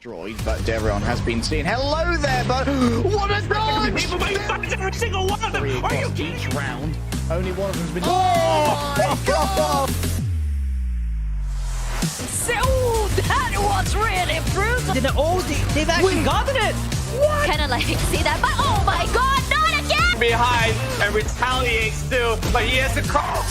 destroyed, but Devron has been seen. Hello there, but what a dodge! Every single one of them! Are you kidding? Each round, only one of them's been. Oh my god! So that was really brutal. They've actually gotten it! What? Kind of like see that, but oh my god, not again! Behind and retaliates too, but he has the call.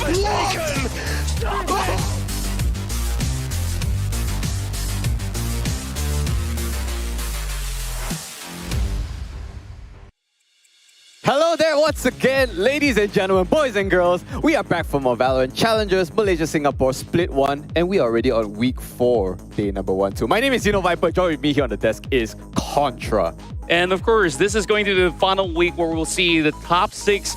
Hello there once again, ladies and gentlemen, boys and girls. We are back from our VALORANT Challengers Malaysia Singapore Split 1, and we are already on week 4, day number 1 2. My name is Viper. Joining me here on the desk is Contra. And of course, this is going to be the final week where we'll see the top 6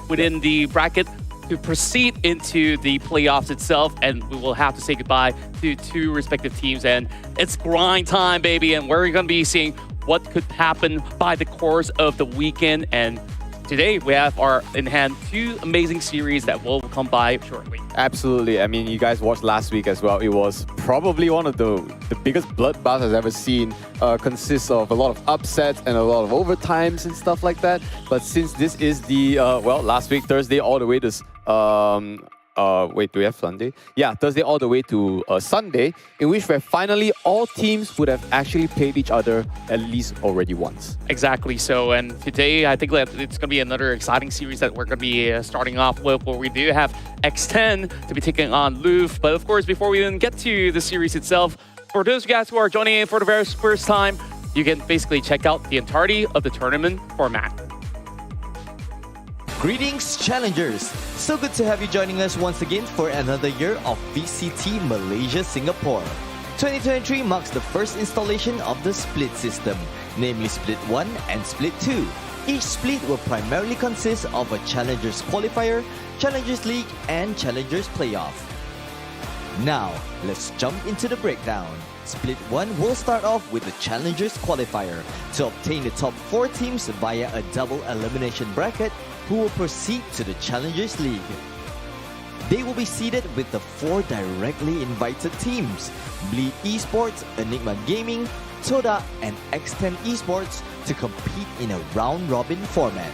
within the bracket to proceed into the playoffs itself, and we will have to say goodbye to 2 respective teams. And it's grind time, baby, and we're going to be seeing what could happen by the course of the weekend. And today we have in hand 2 amazing series that will come by shortly. Absolutely. I mean, you guys watched last week as well. It was probably one of the biggest bloodbaths I've ever seen. Consists of a lot of upsets and a lot of overtimes and stuff like that. But since this is the, last week, Thursday, all the way to... wait, do we have Sunday? Yeah, Thursday all the way to Sunday, in which where finally all teams would have actually played each other at least already once. Exactly. So, and today I think that it's going to be another exciting series that we're going to be starting off with, where we do have X10 to be taking on Louvre. But of course, before we even get to the series itself, for those guys who are joining in for the very first time, you can basically check out the entirety of the tournament format. Greetings, challengers! So good to have you joining us once again for another year of VCT Malaysia Singapore. 2023 marks the first installation of the split system, namely Split 1 and Split 2. Each split will primarily consist of a Challengers Qualifier, Challengers League, and Challengers Playoff. Now, let's jump into the breakdown. Split 1 will start off with the Challengers Qualifier to obtain the top 4 teams via a double elimination bracket who will proceed to the Challengers League. They will be seeded with the 4 directly invited teams, Bleed Esports, Enigma Gaming, Toda, and X10 Esports to compete in a round-robin format.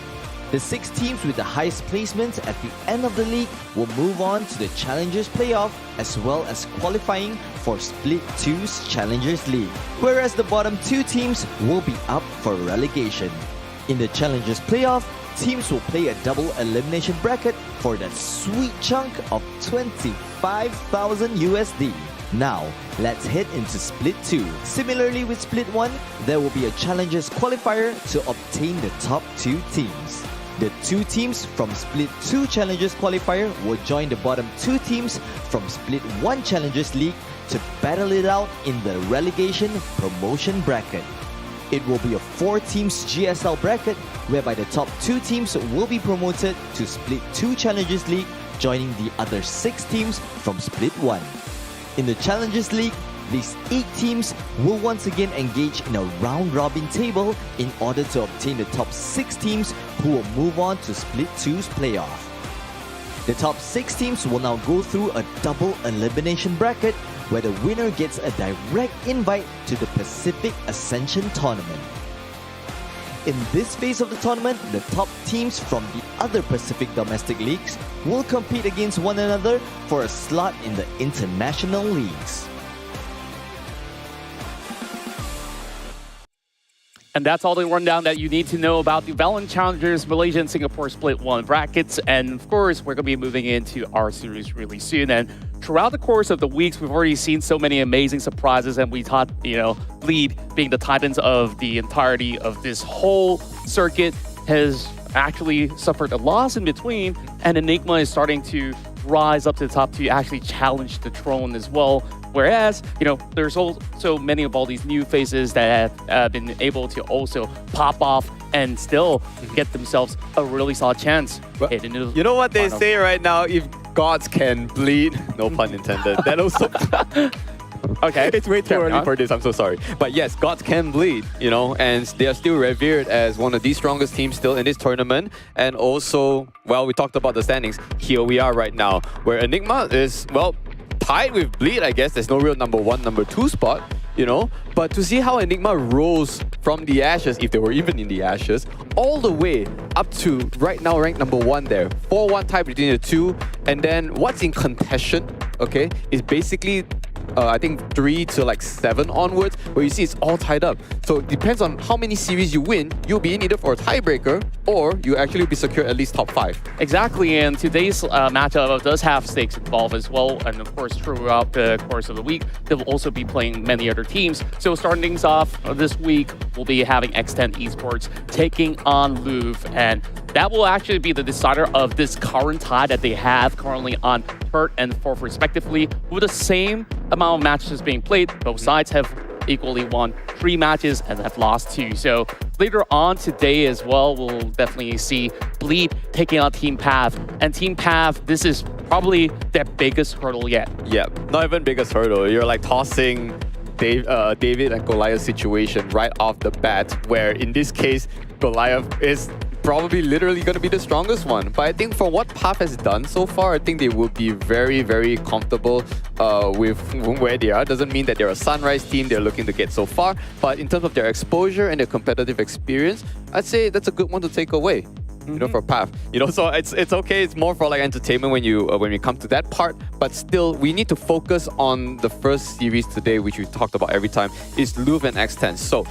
The 6 teams with the highest placements at the end of the league will move on to the Challengers Playoff as well as qualifying for Split 2's Challengers League, whereas the bottom 2 teams will be up for relegation. In the Challengers Playoff, teams will play a double elimination bracket for that sweet chunk of 25,000 USD. Now, let's head into Split 2. Similarly with Split 1, there will be a Challengers Qualifier to obtain the top 2 teams. The 2 teams from Split 2 Challengers Qualifier will join the bottom 2 teams from Split 1 Challengers League to battle it out in the relegation promotion bracket. It will be a 4 teams GSL bracket whereby the top 2 teams will be promoted to Split 2 Challengers League, joining the other 6 teams from Split 1. In the Challengers League, these 8 teams will once again engage in a round-robin table in order to obtain the top 6 teams who will move on to Split 2's playoff. The top 6 teams will now go through a double elimination bracket where the winner gets a direct invite to the Pacific Ascension Tournament. In this phase of the tournament, the top teams from the other Pacific domestic leagues will compete against one another for a slot in the international leagues. And that's all the rundown that you need to know about the VALORANT Challengers Malaysia and Singapore Split 1 brackets. And of course, we're going to be moving into our series really soon. And throughout the course of the weeks, we've already seen so many amazing surprises. And we thought, Bleed being the titans of the entirety of this whole circuit has actually suffered a loss in between. And Enigma is starting to rise up to the top to actually challenge the throne as well. Whereas, there's also many of all these new faces that have been able to also pop off and still get themselves a really solid chance. You know what they say right now? If gods can bleed, no pun intended. That also... Okay, it's way too early for this, I'm so sorry. But yes, gods can bleed, and they are still revered as one of the strongest teams still in this tournament. And also, we talked about the standings. Here we are right now, where Enigma is, tied with Bleed, I guess. There's no real number 1, number 2 spot. you know. But to see how Enigma rose from the ashes, if they were even in the ashes, all the way up to right now ranked number 1 there. 4-1 tie between the two. And then what's in contention, okay, is basically I think 3 to like 7 onwards, where you see it's all tied up. So it depends on how many series you win, you'll be in either for a tiebreaker or you actually be secured at least top 5. Exactly, and today's matchup does have stakes involved as well, and of course throughout the course of the week, they'll also be playing many other teams. So starting things off this week, we'll be having X10 Esports taking on Louvre, and that will actually be the decider of this current tie that they have currently on 3rd and 4th respectively, with the same amount of matches being played. Both sides have equally won 3 matches and have lost 2. So later on today as well, we'll definitely see Bleed taking on Team Path. And Team Path, this is probably their biggest hurdle yet. Yeah, not even biggest hurdle. You're like tossing David and Goliath situation right off the bat, where in this case, Goliath is probably literally going to be the strongest one. But I think for what Path has done so far, I think they will be very, very comfortable with where they are. Doesn't mean that they're a Sunrise team they're looking to get so far, but in terms of their exposure and their competitive experience, I'd say that's a good one to take away. You know, for Path. You know, so it's okay. It's more for like entertainment when we come to that part. But still, we need to focus on the first series today, which we talked about every time, is Louvre and X10. So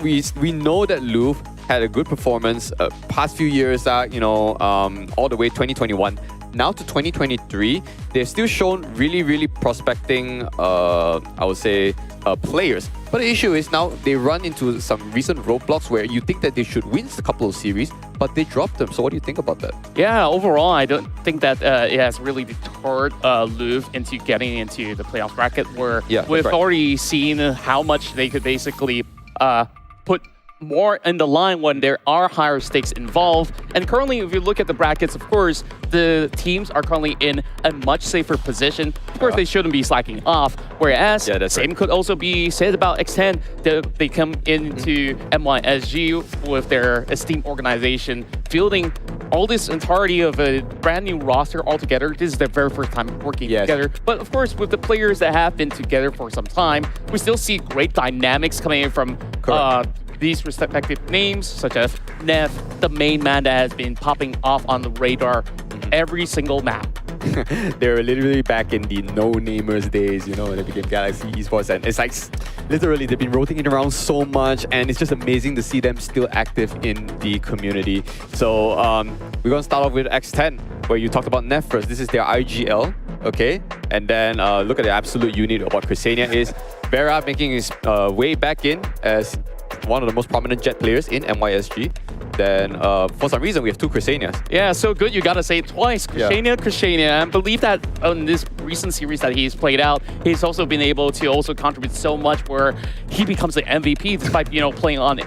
we know that Louvre had a good performance past few years, you know, all the way 2021. Now to 2023, they've still shown really, really prospecting, I would say, players. But the issue is now they run into some recent roadblocks where you think that they should win a couple of series, but they dropped them. So what do you think about that? Yeah, overall, I don't think that it has really deterred Louvre into getting into the playoff bracket, where we've already seen how much they could basically put more in the line when there are higher stakes involved. And currently, if you look at the brackets, of course, the teams are currently in a much safer position. Of course, they shouldn't be slacking off. Whereas, same could also be said about X10. They come into MYSG with their esteemed organization, fielding all this entirety of a brand new roster altogether. This is their very first time working together. But of course, with the players that have been together for some time, we still see great dynamics coming in from these respective names, such as Nev, the main man that has been popping off on the radar every single map. They're literally back in the no-namers days, you know, when they became Galaxy Esports, and it's like literally they've been rotating around so much, and it's just amazing to see them still active in the community. So we're gonna start off with X10, where you talked about Nev first. This is their IGL, okay, and then look at the absolute unit of what Cresania is. Vera making his way back in as one of the most prominent Jet players in MYSG. Then, for some reason, we have 2 Cresanias. Yeah, so good. You gotta say it twice. Cresania. I believe that in this recent series that he's played out, he's also been able to also contribute so much where he becomes the MVP despite, you know, playing on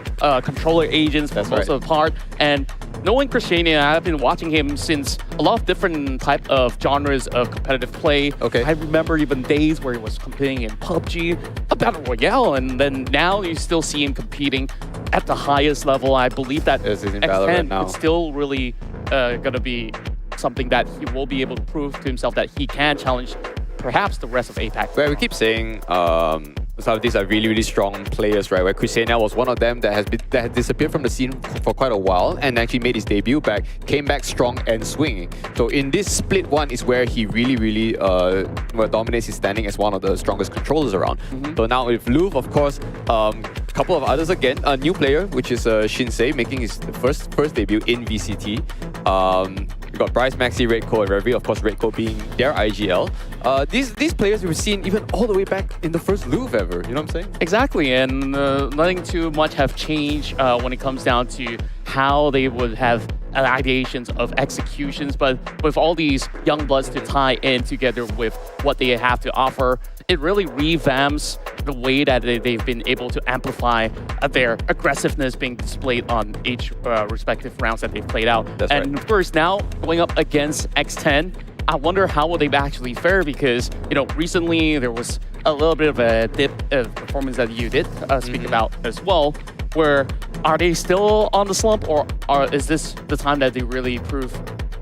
controller agents for most of the part. And knowing Cresania, I've been watching him since a lot of different type of genres of competitive play. I remember even days where he was competing in PUBG, a Battle Royale, and then now you still see him competing at the highest level. I believe that X10 is still really going to be something that he will be able to prove to himself that he can challenge perhaps the rest of APAC. Where we keep saying some of these are really, really strong players, right? Where Cresania was one of them that had disappeared from the scene for quite a while and actually made his debut back, came back strong and swinging. So in this split one is where he really, really dominates his standing as one of the strongest controllers around. So now with Louvre, of course, a couple of others again. A new player, which is Shinsei, making his first debut in VCT. We got Bryce, Maxi, Redco, and Reverie, of course, Redco being their IGL. These players we've seen even all the way back in the first Louvre ever, you know what I'm saying? Exactly, and nothing too much have changed when it comes down to how they would have ideations of executions, but with all these young bloods to tie in together with what they have to offer, it really revamps the way that they've been able to amplify their aggressiveness being displayed on each respective rounds that they've played out. And of course, now going up against X10, I wonder how will they actually fare, because, you know, recently there was a little bit of a dip of performance that you did speak about as well, where are they still on the slump, or is this the time that they really prove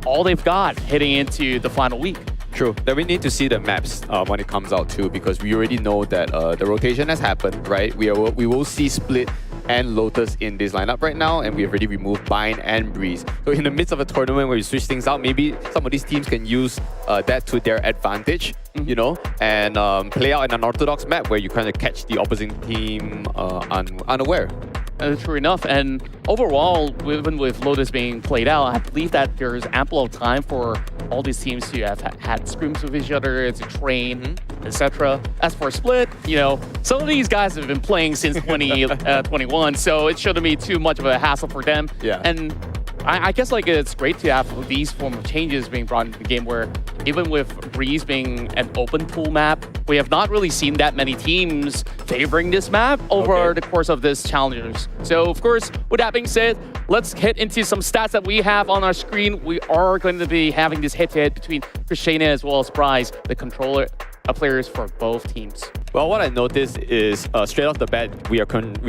all they've got heading into the final week? True. Then we need to see the maps when it comes out too, because we already know that the rotation has happened, right? We will see Split and Lotus in this lineup right now, and we've already removed Bind and Breeze. So in the midst of a tournament where you switch things out, maybe some of these teams can use that to their advantage, you know, and play out an unorthodox map where you kind of catch the opposing team unaware. True enough, and overall, even with Lotus being played out, I believe that there's ample of time for all these teams to have had scrims with each other, to train, etc. As for Split, you know, some of these guys have been playing since 2021, so it shouldn't be too much of a hassle for them. Yeah. And I guess like it's great to have these form of changes being brought into the game where even with Breeze being an open pool map, we have not really seen that many teams favoring this map over the course of this challengers. So of course, with that being said, let's hit into some stats that we have on our screen. We are going to be having this head-to-head between Christiana as well as Bryce, the controller players for both teams. Well, what I noticed is straight off the bat, we are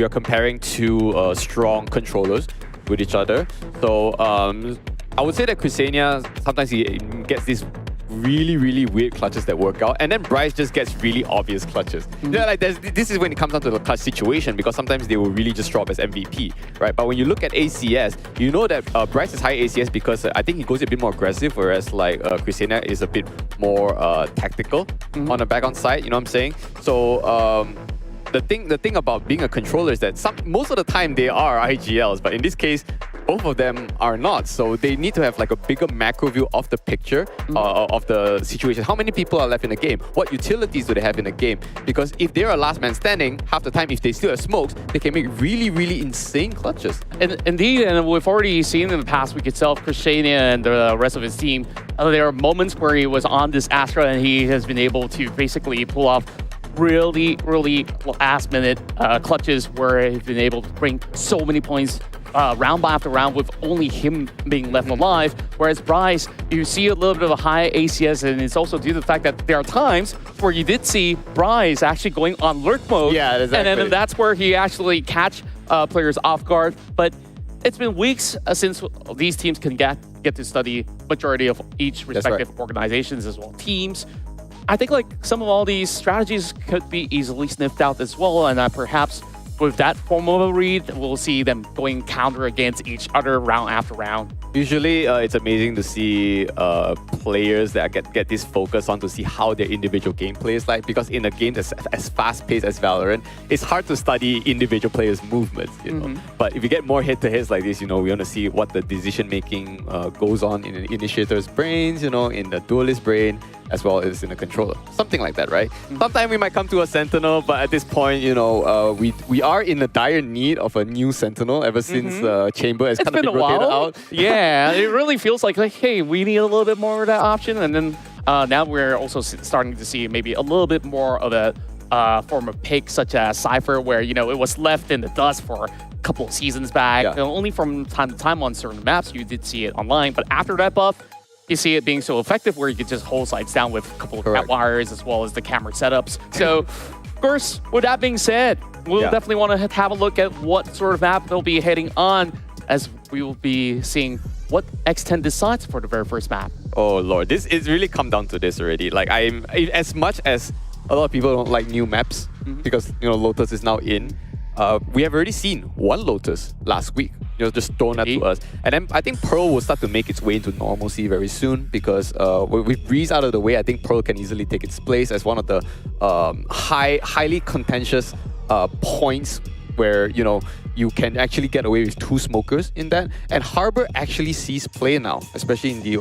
comparing two strong controllers with each other. So I would say that Kusenia, sometimes he gets these really weird clutches that work out, and then Bryce just gets really obvious clutches. You know, like this is when it comes down to the clutch situation, because sometimes they will really just drop as MVP, right? But when you look at ACS, you know that Bryce is high ACS because I think he goes a bit more aggressive, whereas like Kusenia is a bit more tactical on the back-on side, you know what I'm saying? So the thing about being a controller is that most of the time they are IGLs, but in this case, both of them are not. So they need to have like a bigger macro view of the picture of the situation. How many people are left in the game? What utilities do they have in the game? Because if they're a last man standing, half the time if they still have smokes, they can make really insane clutches. Indeed, and we've already seen in the past week itself, Christiana and the rest of his team, there are moments where he was on this Astra and he has been able to basically pull off really last minute clutches where he's been able to bring so many points round after round with only him being left alive. Whereas Bryce, you see a little bit of a high ACS, and it's also due to the fact that there are times where you did see Bryce actually going on lurk mode. Yeah, exactly. And then that's where he actually catch players off guard. But it's been weeks since these teams can get to study majority of each respective organizations as well teams. I think like some of all these strategies could be easily sniffed out as well, and perhaps with that form of a read, we'll see them going counter against each other round after round. Usually, it's amazing to see players that get this focus on to see how their individual gameplay is like, because in a game that's as fast-paced as Valorant, it's hard to study individual players' movements, you know. But if you get more head-to-heads like this, you know, we want to see what the decision-making goes on in the initiator's brains, you know, in the duelist brain, as well as in the controller. Something like that, right? Sometime we might come to a Sentinel, but at this point, you know, we are in a dire need of a new Sentinel ever since Chamber has kind of been rotated out. Yeah, it really feels like, hey, we need a little bit more of that option. And then now we're also starting to see maybe a little bit more of a form of pick, such as Cypher, where, you know, it was left in the dust for a couple of seasons back. Yeah. You know, only from time to time on certain maps you did see it online. But after that buff, you see it being so effective where you could just hold sides down with a couple of cat wires as well as the camera setups. So, of course, with that being said, we'll definitely want to have a look at what sort of map they'll be heading on, as we will be seeing what X10 decides for the very first map. Oh Lord, it's really come down to this already. Like, as much as a lot of people don't like new maps because, you know, Lotus is now in, we have already seen one Lotus last week, you know, just thrown that to us. And then I think Pearl will start to make its way into normalcy very soon, because with Breeze out of the way, I think Pearl can easily take its place as one of the highly contentious points where, you know, you can actually get away with 2 smokers in that. And Harbor actually sees play now, especially in the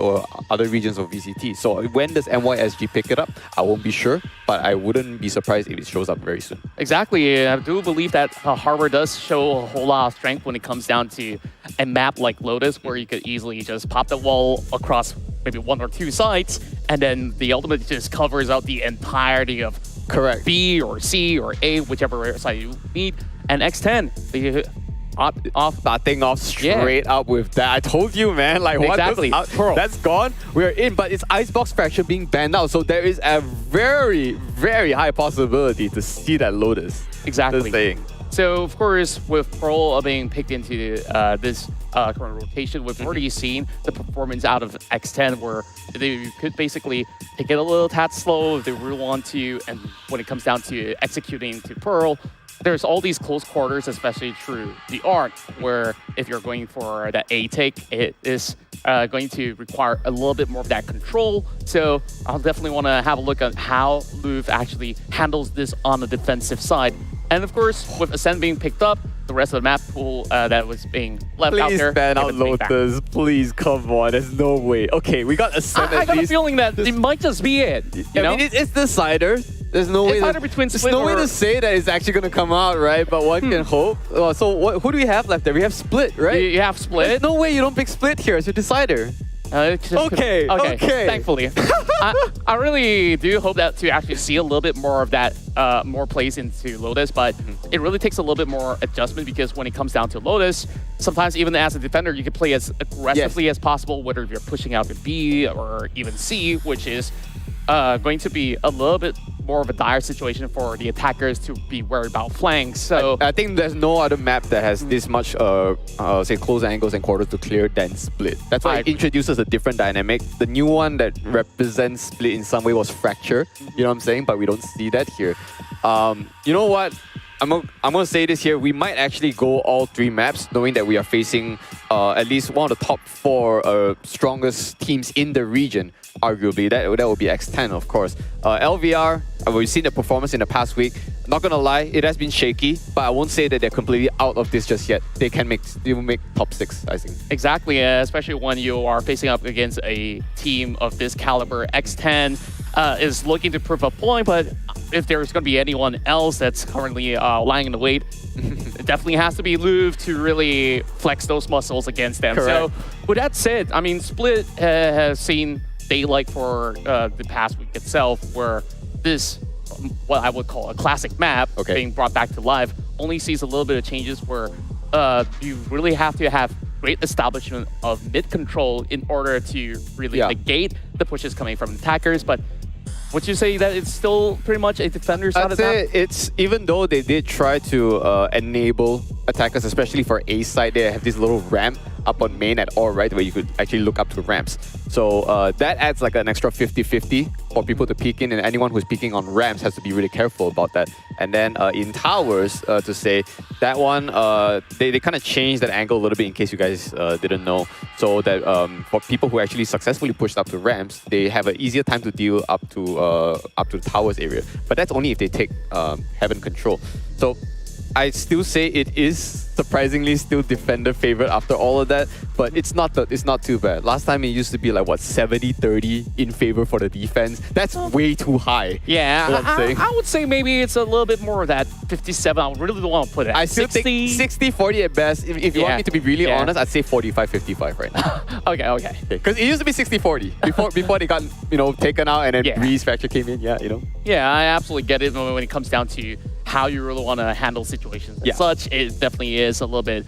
other regions of VCT. So when does NYSG pick it up? I won't be sure, but I wouldn't be surprised if it shows up very soon. Exactly. I do believe that Harbor does show a whole lot of strength when it comes down to a map like Lotus, where you could easily just pop the wall across maybe 1 or 2 sites, and then the ultimate just covers out the entirety of B or C or A, whichever side you need. And X10, starting off straight up with that. I told you, man. Like, exactly. That's gone. We're in, but it's Icebox Fracture being banned out, so there is a very high possibility to see that Lotus. Exactly. Just saying. So, of course, with Pearl being picked into this current rotation, we've already seen the performance out of X10 where they could basically take it a little tad slow if they really want to. And when it comes down to executing to Pearl, there's all these close quarters, especially through the art, where if you're going for that A take, it is going to require a little bit more of that control. So I'll definitely want to have a look at how Louvre actually handles this on the defensive side. And of course, with Ascend being picked up, the rest of the map pool that was being left out there. Please ban out Lotus. Please, come on. There's no way. Okay, we got Ascend I got a feeling that it might just be it. You know? I mean, it's the cider. There's no way. There's no way to say that it's actually going to come out, right? But one can hope. So who do we have left there? We have Split, right? You have Split. There's no way you don't pick Split here as your decider. Okay. Thankfully. I really do hope that to actually see a little bit more of that, more plays into Lotus, but it really takes a little bit more adjustment because when it comes down to Lotus, sometimes even as a defender, you can play as aggressively as possible, whether you're pushing out to B or even C, which is going to be a little bit more of a dire situation for the attackers to be worried about flanks. So I think there's no other map that has this much, say, close angles and quarters to clear than Split. That's why it introduces a different dynamic. The new one that represents Split in some way was Fracture. You know what I'm saying? But we don't see that here. You know what? I'm going to say this here. We might actually go all 3 maps, knowing that we are facing at least one of the top 4 strongest teams in the region, arguably. That would be X10, of course. LVR, we've seen the performance in the past week. Not going to lie, it has been shaky, but I won't say that they're completely out of this just yet. They can still make top 6, I think. Exactly, especially when you are facing up against a team of this caliber. X10 is looking to prove a point, but if there's going to be anyone else that's currently lying in the wait, it definitely has to be Louvre to really flex those muscles against them. Correct. So with that said, I mean, Split has seen daylight for the past week itself, where this, what I would call a classic map, being brought back to life, only sees a little bit of changes where you really have to have great establishment of mid control in order to really negate the pushes coming from attackers. But would you say that it's still pretty much a defender's side of that? It's, even though they did try to enable attackers, especially for A side, they have this little ramp up on main at all, right, where you could actually look up to ramps. So that adds like an extra 50-50 for people to peek in, and anyone who's peeking on ramps has to be really careful about that. And then in towers, to say, that one, they kind of changed that angle a little bit in case you guys didn't know. So that for people who actually successfully pushed up to ramps, they have an easier time to deal up to the towers area. But that's only if they take Heaven control. So I still say it is surprisingly still defender favorite after all of that, but it's not too bad. Last time it used to be like what, 70-30 in favor for the defense. That's way too high. Yeah, I would say maybe it's a little bit more of that 57. I really don't want to put it at I still 60. think 60-40 at best. If you want me to be really honest, I'd say 45-55 right now. Okay. Because it used to be 60-40 before they got taken out and then Breeze Fracture came in. Yeah, I absolutely get it when it comes down to how you really want to handle situations and such. It definitely is a little bit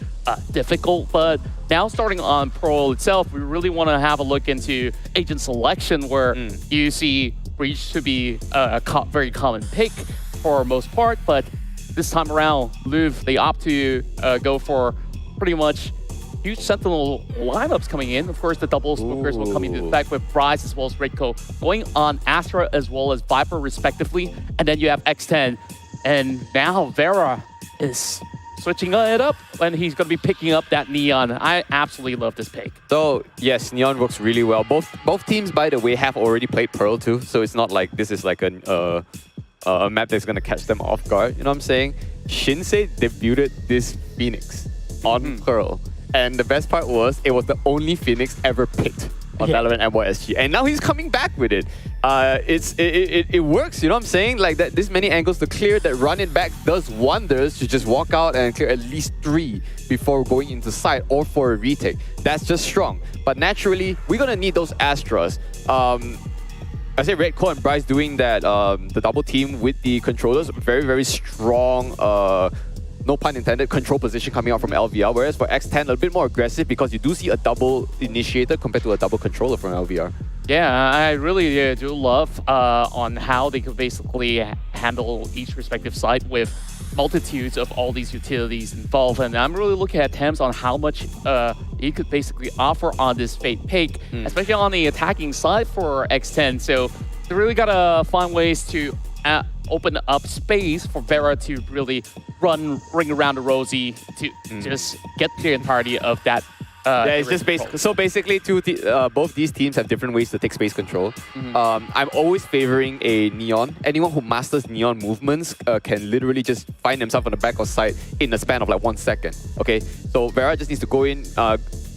difficult, but now starting on Pro itself, we really want to have a look into agent selection, where you see Breach to be a very common pick for most part, but this time around, Louvre, they opt to go for pretty much huge Sentinel lineups coming in. Of course, the double smokers will come into effect with Bryce as well as Redco going on Astra as well as Viper respectively, and then you have X10. And now Vera is switching it up, and he's going to be picking up that Neon. I absolutely love this pick. So yes, Neon works really well. Both teams, by the way, have already played Pearl too, so it's not like this is like a map that's going to catch them off guard. You know what I'm saying? Shinsei debuted this Phoenix on Pearl, and the best part was it was the only Phoenix ever picked on VALORANT NYSG, and now he's coming back with it. It works, you know what I'm saying? Like that, this many angles to clear, that run it back does wonders to just walk out and clear at least 3 before going into side or for a retake. That's just strong. But naturally, we're gonna need those Astras. I say Redco and Bryce doing that, the double team with the controllers, very, very strong, no pun intended, control position coming out from LVR, whereas for X10, a bit more aggressive because you do see a double initiator compared to a double controller from LVR. Yeah, I really do love on how they could basically handle each respective side with multitudes of all these utilities involved, and I'm really looking at Thames on how much he could basically offer on this Fate pick, especially on the attacking side for X10. So they really gotta find ways to open up space for Vera to really ring around the rosy to just get the entirety of that. It's just basically both these teams have different ways to take space control. I'm always favoring a Neon. Anyone who masters Neon movements can literally just find themselves on the back or side in the span of like 1 second. Okay, so Vera just needs to go in,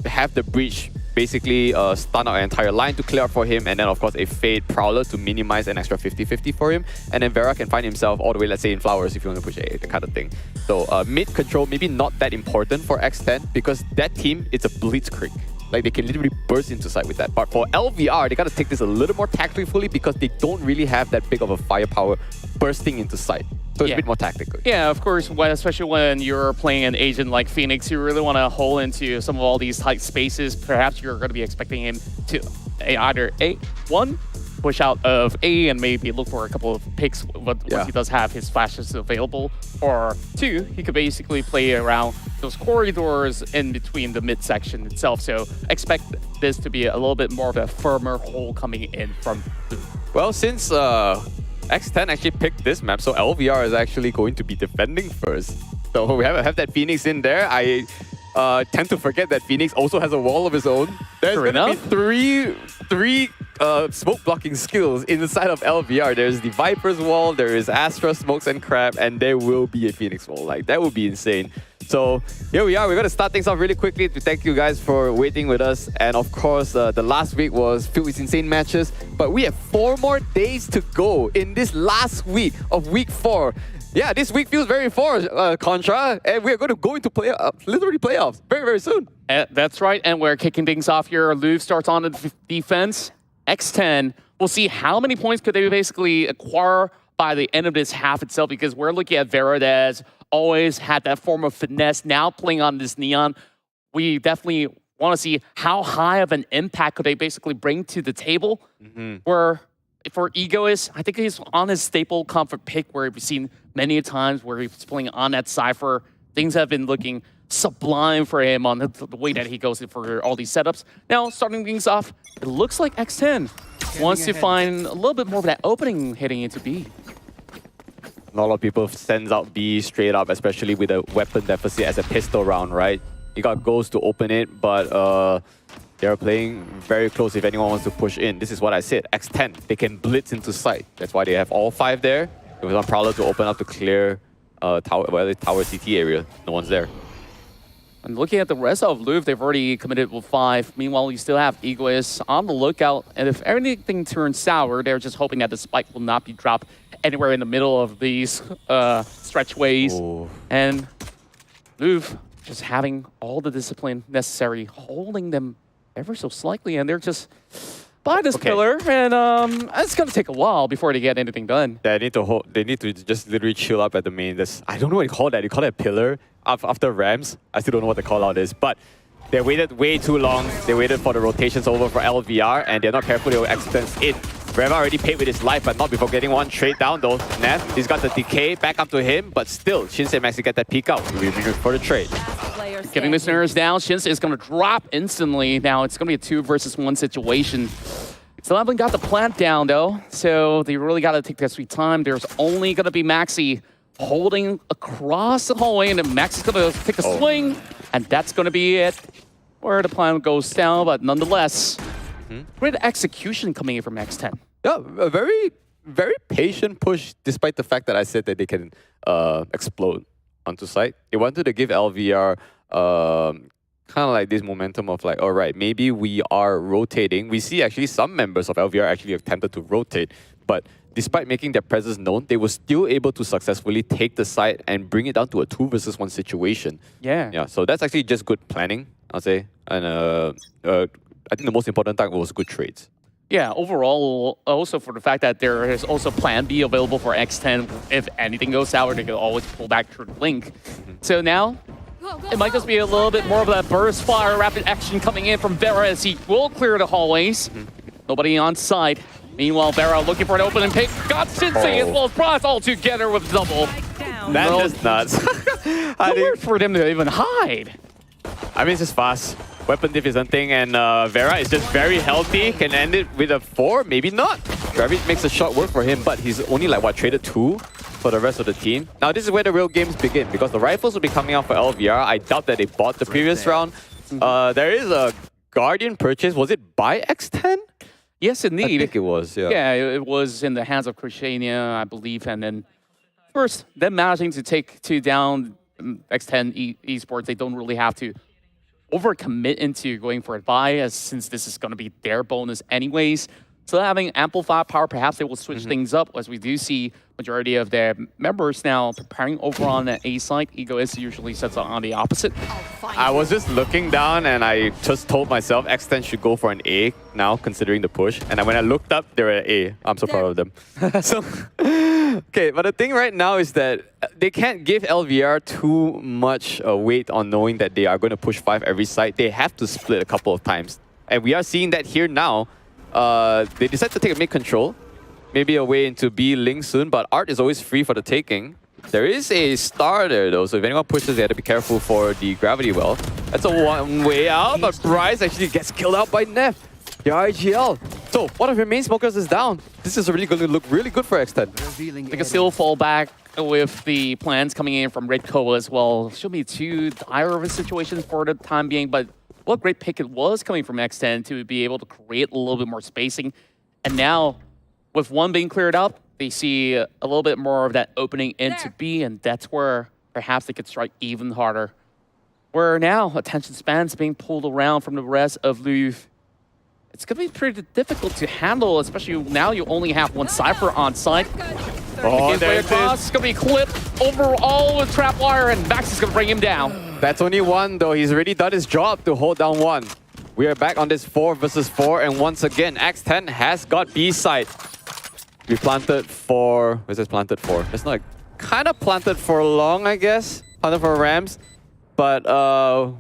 have the breach basically stun our entire line to clear up for him, and then of course a Fade Prowler to minimize an extra 50-50 for him, and then Vera can find himself all the way, let's say in Flowers if you want to push A, the kind of thing. So mid control maybe not that important for X10 because that team, it's a blitzkrieg. Like they can literally burst into sight with that. But for LVR, they gotta take this a little more tactfully because they don't really have that big of a firepower bursting into sight. So it's a bit more tactical. Yeah, of course, especially when you're playing an agent like Phoenix, you really want to hole into some of all these tight spaces. Perhaps you're going to be expecting him to either one, push out of A and maybe look for a couple of picks once he does have his flashes available, or two, he could basically play around those corridors in between the midsection itself. So expect this to be a little bit more of a firmer hole coming in from Louvre. Well, since X10 actually picked this map, so LVR is actually going to be defending first. So we have that Phoenix in there. I tend to forget that Phoenix also has a wall of his own. There's going to be three smoke blocking skills inside of LVR. There's the Viper's wall, there is Astra, Smokes and Crab, and there will be a Phoenix wall. Like, that would be insane. So here we are. We're going to start things off really quickly to thank you guys for waiting with us. And of course, the last week was filled with insane matches. But we have 4 more days to go in this last week of week 4. Yeah, this week feels very Contra. And we're going to go into literally playoffs very, very soon. That's right. And we're kicking things off here. Louvre starts on the defense. X10, we'll see how many points could they basically acquire by the end of this half itself, because we're looking at Vera that has always had that form of finesse. Now playing on this Neon, we definitely want to see how high of an impact could they basically bring to the table. Where for Egoist, I think he's on his staple comfort pick where we've seen many times where he's playing on that Cypher. Things have been looking sublime for him on the way that he goes in for all these setups. Now, starting things off, it looks like X10 wants to find a little bit more of that opening heading into B. Not a lot of people sends out B straight up, especially with a weapon deficit as a pistol round, right? You got Ghost to open it, but they're playing very close if anyone wants to push in. This is what I said, X10, they can blitz into sight. That's why they have all 5 there. There was one Prowler to open up to clear tower CT area. No one's there. And looking at the rest of Louvre, they've already committed with 5. Meanwhile, you still have Egoist on the lookout. And if anything turns sour, they're just hoping that the spike will not be dropped anywhere in the middle of these stretchways. Ooh. And Louvre just having all the discipline necessary, holding them ever so slightly. And they're just by this pillar. And it's going to take a while before they get anything done. Yeah, they need to just literally chill up at the main. I don't know what you call that. You call that a pillar? After Rams, I still don't know what the call out is, but they waited way too long. They waited for the rotations over for LVR, and they're not careful. They will extend in. Reva already paid with his life, but not before getting one trade down though. Neff, he's got the decay back up to him, but still, Shinsei managed to get that peek out. We'll be for the trade. Getting listeners down, Shinsei is going to drop instantly. Now it's going to be a 2 versus 1 situation. Still haven't got the plant down though, so they really got to take their sweet time. There's only going to be Maxi holding across the hallway, and then Max is going to take a swing, and that's going to be it. Where the plan goes down, but nonetheless, great execution coming in from X10. Yeah, a very, very patient push, despite the fact that I said that they can explode onto site. They wanted to give LVR kind of like this momentum of like, all right, maybe we are rotating. We see actually some members of LVR actually attempted to rotate, but despite making their presence known, they were still able to successfully take the site and bring it down to a 2 versus 1 situation. Yeah. So that's actually just good planning, I'll say. And I think the most important thing was good trades. Yeah, overall, also for the fact that there is also Plan B available for X10. If anything goes sour, they can always pull back through the link. So now, it might just be a little bit more of that burst fire, rapid action coming in from Vera as he will clear the hallways. Nobody on side. Meanwhile, Vera looking for an opening pick. Got Shinsei as well as Prize all together with double. That's just nuts. I Nowhere think, for them to even hide. I mean, it's just fast. Weapon diff is one thing, and Vera is just very healthy. Can end it with a 4, maybe not. Gravity makes a shot work for him, but he's only like, what, traded 2 for the rest of the team. Now, this is where the real games begin, because the rifles will be coming out for LVR. I doubt that they bought the previous round. There is a Guardian purchase. Was it by X10? Yes, indeed. I think it was, yeah. Yeah, it was in the hands of Christiania, I believe. And then, first, them managing to take down X10 Esports, they don't really have to overcommit into going for a buy, as since this is going to be their bonus anyways. So having ample firepower, perhaps they will switch things up, as we do see majority of their members now preparing over on the A side. Egoist usually sets on the opposite. I was just looking down and I just told myself X10 should go for an A now, considering the push. And when I looked up, they were at A. I'm so proud of them. So, okay, but the thing right now is that they can't give LVR too much weight on knowing that they are going to push 5 every side. They have to split a couple of times. And we are seeing that here now. They decide to take a mid-control. Maybe a way into B Link soon, but Art is always free for the taking. There is a star there though, so if anyone pushes, they have to be careful for the gravity well. That's a one way out, but Bryce actually gets killed out by Neff. The IGL. So one of your main smokers is down. This is really going to look really good for X10. They can still fall back with the plans coming in from Redco as well. Should be too dire of a situation for the time being, but what a great pick it was coming from X10 to be able to create a little bit more spacing. And now, with one being cleared up, they see a little bit more of that opening into B, and that's where perhaps they could strike even harder. Where now, attention spans being pulled around from the rest of Louvre. It's going to be pretty difficult to handle, especially now you only have one Cypher on site. Oh, there it across. is. It's going to be clipped overall with Trapwire, and Max is going to bring him down. That's only one though. He's already done his job to hold down one. We are back on this 4 versus 4, and once again, X10 has got B side. We planted for... Where's this planted for? It's not kind of planted for long, I guess. Planted for Rams. But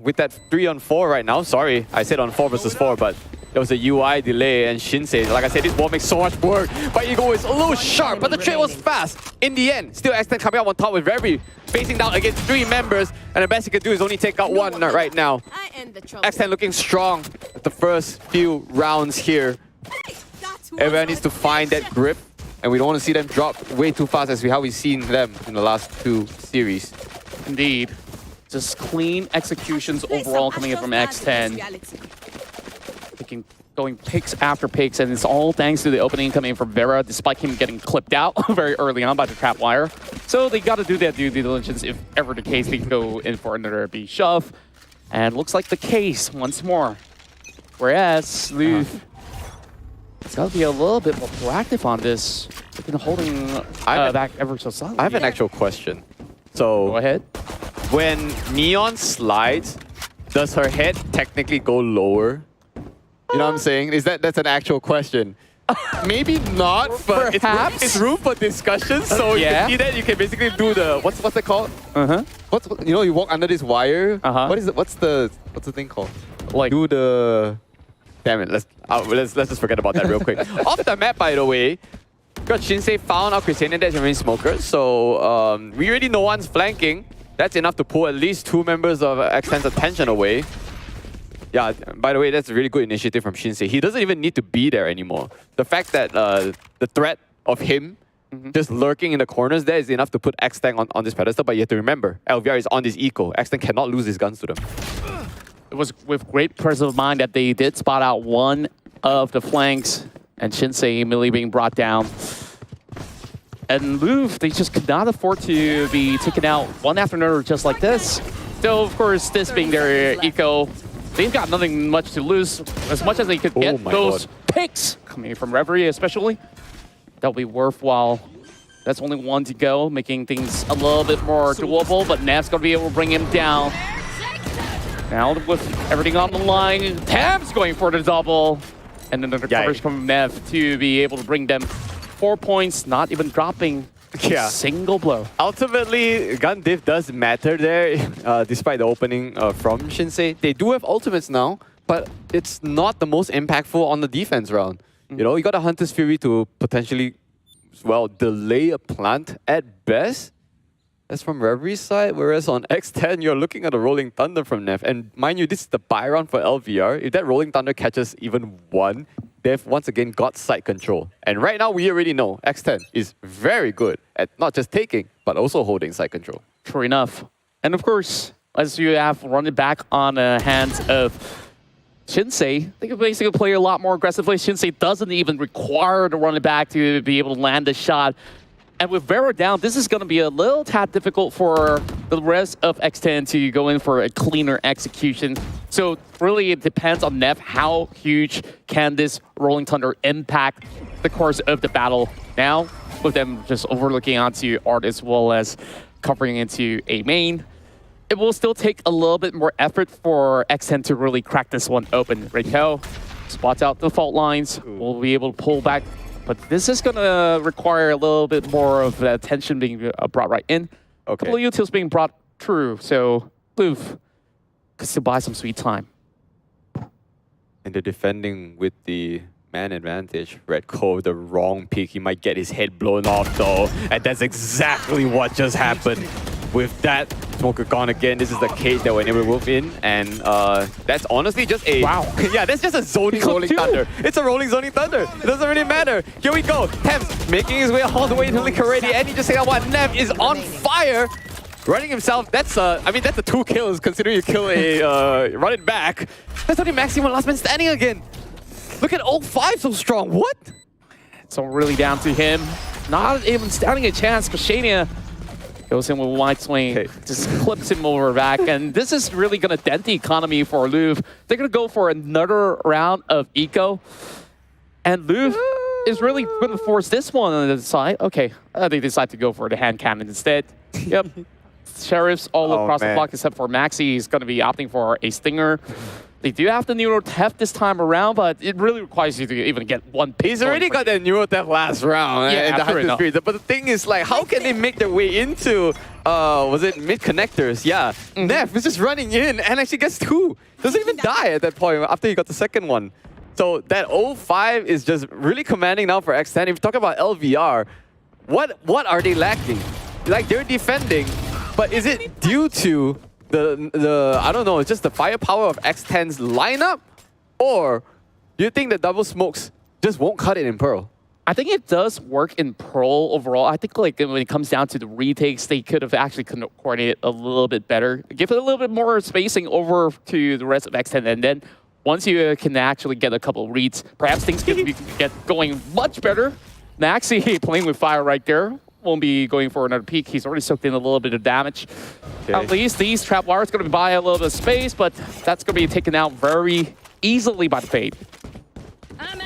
with that 3-on-4 right now, sorry, I said on 4 versus 4, but there was a UI delay, and Shinsei, like I said, this wall makes so much work. But Ego is a little sharp, but the trade was fast. In the end, still X10 coming out on top with Reverie, facing down against 3 members, and the best he can do is only take out one right now. X10 looking strong at the first few rounds here. Everyone needs to find that grip, and we don't want to see them drop way too fast as how we've seen them in the last 2 series. Indeed. Just clean executions overall coming in from X10. Going picks after picks, and it's all thanks to the opening coming in from Vera, despite him getting clipped out very early on by the Trapwire. So they got to do their due diligence if ever the case they can go in for another B shove. And looks like the case once more. Whereas Louvre, it's got to be a little bit more proactive on this. They've been holding back ever so solidly. I have an actual question. So Go ahead. when Neon slides, does her head technically go lower? You know what I'm saying? That's an actual question? Maybe not, but it's room for discussion. So you can see that you can basically do the what's it called? What's you know, you walk under this wire. What is it? What's the thing called? Like Do the damn it. Let's just forget about that real quick. Off the map, by the way. Got Shinsei found out Christiania that's a main smoker, so we already know one's flanking. That's enough to pull at least 2 members of X10's attention away. Yeah, by the way, that's a really good initiative from Shinsei. He doesn't even need to be there anymore. The fact that the threat of him just lurking in the corners there is enough to put X10 on this pedestal, but you have to remember, LVR is on this eco. X10 cannot lose his guns to them. It was with great presence of mind that they did spot out one of the flanks, and Shinsei immediately being brought down. And Louvre, they just could not afford to be taken out one after another just like this. Though, of course, this being their eco, they've got nothing much to lose. As much as they could get those picks coming from Reverie especially, that'll be worthwhile. That's only one to go, making things a little bit more doable, but Nav's going to be able to bring him down. Now with everything on the line, Tab's going for the double. And then the coverage from Nev to be able to bring them 4 points, not even dropping a single blow. Ultimately, gun diff does matter there, despite the opening from Shinsei. They do have ultimates now, but it's not the most impactful on the defense round. You know, you got a Hunter's Fury to potentially, well, delay a plant at best. That's from Reverie side, whereas on X10, you're looking at a Rolling Thunder from Neff. And mind you, this is the buy round for LVR. If that Rolling Thunder catches even one, they've once again got side control. And right now, we already know X10 is very good at not just taking, but also holding side control. True enough. And of course, as you have run it back on the hands of Shinsei, they can basically play a lot more aggressively. Shinsei doesn't even require to run it back to be able to land the shot. And with Vera down, this is going to be a little tad difficult for the rest of X10 to go in for a cleaner execution. So really it depends on Neff how huge can this Rolling Thunder impact the course of the battle. Now, with them just overlooking onto Art as well as covering into a main, it will still take a little bit more effort for X10 to really crack this one open. Raquel spots out the fault lines, will be able to pull back. But this is going to require a little bit more of the attention being brought right in. Okay. A couple of utils being brought through, so Louvre could still buy some sweet time. And they're defending with the man advantage. Red Cove, the wrong pick. He might get his head blown off though. And that's exactly what just happened. With that, Smoker gone again. This is the cage that we're able to move in. And that's honestly just a... Wow. Yeah, that's just a zoning Rolling Thunder. It's a rolling zoning Thunder. It doesn't really matter. Here we go. Thames making his way all the way to Link already. And he just said, what? Nev is on fire. Running himself. That's I mean, that's a 2 kills considering you kill a run it back. That's only Maximum last man standing again. Look at 05 so strong. What? So really down to him. Not even standing a chance. Kashania goes in with wide swing, just clips him over back, and this is really going to dent the economy for Louvre. They're going to go for another round of eco, and Louvre is really going to force this one on the side. Okay, they decide to go for the hand cannon instead. Yep, Sheriffs all across the block except for Maxi. He's going to be opting for a Stinger. They do have the Neuro Theft this time around, but it really requires you to even get one pick. He's already got that Neuro Theft last round. Yeah, but the thing is, like, how can they make their way into, was it mid-connectors? Yeah. Neff is just running in and actually gets 2. Doesn't even die at that point after he got the second one. So that 05 is just really commanding now for X10. If you talk about LVR, what are they lacking? Like, they're defending, but is it due to the I don't know, it's just the firepower of X10's lineup? Or do you think the double smokes just won't cut it in Pearl? I think it does work in Pearl overall. I think like when it comes down to the retakes, they could have actually coordinated a little bit better. Give it a little bit more spacing over to the rest of X10, and then once you can actually get a couple of reads, perhaps things can get going much better. Maxi playing with fire right there. Won't be going for another peek. He's already soaked in a little bit of damage. Okay. At least these trap wires going to buy a little bit of space, but that's going to be taken out very easily by the Fade.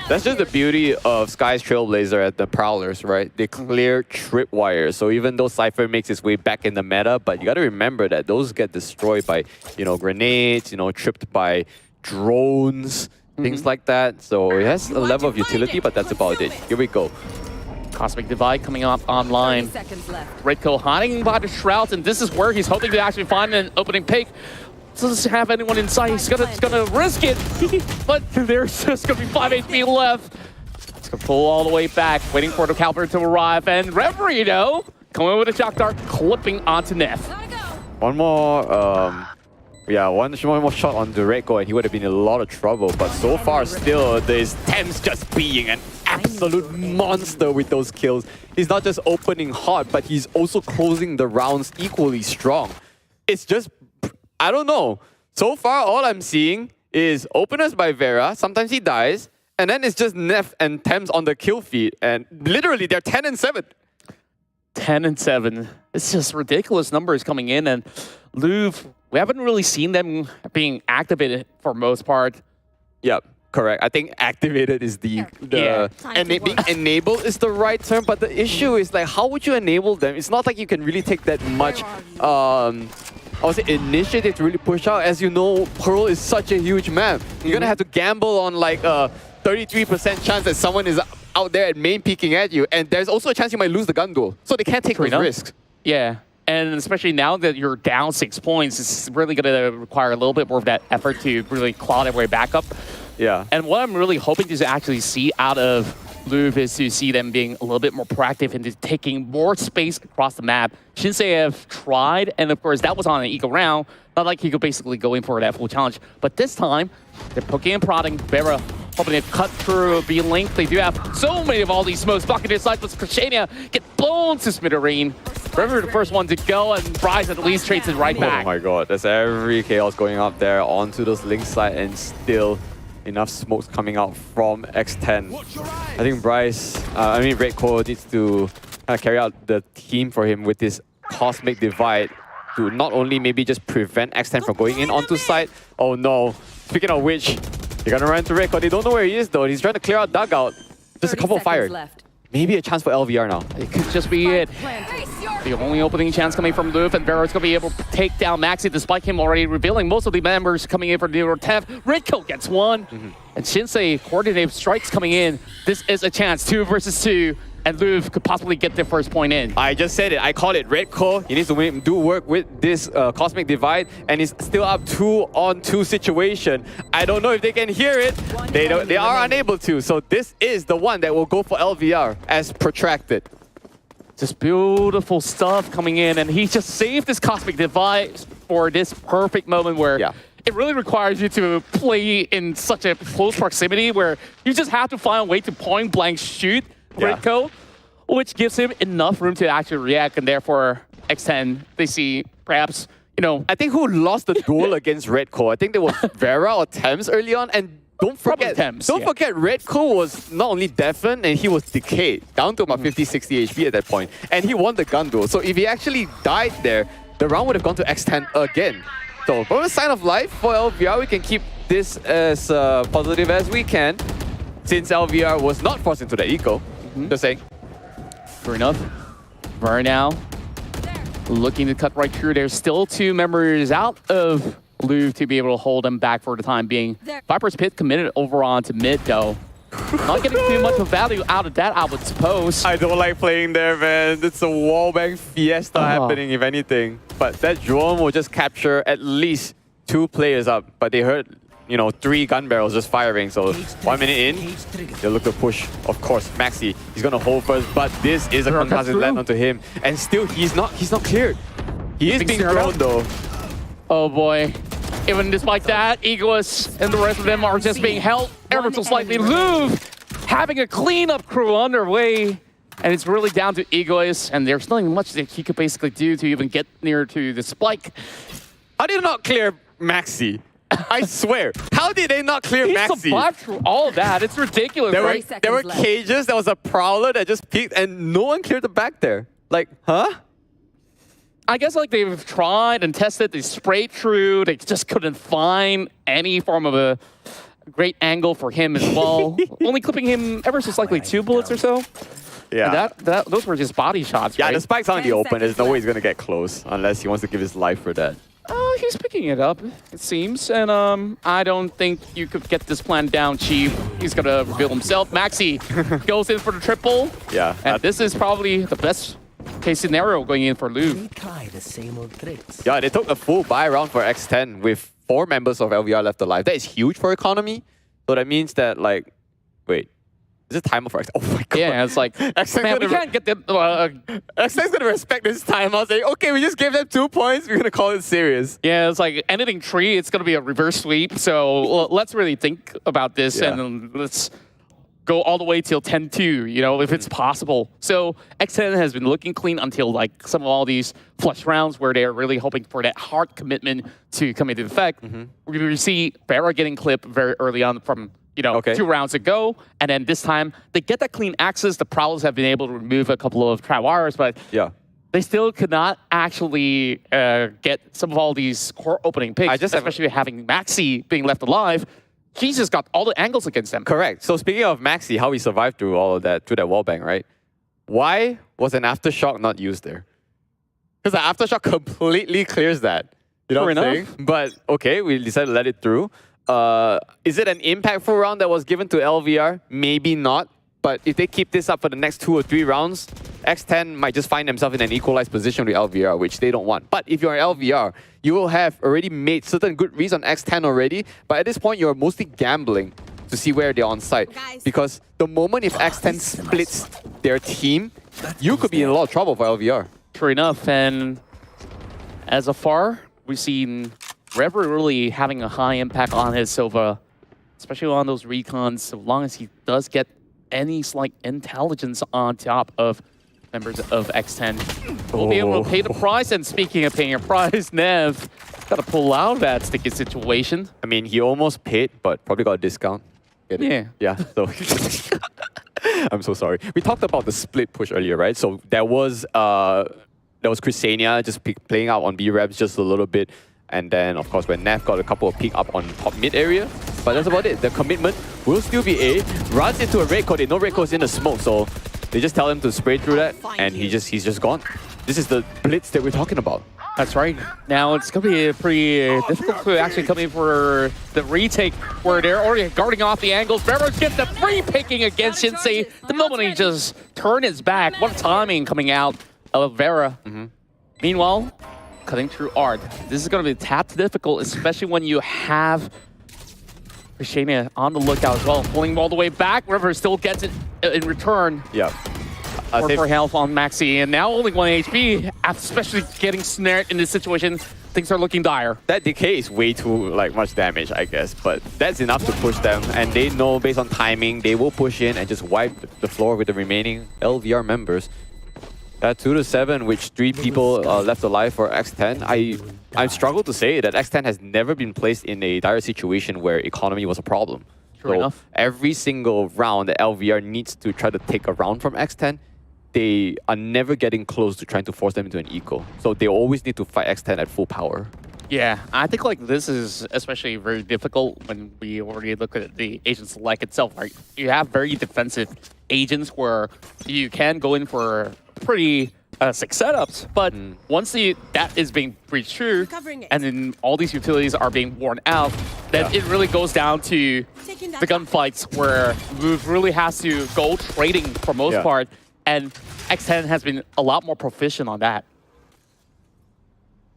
That's just the beauty of Sky's Trailblazer at the Prowlers, right? They clear trip wires. So even though Cypher makes his way back in the meta, but you got to remember that those get destroyed by, grenades, tripped by drones, things like that. So it has a level of utility, but that's about it. Here we go. Cosmic Divide coming up online. Redco hiding by the shrouds, and this is where he's hoping to actually find an opening pick. Doesn't have anyone inside. He's gonna risk it, but there's just gonna be 5 HP left. He's gonna pull all the way back, waiting for the Caliber to arrive, and Reverie, coming with a shock dart, clipping onto Neff. One more, one more shot on the Redco, and he would have been in a lot of trouble. But so far, still, there's Thames just being an absolute monster with those kills. He's not just opening hot, but he's also closing the rounds equally strong. It's just, I don't know. So far, all I'm seeing is openers by Vera. Sometimes he dies. And then it's just Neff and Thames on the kill feed. And literally, they're 10 and 7. 10 and 7. It's just ridiculous numbers coming in. And Louvre, we haven't really seen them being activated for most part. Yep. Correct. I think activated is being enabled is the right term, but the issue is like, how would you enable them? It's not like you can really take that much I would say initiative to really push out. As you know, Pearl is such a huge map. You're gonna have to gamble on like a 33% chance that someone is out there at main peeking at you, and there's also a chance you might lose the gun duel. So they can't take those risks. Yeah. And especially now that you're down 6 points, it's really going to require a little bit more of that effort to really claw their way back up. Yeah. And what I'm really hoping to actually see out of Louvre is to see them being a little bit more proactive into taking more space across the map. Shinsei have tried, and of course that was on an eco round. Not like he could basically go in for that full challenge. But this time, they're poking and prodding. Vera hoping to cut through B-Link. They do have so many of all these smokes. Blocking their side, but Krishania get blown to smithereen. Forever the first one to go, and Bryce at least trades it right back. Oh my god, there's every chaos going up there onto those link side, and still enough smokes coming out from X10. I think Bryce, Redco needs to carry out the team for him with this Cosmic Divide to not only maybe just prevent X10 from going in onto site. Oh no, speaking of which, they're gonna run into Redco. They don't know where he is though. He's trying to clear out dugout. Just a couple fired. Maybe a chance for LVR now. It could just be it. The only opening chance coming from Louvre, and Vera's going to be able to take down Maxi despite him already revealing most of the members coming in for Nero Tev. Redco gets one, and Shinsei coordinated strikes coming in. This is a chance, 2 versus 2, and Louvre could possibly get their first point in. I just said it. I call it Redco. He needs to do work with this Cosmic Divide, and it's still up 2-on-2 situation. I don't know if they can hear it. They are unable to. So this is the one that will go for LVR as protracted. Just beautiful stuff coming in, and he just saved this Cosmic Divide for this perfect moment where it really requires you to play in such a close proximity where you just have to find a way to point blank shoot Redco, which gives him enough room to actually react, and therefore X10, they see perhaps, you know... I think who lost the duel against Redco? I think there was Vera or Thames early on, and don't forget Redco was not only deafened, and he was decayed, down to about 50-60 HP at that point, and he won the gun duel. So if he actually died there, the round would have gone to X10 again. So from a sign of life for LVR, we can keep this as positive as we can, since LVR was not forced into the eco. Just saying. Fair enough. Ver now looking to cut right through. There's still 2 members out of Louvre to be able to hold them back for the time being. Viper's Pit committed over on to mid though. Not getting too much of value out of that, I would suppose. I don't like playing there, man. It's a wallbang fiesta happening, if anything. But that drone will just capture at least 2 players up. But they heard, you know, 3 gun barrels just firing. So 1 minute in, they'll look to push. Of course, Maxi, he's gonna hold first, but this is a contested land onto him. And still, he's not cleared. He is being thrown though. Oh boy. Even despite that, Egoist and the rest of them are just being held ever so slightly. Louvre having a cleanup crew underway, and it's really down to Egoist, and there's nothing much that he could basically do to even get near to the spike. How did they not clear Maxi? I swear. How did they not clear Maxi? He survived through all of that. It's ridiculous, There were cages, there was a Prowler that just peeked, and no one cleared the back there. Like, huh? I guess like they've tried and tested, they sprayed through, they just couldn't find any form of a great angle for him as well. Only clipping him ever so slightly 2 bullets or so. Yeah. And those were just body shots, Yeah, right? the spike's on the open. There's no way he's going to get close unless he wants to give his life for that. He's picking it up, it seems. And I don't think you could get this plan down cheap. He's going to reveal himself. Maxi goes in for the triple. Yeah. And this is probably the best case scenario going in for Louvre. Yeah, they took a full buy round for X10 with 4 members of LVR left alive. That is huge for economy. So that means that, like, wait, is it timer for X10? Oh my god. Yeah, it's like, man, we can't get them. X10's gonna respect this time. I was like, okay, we just gave them 2 points. We're gonna call it serious. Yeah, it's like anything 3, it's gonna be a reverse sweep. So let's really think about this and let's go all the way till 10-2, you know, if it's possible. So X10 has been looking clean until like some of all these flush rounds where they're really hoping for that hard commitment to come into effect. We see Vera getting clipped very early on from, you know, 2 rounds ago. And then this time, they get that clean access. The Prowlers have been able to remove a couple of Triwires, but they still could not actually get some of all these core opening picks, especially having Maxi being left alive. He's just got all the angles against them. Correct. So speaking of Maxi, how he survived through all of that, through that wallbang, right? Why was an Aftershock not used there? Because the Aftershock completely clears that. You know what I'm saying? But okay, we decided to let it through. Is it an impactful round that was given to LVR? Maybe not. But if they keep this up for the next 2 or 3 rounds, X10 might just find themselves in an equalized position with LVR, which they don't want. But if you're LVR, you will have already made certain good reads on X10 already. But at this point, you're mostly gambling to see where they're on site. Because the moment if X10 splits their team, you could be in a lot of trouble for LVR. True enough, and as of far, we've seen Rever really having a high impact on his Silva, especially on those recons, so long as he does get any slight intelligence on top of members of X10. We'll be able to pay the price, and speaking of paying a price, Nev got to pull out of that sticky situation. I mean, he almost paid, but probably got a discount. Get it? Yeah. Yeah, so... I'm so sorry. We talked about the split push earlier, right? So there was Chrysania just playing out on B-Reps just a little bit. And then, of course, when Nev got a couple of pick up on top mid area. But that's about it. The commitment will still be A. Runs into a red code. They know red code's in the smoke, so they just tell him to spray through that, and he's just gone. This is the blitz that we're talking about. That's right. Now it's going to be pretty difficult to actually come in for the retake where they're already guarding off the angles. Vera gets the free picking against Shinsei. The moment he just turned his back. What timing coming out of Vera. Meanwhile, cutting through Art. This is going to be a tad difficult, especially when you have Rishania on the lookout as well. Pulling all the way back. River still gets it in return. Yeah. For health on Maxi, and now only 1 HP, especially getting snared in this situation. Things are looking dire. That decay is way too much damage, I guess, but that's enough to push them, and they know based on timing, they will push in and just wipe the floor with the remaining LVR members. That 2-7, which 3 people left alive for X10. I struggle to say that X10 has never been placed in a dire situation where economy was a problem. True enough. Every single round that LVR needs to try to take a round from X10, they are never getting close to trying to force them into an eco. So they always need to fight X10 at full power. Yeah, I think this is especially very difficult when we already look at the agent select itself, right? You have very defensive agents where you can go in for pretty sick setups, but once that is being breached through, and then all these utilities are being worn out, then it really goes down to the gunfights where Louvre really has to go trading for most part. And X10 has been a lot more proficient on that.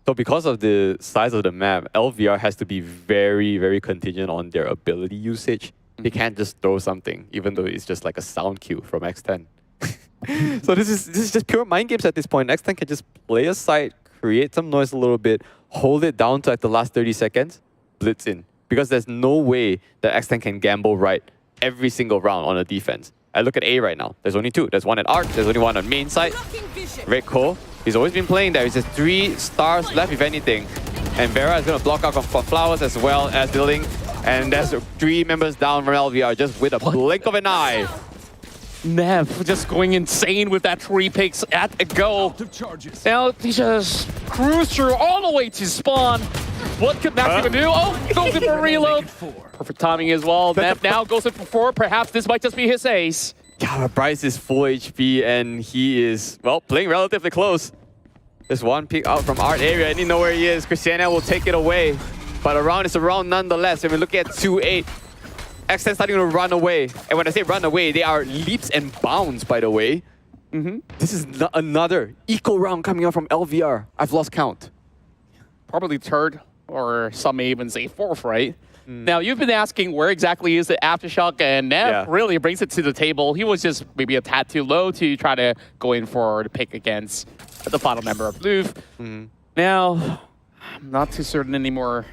So because of the size of the map, LVR has to be very, very contingent on their ability usage. They can't just throw something, even though it's just like a sound cue from X10. So this is just pure mind games at this point. X10 can just play a site, create some noise a little bit, hold it down to the last 30 seconds, blitz in. Because there's no way that X10 can gamble right every single round on a defense. I look at A right now. There's only 2. There's one at Arc. There's only one on main side. Red Cole. He's always been playing there. He's just 3 stars left, if anything. And Vera is going to block out for Flowers as well as building. And there's 3 members down from LVR just with a blink of an eye. Nev just going insane with that 3 picks at a go. Now he just cruised through all the way to spawn. What could Max even do? Oh, goes in for reload. Perfect timing as well. Nev now goes in for 4. Perhaps this might just be his ace. Yeah, Bryce is full HP and he is, well, playing relatively close. There's one pick out from Art area. I didn't know where he is. Christiana will take it away. But a round is a round nonetheless. And we look at 2-8. X10 starting to run away. And when I say run away, they are leaps and bounds, by the way. This is another eco round coming out from LVR. I've lost count. Probably 3rd, or some may even say 4th, right? Now, you've been asking where exactly is the Aftershock, and Nev really brings it to the table. He was just maybe a tad too low to try to go in for the pick against the final member of Louvre. Now, I'm not too certain anymore.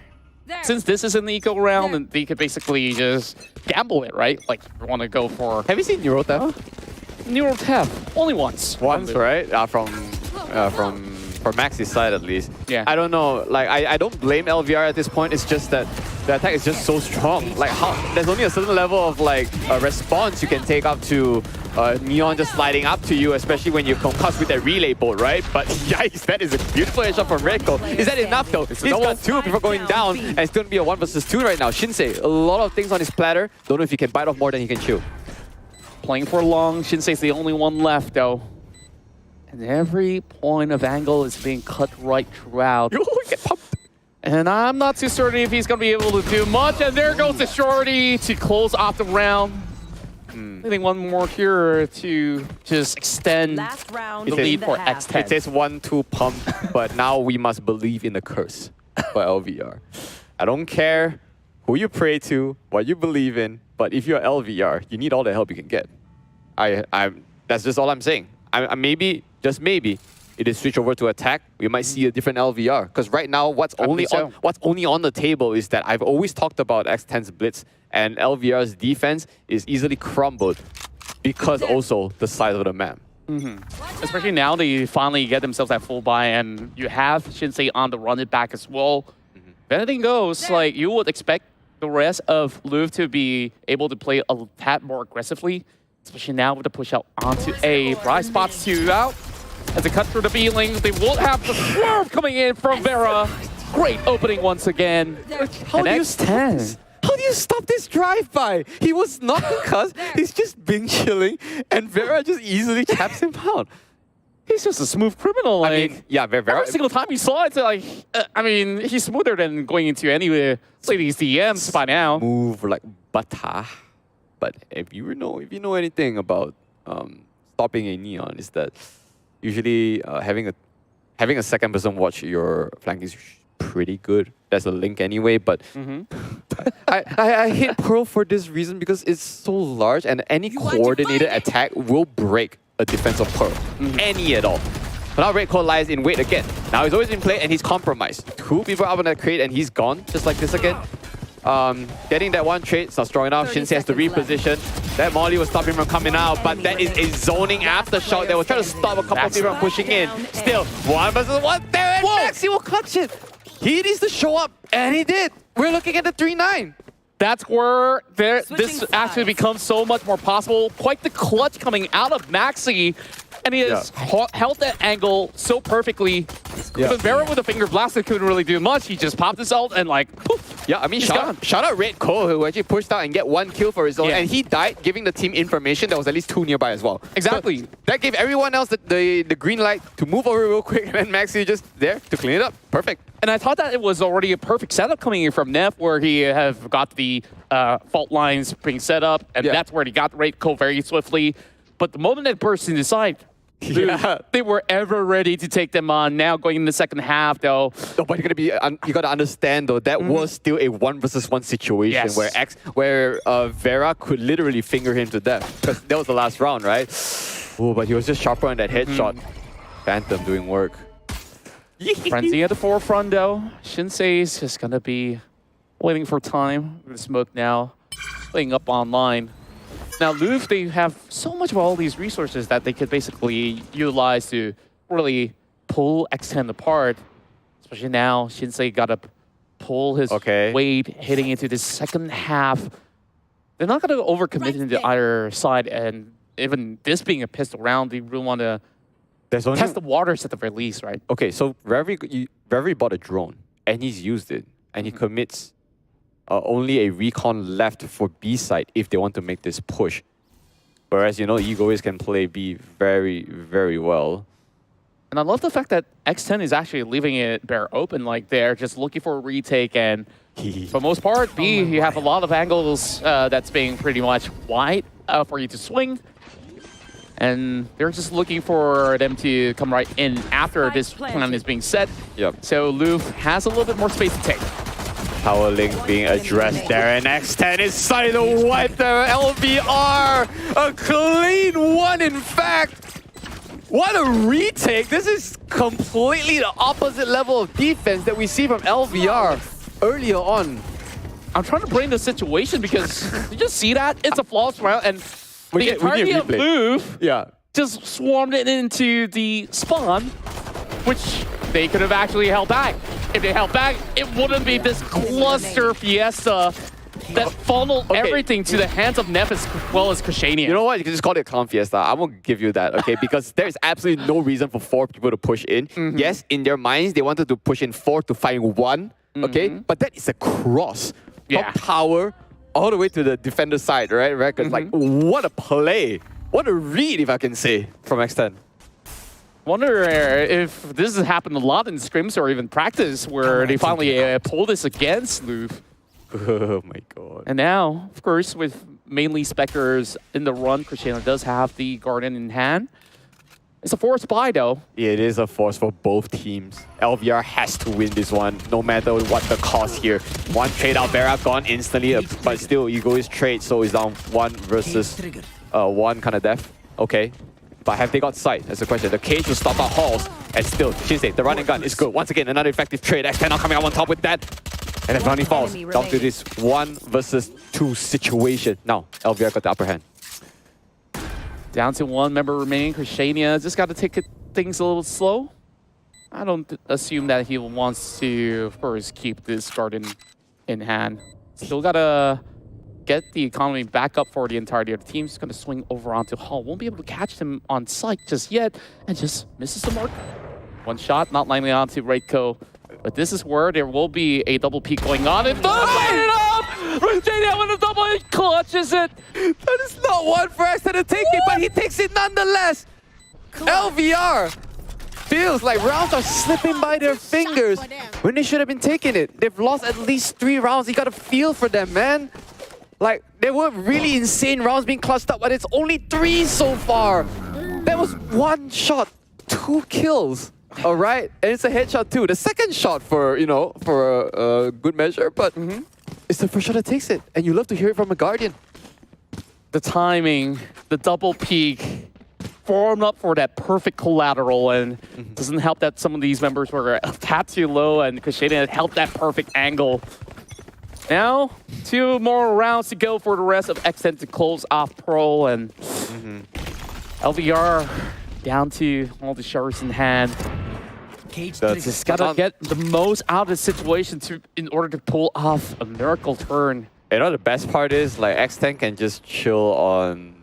Since this is an eco round, and they could basically just gamble it, right? Like, you want to go for... Have you seen Neuro Theft? Neuro Theft, only once. Once, right? From Max's side, at least. Yeah. I don't know. Like, I don't blame LVR at this point. It's just that the attack is just so strong. Like, there's only a certain level of like response you can take up to Neon just sliding up to you, especially when you concuss with that relay bolt, right? But yikes, that is a beautiful headshot from Redco. Is that enough though? He's got 2 before going down, and it's going to be a 1 versus 2 right now. Shinsei, a lot of things on his platter. Don't know if he can bite off more than he can chew. Playing for long, Shinsei's the only one left though. And every point of angle is being cut right throughout. Get pumped. And I'm not too certain if he's going to be able to do much. And there goes the shorty to close off the round. I think one more here to just extend the lead for X10. It says 1-2 pump, but now we must believe in the curse for LVR. I don't care who you pray to, what you believe in. But if you're LVR, you need all the help you can get. That's just all I'm saying. Maybe, just maybe, it is switch over to attack. We might see a different LVR. Because right now, what's only on the table is that I've always talked about X10's blitz, and LVR's defense is easily crumbled because also the size of the map. Especially now they finally get themselves that full buy, and you have Shinsei on the run it back as well. If anything goes, like you would expect the rest of Louvre to be able to play a tad more aggressively, especially now with the push out onto A. Bright spots 2 out. As they cut through the B lane, they will have the swerve coming in from Vera. Great opening once again. How do you stop this drive-by? He was not concussed. He's just been chilling, and Vera just easily taps him out. He's just a smooth criminal. Like, I mean, yeah, Vera. Every single time you saw it, like, I mean, he's smoother than going into any ladies DMs by now. Move like butter. But if you know anything about stopping a neon, is that usually having a second person watch your flank is pretty good. There's a link anyway, but I hate Pearl for this reason because it's so large and any coordinated attack will break a defense of Pearl. Any at all. But now Red Cold lies in wait again. Now he's always in play and he's compromised. 2 people up on that crate and he's gone, just like this again. Getting that one trade, it's not strong enough. Shinsei has to reposition. That Molly will stop him from coming out, but that is a zoning aftershock that will try to stop a couple of people from pushing in. Still, 1 versus 1 there, and Maxi will clutch it. He needs to show up, and he did. We're looking at the 3-9. That's where this actually becomes so much more possible. Quite the clutch coming out of Maxi. And he has held that angle so perfectly. But Vera with a finger blaster couldn't really do much. He just popped his ult and like, poof. Yeah, I mean, shout out Red Cole, who actually pushed out and get 1 kill for his own. And he died, giving the team information that was at least 2 nearby as well. Exactly. So that gave everyone else the green light to move over real quick. And then Maxi just there to clean it up. Perfect. And I thought that it was already a perfect setup coming in from Neff, where he have got the fault lines being set up. And that's where he got Red Cole very swiftly. But the moment that burst inside, they were ever ready to take them on. Now going in the second half, though. No, but you gotta understand though that was still a 1 versus 1 situation where Vera could literally finger him to death because that was the last round, right? Oh, but he was just sharper on that headshot. Phantom doing work. Frenzy at the forefront, though. Shinsei is just gonna be waiting for time. With the smoke now, playing up online. Now, Louvre, they have so much of all these resources that they could basically utilize to really pull X10 apart. Especially now, Shinsei got to pull his weight heading into the second half. They're not going to overcommit into either side, and even this being a pistol round, they really want to test the waters at the very least, right? Okay, so Reverie bought a drone, and he's used it, and he commits only a recon left for B side if they want to make this push. Whereas, you know, Egoist can play B very, very well. And I love the fact that X10 is actually leaving it bare open, like they're just looking for a retake. And for most part, B, you have a lot of angles that's being pretty much wide for you to swing. And they're just looking for them to come right in after this plan is being set. So Louvre has a little bit more space to take. Power link being addressed there, and X10 is starting to wipe their LVR. A clean one, in fact. What a retake. This is completely the opposite level of defense that we see from LVR earlier on. I'm trying to bring the situation because you just see that? It's a flawless round, and the entirety of Louvre just swarmed it into the spawn, which they could have actually held back. If they held back, it wouldn't be this cluster fiesta that funneled everything to the hands of Neff as well as Krishanian. You know what? You can just call it a clown fiesta. I won't give you that, okay? Because there's absolutely no reason for 4 people to push in. Yes, in their minds, they wanted to push in 4 to find 1, okay? But that is a cross from tower all the way to the defender side, right? Because like, what a play. What a read, if I can say, from X10. Wonder if this has happened a lot in scrims or even practice where they finally pull this against Louvre. Oh my god. And now, of course, with mainly Spectres in the run, Cristiano does have the Guardian in hand. It's a forced buy, though. It is a force for both teams. LVR has to win this one, no matter what the cost here. One trade out, Vera gone instantly, but still, Egoist trade, so it's down 1 versus 1 kind of death. Okay. But have they got sight? That's the question. The cage will stop out Halls, and still, Shinsei, the running gun is good. Once again, another effective trade. X10 now coming out on top with that. And if Ronnie falls, down to this 1 versus 2 situation. Now, LVR got the upper hand. Down to 1 member remaining. Krishania just got to take things a little slow. I don't assume that he wants to, of course, keep this garden in hand. Still got to get the economy back up for the entirety of the team. He's going to swing over onto Hall. Won't be able to catch him on sight just yet, and just misses the mark. 1 shot, not lining onto Reiko. But this is where there will be a double peek going on. And light it up! Rajania with a double, he clutches it. That is not one for X10 to take it, but he takes it nonetheless. LVR feels like rounds are slipping by their fingers when they should have been taking it. They've lost at least 3 rounds. You got to feel for them, man. Like, there were really insane rounds being clutched up, but it's only 3 so far. That was 1 shot, 2 kills. All right, and it's a headshot too. The second shot for, you know, for a good measure, but it's the first shot that takes it. And you love to hear it from a Guardian. The timing, the double peek, formed up for that perfect collateral, and doesn't help that some of these members were a tad too low, and Krishania had helped that perfect angle. Now, 2 more rounds to go for the rest of X10 to close off Pearl, and LVR down to all the shards in hand. Just gotta get the most out of the situation in order to pull off a miracle turn. You know, the best part is, like, X10 can just chill on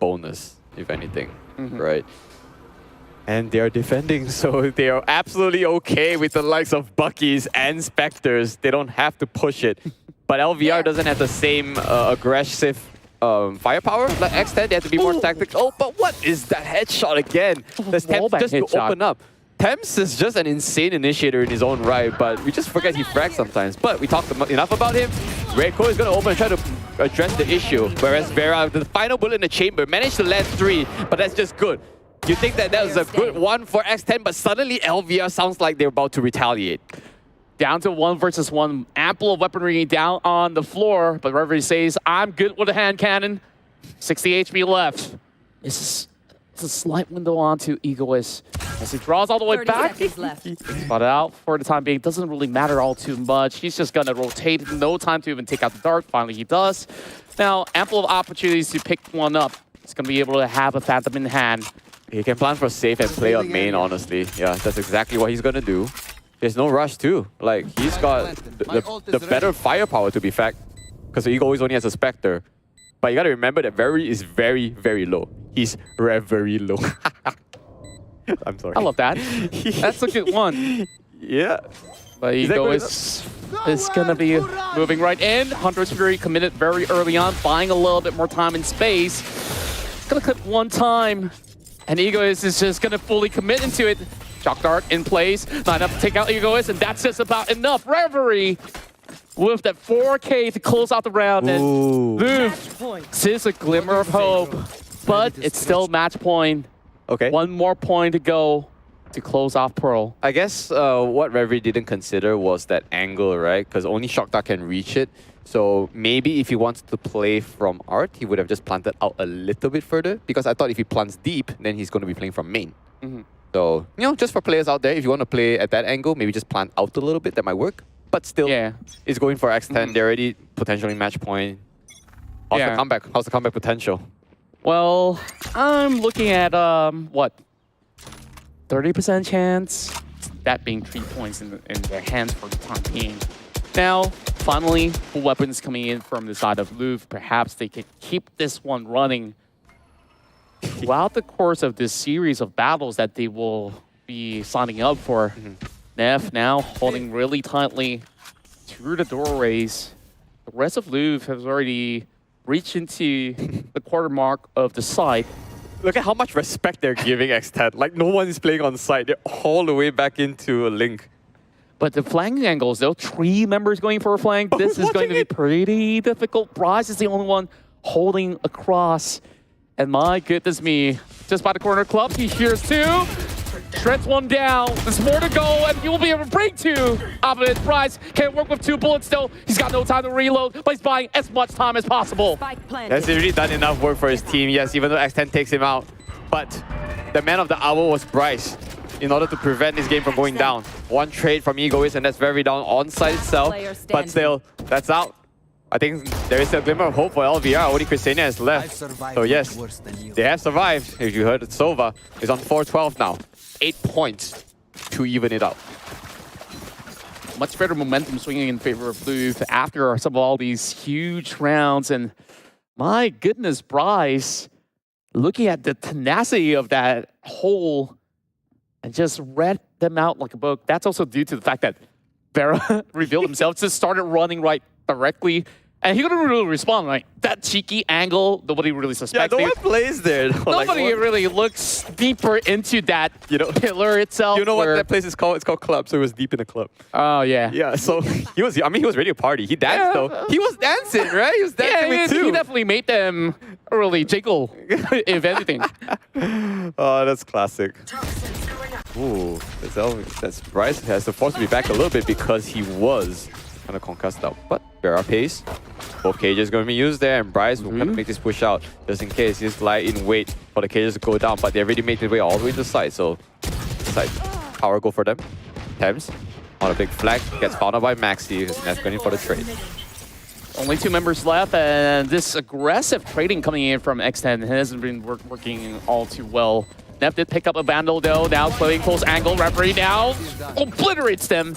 bonus, if anything, right? And they're defending, so they are absolutely okay with the likes of Bucky's and Spectres. They don't have to push it. But LVR doesn't have the same aggressive firepower. Like X10, they have to be more tactical. Oh, but what is that headshot again? That's Temps just to open up. Temps is just an insane initiator in his own right, but we just forget he frags sometimes. But we talked enough about him. Reiko is going to open and try to address the issue, whereas Vera, the final bullet in the chamber, managed to land 3, but that's just good. You think that was a good one for X10, but suddenly LVR sounds like they're about to retaliate. Down to 1 versus 1. Ample of weaponry down on the floor, but Reverie says, I'm good with a hand cannon. 60 HP left. It's a slight window onto Egoist as he draws all the way back. Spotted out for the time being. Doesn't really matter all too much. He's just going to rotate. No time to even take out the dart. Finally, he does. Now, ample of opportunities to pick one up. He's going to be able to have a Phantom in hand. He can plan for safe and play on main, honestly. Yeah, that's exactly what he's going to do. There's no rush, too. Like, he's got the better firepower, to be fact. Because Ego always only has a Spectre. But you got to remember that Very is very, very low. He's very low. I'm sorry. I love that. That's a good one. Yeah. But Ego is going to be moving right in. Hunter's Fury committed very early on, buying a little bit more time and space. Going to clip 1 time. And Egoist is just going to fully commit into it. Shock Dart in place. Not enough to take out Egoist, and that's just about enough. Reverie with that 4K to close out the round. And Louvre sees a glimmer of hope, but it's still match point. Okay. 1 more point to go to close off Pearl. I guess what Reverie didn't consider was that angle, right? Because only Shock Dart can reach it. So maybe if he wants to play from Art, he would have just planted out a little bit further. Because I thought if he plants deep, then he's going to be playing from main. So, you know, just for players out there, if you want to play at that angle, maybe just plant out a little bit. That might work. But still, it's going for X10. They're already potentially match point. How's the comeback? How's the comeback potential? Well, I'm looking at, what? 30% chance? That being 3 points in their hands for the time being. Now, finally, full weapons coming in from the side of Louvre. Perhaps they could keep this one running throughout the course of this series of battles that they will be signing up for. Neff now holding really tightly through the doorways. The rest of Louvre has already reached into the quarter mark of the site. Look at how much respect they're giving X10. Like, no one is playing on site. They're all the way back into a link. But the flanking angles, though, 3 members going for a flank. This is going to be pretty difficult. Bryce is the only one holding across. And my goodness me, just by the corner club, he hears two. Shreds one down. There's more to go, and he will be able to break two. Opposite Bryce can't work with 2 bullets though. He's got no time to reload, but he's buying as much time as possible. Has really done enough work for his team, yes, even though X10 takes him out. But the man of the hour was Bryce in order to prevent this game from going down. One trade from Egoist, and that's very down on site itself. But still, that's out. I think there is a glimmer of hope for LVR. Only Christiania has left. So yes, they have survived. If you heard it, Sova is on 4-12 now. 8 points to even it out. Much better momentum swinging in favor of Louvre after some of all these huge rounds. And my goodness, Bryce, looking at the tenacity of that hole and just read them out like a book. That's also due to the fact that Vera revealed himself, just started running right directly. And he couldn't really respond. Like, that cheeky angle, nobody really suspected. Yeah, no one plays there. Nobody really looks deeper into that pillar itself. You know what that place is called? It's called Club, so it was deep in the club. Oh, yeah. Yeah, so he was ready to party. He danced, though. He was dancing, right? He was dancing with two. He definitely made them really jiggle, if anything. Oh, that's classic. Ooh, that's Bryce has to force to be back a little bit because he was kind of concussed out. But Vera pays. Both cages going to be used there, and Bryce will kind of make this push out just in case. He just lie in wait for the cages to go down, but they already made their way all the way to the side. So, side power go for them. Thames on a big flag, gets found out by Maxi, and that's going in for the trade. Only 2 members left, and this aggressive trading coming in from X10 hasn't been working all too well. Neff did pick up a Vandal though, now playing close angle. Referee now obliterates them.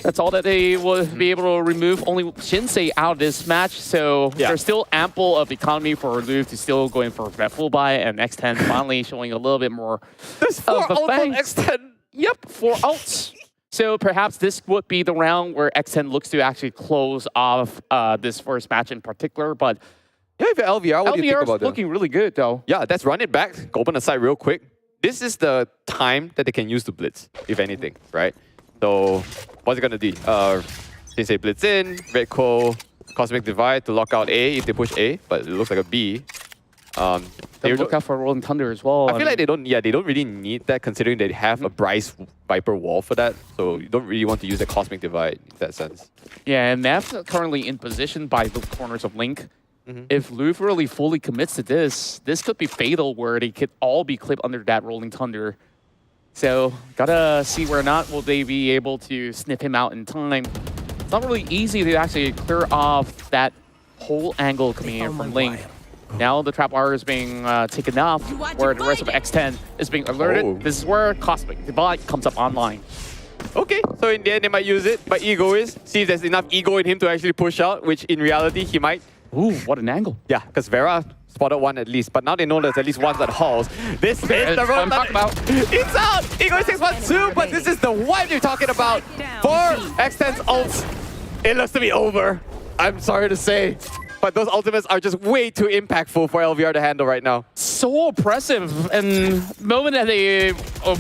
That's all that they will be able to remove. Only Shinsei out of this match, so there's still ample of economy for Louvre to still go in for that full buy, and X10 finally showing a little bit more. There's 4 ults on X10. Yep, 4 ults. So perhaps this would be the round where X10 looks to actually close off this first match in particular, but yeah, if you're LVR, what do you think about that? Looking really good though. Yeah, let's run it back. Go open the side real quick. This is the time that they can use to blitz, if anything, right? So what's it gonna do? They say blitz in, Red Coal, Cosmic Divide to lock out A if they push A, but it looks like a B. They look out for Rolling Thunder as well. I feel like they don't really need that considering they have a Bryce Viper wall for that. So you don't really want to use a Cosmic Divide in that sense. Yeah, and Nav's currently in position by the corners of Link. If Louvre really fully commits to this could be fatal where they could all be clipped under that Rolling Thunder. So, gotta see where or not will they be able to sniff him out in time. It's not really easy to actually clear off that whole angle coming in from Link. Now the trap wire is being taken off, where the rest of X10 is being alerted. This is where Cosmic Divide comes up online. Okay, so in the end they might use it, but see if there's enough ego in him to actually push out, which in reality he might. Ooh, what an angle. Yeah, because Vera spotted one at least, but now they know there's at least one that hauls. This is the road. It's out! Ego 6-1-2, but this is the wipe you're talking about for X10's ults. It looks to be over. I'm sorry to say, but those ultimates are just way too impactful for LVR to handle right now. So oppressive, and the moment that they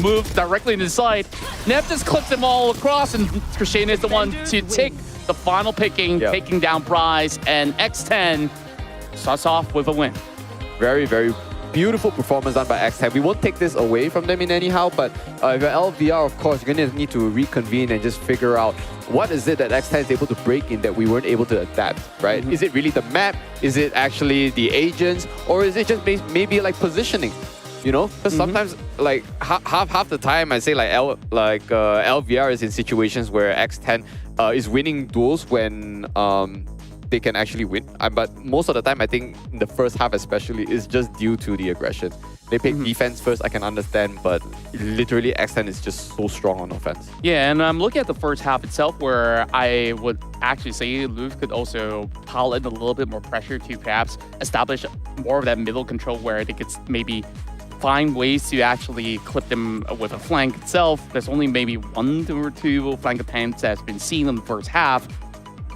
move directly into the side, Nev just clips them all across, and Christian is the one to take the final picking, taking down Bryce, and X10 starts off with a win. Very, very beautiful performance done by X10. We won't take this away from them in anyhow, but if you're LVR, of course, you're going to need to reconvene and just figure out what is it that X10 is able to break in that we weren't able to adapt, right? Is it really the map? Is it actually the agents? Or is it just maybe like positioning? You know, because sometimes like half the time I say like LVR is in situations where X10 is winning duels when they can actually win. But most of the time, I think in the first half especially, is just due to the aggression. They pick defense first, I can understand, but literally X10 is just so strong on offense. Yeah, and I'm looking at the first half itself where I would actually say Louvre could also pile in a little bit more pressure to perhaps establish more of that middle control where they could maybe find ways to actually clip them with a flank itself. There's only maybe 1 or 2 flank attempts that's been seen in the first half.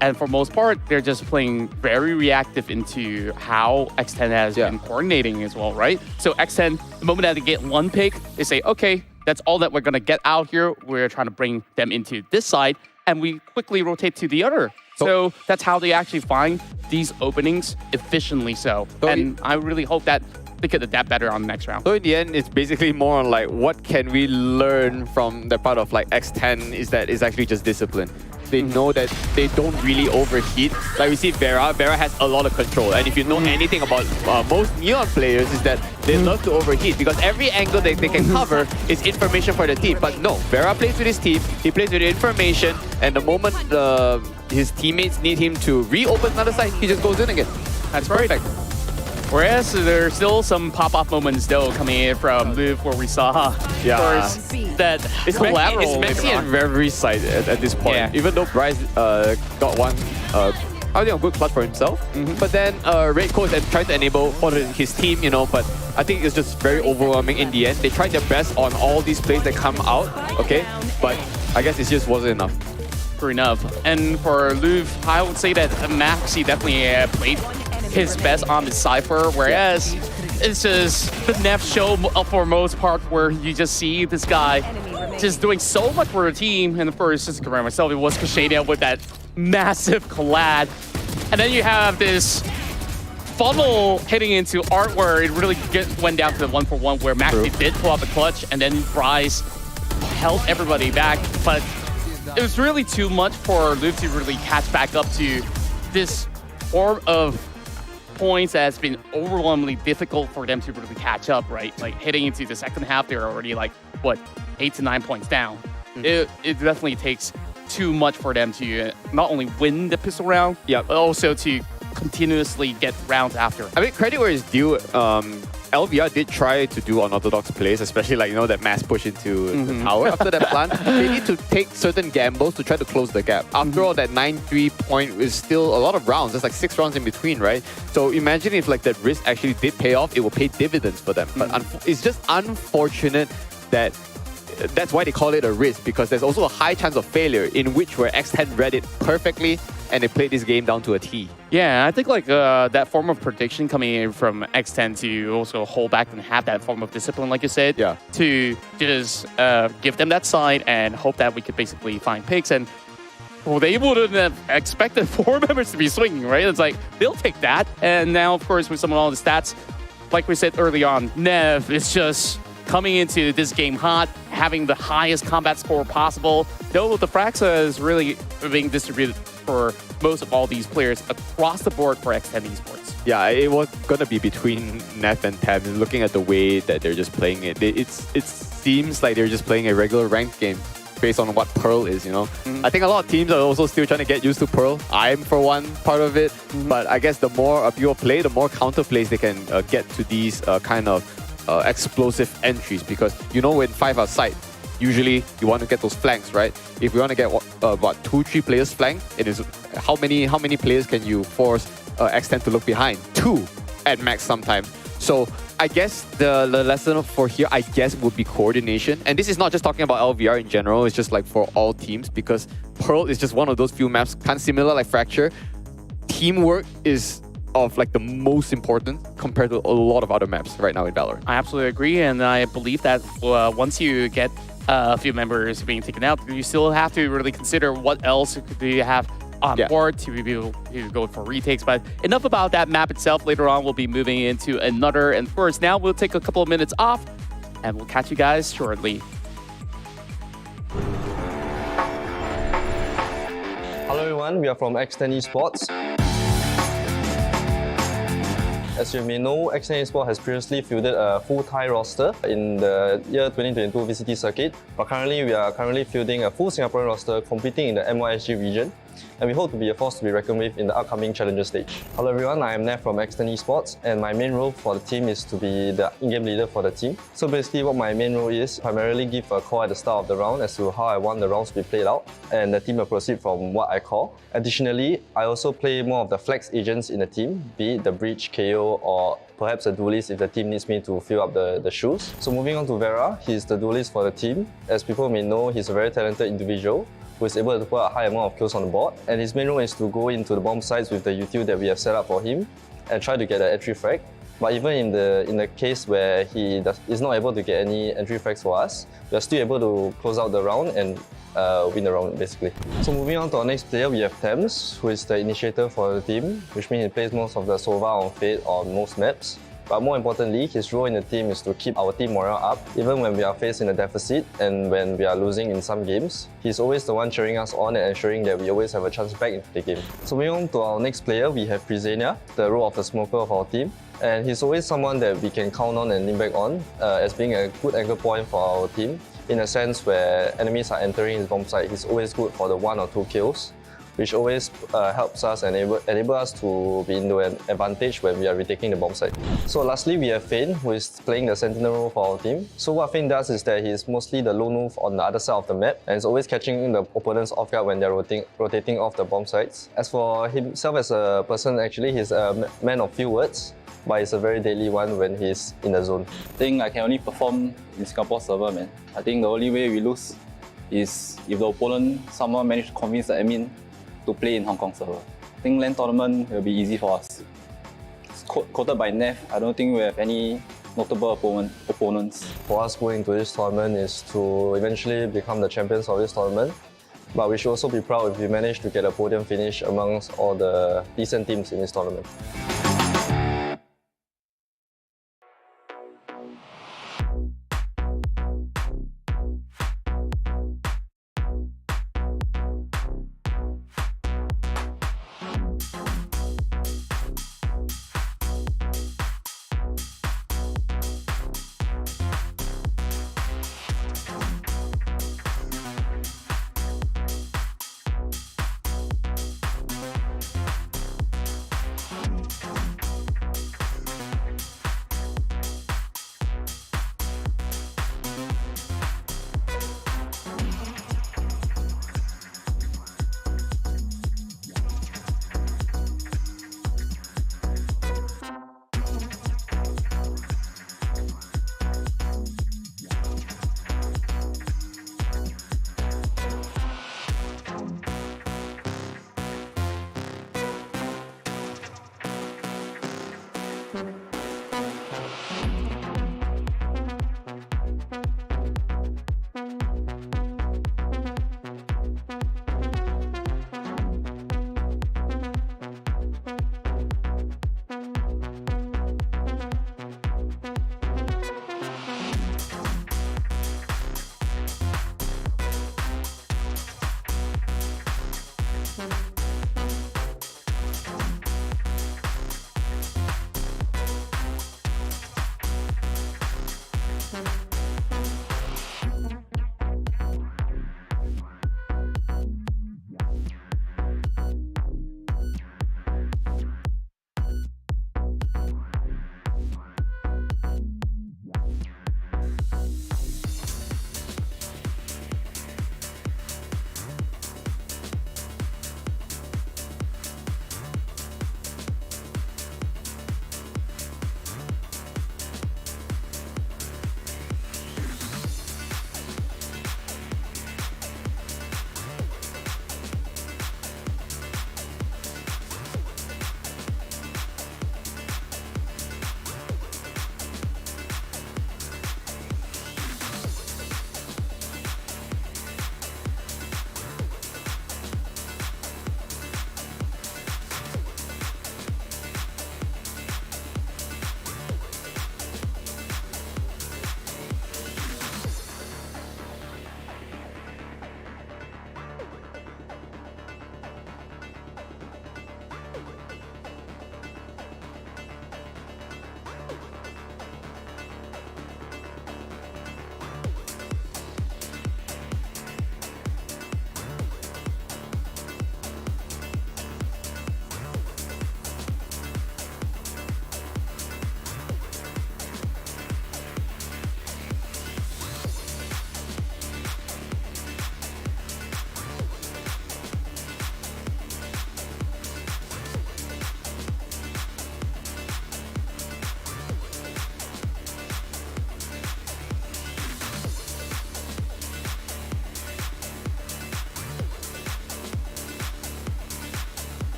And for most part, they're just playing very reactive into how X10 has been coordinating as well, right? So X10, the moment that they get 1 pick, they say, okay, that's all that we're going to get out here. We're trying to bring them into this side, and we quickly rotate to the other So that's how they actually find these openings efficiently. And I really hope that they could adapt better on the next round. So in the end, it's basically more on like what can we learn from the part of like X10 is that it's actually just discipline. They know that they don't really overheat. Like we see Vera has a lot of control. And if you know anything about most Neon players is that they love to overheat because every angle that they can cover is information for the team. But no, Vera plays with his team, he plays with the information, and the moment his teammates need him to reopen another side, he just goes in again. That's perfect. Whereas there's still some pop-off moments though coming in from Louvre where we saw that it's collateral. It's messy and very side at this point. Yeah. Even though Bryce got one I think a good clutch for himself. But then Red Coast and trying to enable for his team, you know, but I think it's just very overwhelming in the end. They tried their best on all these plays that come out, okay? But I guess it just wasn't enough. True enough. And for Louvre, I would say that Maxi definitely played his best on the Cypher, whereas it's just the Neff show for most part where you just see this guy just doing so much for the team. And of course, just to correct myself, it was Kashania with that massive collab. And then you have this funnel hitting into Art where it really went down to the 1-for-1 where Maxi did pull out the clutch and then Bryce held everybody back. But it was really too much for Louvre to really catch back up to this form of points that has been overwhelmingly difficult for them to really catch up, right? Like heading into the second half, they're already like, what, 8 to 9 points down. It definitely takes too much for them to not only win the pistol round, but also to continuously get rounds after. I mean, credit where it's due. LVR did try to do unorthodox plays, especially like, you know, that mass push into the tower after that plant. They need to take certain gambles to try to close the gap. After all, that 9-3 point is still a lot of rounds. There's like 6 rounds in between, right? So imagine if like that risk actually did pay off, it will pay dividends for them. But it's just unfortunate that that's why they call it a risk, because there's also a high chance of failure in which where X10 read it perfectly and they played this game down to a T. Yeah, I think like that form of prediction coming in from X10 to also hold back and have that form of discipline, like you said, to just give them that side and hope that we could basically find picks. And well, they wouldn't have expected 4 members to be swinging, right? It's like, they'll take that. And now, of course, with some of all the stats, like we said early on, Nev is just coming into this game hot, having the highest combat score possible. Though the Fraxa is really being distributed for most of all these players across the board for X10 Esports. Yeah, it was going to be between Neff and Tab. Looking at the way that they're just playing it, it seems like they're just playing a regular ranked game based on what Pearl is, you know. I think a lot of teams are also still trying to get used to Pearl. I'm, for one, part of it. But I guess the more people play, the more counter plays they can get to these kind of explosive entries, because you know when 5 are side, usually you want to get those flanks, right? If we want to get what 2-3 players flank, it is how many players can you force X10 to look behind? 2 at max sometimes. So I guess the lesson for here, I guess, would be coordination. And this is not just talking about LVR in general, it's just like for all teams, because Pearl is just one of those few maps, kind of similar like Fracture. Teamwork is of like the most important compared to a lot of other maps right now in VALORANT. I absolutely agree, and I believe that once you get a few members being taken out, you still have to really consider what else do you have on board to be able to go for retakes. But enough about that map itself. Later on, we'll be moving into another, and of course, now we'll take a couple of minutes off, and we'll catch you guys shortly. Hello everyone, we are from X10 Esports. As you may know, X10 Esports has previously fielded a full Thai roster in the year 2022 VCT circuit, but currently we are fielding a full Singaporean roster competing in the MYSG region, and we hope to be a force to be reckoned with in the upcoming challenger stage. Hello everyone, I am Neff from X10 Esports, and my main role for the team is to be the in-game leader for the team. So basically what my main role is, primarily give a call at the start of the round as to how I want the rounds to be played out, and the team will proceed from what I call. Additionally, I also play more of the flex agents in the team, be it the breach, KO, or perhaps a duelist if the team needs me to fill up the shoes. So moving on to Vera, he's the duelist for the team. As people may know, he's a very talented individual who is able to put a high amount of kills on the board, and his main role is to go into the bomb sites with the util that we have set up for him and try to get an entry frag. But even in the case where he is not able to get any entry frags for us, we are still able to close out the round and win the round basically. So moving on to our next player, we have Thames, who is the initiator for the team, which means he plays most of the Sova on Fate on most maps. But more importantly, his role in the team is to keep our team morale up, even when we are facing a deficit and when we are losing in some games. He's always the one cheering us on and ensuring that we always have a chance back into the game. So moving on to our next player, we have Prisenia, the role of the smoker of our team. And he's always someone that we can count on and lean back on as being a good anchor point for our team. In a sense where enemies are entering his bomb site, he's always good for the 1 or 2 kills, which always helps us and enable us to be into an advantage when we are retaking the bomb site. So lastly, we have Fane, who is playing the sentinel role for our team. So what Fane does is that he is mostly the lone wolf on the other side of the map and is always catching the opponents off guard when they're rotating off the bomb sites. As for himself as a person, actually he's a man of few words, but it's a very deadly one when he's in the zone. I think I can only perform in Singapore server, man. I think the only way we lose is if the opponent somehow manage to convince the admin to play in Hong Kong server. I think LAN tournament will be easy for us. It's quoted by Nev. I don't think we have any notable opponents. For us going into this tournament is to eventually become the champions of this tournament. But we should also be proud if we manage to get a podium finish amongst all the decent teams in this tournament.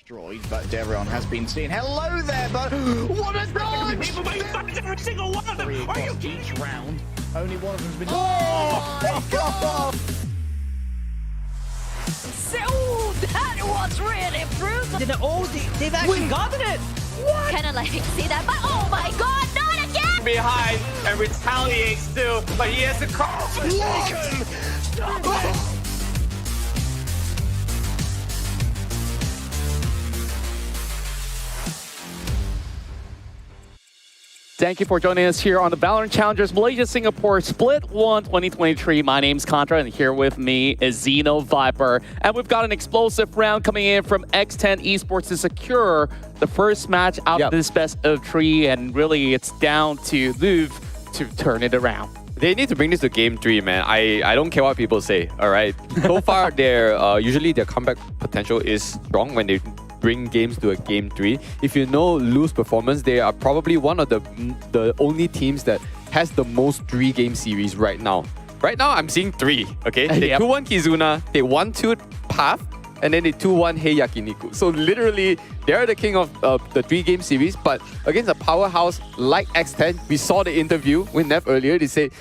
destroyed, but Devron has been seen. Hello there, but what a dodge! Every single one of them. Are you Each round, only one of them's been. Oh my god! So that was really brutal. They've actually gotten it. Kinda like see that, but oh my god, not again! behind and retaliates too, but he has a call. Thank you for joining us here on the VALORANT Challengers Malaysia Singapore Split 1 2023. My name's Contra, and here with me is Xeno Viper. And we've got an explosive round coming in from X10 Esports to secure the first match out of this best of 3. And really, it's down to Louvre to turn it around. They need to bring this to game 3, man. I don't care what people say, all right? So far, usually their comeback potential is strong when they bring games to a game 3. If you know Lou's performance, they are probably one of the only teams that has the most 3-game series right now. Right now, I'm seeing 3, okay? They 2-1 Kizuna, they 1-2 Path, and then they 2-1 Hey Yakiniku. So literally, they're the king of the 3-game series, but against a powerhouse like X10, we saw the interview with Nev earlier, they say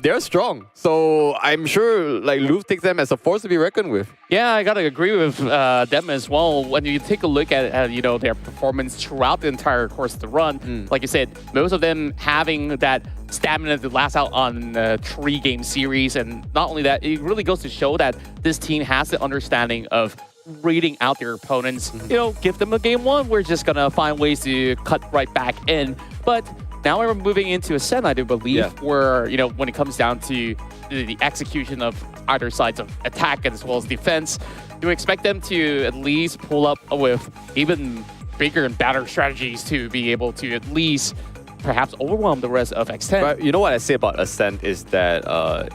they're strong. So I'm sure like Louvre takes them as a force to be reckoned with. Yeah, I gotta agree with them as well. When you take a look at you know, their performance throughout the entire course of the run, like you said, most of them having that stamina to last out on a 3-game series. And not only that, it really goes to show that this team has the understanding of reading out their opponents. You know, give them a game 1, we're just gonna find ways to cut right back in. But now we're moving into Ascent, I do believe, where, you know, when it comes down to the execution of either sides of attack as well as defense, do we expect them to at least pull up with even bigger and better strategies to be able to at least perhaps overwhelm the rest of X10? But you know what I say about Ascent is that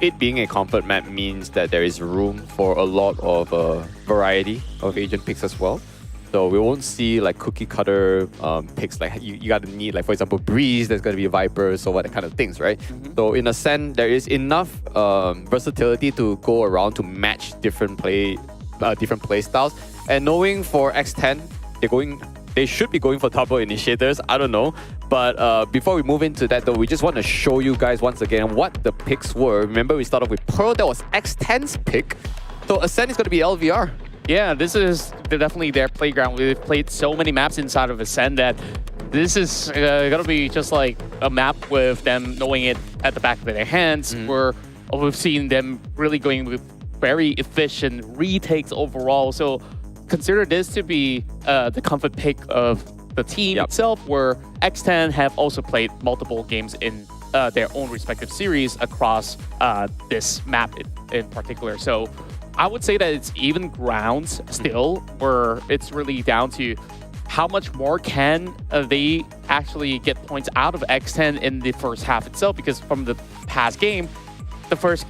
it being a comfort map means that there is room for a lot of variety of agent picks as well. So we won't see like cookie cutter picks like you gotta need, like for example, Breeze, there's gonna be Vipers or what kind of things, right? So in Ascent, there is enough versatility to go around to match different play styles. And knowing for X10, they should be going for double initiators. I don't know. But before we move into that though, we just want to show you guys once again what the picks were. Remember, we started off with Pearl. That was X10's pick. So Ascent is going to be LVR. Yeah, this is definitely their playground. We've played so many maps inside of Ascent that this is going to be just like a map with them knowing it at the back of their hands, where we've seen them really going with very efficient retakes overall. So consider this to be the comfort pick of the team itself, where X10 have also played multiple games in their own respective series across this map in particular. So I would say that it's even grounds still, where it's really down to how much more can they actually get points out of X10 in the first half itself, because from the past game, the first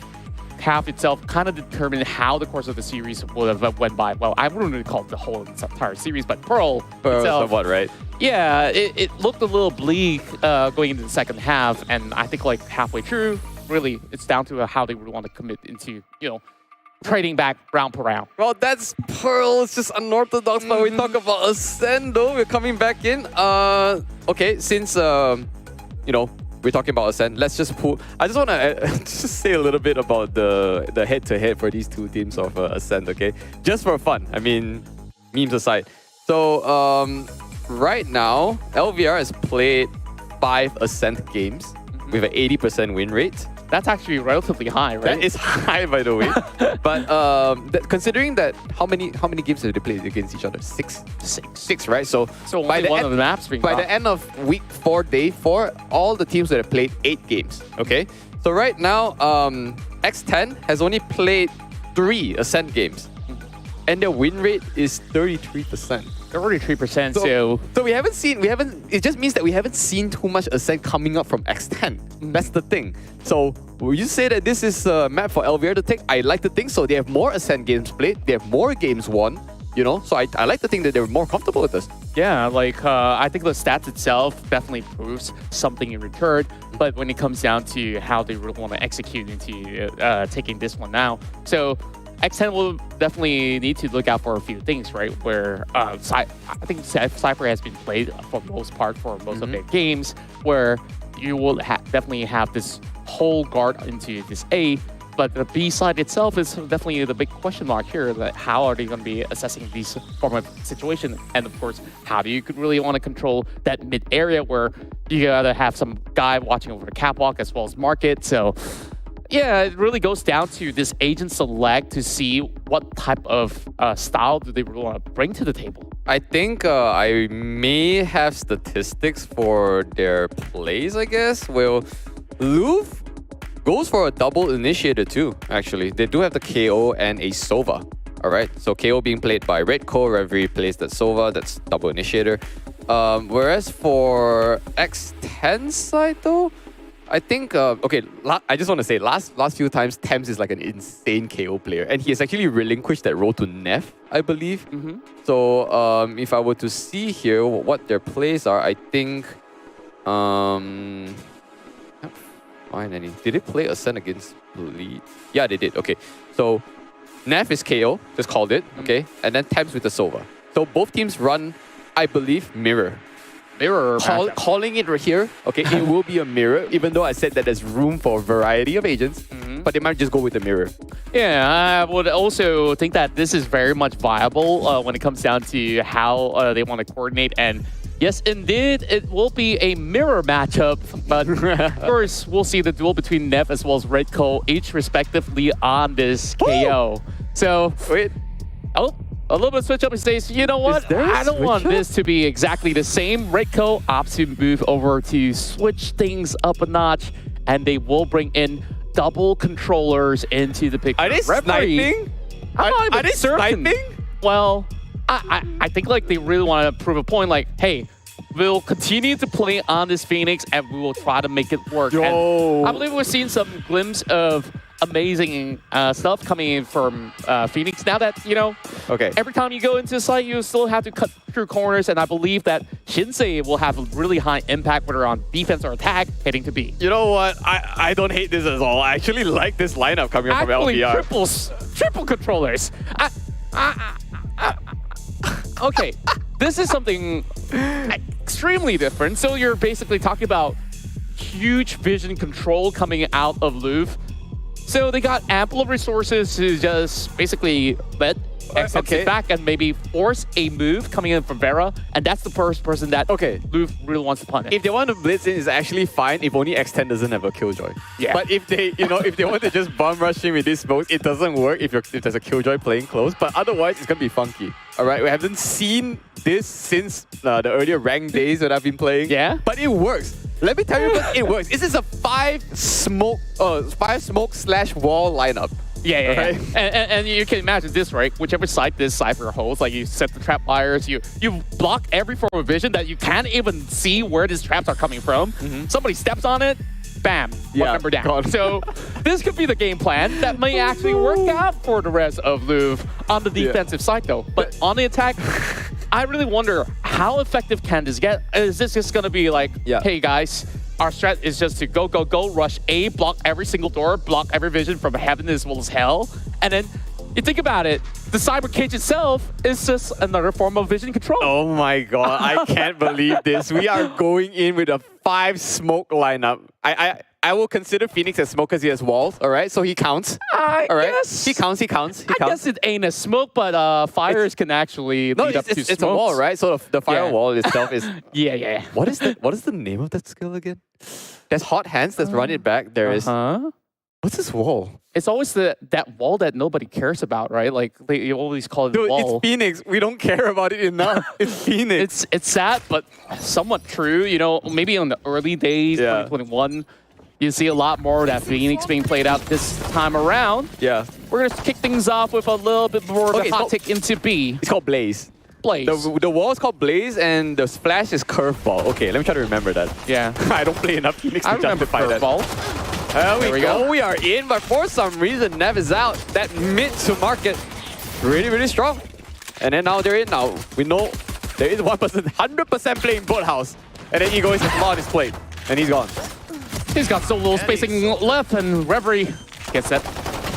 half itself kind of determined how the course of the series would have went by. Well, I wouldn't really call it the whole entire series, but Pearl itself, somewhat, right? Yeah, it looked a little bleak going into the second half, and I think like halfway through, really, it's down to how they would want to commit into, you know, trading back round per round. Well, that's Pearl. It's just unorthodox, but we talk about Ascent though. We're coming back in. Okay, since you know, we're talking about Ascent, let's just pull. I just want to just say a little bit about the head-to-head for these two teams of Ascent, okay? Just for fun. I mean, memes aside. So right now, LVR has played 5 Ascent games with an 80% win rate. That's actually relatively high, right? That is high, by the way. But considering that, how many games have they played against each other? 6? 6, right? So by the end of the maps being by the end of week 4, day 4, all the teams that have played 8 games. Okay. So right now, X10 has only played 3 Ascent games, and their win rate is 33%. 33%. So we haven't seen. It just means that we haven't seen too much Ascent coming up from X10. That's the thing. So will you say that this is a map for LVR to take? I like to think so. They have more Ascent games played. They have more games won. You know, so I like to think that they're more comfortable with this. Yeah, like I think the stats itself definitely proves something in return. But when it comes down to how they really want to execute into taking this one now, so X10 will definitely need to look out for a few things, right? Where I think Cypher has been played for the most part for most of their games, where you will definitely have this whole guard into this A. But the B side itself is definitely the big question mark here. That how are they going to be assessing these form of situation? And of course, how do you really want to control that mid area where you gotta have some guy watching over the catwalk as well as market? So yeah, it really goes down to this agent select to see what type of style do they really want to bring to the table. I think I may have statistics for their plays, I guess. Well, Louvre goes for a double initiator too, actually. They do have the KO and a Sova. Alright, so KO being played by Redco, Reverie plays that Sova, that's double initiator. Whereas for X10 side though, I think, okay, I just want to say, last few times, Thames is like an insane KO player. And he has actually relinquished that role to Neff, I believe. So if I were to see here what their plays are, I think... find any. Did they play Ascent against Bleed? Yeah, they did. Okay. So Neff is KO, just called it. Okay. And then Thames with the Sova. So both teams run, I believe, mirror. Calling it right here. Okay, it will be a mirror, even though I said that there's room for a variety of agents. But they might just go with the mirror. Yeah, I would also think that this is very much viable when it comes down to how they want to coordinate. And yes, indeed, it will be a mirror matchup. But of course, we'll see the duel between Neff as well as Redco, each respectively on this KO. So, wait. Oh, a little bit of switch up and says, you know what? I don't want this to be exactly the same. Redco opts to move over to switch things up a notch. And they will bring in double controllers into the picture. Are they sniping? Are they sniping? Well, I think like they really want to prove a point like, hey, we'll continue to play on this Phoenix and we will try to make it work. And I believe we're seeing some glimpse of amazing stuff coming in from Phoenix now that, you know, every time you go into the site, you still have to cut through corners. And I believe that Shinsei will have a really high impact, whether on defense or attack, heading to B. You know what? I don't hate this at all. I actually like this lineup coming from LPR. Triple controllers. Okay, this is something extremely different. So you're basically talking about huge vision control coming out of Louvre. So they got ample of resources to just basically let X10 sit back and maybe force a move coming in from Vera. And that's the first person that Louvre really wants to punish. If they want to blitz in, it's actually fine if only X10 doesn't have a Killjoy. Yeah. But if they, if they want to just bomb rush in with this smoke, it doesn't work if there's a Killjoy playing close. But otherwise, it's going to be funky. All right, we haven't seen this since the earlier ranked days that I've been playing. Yeah. But it works. Let me tell you what, it works. This is a 5 smoke / wall lineup. Yeah. Right? And you can imagine this, right? Whichever side this Cypher holds, like you set the trap wires, you block every form of vision that you can't even see where these traps are coming from. Somebody steps on it, bam, one member down. Gone. So this could be the game plan that may actually work out for the rest of Louvre on the defensive side though. But on the attack, I really wonder how effective can this get? Is this just going to be like, hey guys, our strat is just to go, rush A, block every single door, block every vision from heaven as well as hell. And then you think about it, the Cyber Cage itself is just another form of vision control. Oh my god, I can't believe this. We are going in with a 5 smoke lineup. I will consider Phoenix as smoke because he has walls, all right? So he counts. I guess. He counts. I guess it ain't a smoke, but fires can actually lead up to smokes. It's a wall, right? So the firewall itself is... Yeah. What is the name of that skill again? There's hot hands, let's run it back. There is... What's this wall? It's always that wall that nobody cares about, right? Like, they always call it the wall. It's Phoenix. We don't care about it enough. It's Phoenix. It's sad, but somewhat true. You know, maybe in the early days, 2021, you see a lot more of that Phoenix being played out this time around. Yeah. We're going to kick things off with a little bit more of a hot tick into B. It's called Blaze. The wall is called Blaze and the splash is Curveball. Okay, let me try to remember that. Yeah. I don't play enough Phoenix to justify that. Curveball. There we go. We are in, but for some reason, Nev is out. That mid to market, really strong. And then now they're in. Now we know there is one person 100% playing Boathouse. And then Ego is on his plate. And he's gone. He's got so little spacing left, and Reverie gets that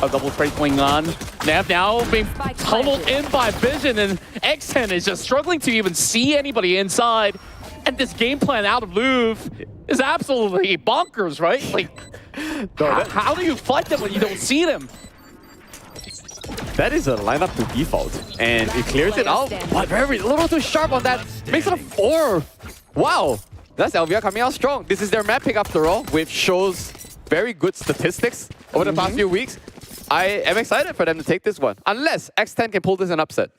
a double trade going on. Nev now being tunneled in by Vision, and X10 is just struggling to even see anybody inside. And this game plan out of Louvre is absolutely bonkers, right? Like, how do you fight them when you don't see them? That is a lineup to default, and it clears it out, but very little too sharp on that. Makes it a 4. Wow, that's LVR coming out strong. This is their map pick after all, which shows very good statistics over the past few weeks. I am excited for them to take this one, unless X10 can pull this an upset.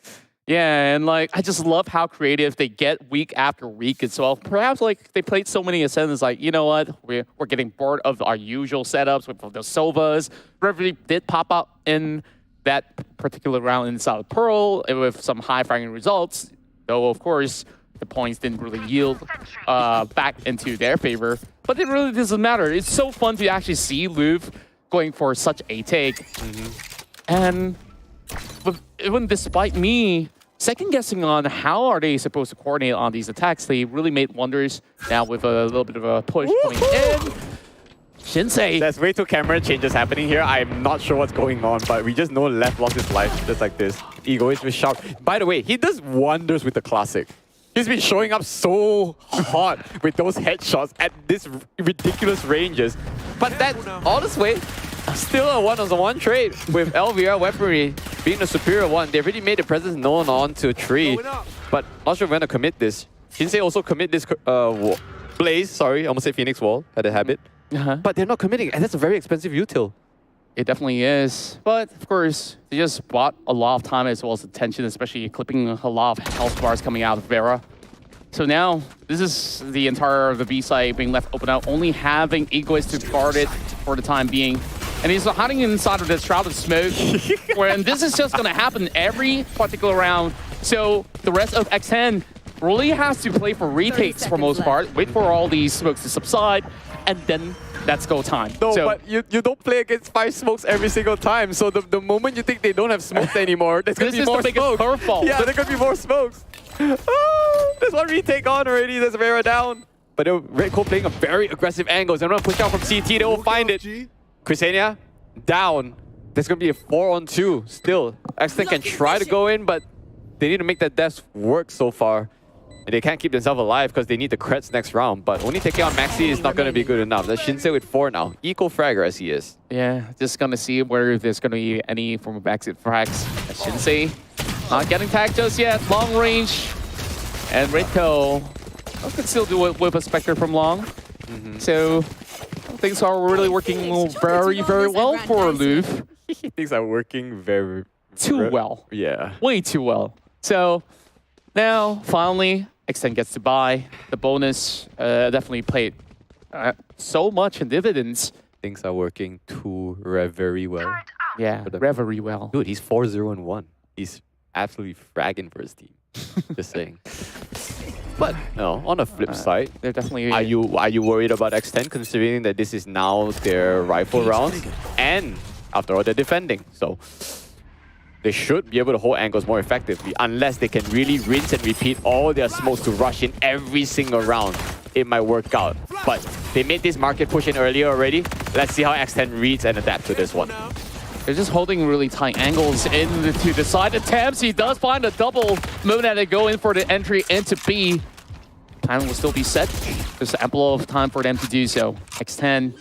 Yeah, and like, I just love how creative they get week after week as well. Perhaps like they played so many ascendants, like, you know what, we're getting bored of our usual setups with the Sovas. Reverie did pop up in that particular round inside of Pearl with some high fragging results, though of course the points didn't really yield back into their favor. But it really doesn't matter. It's so fun to actually see Louvre going for such a take. And even despite me second guessing on how are they supposed to coordinate on these attacks, they really made wonders now with a little bit of a push coming in. Shinsei. There's way too camera changes happening here. I'm not sure what's going on, but we just know Left lost his life just like this. Ego is with sharp. By the way, he does wonders with the classic. He's been showing up so hot with those headshots at this ridiculous ranges. But that, honestly, still a one-on-one trade with LVR weaponry being the superior one. They already made the presence known on to 3, but not sure if we're going to commit this. Shinsei also commit this Blaze, sorry, I almost said Phoenix Wall, had a habit. But they're not committing, and that's a very expensive util. It definitely is. But, of course, they just bought a lot of time as well as attention, especially clipping a lot of health bars coming out of Vera. So now, this is the entire of the B side being left open out, only having Egoist to guard it for the time being. And he's hiding inside of this shroud of smoke, where this is just going to happen every particular round. So the rest of X10 really has to play for retakes for most part, wait for all these smokes to subside, and then that's go time. No, so, but you don't play against 5 smokes every single time. So the moment you think they don't have smokes anymore, there's going to be more smokes. Yeah, there's going to be more smokes. Oh, there's one retake on already. There's Vera down. But Redco playing a very aggressive angle. They're going to push out from CT. They will find it. Chrysania down. There's going to be a 4-on-2 still. X10 can try to go in, but they need to make that death work so far. And they can't keep themselves alive because they need the creds next round. But only taking out Maxi is not going to be good enough. That's Shinsei with 4 now. Eco-fragger as he is. Yeah, just going to see where there's going to be any form of exit frags. Shinsei not getting tagged just yet. Long range. And Redco could still do it with a Spectre from long. So things are really working very, very well for Louvre. Things are working very... Too well. Yeah. Way too well. So now, finally, X10 gets to buy. The bonus definitely played so much in dividends. Things are working too very well. Yeah, very well. Dude, he's 4-0-1. He's absolutely fragging for his team. Just saying. But no, on the flip side, they're definitely. Are you worried about X10 considering that this is now their rifle rounds, and after all they're defending, so they should be able to hold angles more effectively unless they can really rinse and repeat all their smokes to rush in every single round. It might work out, but they made this market push in earlier already. Let's see how X10 reads and adapts to this one. They're just holding really tight angles into the side attempts. He does find a double move that they go in for the entry into B. Time will still be set. There's ample of time for them to do so. X10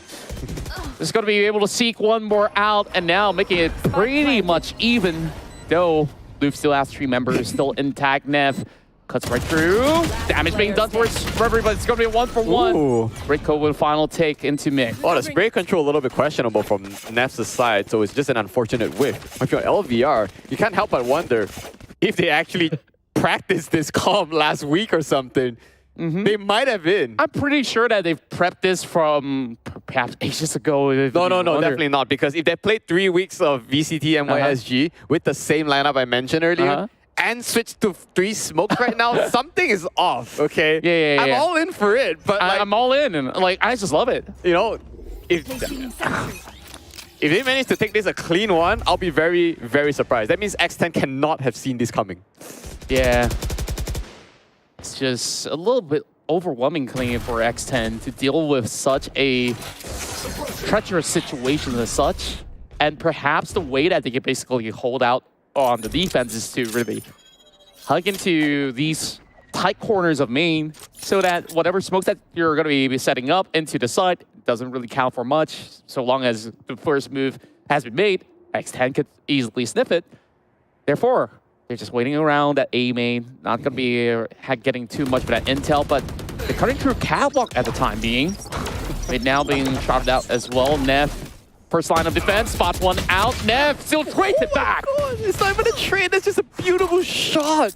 is going to be able to seek one more out, and now making it pretty much even. Though Louvre still has 3 members still intact. Nev cuts right through. Damage being done towards Reverie, but it's going to be a 1-for-1. Redco with a final take into mid. Oh, the spray control a little bit questionable from Nef's side, so it's just an unfortunate whiff. If you're LVR, you can't help but wonder if they actually practiced this comp last week or something. They might have been. I'm pretty sure that they've prepped this from perhaps ages ago. No, definitely not. Because if they played 3 weeks of VCT MYSG with the same lineup I mentioned earlier, and switched to 3 smokes right now, something is off, okay? Yeah. I'm all in for it, but like, I'm all in, and like, I just love it. You know, if they manage to take this a clean one, I'll be very, very surprised. That means X10 cannot have seen this coming. Yeah. It's just a little bit overwhelming coming in for X10 to deal with such a treacherous situation as such. And perhaps the way that they can basically hold out on the defense is to really hug into these tight corners of main so that whatever smokes that you're going to be setting up into the side doesn't really count for much. So long as the first move has been made, X10 could easily sniff it. Therefore, they're just waiting around at A main, not going to be getting too much of that intel, but they're cutting through catwalk at the time being. Right now being shouted out as well. Neff, first line of defense, spots one out. Neff still trades it back. God, it's not even a trade, that's just a beautiful shot.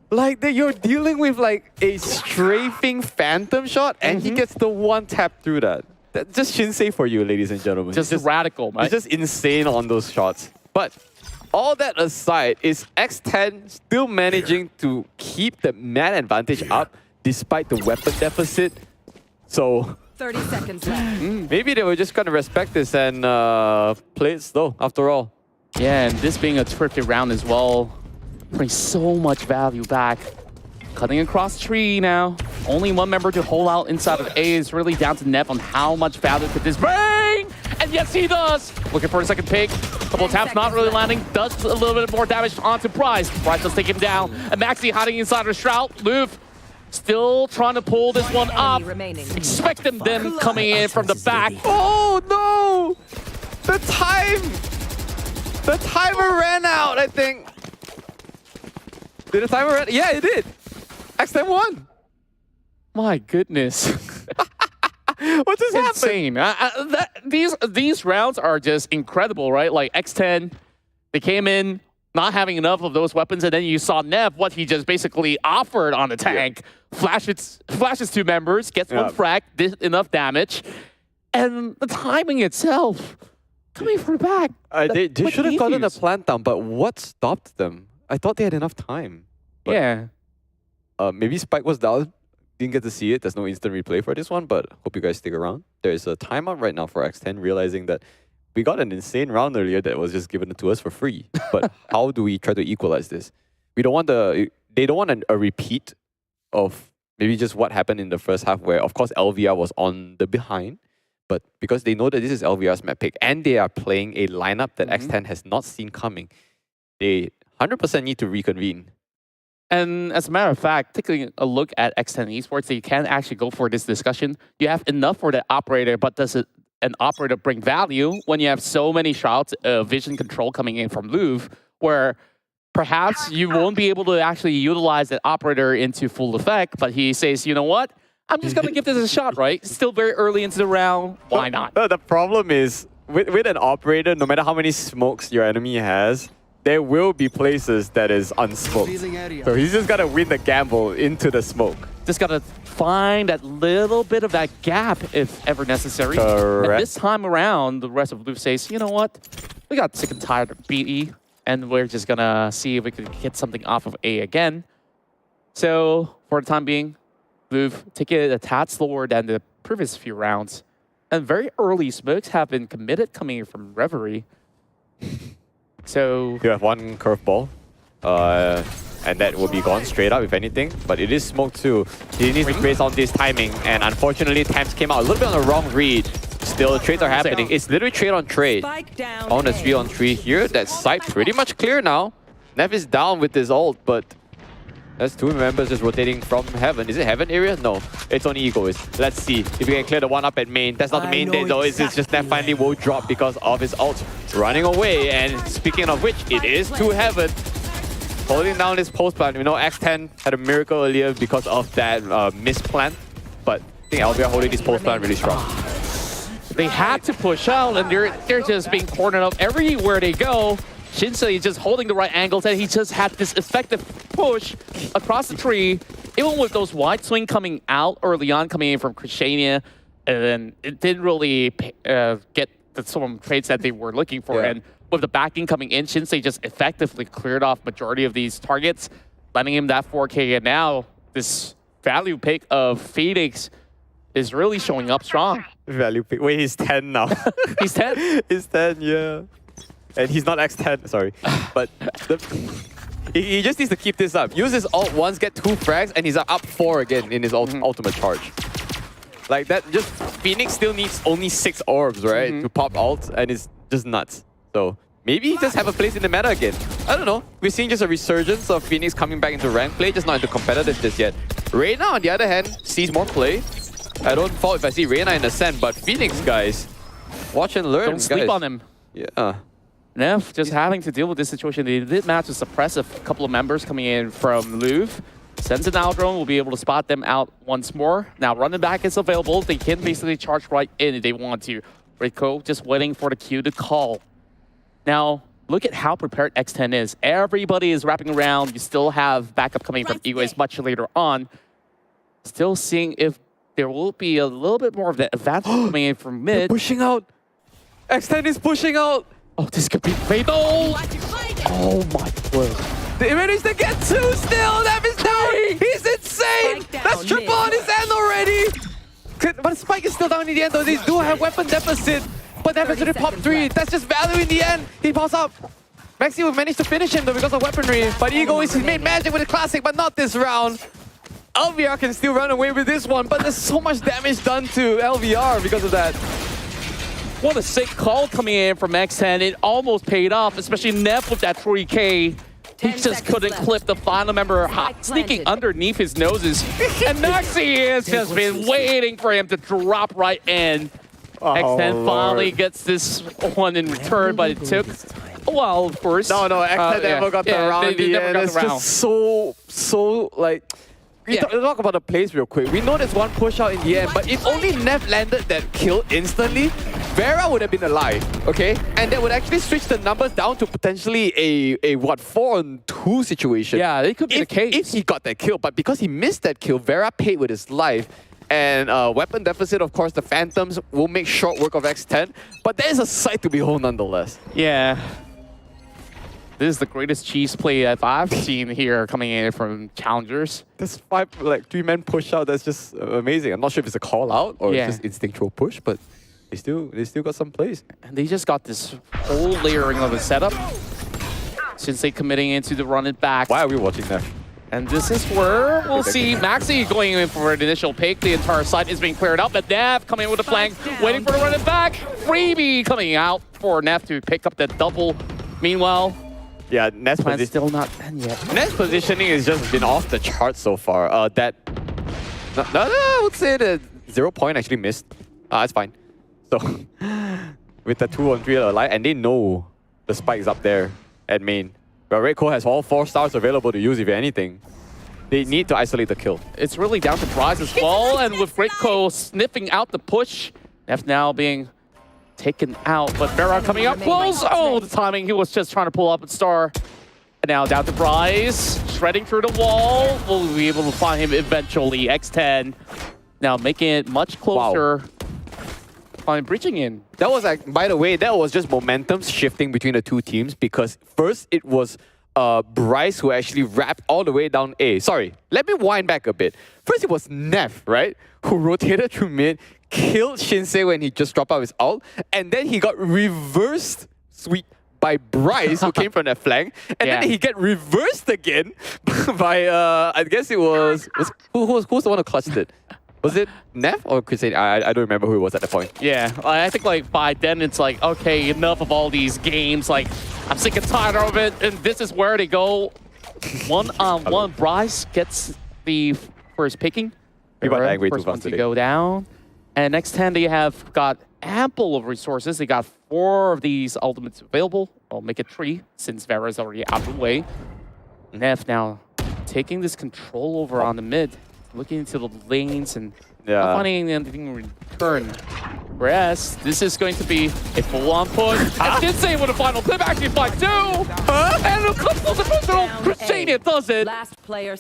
Like that you're dealing with like a strafing phantom shot and he gets the one tap through that. That's just Shinsei for you, ladies and gentlemen. Just radical, man. It's just insane on those shots. But all that aside, is X10 still managing to keep the man advantage up despite the weapon deficit? So 30 seconds left. maybe they were just gonna respect this and play it slow after all. Yeah, and this being a terrific round as well brings so much value back. Cutting across tree now. Only one member to hold out inside of A is really down to Neff on how much value could this bring. And yes, he does. Looking for a second pick. Couple of taps not really landing. Does a little bit more damage onto Price. Price does take him down. And Maxi hiding inside of Shroud. Louvre still trying to pull this one up. Expecting them coming in from the back. Oh no! The timer ran out, I think. Did the timer run? Yeah, it did. X10 won. My goodness. What just happened? Insane. These rounds are just incredible, right? Like X10, they came in not having enough of those weapons, and then you saw Nev, what he just basically offered on the tank. Flashes two members, gets one frag, did enough damage, and the timing itself coming from the back. They should have gotten a plant down, but what stopped them? I thought they had enough time. But, yeah. Maybe Spike was down. Didn't get to see it. There's no instant replay for this one, but hope you guys stick around. There's a timeout right now for X10, realizing that we got an insane round earlier that was just given to us for free. But how do we try to equalize this? They don't want a repeat of maybe just what happened in the first half, where of course LVR was on the behind, but because they know that this is LVR's map pick and they are playing a lineup that X10 has not seen coming, they 100% need to reconvene. And as a matter of fact, taking a look at X10 Esports, you can actually go for this discussion. You have enough for the operator, but does an operator bring value when you have so many shots of vision control coming in from Louvre, where perhaps you won't be able to actually utilize that operator into full effect, but he says, you know what? I'm just going to give this a shot, right? Still very early into the round. Why not? The problem is, with an operator, no matter how many smokes your enemy has, there will be places that is unsmoked. So he's just got to win the gamble into the smoke. Just got to find that little bit of that gap if ever necessary. Correct. And this time around, the rest of Louvre says, you know what? We got sick and tired of BE, and we're just going to see if we can get something off of A again. So for the time being, Louvre take it a tad slower than the previous few rounds. And very early smokes have been committed coming in from Reverie. So you have one curveball, and that will be gone straight up if anything. But it is smoke too. He needs to trace on this timing, and unfortunately, Tams came out a little bit on the wrong read. Still, trades are happening. It's literally trade on trade. On a 3-on-3 here. That side pretty much clear now. Nev is down with his ult, but that's two members just rotating from Heaven. Is it Heaven area? No, it's on Egoist. Let's see if we can clear the one up at main. That's not the main day though. It's just Nev finally will drop because of his ult running away. And speaking of which, it is to Heaven. Holding down this post plant. You know, X10 had a miracle earlier because of that misplant. But I think LVR holding this post plant really strong. They had to push out, and they're just being cornered up everywhere they go. Shinsei is just holding the right angles, and he just had this effective push across the tree. Even with those wide swing coming out early on, coming in from Christiania, and then it didn't really get the some trades that they were looking for. And with the backing coming in, Shinsei just effectively cleared off majority of these targets, landing him that 4K. And now this value pick of Phoenix is really showing up strong. Value pick. Wait, he's 10 now. He's 10? He's 10, yeah. And he's not X10, sorry. But he just needs to keep this up. Use his ult once, get 2 frags, and he's up 4 again in his ultimate charge. Like that, just Phoenix still needs only 6 orbs, right? To pop ult, and it's just nuts. So maybe he just have a place in the meta again. I don't know. We're seeing just a resurgence of Phoenix coming back into rank play, just not into competitive just yet. Reyna, on the other hand, sees more play. I don't fault if I see Reyna in Ascent, but Phoenix, guys, watch and learn. Don't sleep on him. Yeah. Neff just having to deal with this situation. They did manage to suppress a couple of members coming in from Louvre. Sends an out drone, will be able to spot them out once more. Now running back is available. They can basically charge right in if they want to. Rico just waiting for the cue to call. Now, look at how prepared X10 is. Everybody is wrapping around. You still have backup coming from Eways much later on. Still seeing if there will be a little bit more of the advantage coming in from mid. They're pushing out. X10 is pushing out. Oh, this could be fatal. Oh my word. They managed to get two still. That is down. He's insane. That's triple on his end already. But Spike is still down in the end though. They do have weapon deficit. But that to pop 3. That's just value in the end. He pops up. Maxi will manage to finish him though because of weaponry. But Ego is made magic with a classic, but not this round. LVR can still run away with this one, but there's so much damage done to LVR because of that. What a sick call coming in from X10. It almost paid off, especially Neff with that 3K. He just couldn't clip the final member sneaking underneath his noses. And Maxi has just been waiting for him to drop right in. X10 finally gets this one in return, but it took a while, of course. No, X10 never got the round in the end. It's just so like... Talk about the plays real quick. We know there's one push out in the end, but if only Neff landed that kill instantly, Vera would have been alive, okay? And that would actually switch the numbers down to potentially a 4-on-2 situation. Yeah, it could be the case. If he got that kill, but because he missed that kill, Vera paid with his life. And weapon deficit, of course, the Phantoms will make short work of X10, but there is a sight to behold nonetheless. Yeah. This is the greatest cheese play that I've seen here coming in from challengers. This 3-man push out, that's just amazing. I'm not sure if it's a call out or it's just instinctual push, but they still got some plays. And they just got this whole layering of a setup since they committing into the run it back. Why are we watching that? And this is where we'll see Maxi going in for an initial pick. The entire side is being cleared up, but Neff coming in with a flank, waiting for the run it back. Freebie coming out for Neff to pick up that double. Meanwhile, yeah, Neff's plan's still not done yet. Neff's positioning has just been off the chart so far. I would say the 0 point actually missed. It's fine. So with the 2-on-3 alive, and they know the spike's up there at main. But Redco has all 4 stars available to use if anything. They need to isolate the kill. It's really down to Bryce as well, and with Redco sniffing out the push, Neff now being taken out, but Vera coming up close. Oh, the timing. He was just trying to pull up a star. And now down to Bryce, shredding through the wall. We'll be able to find him eventually. X10 now making it much closer. Wow. On breaching in. That was like, by the way, that was just momentum shifting between the two teams because first it was Bryce who actually wrapped all the way down A. Sorry, let me wind back a bit. First it was Neff, right? Who rotated through mid, killed Shinsei when he just dropped out his ult, and then he got reversed sweep by Bryce who came from that flank, and then he get reversed again by I guess it was who's the one who clutched it? Was it Neff or Crusade? I don't remember who it was at that point. Yeah, I think like by then it's like, okay, enough of all these games. Like, I'm sick and tired of it, and this is where they go. One-on-one, Bryce gets the first picking. People are angry first too one fast to today. go down. And next 10, they have got ample of resources. They got 4 of these ultimates available. I'll make it 3 since Vera's already out of the way. Neff now taking this control over on the mid, looking into the lanes and not finding anything in return. Whereas this is going to be a full-on push. I did say with a final clip actually fight 2. And a couple of the personal Christiania does it.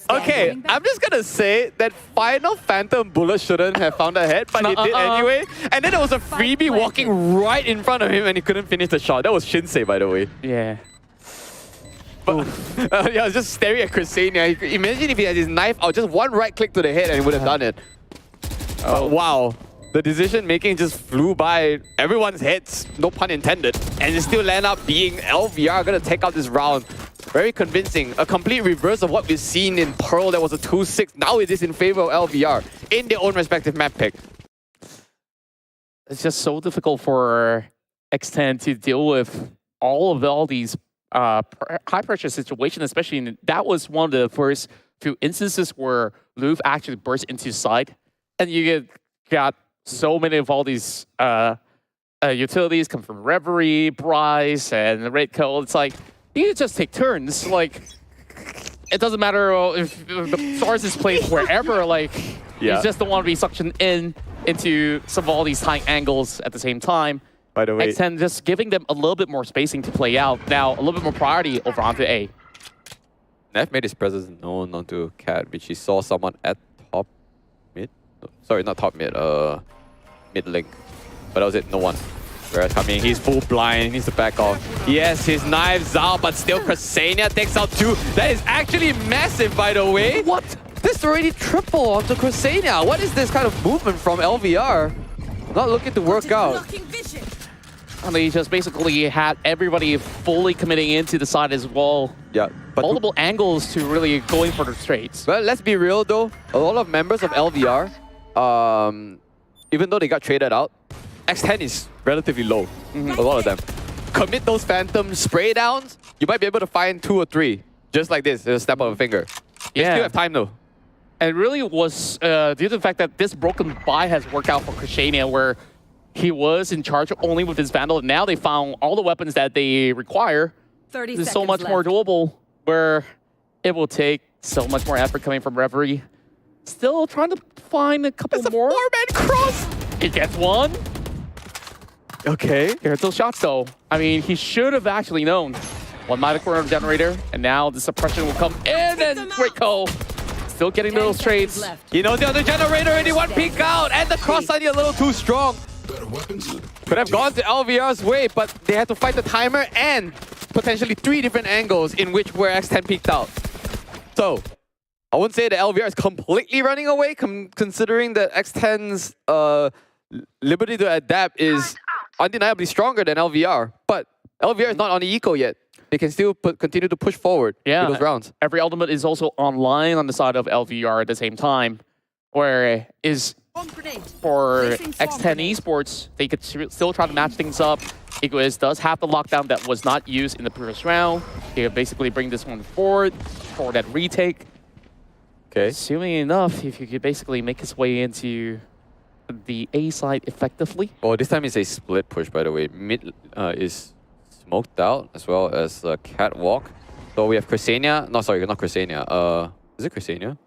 Okay, I'm just gonna say that final Phantom bullet shouldn't have found a head, but it did anyway. And then there was a freebie walking right in front of him and he couldn't finish the shot. That was Shinsei, by the way. Yeah. But yeah, I was just staring at Chrisania. Imagine if he had his knife out, just one right click to the head and he would have done it. But wow. The decision making just flew by everyone's heads, no pun intended. And it still land up being LVR gonna take out this round. Very convincing. A complete reverse of what we've seen in Pearl. That was a 2-6. Now it is in favor of LVR in their own respective map pick. It's just so difficult for X10 to deal with all these high pressure situations, especially that was one of the first few instances where Louvre actually burst into sight, and you got so many of all these utilities come from Reverie, Bryce, and Redco. It's like you just take turns. Like it doesn't matter if the Stars is played wherever. Like you just don't want to be suctioned into some of all these high angles at the same time. By the way, X10 just giving them a little bit more spacing to play out. Now, a little bit more priority over onto A. Neff made his presence known onto Cat, which he saw someone at top mid. Sorry, not top mid, mid link. But that was it, no one. Whereas, I mean, he's full blind, he needs to back off. Yes, his knives out, but still Cresania takes out 2. That is actually massive, by the way. What? This already triple onto Cresania. What is this kind of movement from LVR? Not looking to work out. And they just basically had everybody fully committing into the side as well. Yeah, but multiple angles to really going for the straights. Well, let's be real though. A lot of members of LVR, even though they got traded out, X10 is relatively low. A lot of them. Commit those phantom spray downs, you might be able to find 2 or 3. Just like this, a snap of a finger. You still have time though. And it really was due to the fact that this broken buy has worked out for Cresania, where he was in charge only with his Vandal. Now they found all the weapons that they require. 30 There's so much more doable, where it will take so much more effort coming from Reverie. Still trying to find a couple more. It's a 4-man cross! He gets one. Okay. Here's those shots though. I mean, he should have actually known. One might have cornered generator, and now the suppression will come in, and Rico still getting those trades. You know the other generator already one peek out, and the cross on you a little too strong. Could have gone to LVR's way, but they had to fight the timer and potentially 3 different angles in which where X10 peeked out. So, I wouldn't say that LVR is completely running away, considering that X10's liberty to adapt is undeniably stronger than LVR. But LVR is not on the eco yet. They can still continue to push forward in those rounds. Every element is also online on the side of LVR at the same time, where is for X10 Esports, they could still try to match things up. Egoist does have the lockdown that was not used in the previous round. They could basically bring this one forward for that retake. Okay. Assuming enough, if you could basically make his way into the A side effectively. Oh, this time it's a split push, by the way. Mid is smoked out, as well as Catwalk. So we have Cresania. No, sorry, not Cresania. Is it Cresania?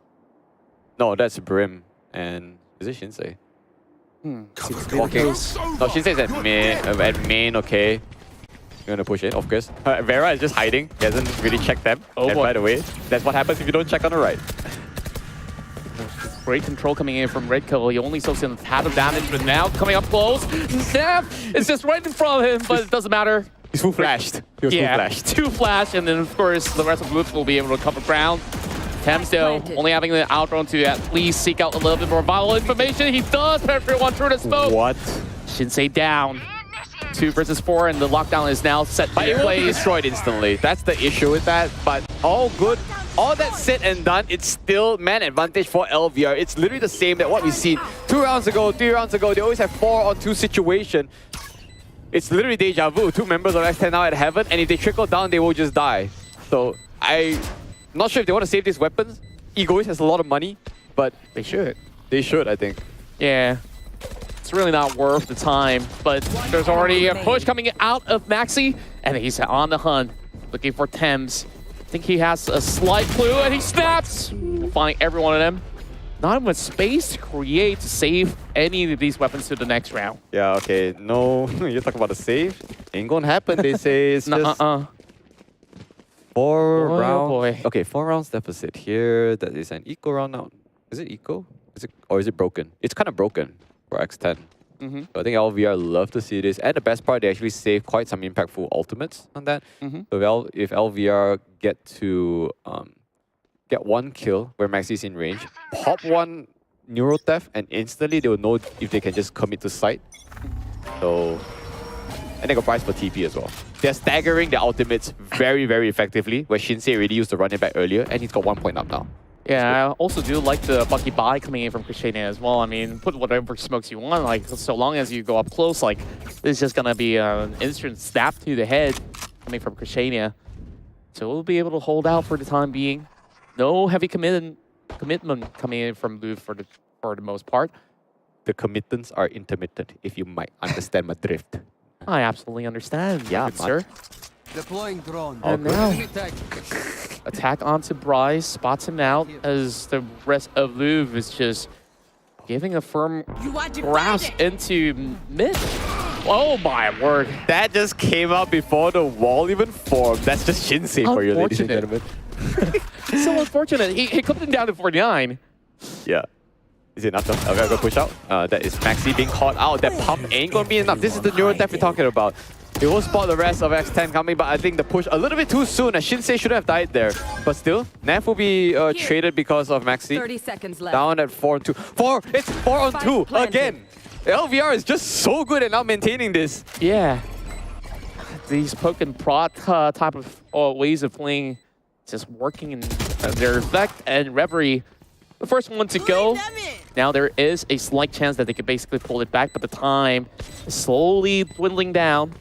No, that's Brim. And is it Shinsei? Walking. No, Shinsei's at main, okay. You're gonna push it, of course. Vera is just hiding. He hasn't really checked them. Oh, and boy. by the way, that's what happens if you don't check on the right. Great control coming in from Redco. He only soaks in a tad of damage, but now coming up close. Neff is just right in front of him, but it doesn't matter. He's full flashed. He was full flashed. 2 flash, and then of course the rest of Louvre will be able to cover ground. Thames though, only having the outrun to at least seek out a little bit more vital information. He does put everyone through the smoke. What? Shinsei down. 2 versus 4, and the lockdown is now set But to it will play. be destroyed instantly. That's the issue with that. But all good. All that said and done, it's still man advantage for LVR. It's literally the same that what we've seen 2 rounds ago, 3 rounds ago. They always have 4-on-2 situation. It's literally deja vu. 2 members of X10 now at heaven, and if they trickle down, they will just die. So I'm not sure if they want to save these weapons. Egoist has a lot of money, but They should. they should, I think. Yeah. It's really not worth the time, but there's already a push coming out of Maxi, and he's on the hunt, looking for Thames. I think he has a slight clue, and he snaps, finding every one of them. Not enough space to create to save any of these weapons to the next round. Yeah, okay. No, you're talking about the save? Ain't gonna happen, they say. It's just 4 rounds. Boy. Okay, 4 rounds deficit here. That is an eco round now. Is it eco? Or is it broken? It's kind of broken for X10. So I think LVR love to see this. And the best part, they actually save quite some impactful ultimates on that. So if LVR get to get 1 kill where Maxi's in range, pop 1 Neuro Theft, and instantly they will know if they can just commit to sight. So, and they got price for TP as well. They're staggering their ultimates very, very effectively, where Shinsei already used to run it back earlier, and he's got 1 point up now. Yeah, I also do like the Bucky buy coming in from Cresania as well. I mean, put whatever smokes you want, like, so long as you go up close, like, it's just gonna be an instant snap to the head. coming from Krishania. So we'll be able to hold out for the time being. No heavy commitment coming in from Louvre for the most part. The committants are intermittent, if you might understand my drift. I absolutely understand, Yeah, good sir. Deploying drone. And now, attack onto Bryce, spots him out as the rest of Louvre is just giving a firm grasp into mid. Oh my word. That just came out before the wall even formed. That's just Shinsei for you, ladies and gentlemen. So unfortunate. He clipped him down to 49. Yeah. Is it enough though? Okay, go push out. That is Maxi being caught out. That pump ain't gonna be enough. This is the neuro theft we're talking about. It will spot the rest of X10 coming, but I think the push a little bit too soon. Shinsei should have died there. But still, Neff will be traded because of Maxi. 30 seconds left. Down at 4-2. 4! It's 4-on-2 again! LVR is just so good at now maintaining this. Yeah. These poke and prod type of ways of playing just working in their effect. And Reverie, the first one to go. Now there is a slight chance that they could basically pull it back, but the time is slowly dwindling down.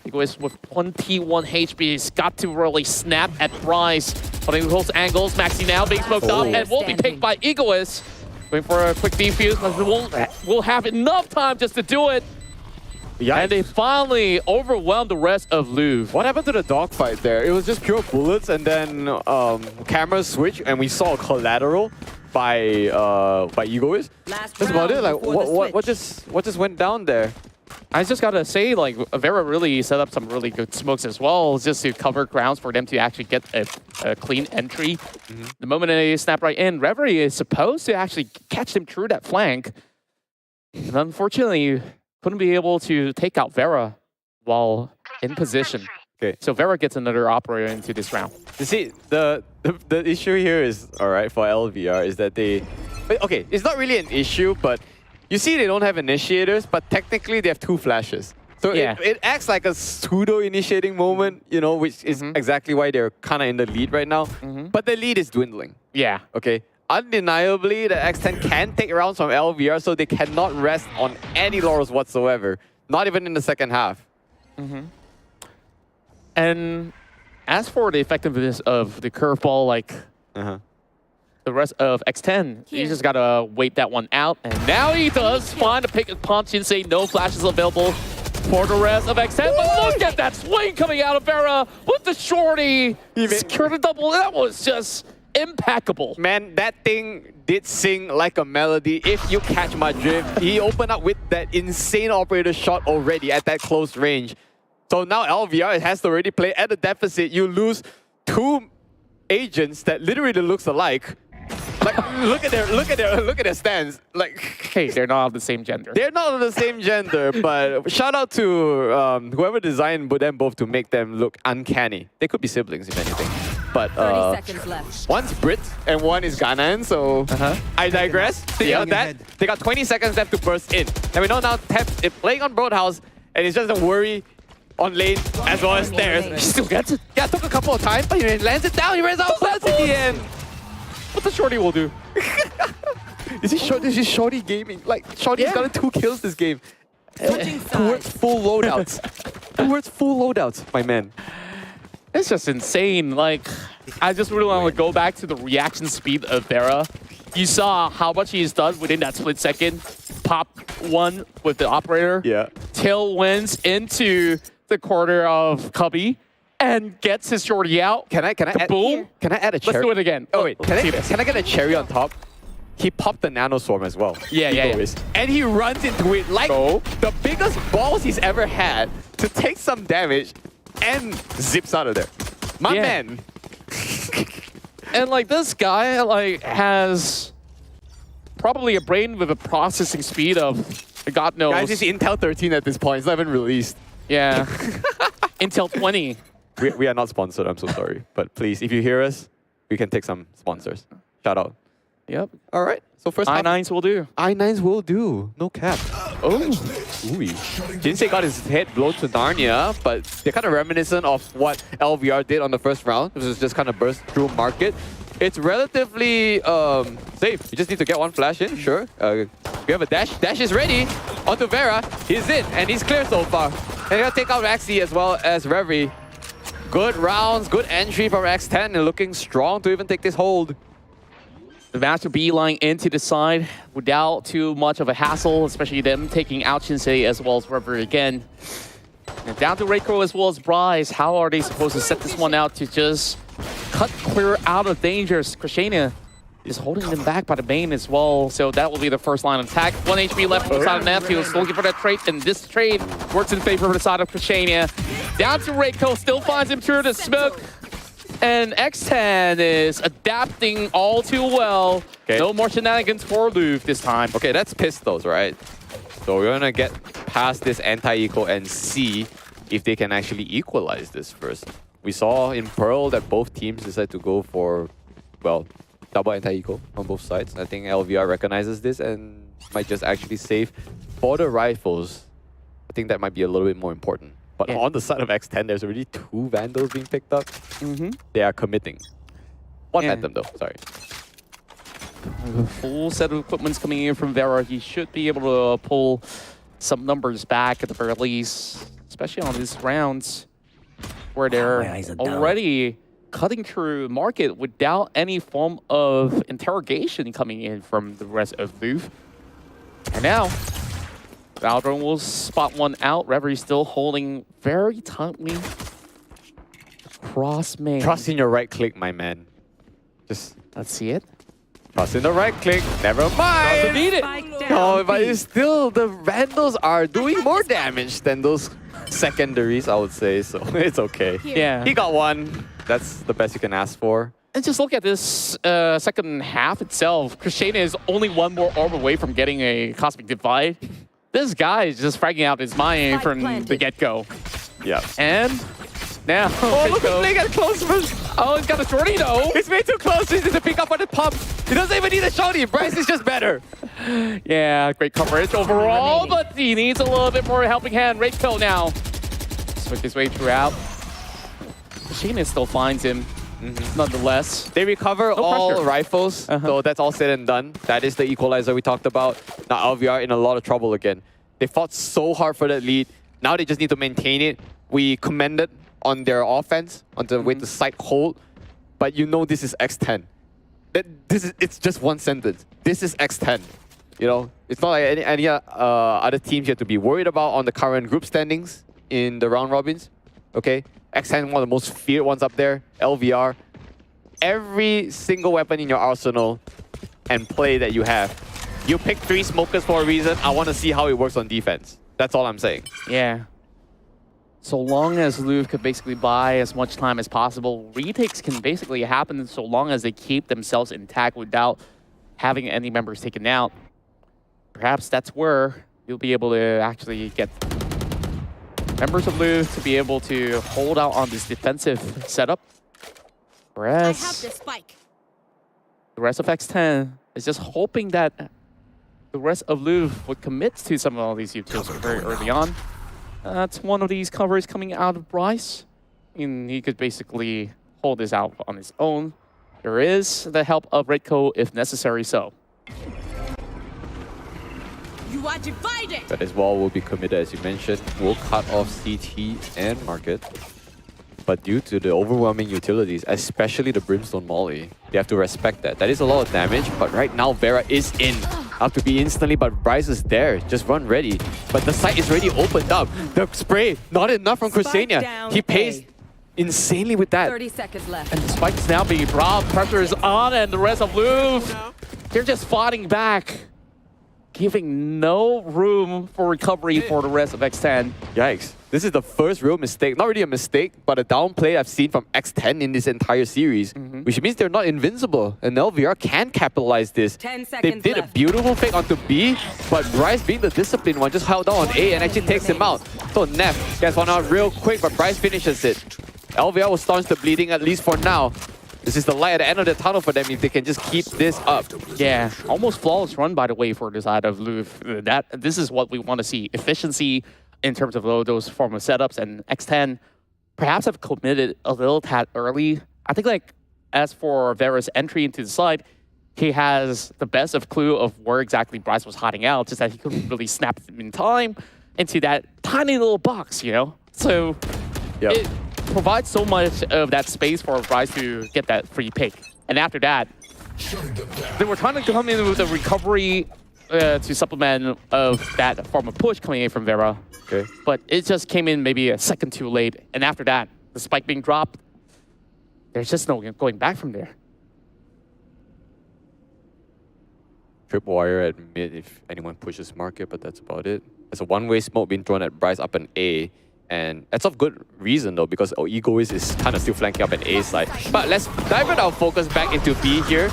Egoist with 21 HP has got to really snap at Bryce. Putting close angles, Maxi now being smoked up and will be picked by Egoist. Going for a quick defuse, but we'll have enough time just to do it. Yikes. And they finally overwhelmed the rest of Louvre. What happened to the dogfight there? It was just pure bullets and then camera switch and we saw a collateral by Egoist. That's about it. Like what just went down there? I just gotta say, like, Vera really set up some really good smokes as well, just to cover grounds for them to actually get a clean entry. The moment they snap right in, Reverie is supposed to actually catch them through that flank. And unfortunately, couldn't be able to take out Vera while in position. Okay. So Vera gets another operator into this round. You see, the issue here is, alright, for LVR, is that they... Okay, it's not really an issue, but you see they don't have initiators, but technically they have 2 flashes. So yeah. it acts like a pseudo-initiating moment, you know, which is exactly why they're kind of in the lead right now. But the lead is dwindling. Yeah. Okay. Undeniably, the X10 can take rounds from LVR, so they cannot rest on any laurels whatsoever. Not even in the second half. And as for the effectiveness of the curveball, like the rest of X10, he just gotta wait that one out. And now he does find a pick and punch and say no flashes available for the rest of X10. But look at that swing coming out of Vera with the shorty. Secured a double. That was just impeccable. Man, that thing did sing like a melody, if you catch my drift. He opened up with that insane operator shot already at that close range. So now LVR has to already play at a deficit. You lose 2 agents that literally looks alike. Like, look at their stance. Like, hey, they're not of the same gender. They're not of the same gender, but shout out to whoever designed them both to make them look uncanny. They could be siblings, if anything. But 30 seconds left. One's Brit and one is Ghanaian, so I digress. Thinking of that, they got 20 seconds left to burst in. And we know now Tep is playing on Broadhouse, and it's just a worry on lane as well as stairs. He still gets it. Yeah, it took a couple of times, but he lands it down. He runs out of bullets in the end. What the shorty will do? This is Shorty gaming. Like, Shorty's gotten 2 kills this game. Towards full loadouts. Towards full loadouts, my man. It's just insane. Like, I just really want to go back to the reaction speed of Vera. You saw how much he's done within that split second. Pop 1 with the operator. Yeah. Tailwinds into the corner of Cubby and gets his shorty out. Can I add? Boom. Can I add a cherry? Let's do it again. Oh wait, can I get a cherry on top? He popped the nano swarm as well. Yeah. And he runs into it like the biggest balls he's ever had to take some damage and zips out of there. My man. And like this guy like has probably a brain with a processing speed of God knows. Guys, it's Intel 13 at this point. It's not even released. Yeah. Intel 20. We are not sponsored, I'm so sorry. But please, if you hear us, we can take some sponsors. Shout out. Yep. All right. So first I9s will do. I9s will do. No cap. Oh. Ooh. Jinsei got his head blown to Narnia, but they're kind of reminiscent of what LVR did on the first round. This is just kind of burst through market. It's relatively safe. You just need to get 1 flash in, sure. We have a dash. Dash is ready. Onto Vera. He's in, and he's clear so far. And he'll take out Maxi as well as Reverie. Good rounds, good entry from X10 and looking strong to even take this hold. The Master beeline into the side without too much of a hassle, especially them taking out Shinsei as well as River again. And down to Reiko as well as Bryce. How are they supposed to set this one out to just cut clear out of dangers? Krishana is holding them back by the main as well. So that will be the first line of attack. 1 HP left on the side of Matthews, looking for that trade, and this trade works in favor of the side of Krishana. Down to Reiko, still finds him through the smoke. And X10 is adapting all too well. Okay. No more shenanigans for Louvre this time. Okay, that's pistols, right? So we're gonna get past this anti-eco and see if they can actually equalize this first. We saw in Pearl that both teams decided to go for, well, double anti-eco on both sides. I think LVR recognizes this and might just actually save for the rifles. I think that might be a little bit more important. But on the side of X10, there's already 2 Vandals being picked up. They are committing. One Phantom though, sorry. A full set of equipment's coming in from Vera. He should be able to pull some numbers back at the very least, especially on these rounds where they're already cutting through market without any form of interrogation coming in from the rest of Louvre. And now, VALORANT will spot one out. Reverie still holding very tightly across main. Trust in your right click, my man. Just let's see it. Trust in the right click. Never mind. Beat it. No, but it's still, the Vandals are doing more damage than those secondaries, I would say. So it's okay. Yeah. He got one. That's the best you can ask for. And just look at this second half itself. Krishana is only one more orb away from getting a Cosmic Divide. This guy is just fragging out his mind from the get-go. Yeah. And now... Oh, look at Blake at close first. Oh, he's got a tornado. It's way too close. He needs to pick up on the pump. He doesn't even need a shotty. Bryce is just better. Yeah, great coverage overall, but he needs a little bit more helping hand. Reiko now. Swift his way throughout. Krishana still finds him. Nonetheless, they recover all pressure. rifles, so that's all said and done. That is the equalizer we talked about. Now LVR in a lot of trouble again. They fought so hard for that lead. Now they just need to maintain it. We commended on their offense, on the way to side hold, but you know this is X10. It's just one sentence. This is X10. You know, it's not like any other teams you have to be worried about on the current group standings in the round robins. Okay. X10, one of the most feared ones up there. LVR. Every single weapon in your arsenal and play that you have. You pick 3 smokers for a reason. I want to see how it works on defense. That's all I'm saying. Yeah. So long as Louvre could basically buy as much time as possible, retakes can basically happen so long as they keep themselves intact without having any members taken out. Perhaps that's where you'll be able to actually get members of Louvre to be able to hold out on this defensive setup. Whereas the rest of X10 is just hoping that the rest of Louvre would commit to some of all these utils very early on. That's one of these covers coming out of Bryce. And he could basically hold this out on his own. There is the help of Reiko if necessary so. You are divided. That as well will be committed, as you mentioned. We'll cut off CT and market. But due to the overwhelming utilities, especially the Brimstone Molly, they have to respect that. That is a lot of damage, but right now Vera is in. Have to be instantly, but Bryce is there. Just run ready. But the site is already opened up. The spray, not enough from Krishana. He pays insanely with that. 30 seconds left. And the spike is now being dropped. Pressure is on, and the rest of Louvre, they're just fighting back, giving no room for recovery for the rest of X10. Yikes. This is the first real mistake. Not really a mistake, but a downplay I've seen from X10 in this entire series. Which means they're not invincible. And LVR can capitalize this. 10 They seconds did a beautiful fake onto B, but Bryce, being the disciplined one, just held down on A and actually takes him out. So Neff gets one out real quick, but Bryce finishes it. LVR will staunch the bleeding, at least for now. This is the light at the end of the tunnel for them if they can just keep this up. Yeah, almost flawless run, by the way, for the side of Louvre. This is what we want to see. Efficiency in terms of those form of setups. And X10 perhaps have committed a little tad early. I think, like, as for Vera's entry into the side, he has the best of clue of where exactly Bryce was hiding out, just that he couldn't really snap him in time into that tiny little box, you know? So provides so much of that space for Rise to get that free pick. And after that, they were trying to come in with a recovery to supplement of that form of push coming in from Vera. Okay. But it just came in maybe a second too late. And after that, the spike being dropped, there's just no going back from there. Tripwire at mid if anyone pushes market, but that's about it. There's a one-way smoke being thrown at Bryce up an A. And that's of good reason though, because Egoist is kind of still flanking up an A side. But let's divert our focus back into B here,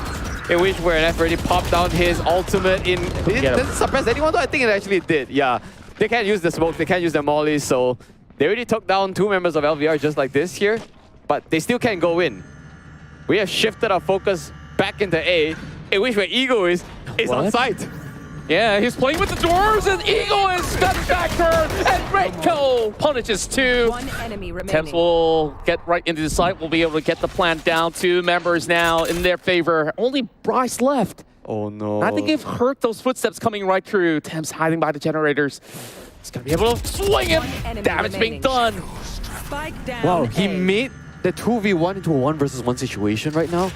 in which where F already popped down his ultimate in... It doesn't suppress anyone though, I think it actually did. Yeah, they can't use the smoke, they can't use the molly, so they already took down 2 members of LVR just like this here, but they still can't go in. We have shifted our focus back into A, in which where Egoist is on site. Yeah, he's playing with the dwarves, and Egoist got back turn, and Reiko punishes 2. One enemy remaining. Temps will get right into the site. We'll be able to get the plant down. 2 members now in their favor. Only Bryce left. Oh no. I think they've heard those footsteps coming right through. Temps hiding by the generators. He's gonna be able to swing him. Damage being done. Spike down. Wow, he A. made the 2v1 into a 1 versus 1 situation right now.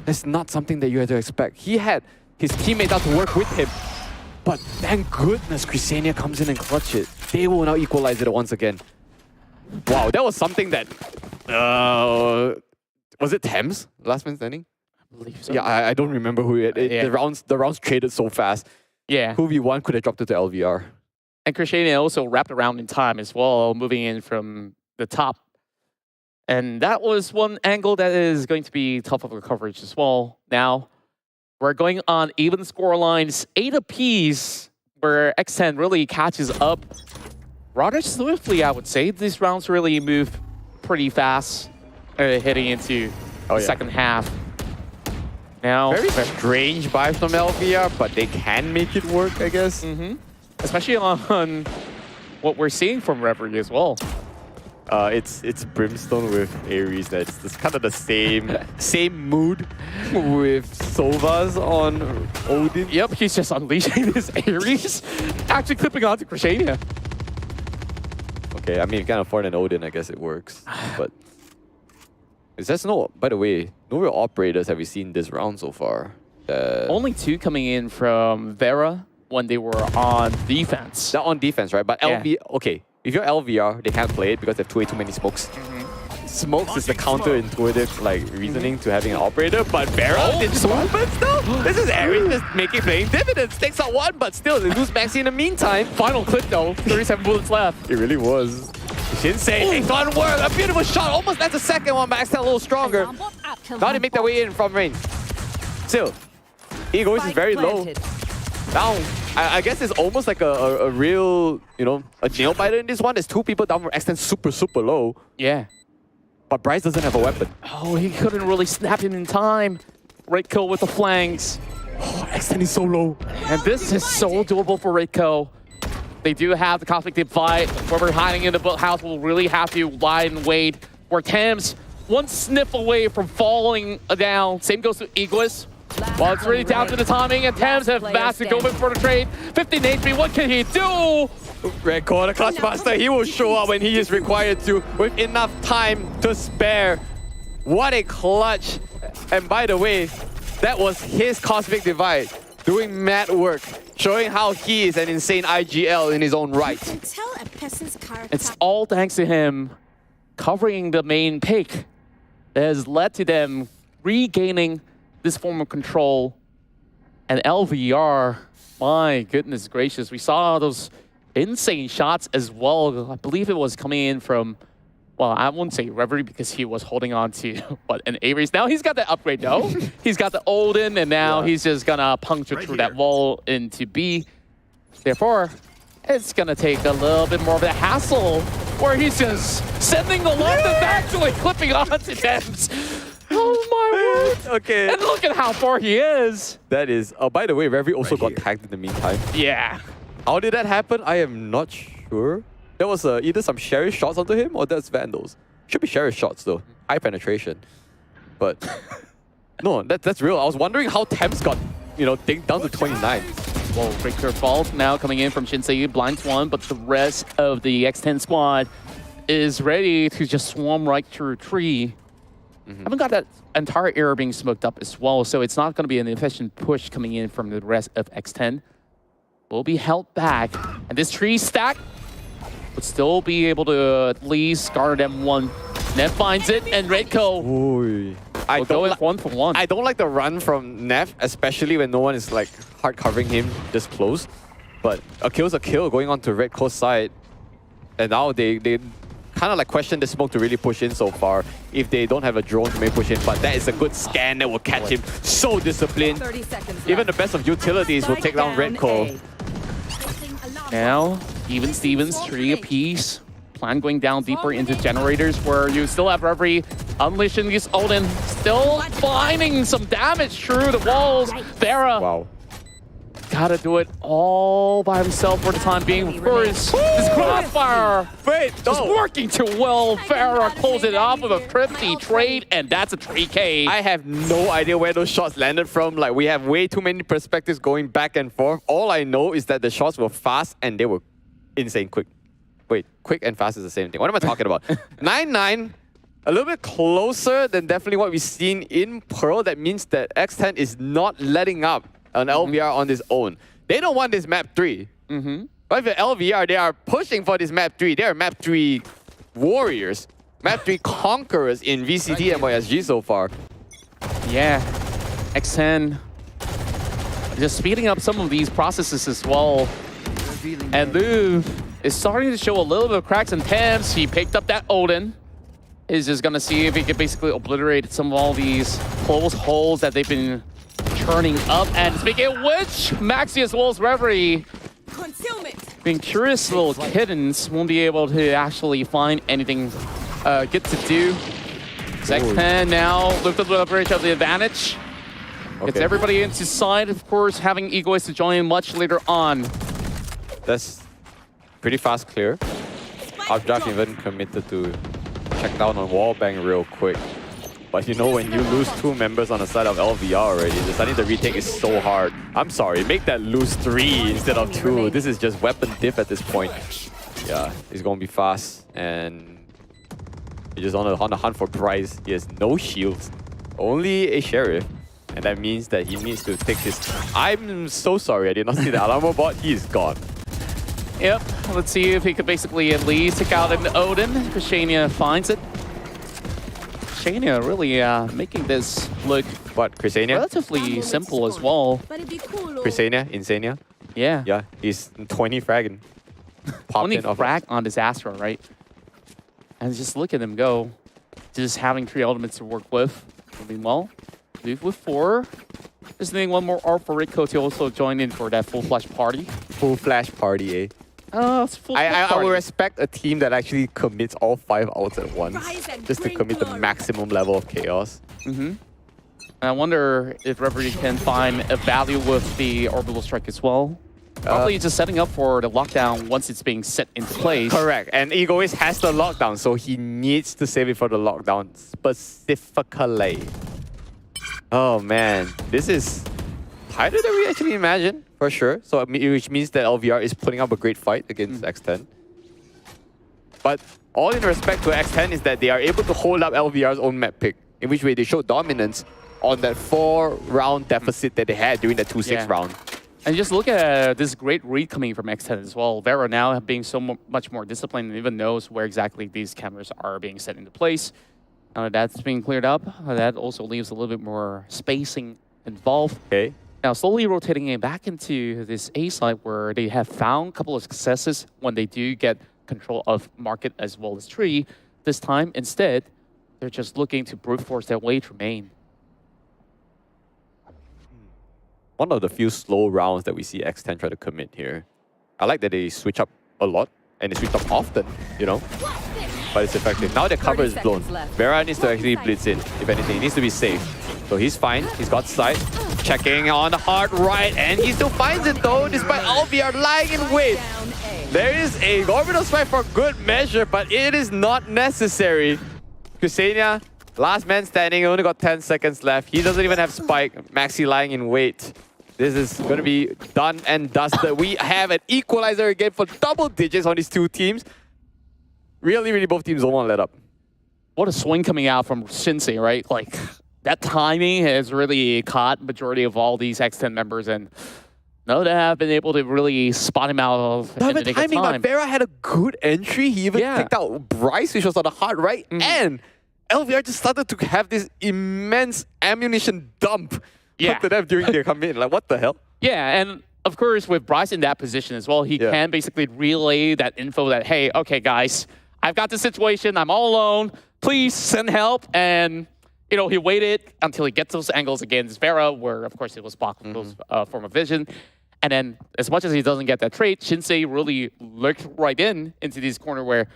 That's not something that you had to expect. He had his teammates out to work with him. But thank goodness Chrysania comes in and clutch it. They will now equalize it once again. Wow, that was something that... was it Thames? Last man standing? I believe so. Yeah, I don't remember who it... Yeah. The rounds traded so fast. Yeah. 2v1 could have dropped it to LVR. And Chrysania also wrapped around in time as well, moving in from the top. And that was one angle that is going to be tough of a coverage as well. Now, we're going on even score lines, 8 apiece, where X10 really catches up rather swiftly, I would say. These rounds really move pretty fast heading into the second half. Now, Very strange vibes from LVR, but they can make it work, I guess. Especially on what we're seeing from Reverie as well. It's Brimstone with Ares. It's kind of the same mood with Sovas on Odin. Yep, he's just unleashing this Ares, actually clipping onto Chrysania. Okay, I mean, if you can't afford an Odin, I guess it works. But there's no, by the way, no real operators have we seen this round so far. Only 2 coming in from Vera when they were on defense. They're on defense, right? But Yeah. okay. If you're LVR, they can't play it because they have way too many smokes. Smokes is the counterintuitive reasoning to having an operator, but Vera did movements though. This is Ares just making playing dividends. Takes out 1, but still they lose Maxi in the meantime. Final clip though, 37 bullets left. It really was. Shinsei takes on work. A beautiful shot. Almost that's the second one, but X10 a little stronger. Now they make their way in from range. Still, Egoist is very low. Now, I guess it's almost like a real, a nail biter in this one. There's 2 people down for X10 super low. Yeah. But Bryce doesn't have a weapon. Oh, he couldn't really snap him in time. Reiko with the flanks. Oh, X10 is so low. And this is so doable for Reiko. They do have the conflict divide. Whoever hiding in the house will really have to lie and wait. Where Thames, 1 sniff away from falling down. Same goes to Egoist. Well, it's really down to the timing, and Thames have Mass to go in for the trade. 15 HP, what can he do? Red Core, the Clutch Master, he will show up when he is required to, with enough time to spare. What a clutch. And by the way, that was his Cosmic Divide, doing mad work, showing how he is an insane IGL in his own right. Tell a peasant's character. It's all thanks to him covering the main pick that has led to them regaining this form of control. And LVR, my goodness gracious, we saw those insane shots as well. I believe it was coming in from, well, I wouldn't say Reverie because he was holding on to an Ares. Now he's got the upgrade though. He's got the Odin, and now he's just gonna puncture through that wall into B. Therefore, it's gonna take a little bit more of the hassle where he's just sending the love that's actually clipping onto Thames. Oh my word. Okay. And look at how far he is. That is, by the way, Reverie also got tagged in the meantime. Yeah. How did that happen? I am not sure. There was either some Sheriff shots onto him or that's Vandals. Should be Sheriff shots though. High penetration. But no, that's real. I was wondering how Thames got, down to 29. Well, Breaker Fault now coming in from Shinsei, blinds 1, but the rest of the X10 squad is ready to just swarm right through tree. Haven't got that entire area being smoked up as well, so it's not going to be an efficient push coming in from the rest of X10. Will be held back, and this tree stack would still be able to at least guard M1. Neff finds it, and Redco Ooh. will go in 1-for-1. I don't like the run from Neff, especially when no one is like hard covering him this close. But a kill's a kill going on to Redco's side. And now they kind of like question the smoke to really push in so far. If they don't have a drone to maybe push in, but that is a good scan that will catch him. So disciplined. 30 seconds left. Even the best of utilities will take down Redco. Now, even Stevens, 3 apiece. Plan going down deeper into generators where you still have Reverie unleashing his Odin. Still finding some damage through the walls. Farah Wow. gotta do it all by himself for the time being. Of course, this crossfire Wait, is working too well. Farah pulls it off with a thrifty trade, and that's a 3K. I have no idea where those shots landed from. Like, we have way too many perspectives going back and forth. All I know is that the shots were fast and they were insane quick. Wait, quick and fast is the same thing. What am I talking about? 9-9, a little bit closer than definitely what we've seen in Pearl. That means that X10 is not letting up an LVR on his own. They don't want this map 3. But if you're LVR, they are pushing for this map 3. They are map 3 warriors. Map 3 conquerors in VCT and YSG so far. Yeah, X10 just speeding up some of these processes as well. And Louvre is starting to show a little bit of cracks and temps. He picked up that Odin. Is just gonna see if he can basically obliterate some of all these close holes that they've been churning up. And speaking of which, Maxi as well as Reverie, being curious little kittens, won't be able to actually find anything good to do. X10 now looked at the leverage of the advantage. Gets everybody into side, of course, having Egoist to join much later on. That's pretty fast clear. Updraft even committed to check down on wallbang real quick. But you know, when you lose 2 members on the side of LVR already, deciding the retake is so hard. I'm sorry, make that lose 3 instead of 2. This is just weapon diff at this point. Yeah, he's gonna be fast, and he's just on the hunt for prize. He has no shields, only a sheriff. And that means that he needs to take his... I'm so sorry, I did not see the Alamo bot. He is gone. Yep, let's see if he could basically at least take out an Odin. Krishania finds it. Krishania really making this look relatively simple as well. Krishania, Insania. Yeah. Yeah, he's 20 fragging. 20 frag on this Astra, right? And just look at him go. Just having 3 elements to work with. Doing well. Leave with 4. Just needing one more R for Rico to also join in for that full flash party. Full flash party, eh? It's full flash I party. would respect a team that actually commits all 5 outs at once. Just to commit the maximum level of chaos. I wonder if Reverie can find a value with the orbital strike as well. Probably just setting up for the lockdown once it's being set into place. Correct. And Egoist has the lockdown, so he needs to save it for the lockdown specifically. Oh man, this is tighter than we actually imagined, for sure. So which means that LVR is putting up a great fight against X10. But all in respect to X10 is that they are able to hold up LVR's own map pick, in which way they showed dominance on that 4-round deficit that they had during that 2-6 round. And just look at this great read coming from X10 as well. Vera now being so much more disciplined and even knows where exactly these cameras are being set into place. Now that that's being cleared up, that also leaves a little bit more spacing involved. Okay. Now slowly rotating it back into this A side where they have found a couple of successes when they do get control of market as well as tree. This time, instead, they're just looking to brute force their way through main. One of the few slow rounds that we see X10 try to commit here. I like that they switch up a lot and they switch up often, you know? But it's effective. Now the cover is blown. Vera needs to actually blitz in. If anything, he needs to be safe. So he's fine. He's got sight. Checking on the hard right, and he still finds it though, despite LVR lying in wait. There is a orbital spike for good measure, but it is not necessary. Kusenia, last man standing, only got 10 seconds left. He doesn't even have spike. Maxi lying in wait. This is going to be done and dusted. We have an equalizer again for double digits on these 2 teams. really both teams don't want to let up. What a swing coming out from Shinsei, right? Like, that timing has really caught majority of all these X10 members, and no, they have been able to really spot him out of No, in the but nick of timing, time. but Vera had a good entry. He even picked out Bryce, which was on the hard right, and LVR just started to have this immense ammunition dump to them during their come in. Like, what the hell? Yeah, and of course, with Bryce in that position as well, he can basically relay that info that, hey, okay, guys, I've got this situation. I'm all alone. Please send help. And, you know, he waited until he gets those angles against Vera, where, of course, it was blocked with those form of vision. And then, as much as he doesn't get that trade, Shinsei really lurked right into this corner where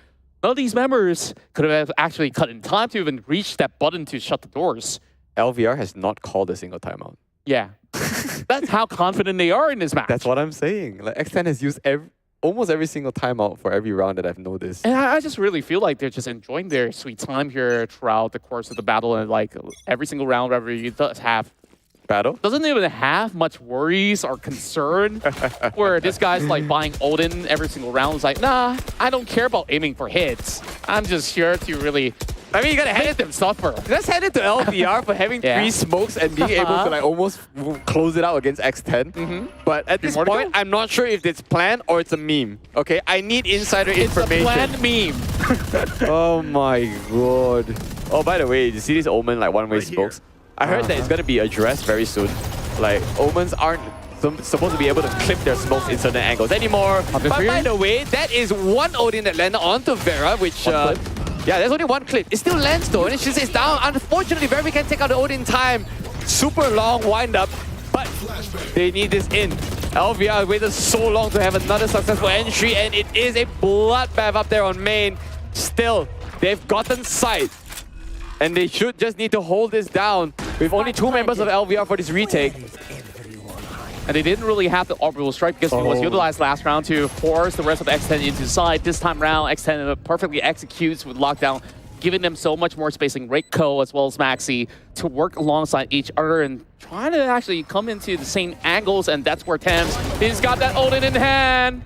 none of these members could have actually cut in time to even reach that button to shut the doors. LVR has not called a single timeout. Yeah. That's how confident they are in this match. That's what I'm saying. Like, X10 has used almost every single timeout for every round that I've noticed. And I just really feel like they're just enjoying their sweet time here throughout the course of the battle. And like every single round, wherever you does have battle, doesn't even have much worries or concern. Where this guy's like buying Odin every single round. It's like, nah, I don't care about aiming for hits. I'm just here to really. I mean, you gotta hand them suffer. Let's hand it to LVR for having 3 smokes and being able to like almost close it out against X10. But at this point, I'm not sure if it's planned or it's a meme. Okay, I need insider information. It's a planned meme. Oh my god. Oh, by the way, you see this Omen like one-way smokes? I heard that it's gonna be addressed very soon. Like, Omens aren't supposed to be able to clip their smokes in certain angles anymore. But by the way, that is one Odin that landed onto Vera, which... yeah, there's only one clip. It still lands though, and it's down. Unfortunately, Vera can take out the Odin in time. Super long wind-up, but they need this in. LVR waited so long to have another successful entry, and it is a bloodbath up there on main. Still, they've gotten sight, and they should just need to hold this down with only 2 members of LVR for this retake. And they didn't really have the orbital strike because it was utilized last round to force the rest of X10 into side. This time round, X10 perfectly executes with lockdown, giving them so much more spacing. Reiko as well as Maxi to work alongside each other and trying to actually come into the same angles, and that's where Thames, he's got that Odin in hand.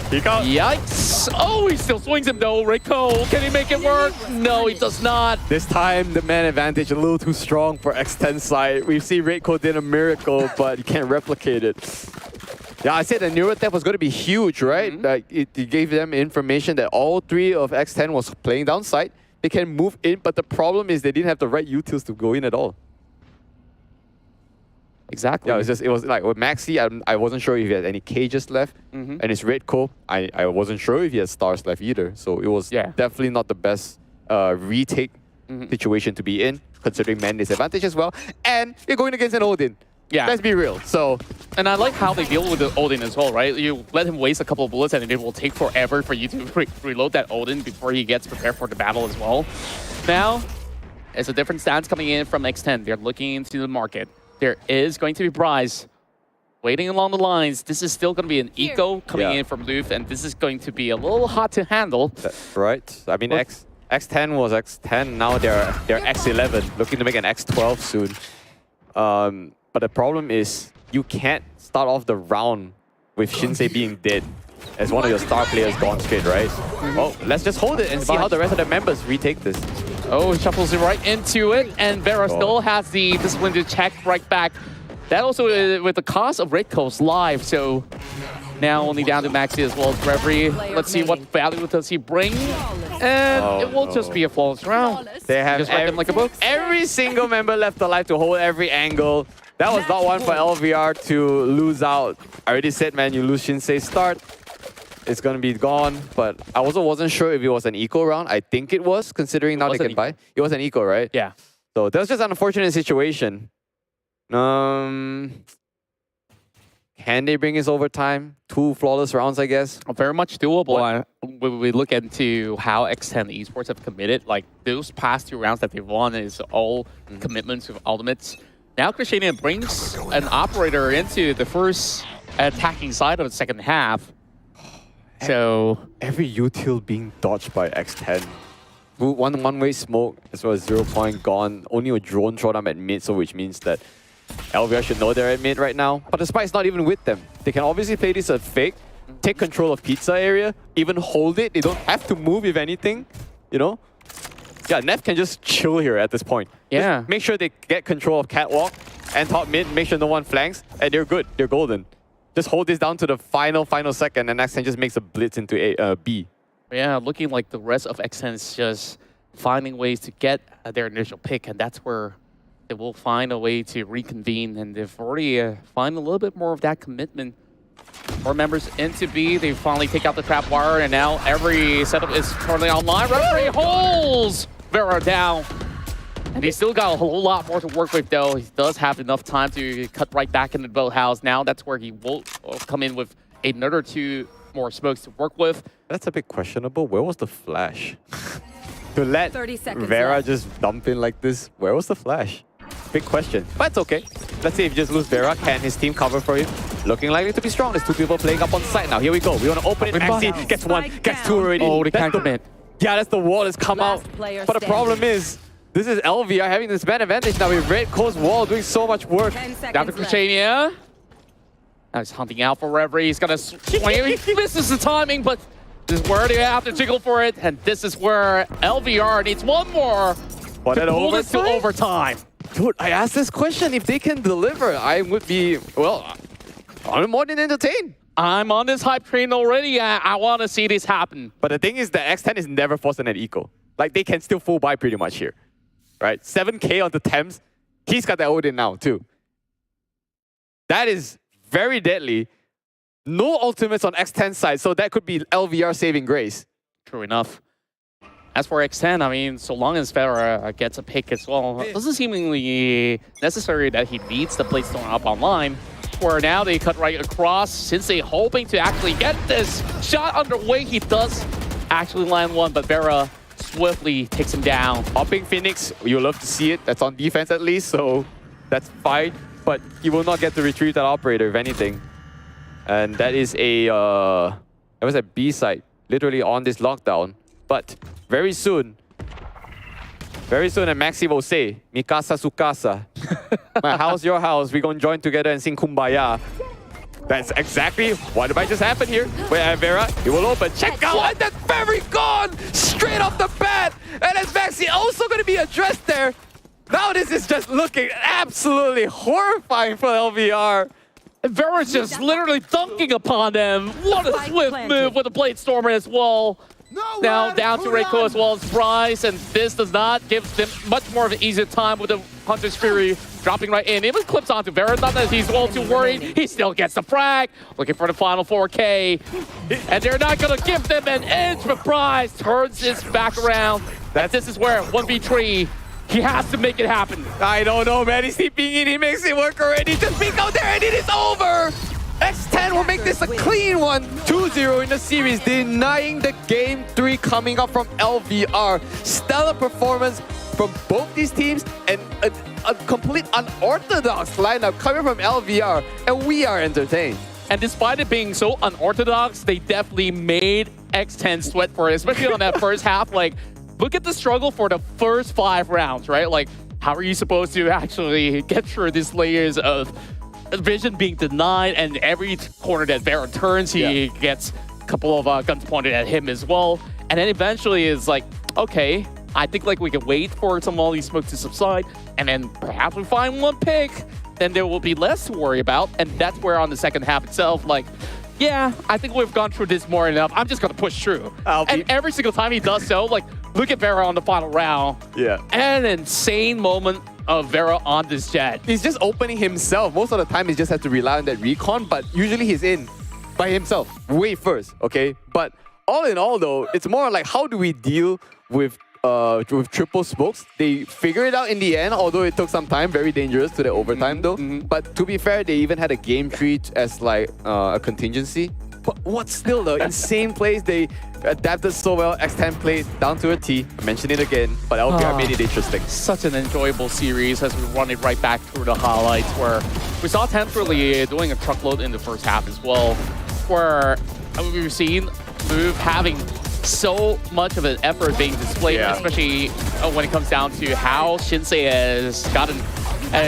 Yikes. Oh, he still swings him though. Reiko, can he make it work? No, he does not. This time, the man advantage a little too strong for X10 side. We've seen Reiko did a miracle, but you can't replicate it. Yeah, I said the neural theft was going to be huge, right? Like it gave them information that all 3 of X10 was playing down side. They can move in, but the problem is they didn't have the right utils to go in at all. Exactly. Yeah, it was like with Maxi, I wasn't sure if he had any cages left. And it's Redco, I wasn't sure if he had stars left either. So it was definitely not the best retake situation to be in, considering man disadvantage as well. And you're going against an Odin. Yeah. Let's be real. So, and I like how they deal with the Odin as well, right? You let him waste a couple of bullets and it will take forever for you to reload that Odin before he gets prepared for the battle as well. Now, it's a different stance coming in from X10. They're looking into the market. There is going to be Bryce waiting along the lines. This is still going to be an eco coming in from Louvre, and this is going to be a little hot to handle. That's right. I mean, X10 was X10. Now they're X11, looking to make an X12 soon. But the problem is you can't start off the round with Shinsei being dead as one of your star players gone straight, right? Well, let's just hold it and see how the rest of the members retake this. Oh, he shuffles it right into it, and Vera still has the discipline to check right back. That also with the cost of Reiko's life, so now only down to Maxi as well as Gregory. Let's see what value does he bring, and it will just be a flawless round. They have just write them like a book. Every single member left alive to hold every angle. That was not one for LVR to lose out. I already said, man, you lose Shinsei's start, it's going to be gone. But I also wasn't sure if it was an eco round. I think it was, considering now they can buy. It was an eco, right? Yeah. So that was just an unfortunate situation. Can they bring his overtime? 2 flawless rounds, I guess. Very much doable. When we look into how X10 Esports have committed, like those past 2 rounds that they've won is all commitments with ultimates. Now Christiania brings an operator into the first attacking side of the second half. So every util being dodged by X10. One-way smoke as well as 0 point gone. Only a drone shot up at mid, so which means that LVR should know they're at mid right now. But the spike's not even with them. They can obviously play this as fake, take control of pizza area, even hold it. They don't have to move if anything, you know? Yeah, Neff can just chill here at this point. Yeah. Just make sure they get control of catwalk and top mid, make sure no one flanks, and they're good. They're golden. Just hold this down to the final second, and X10 just makes a blitz into A, B. Yeah, looking like the rest of X10 is just finding ways to get their initial pick, and that's where they will find a way to reconvene, and they've already find a little bit more of that commitment. More members into B, they finally take out the trap wire, and now every setup is currently online. Referee holds Vera down, and he's still got a whole lot more to work with, though. He does have enough time to cut right back into the boathouse. Now that's where he will come in with another 2 more smokes to work with. That's a bit questionable. Where was the flash? To let 30 seconds Vera left. just dump in like this, where was the flash? Big question, but it's okay. Let's see if you just lose Vera. Can his team cover for you? Looking likely to be strong. There's 2 people playing up on site now. Here we go. We want to open it. Maxi gets 1, gets 2 already. Oh, they can't That's commit. Yeah, that's the wall that's come Last out. player But the problem standing. is, this is LVR having this man advantage now with Red Coast Wall doing so much work. 10 Down to seconds left. Christiania. Now he's hunting out for Reverie. He's gonna swing. He misses the timing, but this is where they have to jiggle for it. And this is where LVR needs 1 more What to an pull this to overtime? overtime. Dude, I asked this question. If they can deliver, I would be, well, I'm more than entertained. I'm on this hype train already. I want to see this happen. But the thing is that X10 is never forced an eco. Like, they can still full buy pretty much here. Right? 7K on the Thames. He's got that Odin now, too. That is very deadly. No ultimates on X10 side, so that could be LVR saving grace. True enough. As for X10, I mean, so long as Farah gets a pick as well, it doesn't seemingly necessary that he needs the Bladestone up online. Where now they cut right across. Sensei hoping to actually get this shot underway. He does actually land 1, but Vera swiftly takes him down. Hopping Phoenix, you'll love to see it. That's on defense at least, so that's fine. But he will not get to retrieve that operator, if anything. And that is a that was a B site, literally on this lockdown. But very soon, and Maxi will say, Mikasa Sukasa. My house, your house. We're going to join together and sing Kumbaya. That's exactly what might just happen here. Where Vera, he will open. Check out, and that's very gone! Straight off the bat! And that's Maxi also going to be addressed there. Now this is just looking absolutely horrifying for LVR. And Vera's just literally dunking upon them. What a swift move with the Bladestormer as well. Now down to Reiko as well as Bryce, and this does not give them much more of an easier time with the Hunter's Fury dropping right in. Even clips onto Vera, not that he's all too worried. He still gets the frag, looking for the final 4K. And they're not gonna give them an inch, but Bryce turns this back around. This is where 1v3, he has to make it happen. I don't know, man. He's sleeping in. He makes it work already. Just peek out there and it is over. X10 will make this a clean one. 2-0 in the series, denying the Game 3 coming up from LVR. Stellar performance from both these teams and a complete unorthodox lineup coming from LVR. And we are entertained. And despite it being so unorthodox, they definitely made X10 sweat for it, especially on that first half. Like, look at the struggle for the first 5 rounds, right? Like, how are you supposed to actually get through these layers of vision being denied, and every corner that Vera turns, he gets a couple of guns pointed at him as well. And then eventually it's like, okay, I think like we can wait for some of all these smoke to subside, and then perhaps we find 1 pick, then there will be less to worry about. And that's where on the second half itself, like, yeah, I think we've gone through this more enough. I'm just gonna push through. And every single time he does so, like, look at Vera on the final round. Yeah. An insane moment of Vera on this jet. He's just opening himself. Most of the time, he just has to rely on that recon, but usually he's in by himself, way first, okay? But all in all, though, it's more like, how do we deal with triple smokes? They figure it out in the end, although it took some time. Very dangerous to the overtime, though. But to be fair, they even had a game tree as like a contingency. But what's still the insane plays? They adapted so well. X10 played down to a T. I mentioned it again, but LVR made it interesting. Such an enjoyable series as we run it right back through the highlights, where we saw Thames really doing a truckload in the first half as well, where we've seen Louvre having so much of an effort being displayed, especially when it comes down to how Shinsei has gotten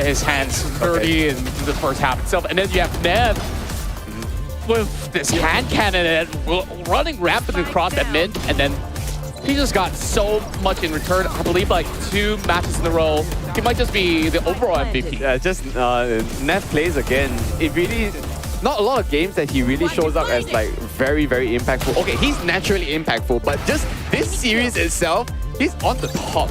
his hands dirty in the first half itself. And then you have Nev with this hand cannon and running rapidly across that mid, and then he just got so much in return. I believe like 2 matches in a row. He might just be the overall MVP. Yeah, just Nev plays again. It really, not a lot of games that he really shows up as like very, very impactful. Okay, he's naturally impactful, but just this series itself, he's on the top.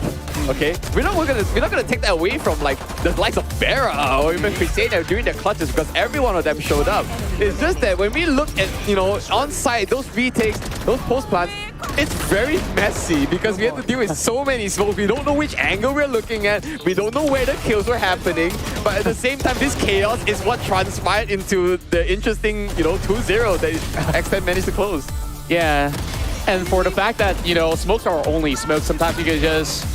Okay, we're not gonna take that away from like the likes of Vera or even Cristina during their clutches, because every one of them showed up. It's just that when we look at, you know, on site, those retakes, those post plants, it's very messy because we have to deal with so many smokes. We don't know which angle we're looking at. We don't know where the kills were happening. But at the same time, this chaos is what transpired into the interesting, you know, 2-0 that X10 managed to close. Yeah, and for the fact that, you know, smokes are only smokes, sometimes you can just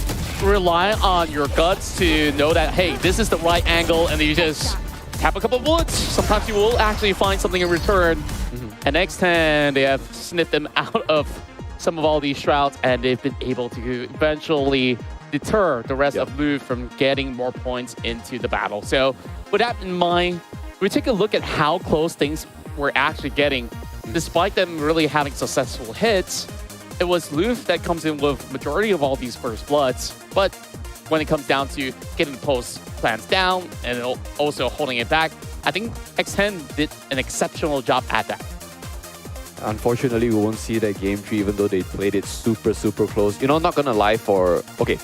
rely on your guts to know that, hey, this is the right angle, and then you just tap a couple bullets. Sometimes you will actually find something in return. And X10, they have sniffed them out of some of all these shrouds, and they've been able to eventually deter the rest of Louvre from getting more points into the battle. So with that in mind, we take a look at how close things were actually getting. Despite them really having successful hits, it was Louvre that comes in with majority of all these first bloods. But when it comes down to getting the post plans down and also holding it back, I think X10 did an exceptional job at that. Unfortunately, we won't see that game 3, even though they played it super, super close. You know, not gonna lie okay,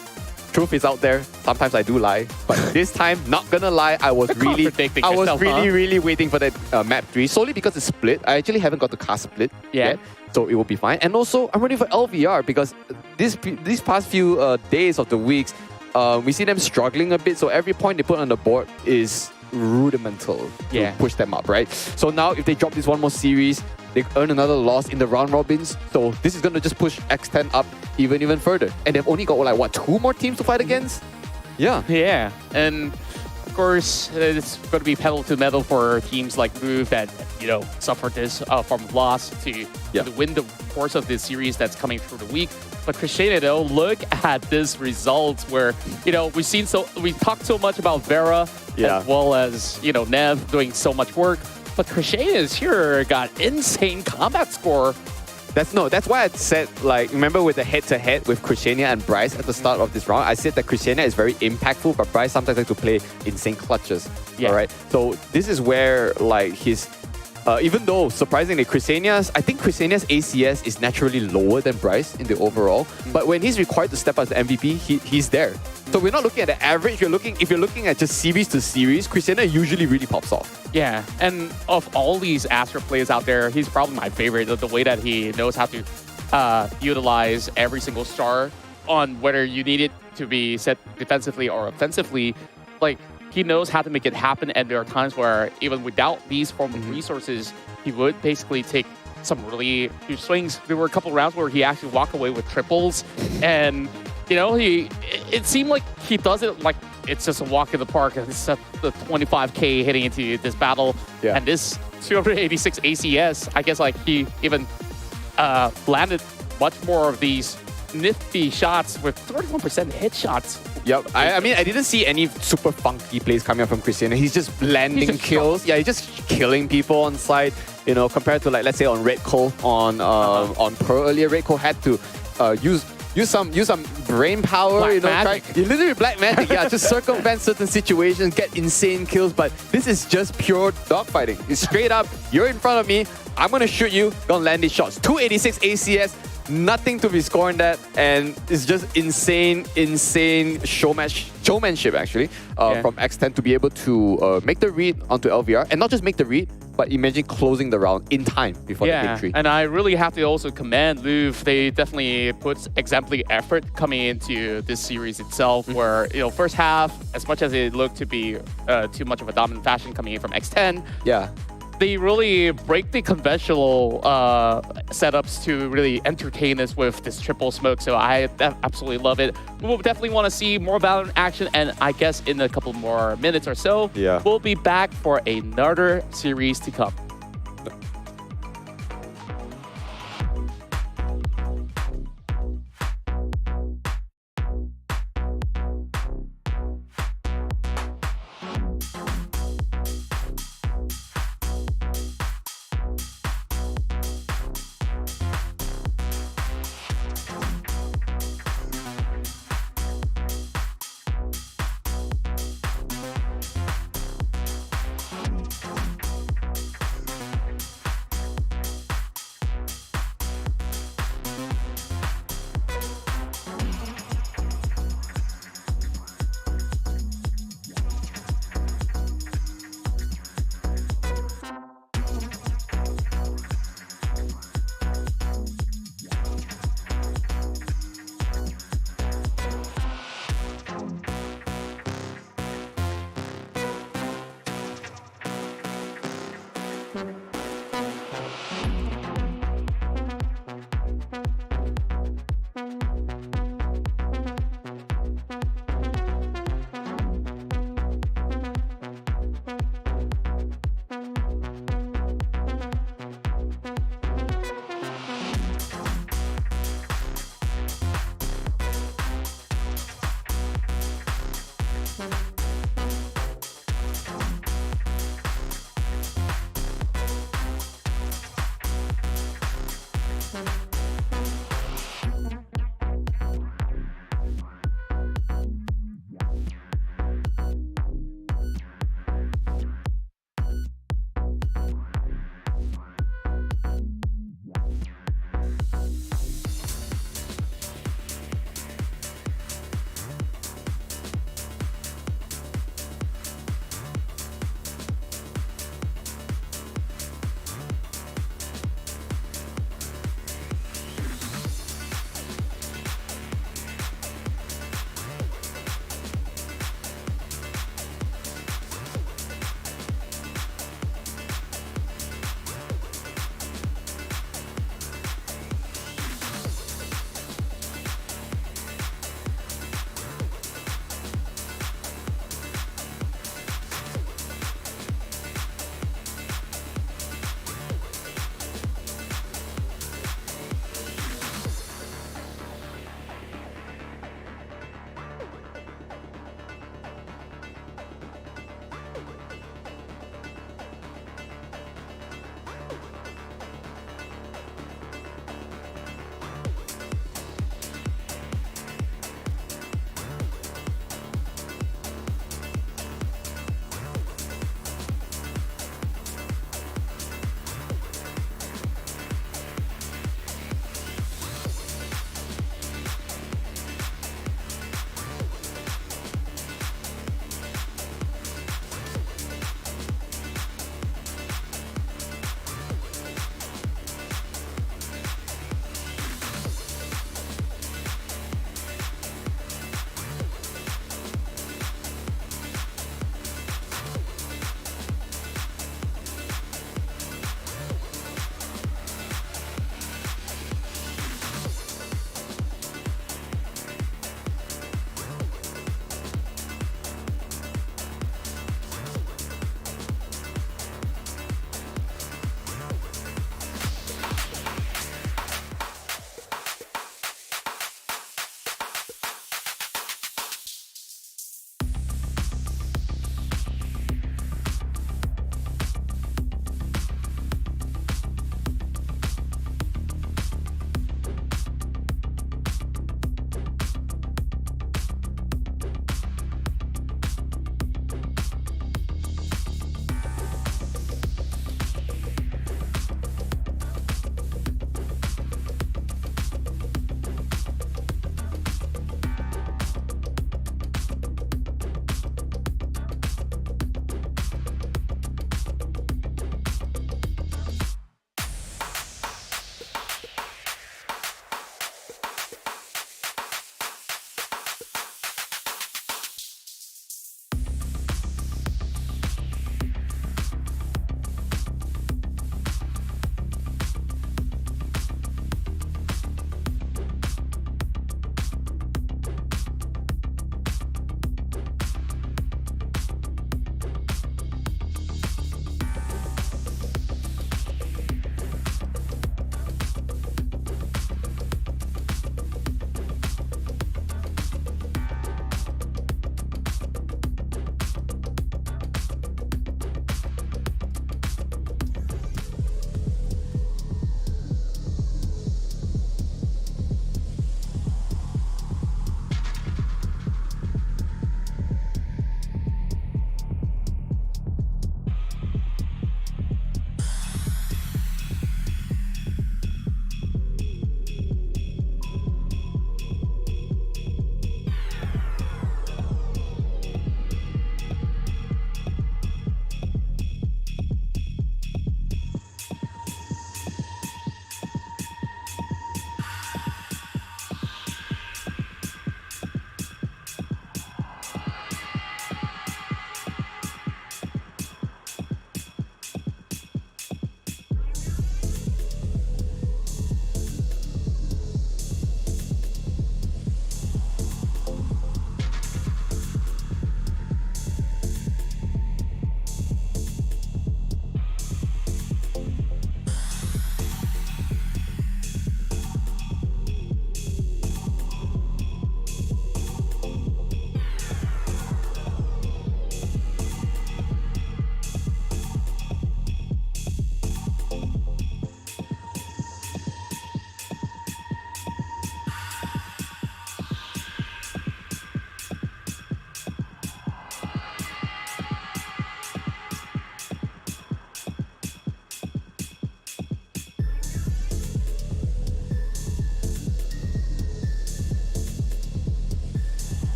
truth is out there. Sometimes I do lie, but this time, not gonna lie, I was really waiting for that map 3, solely because it's split. I actually haven't got the cast split yet, so it will be fine. And also, I'm ready for LVR because these past few days of the weeks, we see them struggling a bit. So every point they put on the board is rudimental to push them up, right? So now, if they drop this one more series, they earn another loss in the round robins. So this is going to just push X10 up even further. And they've only got, like, what, 2 more teams to fight against? Yeah. Yeah. And of course, it's going to be pedal to metal for teams like Louvre that, you know, suffered this from loss to win the course of this series that's coming through the week. But Cristina, though, look at this result where, you know, we talked so much about Vera as well as, you know, Nev doing so much work. But Crisina's here got insane combat score. That's why I said, like, remember with the head-to-head with Crisina and Bryce at the start of this round, I said that Crisina is very impactful, but Bryce sometimes likes to play insane clutches. All right. So this is where, like, his even though surprisingly I think Crisina's ACS is naturally lower than Bryce in the overall, but when he's required to step up as the MVP, he's there. So we're not looking at the average. If you're looking at just series to series, Crisina usually really pops off. Yeah, and of all these Astra players out there, he's probably my favorite. The way that he knows how to utilize every single star on whether you need it to be set defensively or offensively. Like, he knows how to make it happen, and there are times where even without these form of resources, he would basically take some really huge swings. There were a couple rounds where he actually walked away with triples, and you know, it seemed like he does it like it's just a walk in the park, and it's the 25K hitting into this battle, and this 286 ACS, I guess like he even landed much more of these nifty shots with 31% hit shots. Yep. I mean, I didn't see any super funky plays coming up from Cristina. He's just landing kills. Yeah, he's just killing people on site. You know, compared to, like, let's say on Red Cole on Pro earlier, Red Cole had to use some brain power. Black you know, magic. You literally black magic. Yeah, just circumvent certain situations, get insane kills. But this is just pure dogfighting. It's straight up. You're in front of me. I'm gonna shoot you. Gonna land these shots. 286 ACS. Nothing to be scored that, and it's just insane showmanship actually from X10 to be able to make the read onto LVR, and not just make the read, but imagine closing the round in time before the victory. And I really have to also commend Louvre. They definitely put exemplary effort coming into this series itself, where, you know, first half, as much as it looked to be too much of a dominant fashion coming in from X10, they really break the conventional setups to really entertain us with this triple smoke. So I absolutely love it. We'll definitely want to see more VALORANT action, and I guess in a couple more minutes or so, we'll be back for another series to come.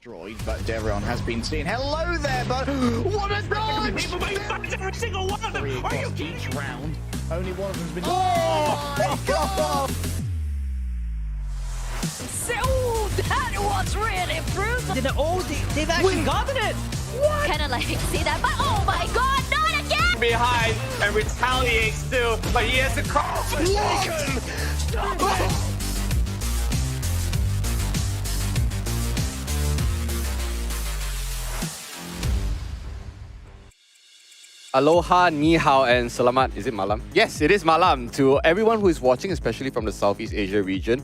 destroyed, but everyone has been seen. Hello there, but what a dodge! Every single one of them. Three Are you across each round. Only one of them's been. Oh my god! So that was really brutal. They've actually gotten it! Kinda like see that, but oh my god, not again! behind and retaliates too, but he has a cross. Aloha, ni hao, and selamat. Is it malam? Yes, it is malam. To everyone who is watching, especially from the Southeast Asia region,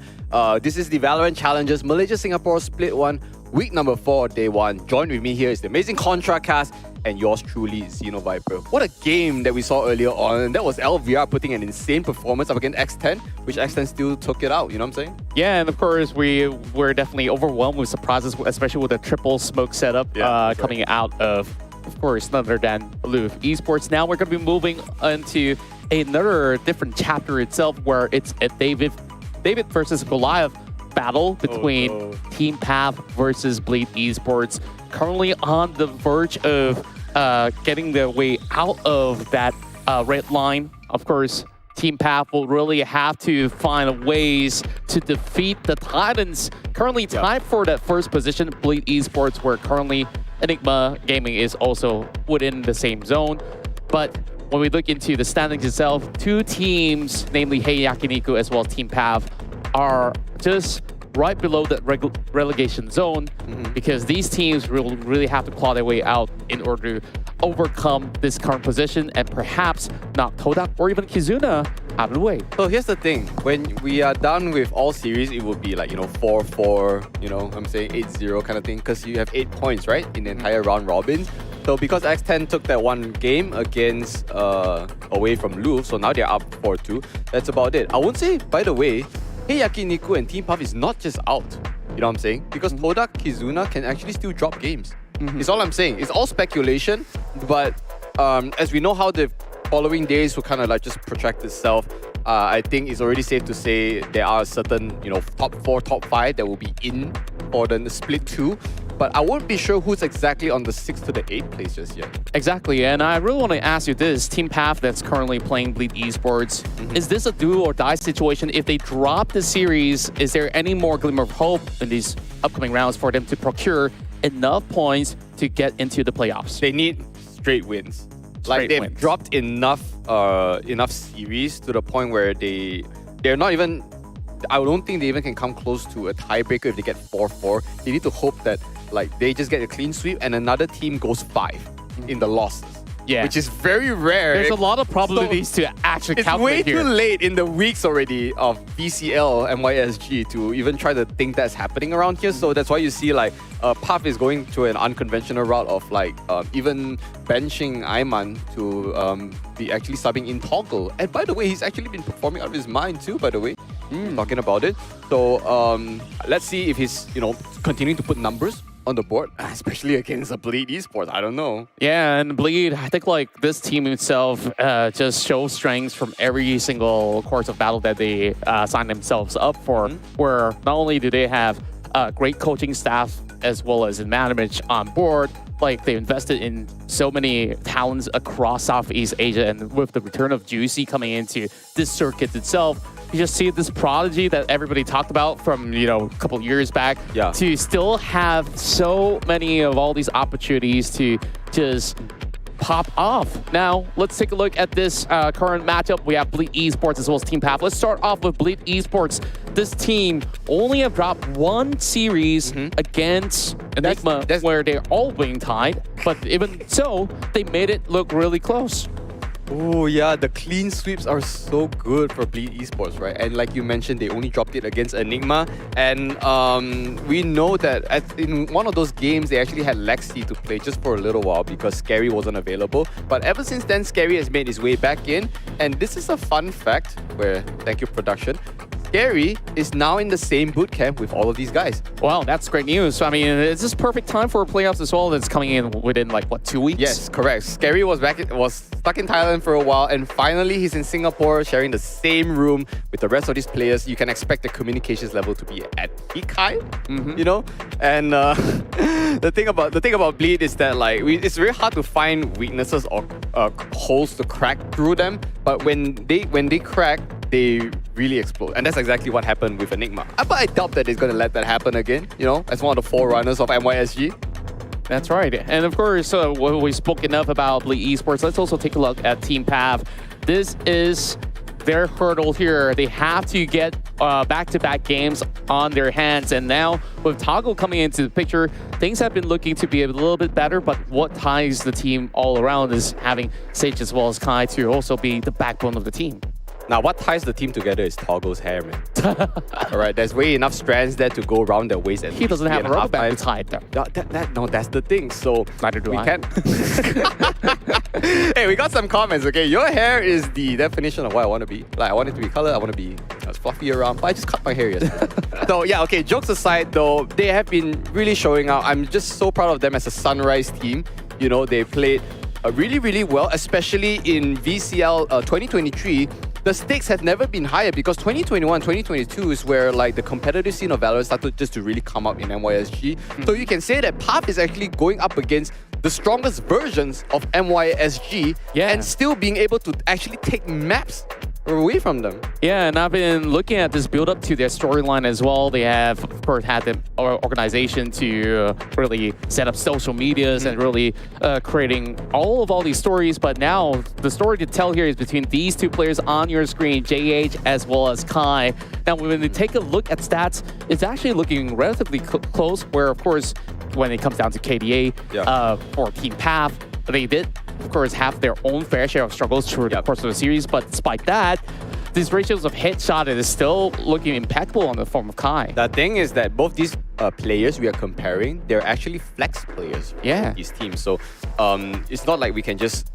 this is the VALORANT Challengers Malaysia-Singapore Split 1, week number 4, day 1. Join with me here is the amazing Contra cast and yours truly, Xeno Viper. What a game that we saw earlier on. That was LVR putting an insane performance up against X10, which X10 still took it out, you know what I'm saying? Yeah, and of course, we were definitely overwhelmed with surprises, especially with the triple smoke setup coming out of course, none other than Louvre Esports. Now we're going to be moving into another different chapter itself, where it's a David versus Goliath battle between Team Path versus Bleed Esports. Currently on the verge of getting their way out of that red line. Of course, Team Path will really have to find ways to defeat the Titans. Currently tied for that first position, Bleed Esports, where currently Enigma Gaming is also within the same zone. But when we look into the standings itself, two teams, namely Hey Yakiniku as well as Team Path, are just right below the relegation zone, because these teams will really have to claw their way out in order to overcome this current position and perhaps knock Todak or even Kizuna out of the way. So here's the thing, when we are done with all series, it will be like, 4-4, I'm saying 8-0 kind of thing, because you have 8 points, right, in the entire round robin. So because X10 took that one game against away from Louvre, so now they're up 4-2. That's about it. I won't say, by the way, Hey Yakiniku and Team Puff is not just out. You know what I'm saying? Because Todak, Kizuna can actually still drop games. It's all I'm saying. It's all speculation, but as we know how the following days will kind of like just protract itself, I think it's already safe to say there are certain, top 4, top 5 that will be in for the split 2. But I won't be sure who's exactly on the 6th to the 8th place just yet. Exactly, and I really want to ask you this. Team Path that's currently playing Bleed Esports, is this a do or die situation? If they drop the series, is there any more glimmer of hope in these upcoming rounds for them to procure enough points to get into the playoffs? They need straight wins. They've dropped enough series to the point where they're not even, I don't think they even can come close to a tiebreaker if they get 4-4. They need to hope that they just get a clean sweep and another team goes 5 in the losses. Yeah. Which is very rare. There's a lot of probabilities to actually calculate here. It's way too late in the weeks already of VCL and YSG to even try to think that's happening around here. So that's why you see Puff is going to an unconventional route of even benching Ayman to be actually subbing in Toggle. And by the way, he's actually been performing out of his mind too, by the way. Talking about it. So let's see if he's continuing to put numbers on the board, especially against a Bleed Esports. I don't know. Yeah, and Bleed, I think this team itself just shows strengths from every single course of battle that they sign themselves up for, where not only do they have great coaching staff as well as in management on board, they invested in so many talents across Southeast Asia, and with the return of Juicy coming into this circuit itself, you just see this prodigy that everybody talked about from, a couple of years back to still have so many of all these opportunities to just pop off. Now, let's take a look at this current matchup. We have Bleed Esports as well as Team Path. Let's start off with Bleed Esports. This team only have dropped one series against Enigma, where they're all being tied, but even so, they made it look really close. Oh yeah, the clean sweeps are so good for Bleed Esports, right? And like you mentioned, they only dropped it against Enigma. And we know that in one of those games, they actually had Lexi to play just for a little while because Scary wasn't available. But ever since then, Scary has made his way back in. And this is a fun fact where, thank you production, Scary is now in the same boot camp with all of these guys. Wow, that's great news. I mean, it's just perfect time for playoffs as well. That's coming in within like what, 2 weeks? Yes, correct. Scary was stuck in Thailand for a while, and finally he's in Singapore, sharing the same room with the rest of these players. You can expect the communications level to be at peak high, you know. And the thing about Bleed is that like it's very hard to find weaknesses or holes to crack through them. But when they crack, they really explode. And that's exactly what happened with Enigma. But I doubt that it's going to let that happen again, you know, as one of the forerunners of MYSG. That's right. And of course, we spoke enough about Bleed Esports. Let's also take a look at Team Path. This is their hurdle here. They have to get back-to-back games on their hands. And now with Toggle coming into the picture, things have been looking to be a little bit better. But what ties the team all around is having Sage as well as Kai to also be the backbone of the team. Now, what ties the team together is Toggle's hair, man. All right, there's way enough strands there to go around their waist. He doesn't have a rubber band to tie it though. No, that's the thing. So neither do I. Can't. Hey, we got some comments, okay? Your hair is the definition of what I want to be. Like, I want it to be colored, I want to be fluffy around, but I just cut my hair yesterday. So yeah, okay, jokes aside though, they have been really showing out. I'm just so proud of them as a Sunrise team. You know, they played really, really well, especially in VCL 2023. The stakes have never been higher because 2021, 2022 is where like the competitive scene of VALORANT started just to really come up in MYSG. So you can say that Path is actually going up against the strongest versions of MYSG and still being able to actually take maps away from them. Yeah, and I've been looking at this build up to their storyline as well. They have, of course, had the organization to really set up social medias and really creating all these stories. But now the story to tell here is between these two players on your screen, JH as well as Kai. Now, when they take a look at stats, it's actually looking relatively close, where, of course, when it comes down to KDA for Team Path, they did, of course, have their own fair share of struggles through the course of the series. But despite that, these ratios of headshot is still looking impeccable on the form of Kai. The thing is that both these players we are comparing, they're actually flex players for these teams. So it's not like we can just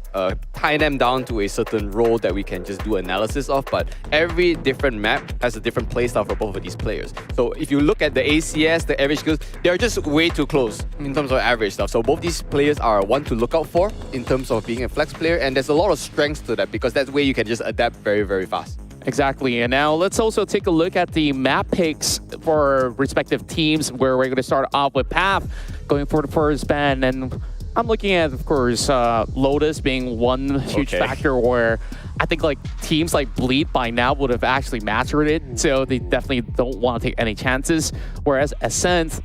tie them down to a certain role that we can just do analysis of, but every different map has a different playstyle for both of these players. So if you look at the ACS, the average skills, they're just way too close in terms of average stuff. So both these players are one to look out for in terms of being a flex player, and there's a lot of strengths to that because that's where you can just adapt very, very fast. Exactly. And now let's also take a look at the map picks for respective teams, where we're going to start off with Path going for the first ban. And I'm looking at, of course, Lotus being one huge factor where I think like teams like Bleed by now would have actually mastered it. So they definitely don't want to take any chances. Whereas Ascent,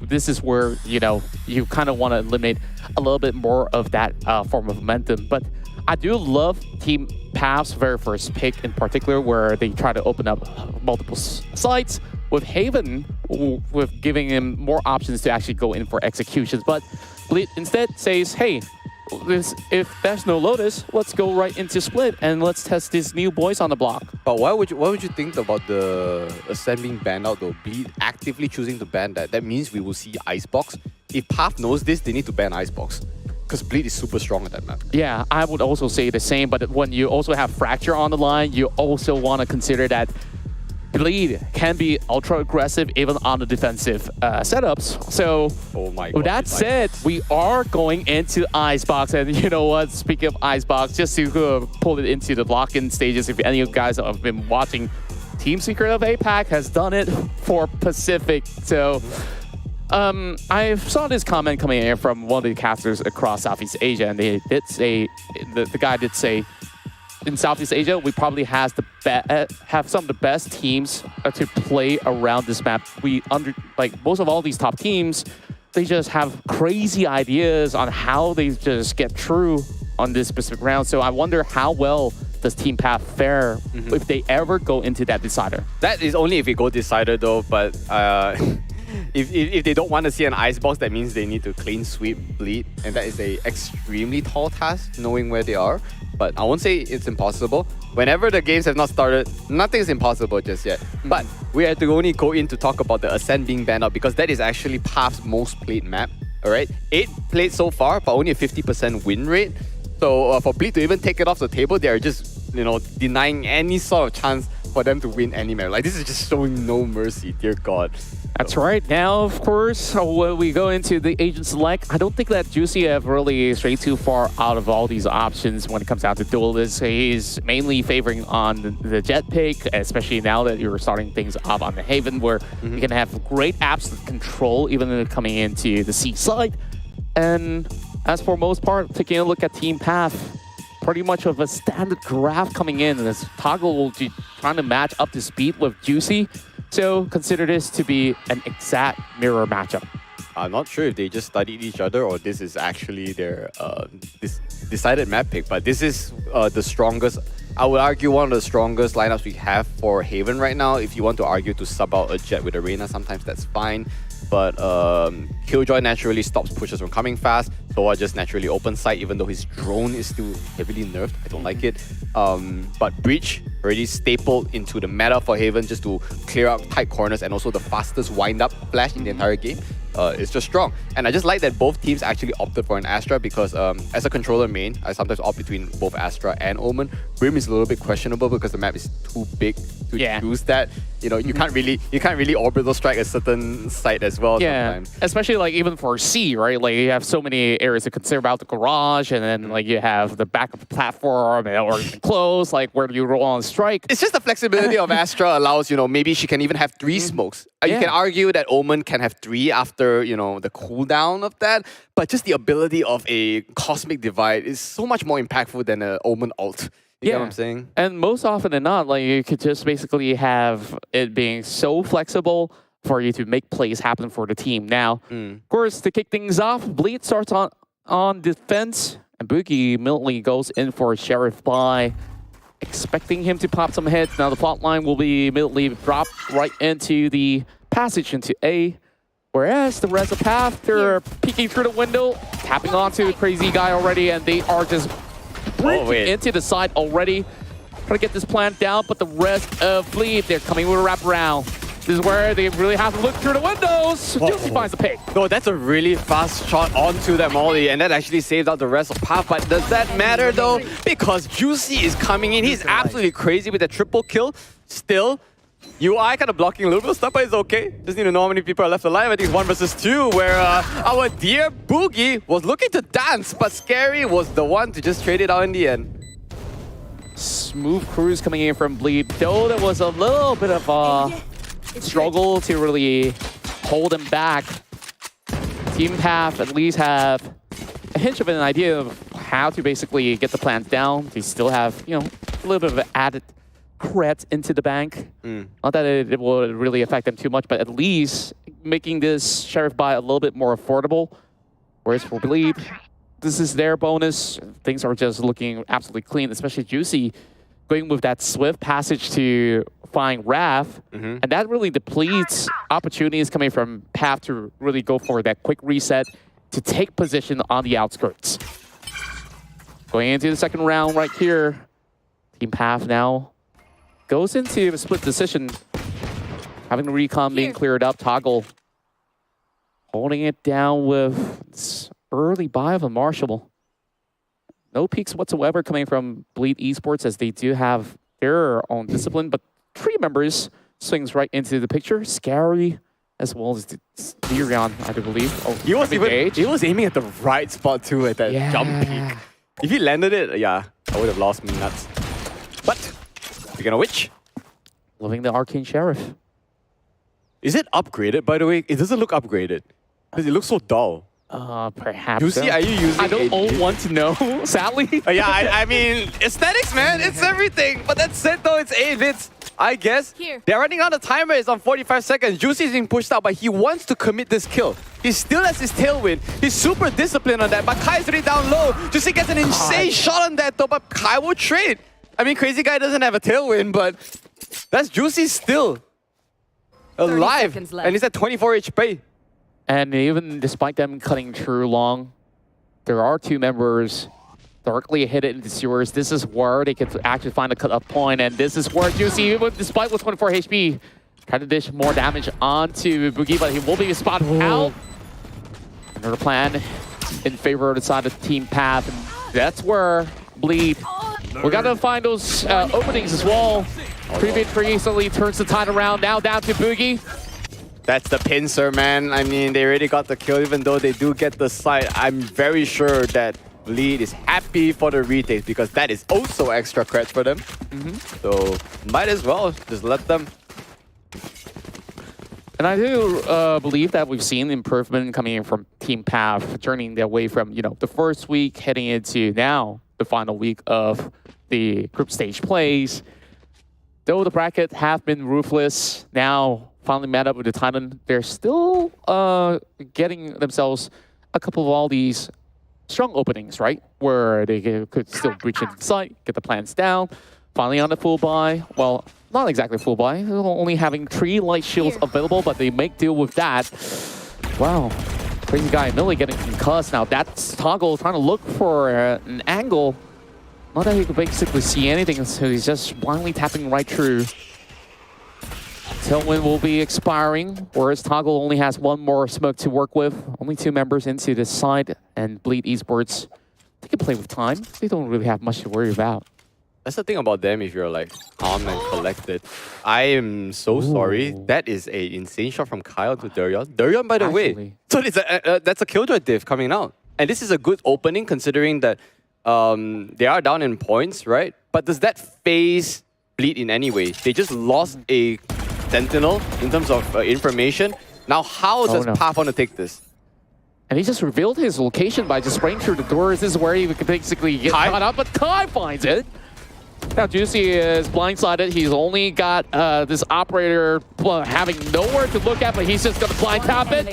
this is where, you know, you kind of want to eliminate a little bit more of that form of momentum. But I do love Team Path's very first pick in particular, where they try to open up multiple sites with Haven, with giving him more options to actually go in for executions. But Bleed instead says, hey, if there's no Lotus, let's go right into Split and let's test these new boys on the block. But why would you think about the Ascent being banned out though? Bleed actively choosing to ban that. That means we will see Icebox. If Path knows this, they need to ban Icebox, because Bleed is super strong at that map. Yeah, I would also say the same, but when you also have Fracture on the line, you also want to consider that Bleed can be ultra aggressive even on the defensive setups. So with that said, we are going into Icebox, and you know what, speaking of Icebox, just to pull it into the lock-in stages, if any of you guys have been watching, Team Secret of APAC has done it for Pacific. So I saw this comment coming in from one of the casters across Southeast Asia, and they did say, the guy did say, in Southeast Asia, we probably have some of the best teams to play around this map. Most of all these top teams, they just have crazy ideas on how they just get through on this specific round. So I wonder how well does Team Path fare if they ever go into that decider. That is only if we go decider though, but if they don't want to see an Icebox, that means they need to clean sweep Bleed, and that is a extremely tall task, knowing where they are. But I won't say it's impossible. Whenever the games have not started, nothing is impossible just yet. But we have to only go in to talk about the Ascent being banned out, because that is actually Path's most played map. All right, 8 played so far, but only a 50% win rate. So for Bleed to even take it off the table, they are just, you know, denying any sort of chance for them to win any map. Like, this is just showing no mercy, dear God. That's right. Now, of course, when we go into the agent select, I don't think that Juicy have really strayed too far out of all these options when it comes down to duelists. He's mainly favoring on the Jet pick, especially now that you're starting things up on the Haven, where you can have great absolute control, even coming into the seaside. And as for most part, taking a look at Team Path, pretty much of a standard graph coming in, as Toggle will be trying to match up to speed with Juicy. So consider this to be an exact mirror matchup. I'm not sure if they just studied each other or this is actually their decided map pick, but this is the strongest, I would argue, one of the strongest lineups we have for Haven right now. If you want to argue to sub out a Jet with Arena, sometimes that's fine. But Killjoy naturally stops pushes from coming fast. Soa just naturally open sight, even though his drone is still heavily nerfed. I don't like it. But Breach already stapled into the meta for Haven just to clear out tight corners and also the fastest wind-up flash in the entire game. It's just strong. And I just like that both teams actually opted for an Astra because as a controller main, I sometimes opt between both Astra and Omen. Brim is a little bit questionable because the map is too big to choose that. You know, you can't really orbital strike a certain site as well sometimes. Especially like even for C, right? Like you have so many areas to consider about the garage, and then like you have the back of the platform or even close, like where do you roll on strike? It's just the flexibility of Astra allows, you know, maybe she can even have 3 smokes. You can argue that Omen can have 3 after, you know, the cooldown of that, but just the ability of a Cosmic Divide is so much more impactful than an Omen ult. You know what I'm saying? And most often than not, like you could just basically have it being so flexible for you to make plays happen for the team. Now, of course, to kick things off, Bleed starts on defense, and Boogie immediately goes in for Sheriff by expecting him to pop some hits. Now the plot line will be immediately dropped right into the passage into A, whereas the rest of Path, they're peeking through the window, tapping onto the crazy guy already, and they are just into the side already. Trying to get this plant down, but the rest of Bleed, they're coming with a wraparound. This is where they really have to look through the windows. Juicy finds the pick. No, that's a really fast shot onto that Molly, and that actually saved out the rest of Path. But does that matter though? Because Juicy is coming in. He's absolutely crazy with that triple kill. Still, UI kind of blocking a little bit of stuff, but it's okay. Just need to know how many people are left alive. I think it's 1 versus 2, where our dear Boogie was looking to dance, but Scary was the one to just trade it out in the end. Smooth cruise coming in from Bleed, though there was a little bit of a struggle to really hold him back. Team Path at least have a hint of an idea of how to basically get the plans down. They still have, you know, a little bit of added credit into the bank. Not that it will really affect them too much, but at least making this Sheriff buy a little bit more affordable. Whereas for Bleed, this is their bonus. Things are just looking absolutely clean, especially Juicy going with that swift passage to find Raph. And that really depletes opportunities coming from Path to really go for that quick reset to take position on the outskirts. Going into the second round right here, Team Path now goes into a split decision. Having the recon being cleared up, Toggle holding it down with this early buy of a Marshall. No peaks whatsoever coming from Bleed Esports, as they do have their own discipline, but 3 members swings right into the picture. Scary, as well as Dirion, I do believe. Oh, he was aiming at the right spot too at that jump peak. If he landed it, I would have lost me nuts. But speaking of which, loving the Arcane Sheriff. Is it upgraded, by the way? It doesn't look upgraded because it looks so dull. Perhaps. Juicy, are you using I don't want to know, sadly. I mean, aesthetics, man, it's everything. But that's it, though. It's 8 bits. I guess they're running out of timer. It's on 45 seconds. Juicy's being pushed out, but he wants to commit this kill. He still has his tailwind. He's super disciplined on that, but Kai's already down low. Juicy gets an insane shot on that, though, but Kai will trade. I mean, Crazy Guy doesn't have a tailwind, but that's Juicy still alive. And he's at 24 HP. And even despite them cutting through long, there are 2 members directly hidden into sewers. This is where they can actually find a cut-off point, and this is where Juicy, despite with 24 HP, trying to dish more damage onto Boogie, but he will be spotted out. Another plan in favor of the side of Team Path, and that's where Bleed. We gotta find those openings as well. 3v3 suddenly turns the tide around. Now down to Boogie. That's the pincer, man. I mean, they already got the kill, even though they do get the site. I'm very sure that Bleed is happy for the retakes because that is also extra credits for them. So might as well just let them. And I do believe that we've seen improvement coming in from Team Path, turning their way from, the first week heading into now the final week of the group stage plays. Though the bracket have been ruthless, now finally met up with the Titan, they're still getting themselves a couple of all these strong openings, right? Where they could still breach inside, get the plans down. Finally on the full buy. Well, not exactly full buy. They're only having 3 light shields available, but they make deal with that. Wow. Crazy guy Millie getting concussed. Now that's Toggle trying to look for an angle. Not that he could basically see anything, so he's just blindly tapping right through. Tailwind will be expiring, whereas Toggle only has 1 more smoke to work with. Only 2 members into this side, and Bleed Esports, they can play with time. They don't really have much to worry about. That's the thing about them if you're like calm and collected. I am so sorry. That is an insane shot from Kyle to Durian. Durian, by the way. So it's that's a Killjoy diff coming out. And this is a good opening considering that they are down in points, right? But does that phase Bleed in any way? They just lost a Sentinel in terms of information. Now, how does Path want to take this? And he just revealed his location by just spraying through the doors. This is where he could basically get caught up, but Kai finds it. Now, Juicy is blindsided. He's only got this operator having nowhere to look at, but he's just going to blind tap it.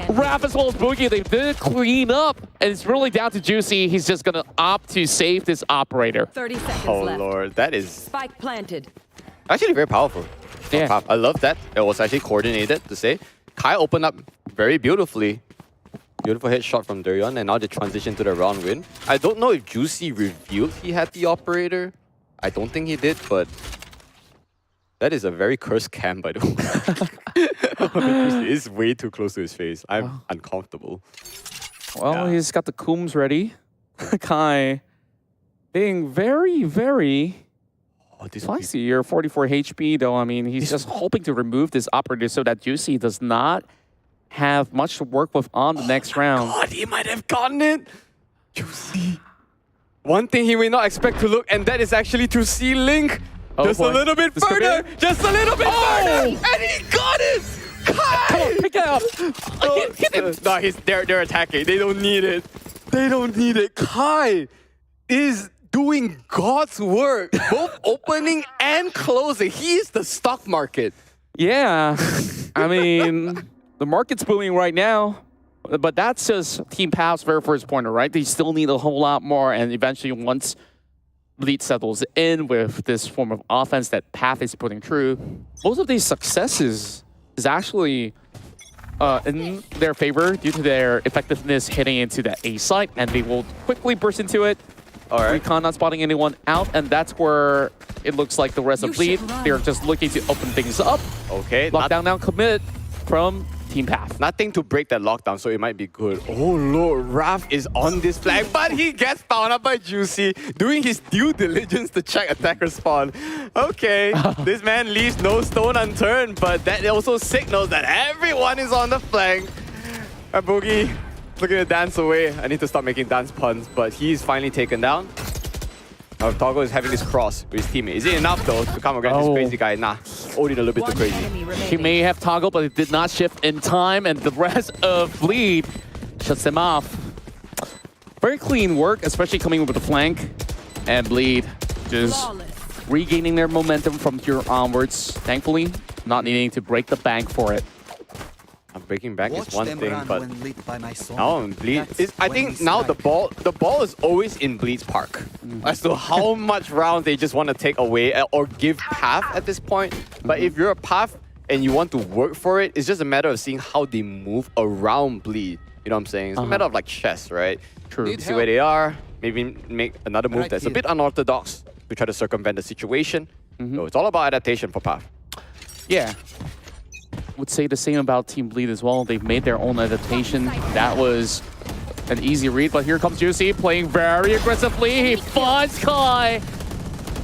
Raph as well as Boogie, they did clean up. And it's really down to Juicy. He's just going to opt to save this operator. 30 seconds left. Oh, Lord. That is Spike planted. actually very powerful. Yeah. I love that. It was actually coordinated to say. Kai opened up very beautifully. Beautiful headshot from Durian, and now they transition to the round win. I don't know if Juicy revealed he had the operator. I don't think he did, but that is a very cursed cam, by the way. It is way too close to his face. I'm uncomfortable. Well, he's got the Coombs ready. Kai being very, very spicy. You're 44 HP, though. I mean, he's just hoping to remove this operator so that Juicy does not have much to work with on the next round. God, he might have gotten it. Juicy. One thing he may not expect to look, and that is actually to see Link. Just a little bit further. Just a little bit further. And he got it. Kai! Come on, pick it up. Hit him. No, they're attacking. They don't need it. They don't need it. Kai is doing God's work. Both opening and closing. He is the stock market. Yeah. I mean, the market's booming right now. But that's just Team Path's very first pointer, right? They still need a whole lot more, and eventually once Bleed settles in with this form of offense that Path is putting through, most of these successes is actually in their favor due to their effectiveness hitting into the A site, and they will quickly burst into it. All right. Recon not spotting anyone out, and that's where it looks like the rest of Bleed, they're just looking to open things up. Okay. Lockdown now commit from Team Path. Nothing to break that lockdown, so it might be good. Oh Lord, Raph is on this flag, but he gets found up by Juicy, doing his due diligence to check attacker spawn. Okay, this man leaves no stone unturned, but that also signals that everyone is on the flank. And Boogie looking to dance away. I need to stop making dance puns, but he's finally taken down. Now Toggle is having this cross with his teammate. Is it enough though to come against this crazy guy? Nah, Odin a little bit too crazy. He may have toggled, but it did not shift in time, and the rest of Bleed shuts him off. Very clean work, especially coming with the flank. And Bleed just regaining their momentum from here onwards. Thankfully, not needing to break the bank for it. Breaking back is one thing, but now Bleed is, I think now the ball is always in Bleed's park as to how much rounds they just want to take away or give Path at this point. But if you're a Path and you want to work for it, it's just a matter of seeing how they move around Bleed. You know what I'm saying? It's a matter of like chess, right? True. See where they are, maybe make another move that's a bit unorthodox to try to circumvent the situation. So it's all about adaptation for Path. Yeah. Would say the same about Team Bleed as well. They've made their own adaptation. That was an easy read, but here comes Juicy playing very aggressively. He finds Kai.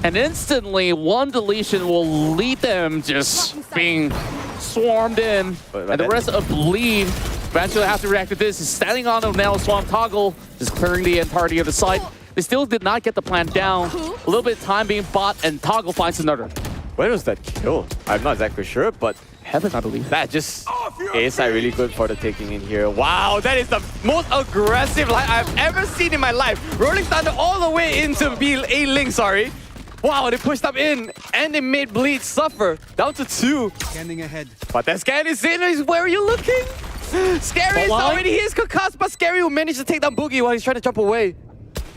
And instantly, one deletion will lead them just being swarmed in. And the rest of Bleed eventually have to react to this. He's standing on a now Swamp Toggle, just clearing the entirety of the site. They still did not get the plant down. A little bit of time being bought, and Toggle finds another. When was that kill? I'm not exactly sure, but Heaven, I believe. that just is really good for the taking in here. Wow, that is the most aggressive line I've ever seen in my life. Rolling Thunder all the way into A-Link, sorry. Wow, they pushed up in, and they made Bleed suffer. Down to 2. Scanning ahead. But that scan is in. Where are you looking? Scary is already his concussed, but Scary will manage to take down Boogie while he's trying to jump away.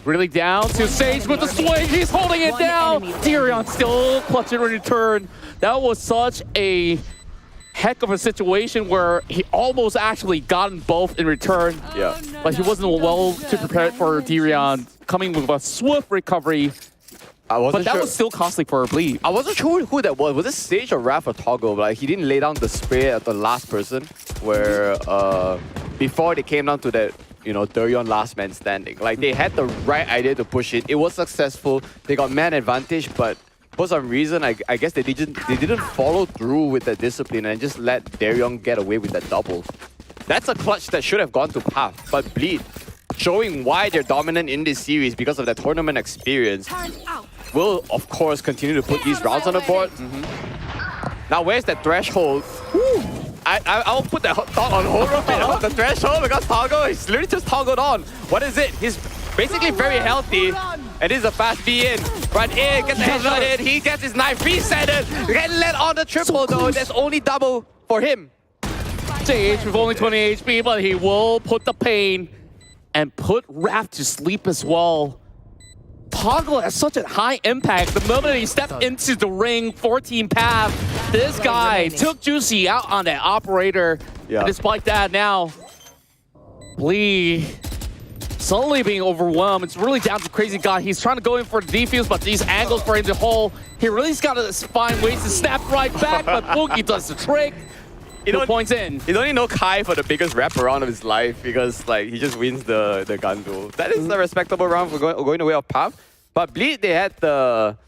Really down to Sage with the swing. He's holding it down. Tyrion still clutching in return. That was such a heck of a situation where he almost actually gotten both in return. Yeah. But he wasn't well to prepare for Tyrion, coming with a swift recovery. But that was still costly for a Bleed. I wasn't sure who that was. Was it Sage or Raph or Toggle? But like, he didn't lay down the spray at the last person where before they came down to that, you know, Durion last man standing. Like, they had the right idea to push it. It was successful. They got man advantage, but for some reason, I guess they didn't follow through with that discipline and just let Darion get away with that double. That's a clutch that should have gone to Path, but Bleed, showing why they're dominant in this series because of their tournament experience, will of course continue to put these rounds on the board. Now, where's that threshold? I'll put that thought on hold a bit about the threshold because Toggle is literally just toggled on. What is it? He's basically very healthy. And this is a fast B in. Run in, get the headshot in. He gets his knife resetted. Get let on the triple though. There's only double for him. Sage with only 20 HP, but he will put the pain and put Raph to sleep as well. Toggle has such a high impact. The moment he stepped into the ring, 14 path, this guy took Juicy out on that operator. Yeah. And despite that, now Bleed suddenly being overwhelmed. It's really down to Crazy God. He's trying to go in for the defuse, but these angles for him to hold. He really's got to find ways to snap right back, but Boogie does the trick. Points in. You don't need no Kai for the biggest wraparound of his life because like he just wins the gun duel. That is a respectable round for going the way of Path. But Bleed, they had the...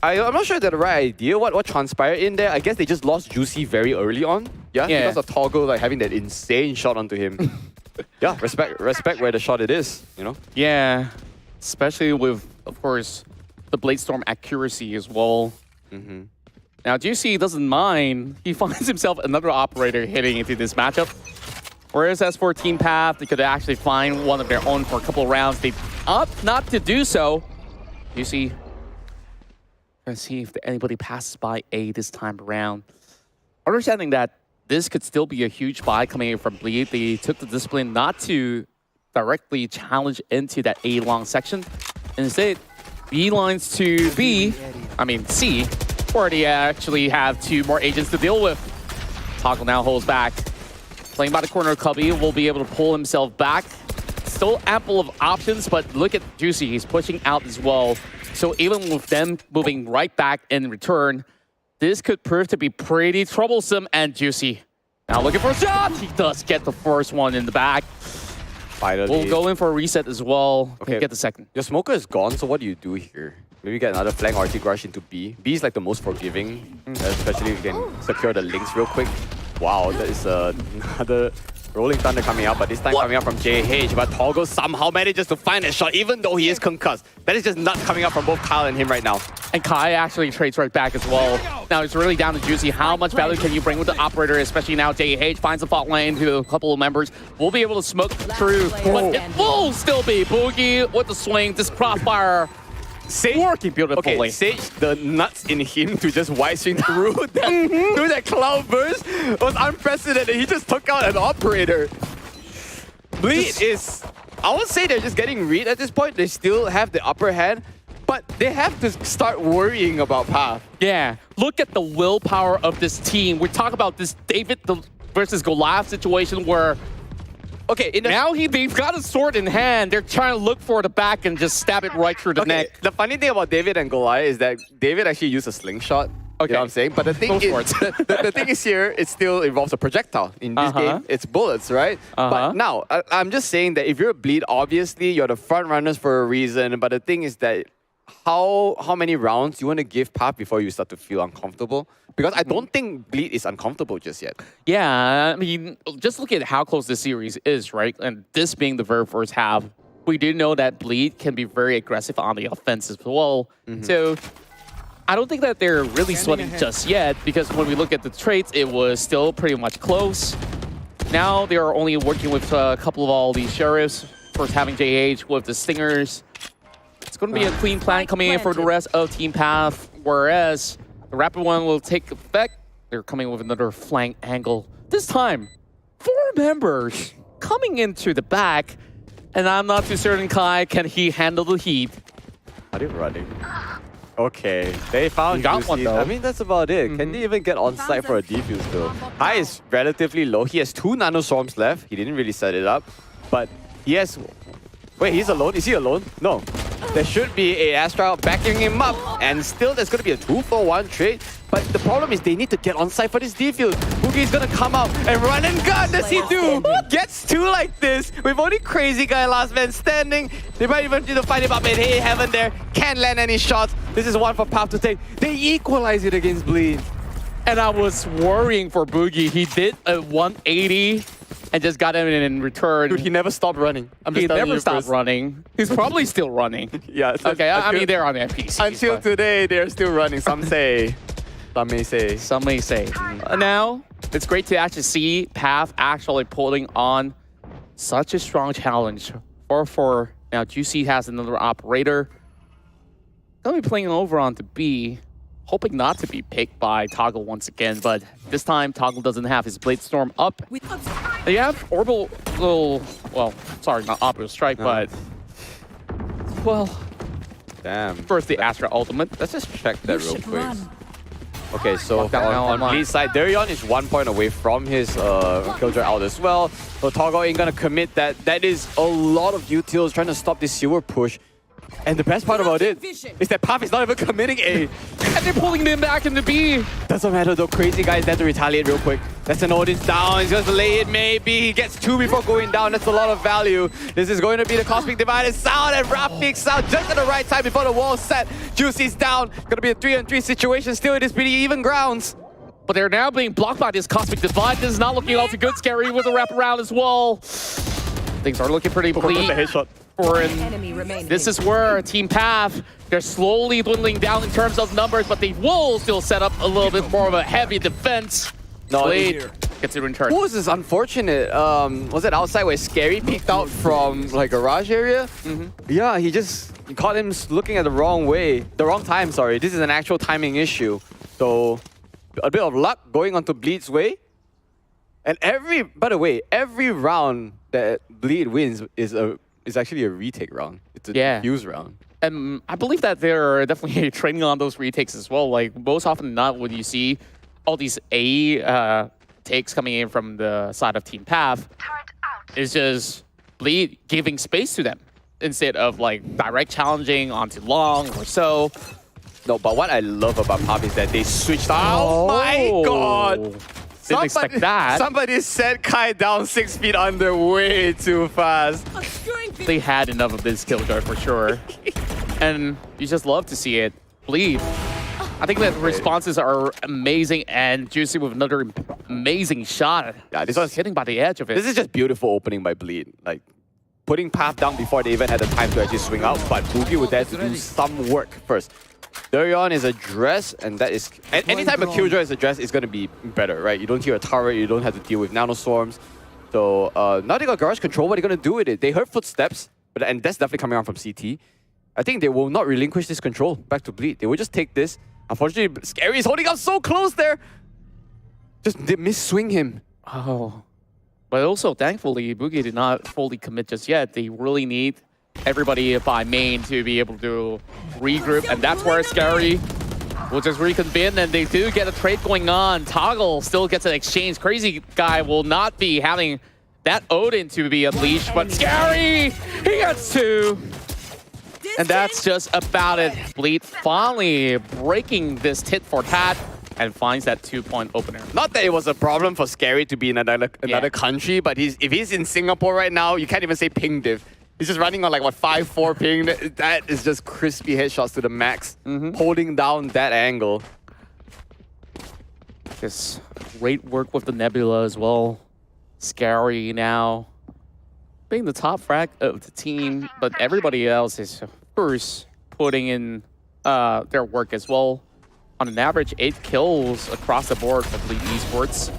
I'm not sure if they had the right idea what transpired in there. I guess they just lost Juicy very early on. Yeah? Because of Toggle like having that insane shot onto him. Yeah, respect where the shot it is, you know? Yeah. Especially with, of course, the Blade Storm accuracy as well. Now, Juicy doesn't mind. He finds himself another operator hitting into this matchup. Whereas as for Team Path, they could actually find one of their own for a couple of rounds. They opt not to do so. Juicy, let's see if anybody passes by A this time around. Understanding that this could still be a huge buy coming in from Bleed. They took the discipline not to directly challenge into that A long section. And instead, B lines to C, where they actually have 2 more agents to deal with. Toggle now holds back. Playing by the corner, Cubby will be able to pull himself back. Still ample of options, but look at Juicy. He's pushing out as well. So even with them moving right back in return, this could prove to be pretty troublesome. And Juicy now looking for a shot. He does get the first one in the back. Finally. We'll go in for a reset as well. Okay, get the second. Your smoker is gone, so what do you do here? Maybe get another flank RT rush into B. B is like the most forgiving, especially if you can secure the links real quick. Wow, that is another Rolling Thunder coming out, but this time coming out from JH. But Toggle somehow manages to find a shot, even though he is concussed. That is just nuts coming out from both Kyle and him right now. And Kai actually trades right back as well. Now it's really down to Juicy. How much value can you bring with the operator, especially now JH finds the fault lane to a couple of members. We'll be able to smoke through, but it will still be Boogie with the swing, this crossfire. Sage, working beautifully. Okay, Sage, the nuts in him to just wide swing through that cloud burst was unprecedented. He just took out an operator. Bleed is, I would say they're just getting read at this point. They still have the upper hand, but they have to start worrying about Path. Yeah, look at the willpower of this team. We talk about this David versus Goliath situation where now they've got a sword in hand. They're trying to look for the back and just stab it right through the neck. The funny thing about David and Goliath is that David actually used a slingshot. You know what I'm saying? But the thing is, the thing is here, it still involves a projectile. In this game, it's bullets, right? But now, I'm just saying that if you're a Bleed, obviously, you're the front runners for a reason. But the thing is that how many rounds you want to give Path before you start to feel uncomfortable? Because I don't think Bleed is uncomfortable just yet. Yeah, I mean, just look at how close this series is, right? And this being the very first half, we do know that Bleed can be very aggressive on the offense as well. So I don't think that they're really sweating just yet, because when we look at the traits, it was still pretty much close. Now they are only working with a couple of all these sheriffs. First having JH with the Stingers. It's going to be a clean plan coming in for the rest of Team Path, whereas the Rapid one will take effect. They're coming with another flank angle. This time, 4 members coming into the back, and I'm not too certain, Kai, can he handle the heat? Are they running? Okay, they found He got one, though. I mean, that's about it. Can they even get on site for a defuse though? Kai is relatively low. He has 2 nanoswarms left. He didn't really set it up, but he has... Wait, he's alone? Is he alone? No. There should be a Astra backing him up, and still there's going to be a 2-for-1 trade. But the problem is they need to get on site for this defuse. Boogie's going to come out and run and gun. Does he do? Gets 2 like this with only Crazy Guy last man standing. They might even need to fight him up in heaven there. Can't land any shots. This is one for Path to take. They equalize it against Bleed. And I was worrying for Boogie. He did a 180 and just got him in return. Dude, he never stopped running. He never stopped running. He's probably still running. Yeah. Okay, I mean, they're on the NPC. Until today, they're still running. Some say. Some may say. Some may say. Now, it's great to actually see Path actually pulling on such a strong challenge. 4-4. Now, Juicy has another operator. They'll be playing over on to B. Hoping not to be picked by Toggle once again, but this time Toggle doesn't have his Blade Storm up. They have Orbital, well, sorry, not Orbital Strike, but, well, damn. First the Astra Ultimate. Let's just check that real quick. Okay, so on Bleed's side, Darion is 1 point away from his Killjoy out as well. So Toggle ain't gonna commit that. That is a lot of utils trying to stop this sewer push. And the best part about it is that Path is not even committing A. And they're pulling them back into B. Doesn't matter though, Crazy Guy is there to retaliate real quick. That's an Odin's down, he's gonna lay it maybe. He gets 2 before going down, that's a lot of value. This is going to be the Cosmic Divided sound, and Raph peeks out just at the right time before the wall's set. Juicy's down, gonna be a 3-on-3 situation, still it is pretty even grounds. But they're now being blocked by this Cosmic Divide. This is not looking all too good. Scary with a wraparound as well. Things are looking pretty bleak. This is where Team Path, they're slowly dwindling down in terms of numbers, but they will still set up a little bit more of a heavy defense. No, Blade gets it in turn. What was this unfortunate? Was it outside where Scary peeked out from like garage area? Yeah, he caught him looking at the wrong way, the wrong time. Sorry, this is an actual timing issue. So a bit of luck going onto Bleed's way. And by the way, every round that Bleed wins is actually a retake round. It's a defuse round. And I believe that they're definitely training on those retakes as well. Like, most often than not, when you see all these A takes coming in from the side of Team Path, it's just Bleed giving space to them instead of like direct challenging onto long or so. No, but what I love about Path is that they switched. Oh my god! Didn't expect that. Somebody set Kai down 6 feet under way too fast. They had enough of this Killjoy for sure. And you just love to see it. Bleed. I think that the responses are amazing, and Juicy with another amazing shot. Yeah, this was hitting by the edge of it. This is just beautiful opening by Bleed. Like, putting Path down before they even had the time to actually swing out, but Boogie was there to do some work first. Darion is addressed, and that is... anytime a Killjoy is addressed, it's going to be better, right? You don't hear a turret, you don't have to deal with nanoswarms. So now they got garage control. What are they going to do with it? They heard footsteps, and that's definitely coming out from CT. I think they will not relinquish this control back to Bleed. They will just take this. Unfortunately, Scary is holding up so close there. Just miss-swing him. Oh. But also, thankfully, Boogie did not fully commit just yet. They really need everybody by main to be able to regroup, and that's where Scary will just reconvene, and they do get a trade going on. Toggle still gets an exchange. Crazy Guy will not be having that Odin to be unleashed, but Scary, he gets 2. And that's just about it. Bleed finally breaking this tit for tat and finds that 2-point opener. Not that it was a problem for Scary to be in another country, but if he's in Singapore right now, you can't even say ping div. He's just running on like what 5-4 ping. That is just crispy headshots to the max, holding down that angle. Just great work with the Nebula as well. Scary now being the top frag of the team, but everybody else is, of course, putting in their work as well. On an average, 8 kills across the board for VCT Esports.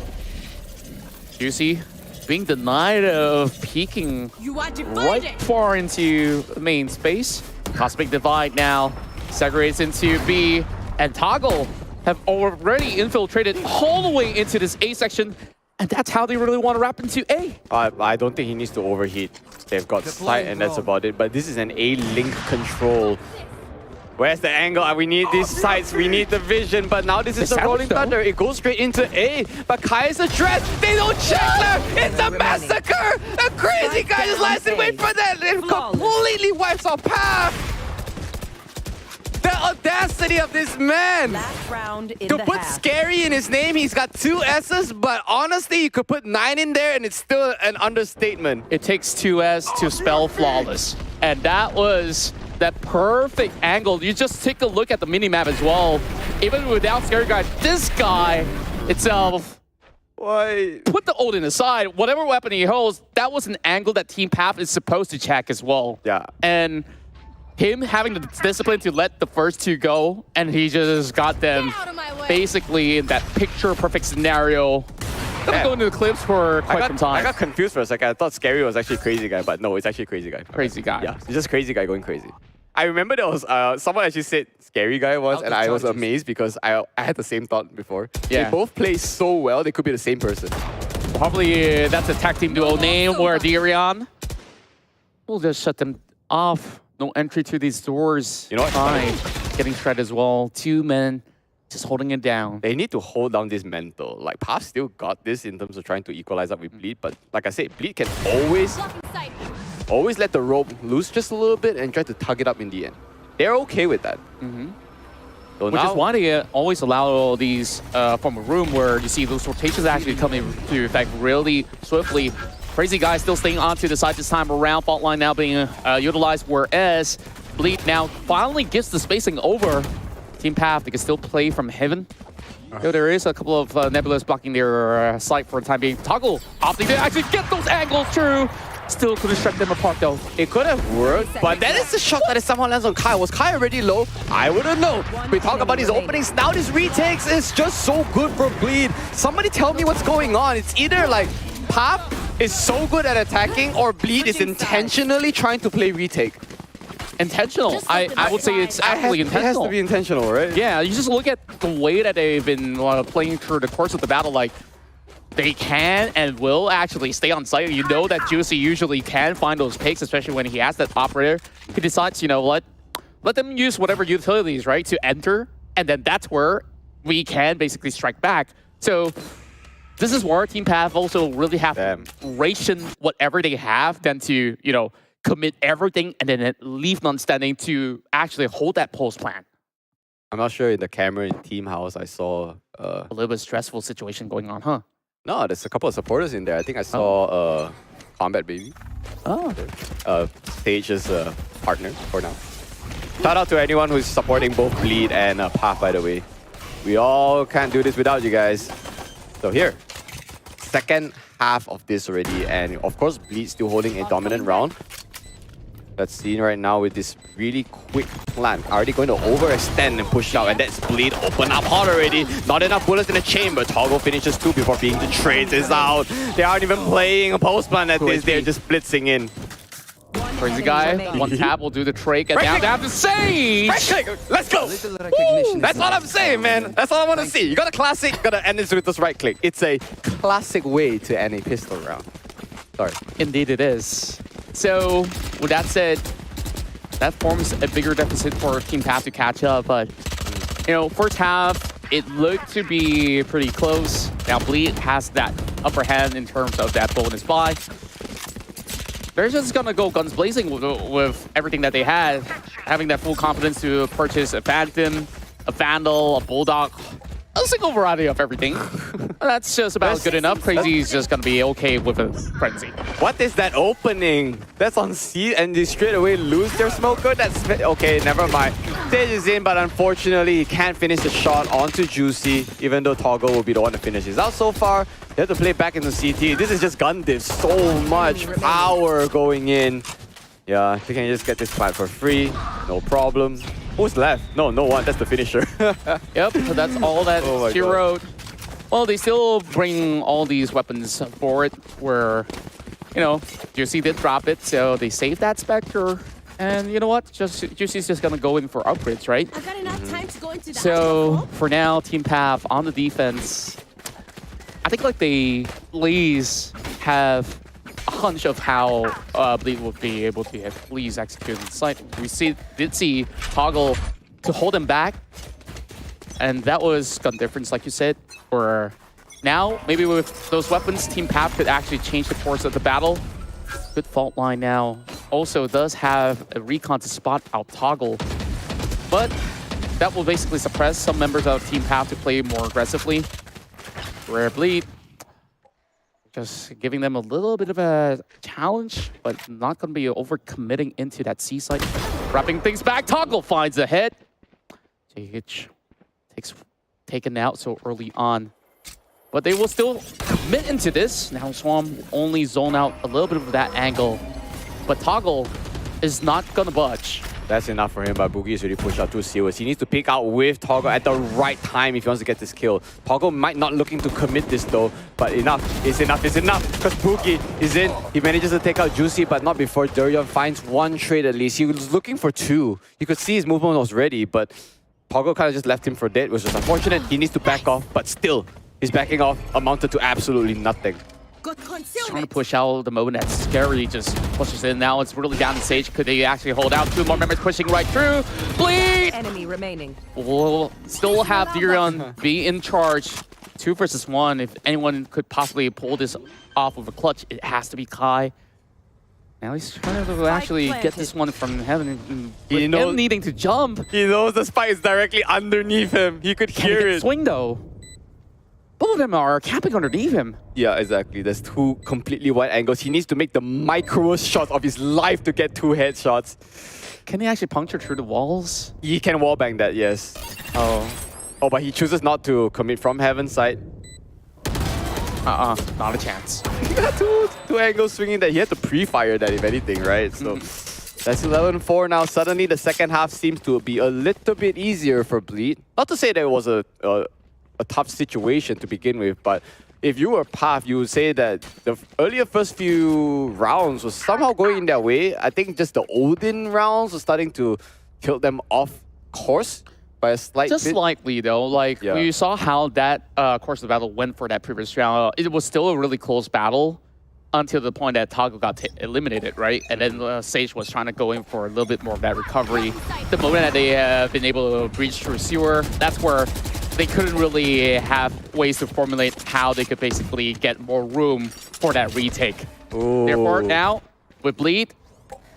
Juicy being denied of peeking right far into main space. Cosmic Divide now segregates into B, and Toggle have already infiltrated all the way into this A section, and that's how they really want to wrap into A. I don't think he needs to overheat. They've got sight and that's about it, but this is an A-link control. Where's the angle? We need these sights, we need the vision, but now this is the Rolling Thunder. It goes straight into A, but Kai is addressed. They don't check there. It's a massacre. A crazy guy just lies and wait for that. It completely wipes off path. The audacity of this man. To put scary in his name, he's got 2 S's, but honestly, you could put 9 in there and it's still an understatement. It takes 2 S to spell flawless, and that was that perfect angle. You just take a look at the minimap as well. Even without Scary Guy, this guy itself, put the Odin aside, whatever weapon he holds, that was an angle that Team Path is supposed to check as well. Yeah. And him having the discipline to let the first 2 go, and he just got them basically in that picture-perfect scenario. Gonna go into the clips for quite some time. I got confused for a second. I thought Scary was actually Crazy Guy, but no, it's actually Crazy Guy. Crazy Guy. Yeah, it's just Crazy Guy going crazy. I remember there was someone actually said Scary Guy once, and I was amazed because I had the same thought before. Yeah. They both play so well, they could be the same person. Probably that's a tag team duo name where Dirion will just shut them off. No entry to these doors. You know what? Fine. Getting shredded as well. 2 men just holding it down. They need to hold down this mental. Like, Path still got this in terms of trying to equalize up with Bleed, but like I said, Bleed can always let the rope loose just a little bit and try to tug it up in the end. They're okay with that. So which is why they always allow these from a room where you see those rotations actually coming to effect really swiftly. Crazy Guy still staying onto the side this time around. Fault line now being utilized, whereas Bleed now finally gets the spacing over. Team Path, they can still play from heaven. Though there is a couple of Nebulas blocking their sight for the time being. Toggle opting to actually get those angles through. Still couldn't strike them apart though. It could have worked, but that is the shot that somehow lands on Kai. Was Kai already low? I wouldn't know. We talk about these openings. Now these retakes is just so good for Bleed. Somebody tell me what's going on. It's either like Path is so good at attacking or Bleed is intentionally trying to play retake. Intentional. I would say it's actually intentional. It has to be intentional, right? Yeah, you just look at the way that they've been playing through the course of the battle, like they can and will actually stay on site. You know that Juicy usually can find those picks, especially when he has that operator. He decides, you know what, let them use whatever utilities, right, to enter, and then that's where we can basically strike back. So this is where Team Path also really have to ration whatever they have than to, you know, commit everything and then leave none standing to actually hold that post plan. I'm not sure in the camera in Team House I saw a little bit stressful situation going on, huh? No, there's a couple of supporters in there. I think I saw Combat Baby. Oh. Stage's partner for now. Shout out to anyone who's supporting both Bleed and Path, by the way. We all can't do this without you guys. So here, second half of this already, and of course Bleed still holding a dominant round. That's seen right now with this really quick plan. Already going to overextend and push out, and that's Bleed open up hard already. Not enough bullets in the chamber. Toggle finishes 2 before being betrayed. This out. They aren't even playing a post plan at this. They're just blitzing in. Crazy Guy, one tap will do the trick, and now they have the Sage! Right click! Let's go! That's all I'm saying, man. That's all I want to see. You got a classic, gotta end this with this right click. It's a classic way to end a pistol round. Sorry. Indeed it is. So, with that said, that forms a bigger deficit for Team Path to catch up, but, you know, first half, it looked to be pretty close. Now, Bleed has that upper hand in terms of that bonus buy. They're just gonna go guns blazing with everything that they had, having that full confidence to purchase a Phantom, a Vandal, a Bulldog, a single variety of everything. That's just about good enough. Crazy is just going to be okay with a frenzy. What is that opening? That's on C, and they straight away lose their smoker. That's okay, never mind. Stage is in, but unfortunately, he can't finish the shot onto Juicy, even though Toggle will be the one to finish this out so far. They have to play back into CT. This is just gun diff. So much power going in. Yeah, they can just get this fight for free. No problem. Who's left? No one. That's the finisher. Yep, so that's all that Hero. Well, they still bring all these weapons forward where, you know, Juicy did drop it, so they saved that Spectre. And you know what? Juicy's just going to go in for upgrades, right? I've got enough time to go into that. So, for now, Team Path on the defense, I think like the Blaze have a hunch of how Bleed will be able to have Blaze execute in sight. We did see Toggle to hold him back, and that was gun difference, like you said. Or now, maybe with those weapons, Team Path could actually change the course of the battle. Good fault line now. Also does have a recon to spot out Toggle, but that will basically suppress some members of Team Path to play more aggressively. Rare Bleed, just giving them a little bit of a challenge, but not going to be over-committing into that C site. Wrapping things back, Toggle finds the head. JH takes taken out so early on. But they will still commit into this. Now Swarm will only zone out a little bit of that angle. But Toggle is not going to budge. That's enough for him, but Boogie is already pushed out to Seals. He needs to pick out with Toggle at the right time if he wants to get this kill. Toggle might not looking to commit this though, but enough is enough is enough. Because Boogie is in. He manages to take out Juicy, but not before Durian finds one trade at least. He was looking for two. You could see his movement was ready, but Toggle kind of just left him for dead, which was unfortunate. He needs to back off, but still, his backing off amounted to absolutely nothing. Trying to push out the moment that Scary just pushes in. Now it's really down to Sage. Could they actually hold out? Two more members pushing right through. Bleed! Enemy remaining. We'll still have Durian be in charge. 2 versus 1. If anyone could possibly pull this off with a clutch, it has to be Kai. Now he's trying to actually get this one from heaven. With him needing to jump. He knows the spike is directly underneath him. He could hear it. Swing though. Both of them are capping underneath him. Yeah, exactly. There's two completely wide angles. He needs to make the micro shot of his life to get 2 headshots. Can he actually puncture through the walls? He can wallbang that, yes. Oh, but he chooses not to commit from heaven's side. Not a chance. He got two angles swinging that. He had to pre-fire that, if anything, right? So that's 11-4 now. Suddenly, the second half seems to be a little bit easier for Bleed. Not to say that it was a tough situation to begin with, but if you were Path, you would say that the earlier first few rounds was somehow going in their way. I think just the Odin rounds were starting to tilt them off course by a slight bit. Just slightly though, like we saw how that course of battle went for that previous round. It was still a really close battle until the point that Toggle got eliminated, right? And then Sage was trying to go in for a little bit more of that recovery. The moment that they have been able to breach through sewer, that's where they couldn't really have ways to formulate how they could basically get more room for that retake. Ooh. Therefore, now, with Bleed,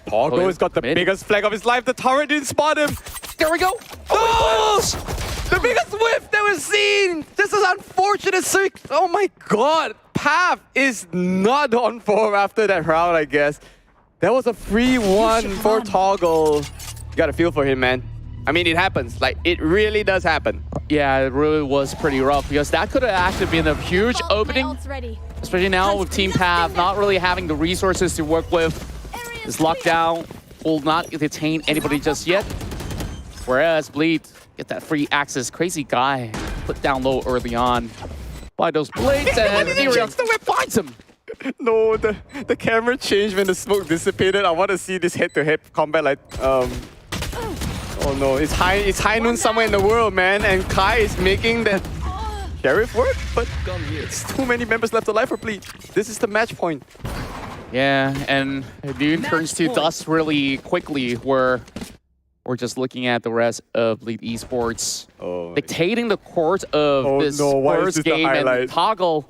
Toggle has got the biggest flag of his life. The turret didn't spot him. There we go. The biggest whiff that we've seen. This is unfortunate. Oh my god. Path is not on form after that round, I guess. That was a free one for Toggle. You got to feel for him, man. I mean, it happens. Like, it really does happen. Yeah, it really was pretty rough because that could have actually been a huge opening. Especially now with Team Path not really having the resources to work with. This lockdown will not detain anybody just yet. Whereas Bleed, get that free access. Crazy guy put down low early on by those blades and Ethereum finds him. No, the camera changed when the smoke dissipated. I want to see this head-to-head combat like oh no, it's high noon somewhere in the world, man, and Kai is making that Sheriff work, but it's too many members left alive for Bleed. This is the match point. Yeah, and Dune turns to dust really quickly where we're just looking at the rest of Bleed Esports dictating the course of this first game, and Toggle,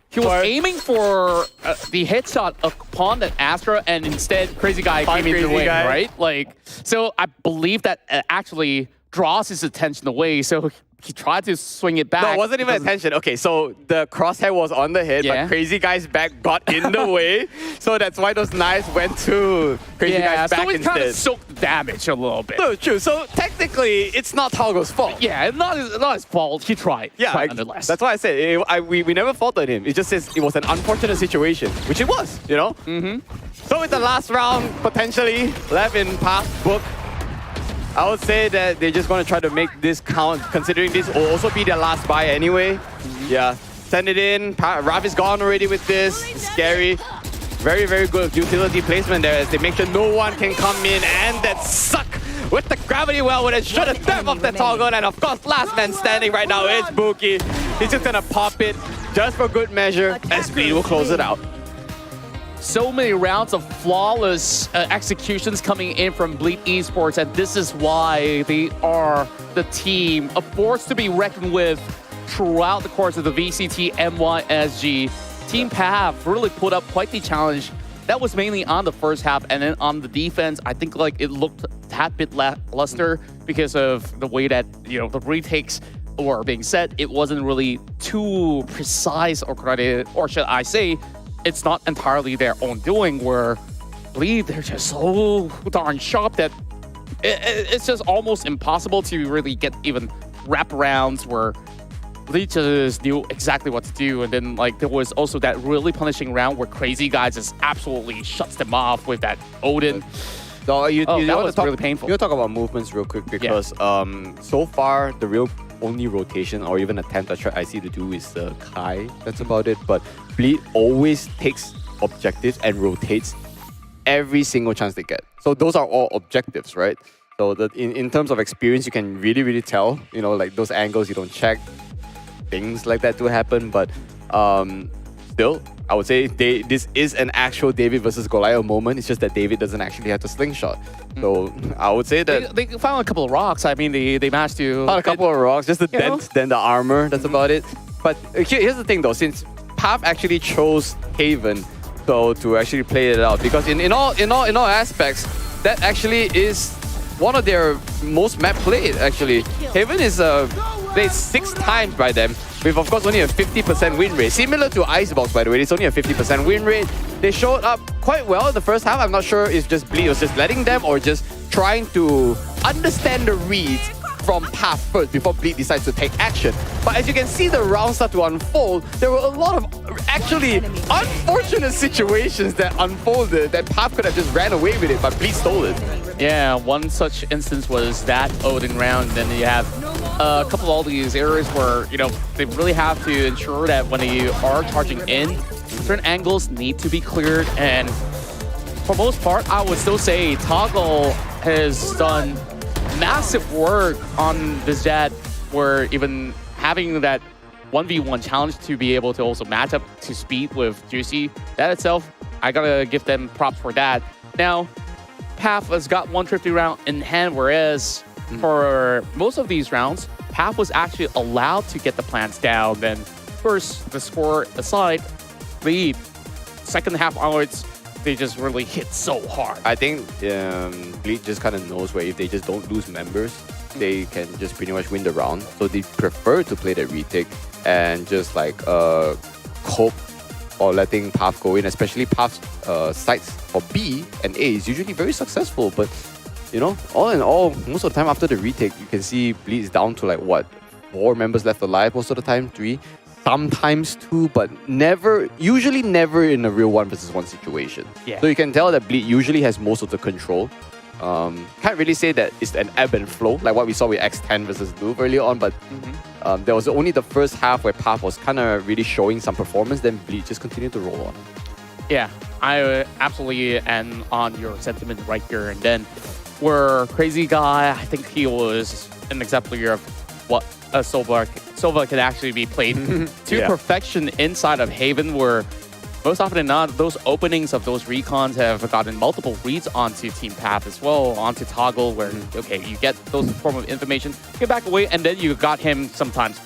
he was aiming for the headshot upon that Astra, and instead Crazy Guy came in the way, right? Like, so I believe that actually draws his attention away. So he tried to swing it back. No, it wasn't even attention. Okay, so the crosshair was on the head, Yeah. but Crazy Guy's back got in the way. So that's why those knives went to Crazy Guy's back so he kind of instead. soaked the damage a little bit. No, true. So technically, it's not Toggle's fault. Yeah, not his fault. He tried. Yeah, Tried nonetheless. that's why I said we never faulted him. It just says it was an unfortunate situation, which it was, you know? Mm-hmm. So with the last round potentially left in Path's book, I would say that they're just going to try to make this count, considering this will also be their last buy anyway. Mm-hmm. Yeah, send it in. Rav is gone already with this. Scary. Very, very good utility placement there as they make sure no one can come in. And that suck with the gravity well with a should have step off the Toggle. And of course, last man standing right now is Buki. He's just going to pop it just for good measure as Bleed will close it out. So many rounds of flawless executions coming in from Bleed Esports, and this is why they are the team, a force to be reckoned with throughout the course of the VCT MYSG. Team Path really put up quite the challenge. That was mainly on the first half, and then on the defense, I think like it looked a tad bit lackluster because of the way that the retakes were being set. It wasn't really too precise or coordinated, or should I say, it's not entirely their own doing, where Bleed, they're just so darn sharp that it's just almost impossible to really get even wraparounds where Bleed just knew exactly what to do. And then like there was also that really punishing round where Crazy Guy just absolutely shuts them off with that Odin. So that was really painful. You'll talk about movements real quick because so far the real only rotation or even attempt I see to do is the Kai. That's about it. But Bleed always takes objectives and rotates every single chance they get. So those are all objectives, right? So that in terms of experience, you can really, really tell, like those angles you don't check, things like that do happen. But still, I would say this is an actual David versus Goliath moment. It's just that David doesn't actually have to slingshot. So I would say that they found a couple of rocks. I mean, they managed to found a couple of rocks, just the dent, then the armor. That's about it. But here's the thing, though, since Path actually chose Haven, so to actually play it out, because in all aspects, that actually is one of their most map played. Actually, Haven is played 6 times by them, with of course only a 50% win rate. Similar to Icebox, by the way, it's only a 50% win rate. They showed up quite well the first half. I'm not sure if just Bleed was just letting them or just trying to understand the reads from Path first before Bleed decides to take action. But as you can see the rounds start to unfold, there were a lot of actually unfortunate situations that unfolded that Path could have just ran away with it, but Bleed stole it. Yeah, one such instance was that Odin round. Then you have a couple of all these areas where, they really have to ensure that when they are charging in, certain angles need to be cleared. And for most part, I would still say Toggle has done massive work on this jet, where even having that 1v1 challenge to be able to also match up to speed with Juicy, that itself, I gotta give them props for that. Now, Path has got 150 round in hand, whereas for most of these rounds, Path was actually allowed to get the plants down. Then first, the score aside, Bleed, second half onwards, they just really hit so hard. I think Bleed just kind of knows where if they just don't lose members, they can just pretty much win the round. So they prefer to play that retake and just like cope or letting Path go in, especially Path's sites for B and A is usually very successful. But all in all, most of the time after the retake, you can see Bleed is down to like what, 4 members left alive most of the time, 3. Sometimes 2, but usually never in a real 1 versus 1 situation. Yeah. So you can tell that Bleed usually has most of the control. Can't really say that it's an ebb and flow, like what we saw with X10 versus Louvre earlier on, but there was only the first half where Path was kind of really showing some performance, then Bleed just continued to roll on. Yeah, I absolutely am on your sentiment right here. And then where Crazy Guy, I think he was an exemplar of what a Sova can actually be played to perfection inside of Haven, where most often than not, those openings of those recons have gotten multiple reads onto Team Path as well, onto Toggle, where, okay, you get those form of information, get back away, and then you got him sometimes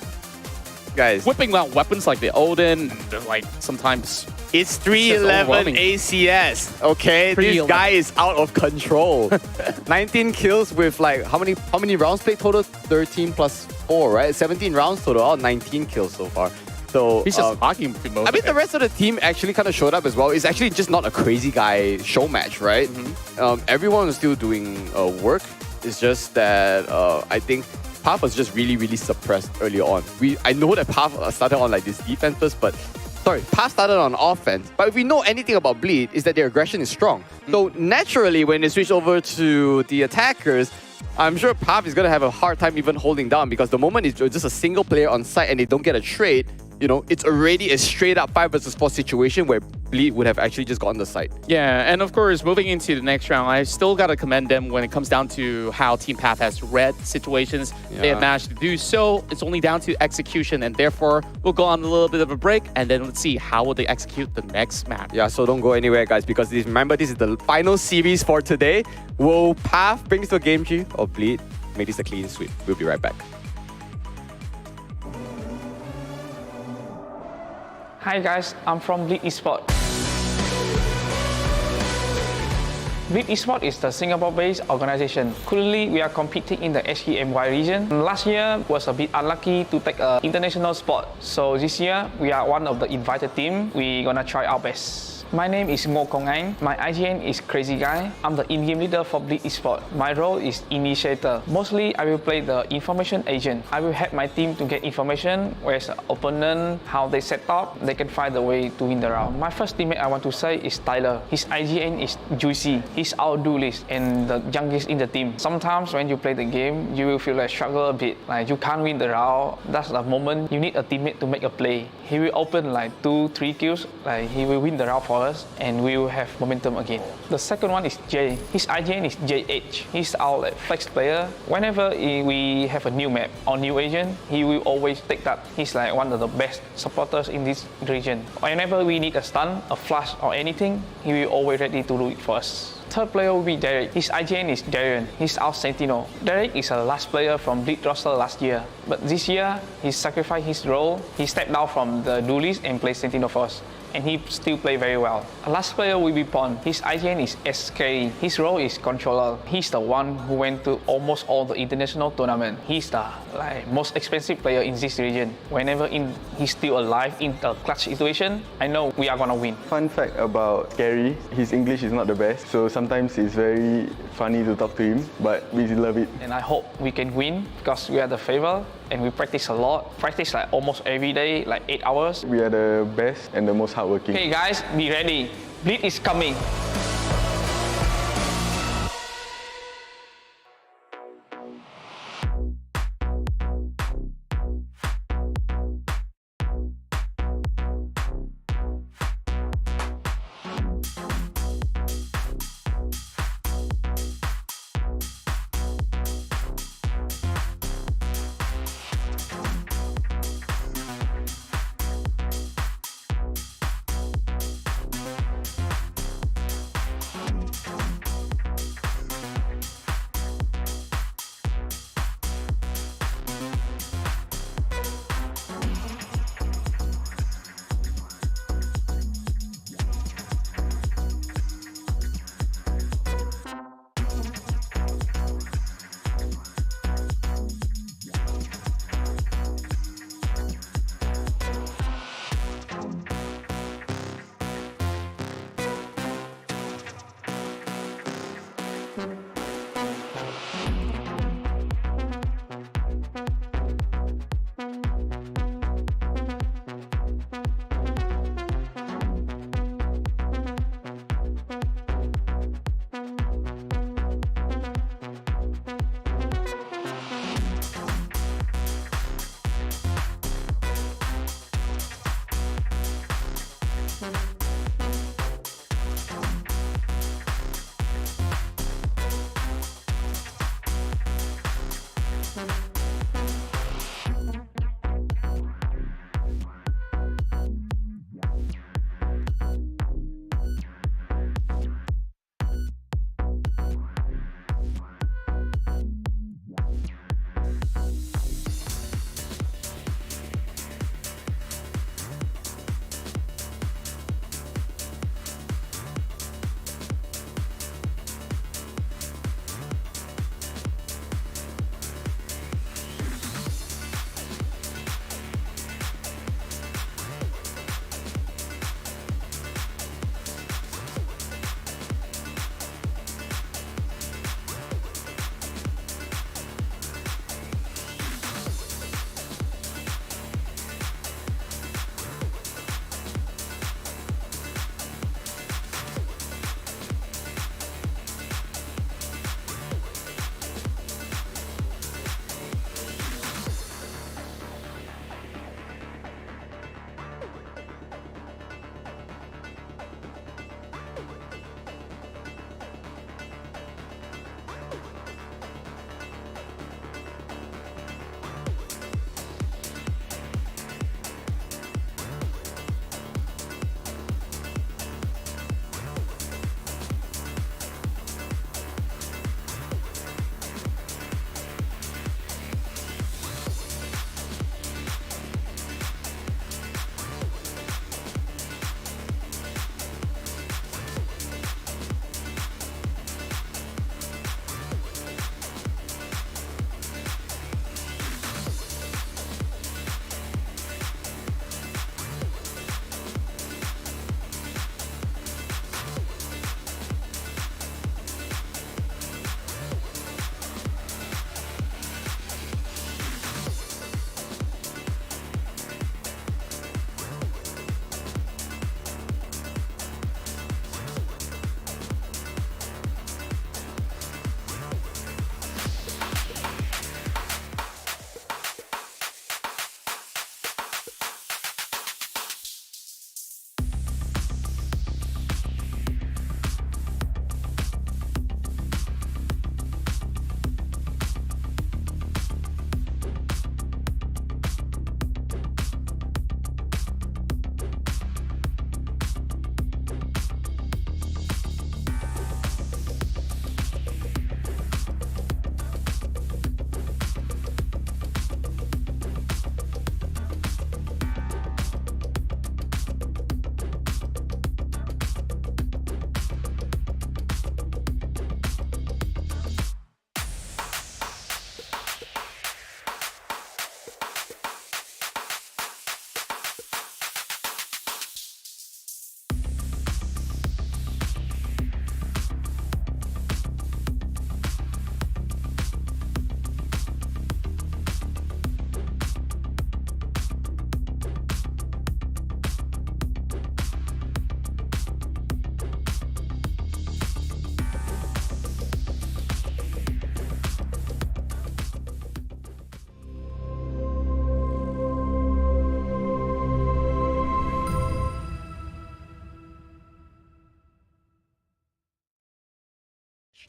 Guys, whipping out weapons like the Odin, like sometimes It's just 311 overwhelming. ACS. Okay, this 311. guy is out of control. 19 kills with like how many rounds played total? 13 plus 4, right? 17 rounds total. Oh, 19 kills so far. So He's just talking to most I mean, of the it. rest of the team actually kind of showed up as well. It's actually just not a crazy guy show match, right? Everyone is still doing work. It's just that I think Path was just really, really suppressed early on. I know that Path started on like this defense first, but Path started on offense. But if we know anything about Bleed, is that their aggression is strong. So naturally, when they switch over to the attackers, I'm sure Path is going to have a hard time even holding down, because the moment it's just a single player on site and they don't get a trade, you know, it's already a straight up 5 versus 4 situation where Bleed would have actually just gotten the site. Yeah, and of course, moving into the next round, I still got to commend them when it comes down to how Team Path has read situations. They have managed to do so. It's only down to execution, and therefore, we'll go on a little bit of a break, and then let's see how will they execute the next map. Yeah, so don't go anywhere, guys, because remember, this is the final series for today. Will Path bring this to a game 3 or Bleed make this a clean sweep? We'll be right back. Hi guys, I'm from Bleed Esports. Bleed Esports is the Singapore-based organization. Currently, we are competing in the HKMY region. Last year was a bit unlucky to take an international spot. So this year, we are one of the invited team. We're gonna try our best. My name is Ngo Kong Anh. My IGN is Crazy Guy. I'm the in-game leader for Bleed Esports. My role is initiator. Mostly, I will play the information agent. I will help my team to get information, where's the opponent, how they set up, they can find the way to win the round. My first teammate I want to say is Tyler. His IGN is Juicy. He's our duelist and the youngest in the team. Sometimes when you play the game, you will feel like struggle a bit. Like you can't win the round. That's the moment you need a teammate to make a play. He will open like 2-3 kills. Like he will win the round for us, and we will have momentum again. The second one is Jay. His IGN is JH. He's our like, flex player. Whenever we have a new map or new agent, he will always take that. He's like one of the best supporters in this region. Whenever we need a stun, a flash or anything, he will always ready to do it for us. Third player will be Derek. His IGN is Darian. He's our Sentinel. Derek is a last player from Bleed roster last year. But this year, he sacrificed his role. He stepped down from the duelist and played Sentinel for us. And he still play very well. Last player will be Pon. His IGN is SK. His role is controller. He's the one who went to almost all the international tournament. He's the most expensive player in this region. Whenever he's still alive in the clutch situation, I know we are gonna win. Fun fact about Gary, his English is not the best, so sometimes it's very funny to talk to him, but we love it. And I hope we can win because we are the favor and we practice a lot. Practice like almost every day, like 8 hours. We are the best and the most hardworking. Okay guys, be ready. Bleed is coming.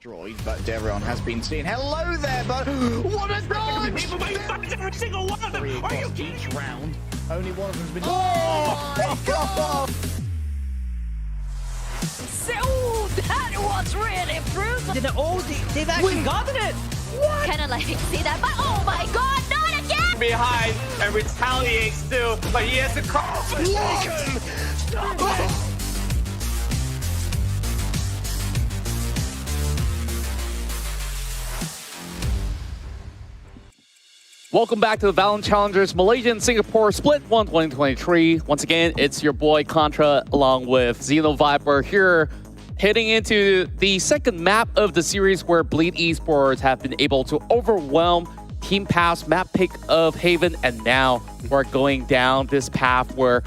destroyed, but Devron has been seen. Hello there, but what a dodge! Every single one of them. Three Are you across each round. Only one of them's been. Oh my god! So that was really brutal. They've actually gotten it. Kinda like see that, but oh my god, not again! behind and retaliates still, but he has to cross. Welcome back to the VALORANT Challengers Malaysia and Singapore Split 1 2023. Once again, it's your boy Contra along with Xeno Viper here, heading into the second map of the series where Bleed Esports have been able to overwhelm Team Path's map pick of Haven, and now we're going down this path where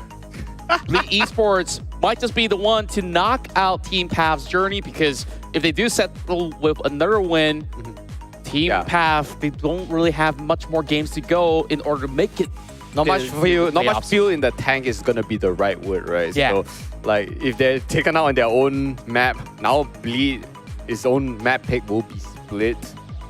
Bleed Esports might just be the one to knock out Team Path's journey, because if they do settle with another win, Team Path, they don't really have much more games to go in order to make it. Not much fuel in the tank is gonna be the right word, right? Yeah. So, like, if they're taken out on their own map, now Bleed, his own map pick will be split.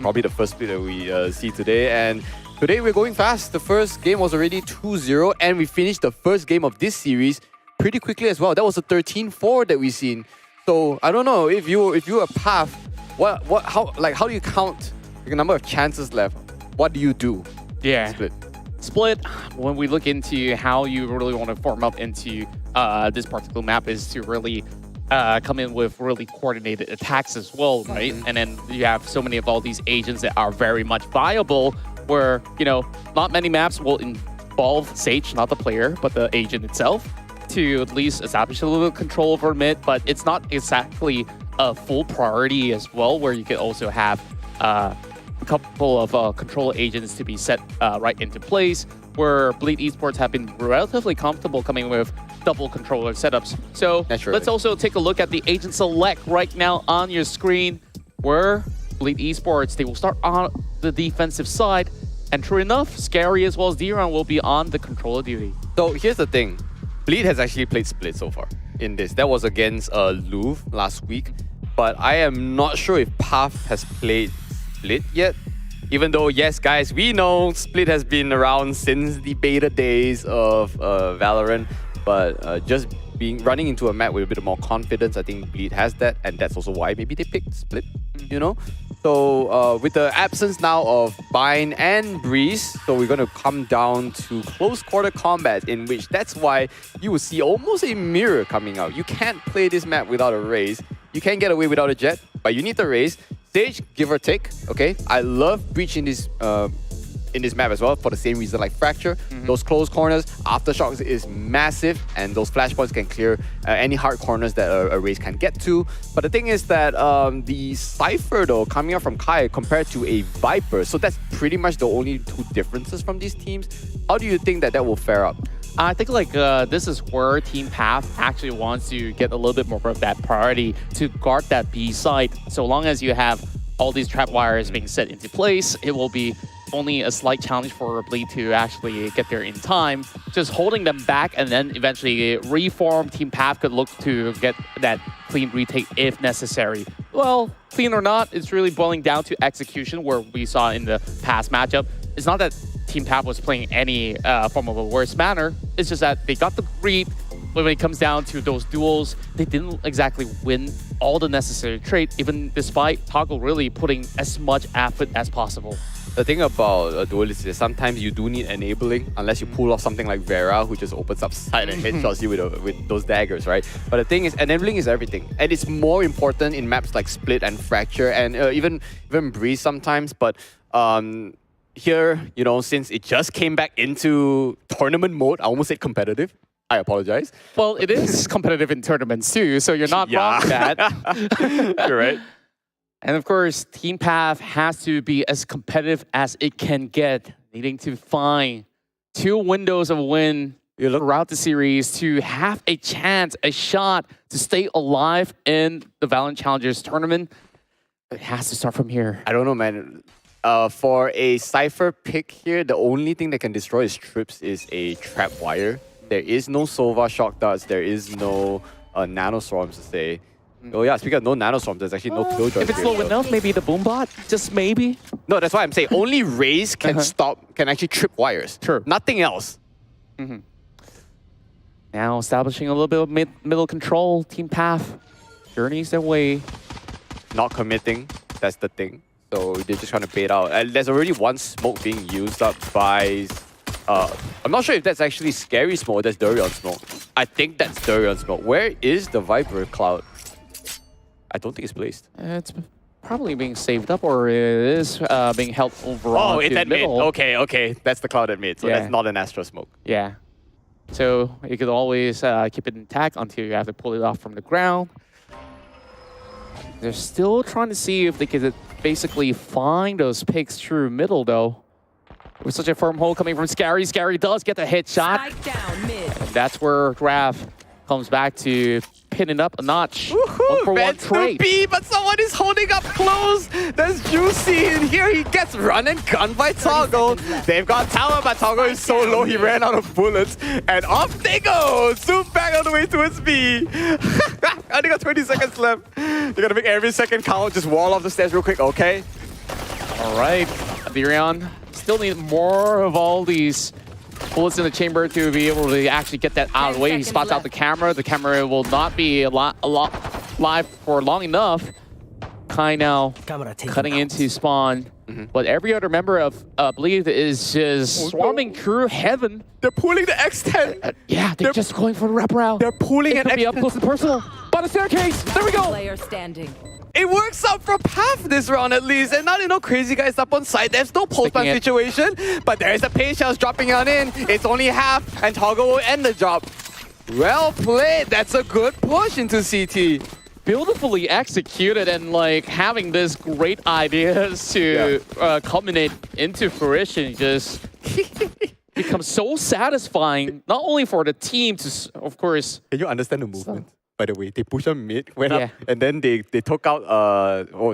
Probably the first split that we see today. And today we're going fast. The first game was already 2-0, and we finished the first game of this series pretty quickly as well. That was a 13-4 that we've seen. So I don't know if you a Path, how do you count the number of chances left? What do you do? Yeah. Split. When we look into how you really want to form up into this particular map, is to really come in with really coordinated attacks as well, right? And then you have so many of all these agents that are very much viable, where, you know, not many maps will involve Sage, not the player, but the agent itself, to at least establish a little control over mid, but it's not exactly a full priority as well, where you could also have a couple of control agents to be set right into place, where Bleed Esports have been relatively comfortable coming with double controller setups. So let's also take a look at the agent select right now on your screen, where Bleed Esports, they will start on the defensive side, and true enough, Scary as well as D-Ron will be on the controller duty. So here's the thing. Bleed has actually played Split so far in this. That was against Louvre last week, but I am not sure if Path has played Split yet. Even though, yes, guys, we know Split has been around since the beta days of VALORANT, but just running into a map with a bit more confidence, I think Bleed has that, and that's also why maybe they picked Split, you know? So with the absence now of Bind and Breeze, so we're going to come down to close quarter combat, in which that's why you will see almost a mirror coming out. You can't play this map without a raise. You can't get away without a jet, but you need the raise. Stage, give or take, okay? I love Breach in this map as well, for the same reason like Fracture. Those close corners, Aftershocks is massive, and those flashpoints can clear any hard corners that a race can get to. But the thing is that the Cypher, though, coming out from Kai compared to a Viper, so that's pretty much the only two differences from these teams. How do you think that will fare up? I think like this is where Team Path actually wants to get a little bit more of that priority to guard that B side. So long as you have all these trap wires being set into place, it will be only a slight challenge for Bleed to actually get there in time. Just holding them back and then eventually reform, Team Path could look to get that clean retake if necessary. Well, clean or not, it's really boiling down to execution, where we saw in the past matchup. It's not that Team Path was playing any form of a worse manner. It's just that they got the read. When it comes down to those duels, they didn't exactly win all the necessary trade, even despite Toggle really putting as much effort as possible. The thing about a duelist is sometimes you do need enabling, unless you pull off something like Vera, who just opens up side and headshots you with those daggers, right? But the thing is, enabling is everything. And it's more important in maps like Split and Fracture, and even Breeze sometimes. But here, you know, since it just came back into tournament mode, I almost said competitive. I apologize. Well, it is competitive in tournaments too, so you're not wrong with that. You're right. And of course, Team Path has to be as competitive as it can get, needing to find two windows of win throughout the series to have a chance, a shot to stay alive in the VALORANT Challengers tournament. It has to start from here. I don't know, man. For a Cypher pick here, the only thing that can destroy his trips is a trap wire. There is no Sova shock darts. There is no nanoswarms to say. Oh yeah, speaking of no nanoswarms, there's actually no killjoy. If it's low enough, maybe the boombot, just maybe. No, that's why I'm saying only Raze can can actually trip wires. True. Nothing else. Now establishing a little bit of middle control, Team Path journeys their way. Not committing, that's the thing. So they're just trying to bait out. And there's already one smoke being used up by... I'm not sure if that's actually Scary Smoke or that's Durian Smoke. I think that's Durian Smoke. Where is the Viper Cloud? I don't think it's placed. It's probably being saved up, or it is being held overall. Oh, it's at mid. Okay. That's the Cloud at mid. So that's not an Astro Smoke. Yeah. So you could always keep it intact until you have to pull it off from the ground. They're still trying to see if they could basically find those picks through middle, though. With such a firm hold coming from Scary. Scary does get the headshot. Down mid. And that's where Grav comes back to pin it up a notch. One for one trade. B, but someone is holding up close. That's Juicy in here. He gets run and gun by Toggle. They've got tower, but Toggle is so low he ran out of bullets. And off they go. Zoom back all the way towards B. Only got 20 seconds left. They're gonna make every second count. Just wall off the stairs real quick, okay? All right, Virion. Still need more of all these bullets in the chamber to be able to actually get that out of the way. He spots out the camera. The camera will not be a lot live for long enough. Kai now cutting into spawn. But every other member of Bleed is just swarming through heaven. They're pulling the X10. Yeah, they're just going for the wraparound. They're pulling an It could be X10. up close and personal. By the staircase. There we go. Player standing. It works out for Path this round at least. And now they know crazy guys up on site. There's no post-ban situation, but there's a pace shells dropping on in. It's only half, and Toggle will end the job. Well played. That's a good push into CT. Beautifully executed, and like having this great ideas to culminate into fruition just becomes so satisfying, not only for the team to, of course. Can you understand the movement? By the way, they pushed on mid, went up, and then they took out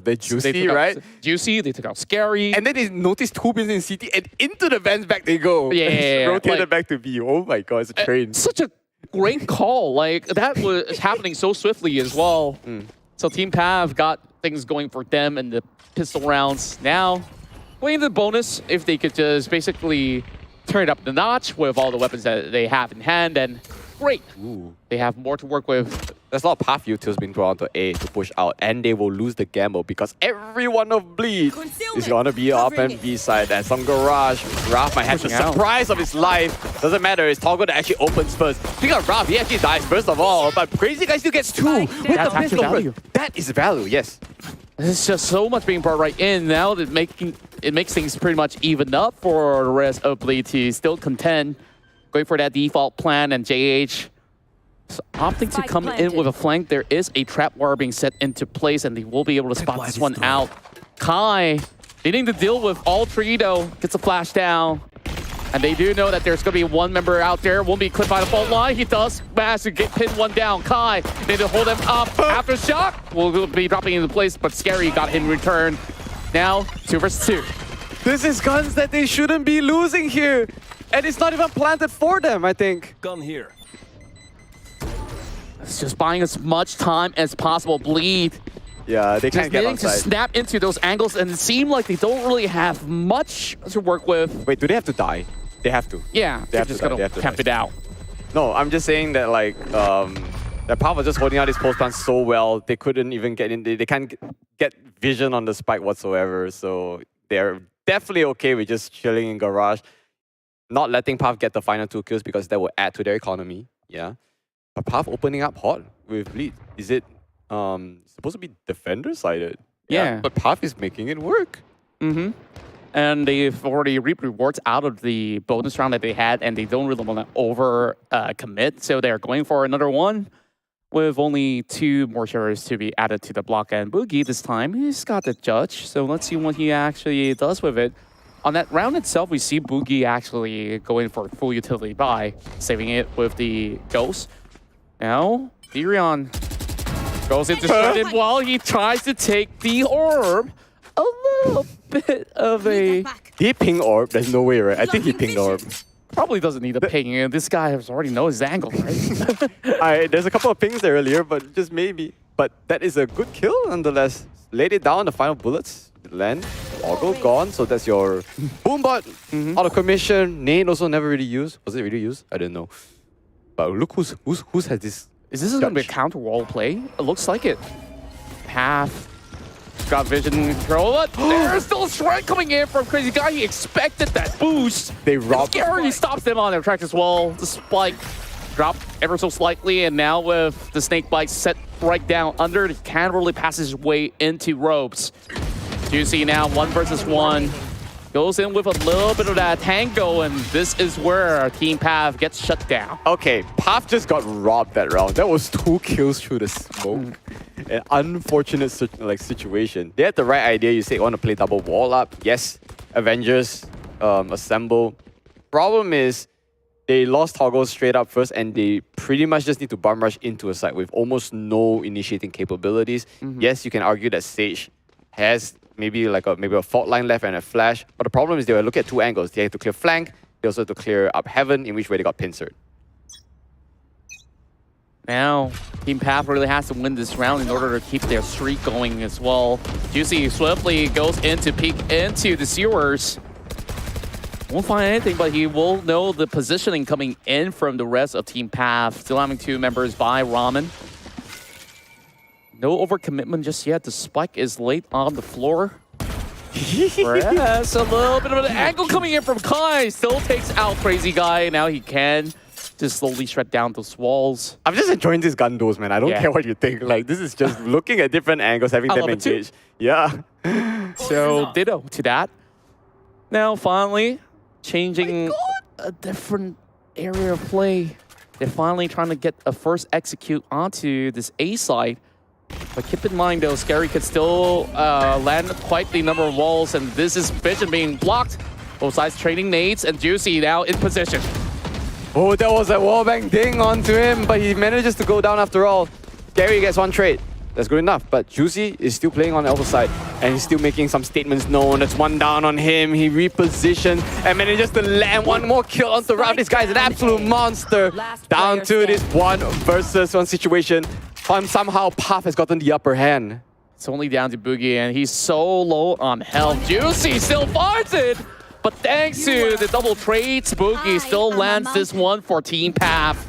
the Juicy, right? Juicy, they took out Scary. And then they noticed two bins in CT, and into the vents back they go. Yeah. Rotated like, back to B. Oh my god, it's a train. Such a great call. Like, that was happening so swiftly as well. So Team Pav got things going for them in the pistol rounds. Now, playing the bonus, if they could just basically turn it up the notch with all the weapons that they have in hand, and great. They have more to work with. There's a lot of path utils being drawn to A to push out, and they will lose the gamble because every one of Bleed is gonna be up and B side. And some garage, Raph might have the surprise of his life. Doesn't matter, it's Toggle that actually opens first. Speaking of Raph, he actually dies first of all, but Crazy Guy still gets two with the pistol value. That is value, yes. There's just so much being brought right in now that it makes things pretty much even up for the rest of Bleed to still contend. Going for that default plan, and JH opting to come in with a flank. There is a trap wire being set into place, and they will be able to spot this one out. Kai needing to deal with all three, though. Gets a flash down. And they do know that there's going to be one member out there. Won't be clipped by the fault line. He does manage to get pinned one down. Kai need to hold him up. Aftershock will be dropping into place, but Scary got him in return. Now, 2 versus 2. This is guns that they shouldn't be losing here. And it's not even planted for them, I think. Gun here. It's just buying as much time as possible. Bleed. Yeah, they can't get on to snap into those angles, and it seemed like they don't really have much to work with. Wait, do they have to die? They have to. Yeah, they're just gonna camp it out. No, I'm just saying that like that Pav was just holding out his post plan so well, they couldn't even get in. They can't get vision on the spike whatsoever. So they're definitely okay with just chilling in garage. Not letting Pav get the final 2 kills because that will add to their economy. Yeah. But Pav opening up hot with Bleed. Is it supposed to be defender-sided? Yeah. But Pav is making it work. And they've already reaped rewards out of the bonus round that they had, and they don't really want to over commit. So they're going for another one with only 2 more shares to be added to the block. And Boogie this time, he's got the judge. So let's see what he actually does with it. On that round itself, we see Boogie actually going for full utility buy, saving it with the Ghost. Now, Virion goes into shut-in while he tries to take the orb. A little bit of a... He pinged orb. There's no way, right? I think he pinged orb. Probably doesn't need a ping. This guy has already know his angle, right? There's a couple of pings there earlier, but just maybe. But that is a good kill nonetheless. Laid it down, the final bullets land. Toggle gone, so that's your boombot out of commission. Nade also never really used. Was it really used? I didn't know. But look who's had this. Is this going to be a counter wall play? It looks like it. Path. Got vision control. But there's still a strike coming in from Crazy Guy. He expected that boost. They robbed. Scary stops them on their track as well. The spike dropped ever so slightly, and now with the snake bite set right down under, he can't really pass his way into ropes. Juicy now 1 versus 1. Goes in with a little bit of that tango, and this is where Team Pav gets shut down. Okay, Pav just got robbed that round. That was 2 kills through the smoke. An unfortunate situation. They had the right idea. You say you want to play double wall up. Yes, Avengers assemble. Problem is, they lost toggle straight up first, and they pretty much just need to bum rush into a site with almost no initiating capabilities. Yes, you can argue that Sage has maybe a fault line left and a flash, but the problem is they were looking at 2 angles. They had to clear flank, they also had to clear up heaven, in which way they got pincered. Now, Team Path really has to win this round in order to keep their streak going as well. Juicy swiftly goes in to peek into the sewers. Won't find anything, but he will know the positioning coming in from the rest of Team Path. Still having 2 members by Ramen. No overcommitment just yet. The spike is late on the floor. Yes, a little bit of an angle coming in from Kai. Still takes out Crazy Guy. Now he can just slowly shred down those walls. I'm just enjoying these gundos, man. I don't care what you think. Like, this is just looking at different angles, having them engaged. Yeah. So, ditto to that. Now, finally, changing a different area of play. They're finally trying to get a first execute onto this A side. But keep in mind, though, Scary could still land quite the number of walls, and this is Vision being blocked. Both sides trading nades, and Juicy now in position. Oh, that was a wallbang ding onto him, but he manages to go down after all. Scary gets 1 trade. That's good enough, but Juicy is still playing on the alpha side, and he's still making some statements known. That's 1 down on him. He repositioned and manages to land 1 more kill onto Round. This guy's an absolute monster. Down to this 1 versus 1 situation. Somehow Path has gotten the upper hand. It's only down to Boogie, and he's so low on health. Juicy still finds it, but thanks to the double trades, Boogie still lands this one for Team Path.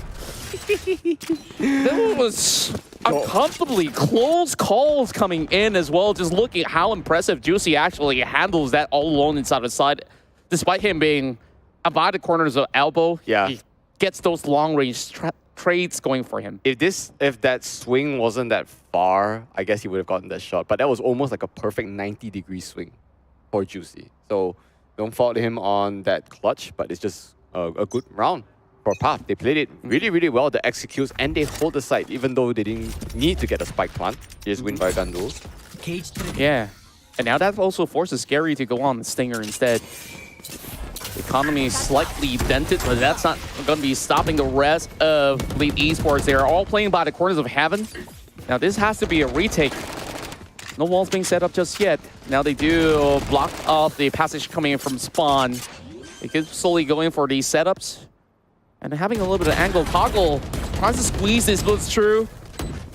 That was uncomfortably close calls coming in as well. Just looking at how impressive Juicy actually handles that all alone inside the side. Despite him being about the corners of elbow, he gets those long-range trades going for him. If that swing wasn't that far, I guess he would have gotten that shot. But that was almost like a perfect 90-degree swing for Juicy. So don't fault him on that clutch, but it's just a good round for Path. They played it really, really well. The executes, and they hold the site, even though they didn't need to get a spike plant. They just win by gun duels. Yeah. And now that also forces Scary to go on the Stinger instead. The economy is slightly dented, but that's not going to be stopping the rest of VCT Esports. They are all playing by the corners of heaven. Now this has to be a retake. No walls being set up just yet. Now they do block off the passage coming in from spawn. They keep slowly going for these setups. And having a little bit of angle toggle. Tries to squeeze this, but it's true.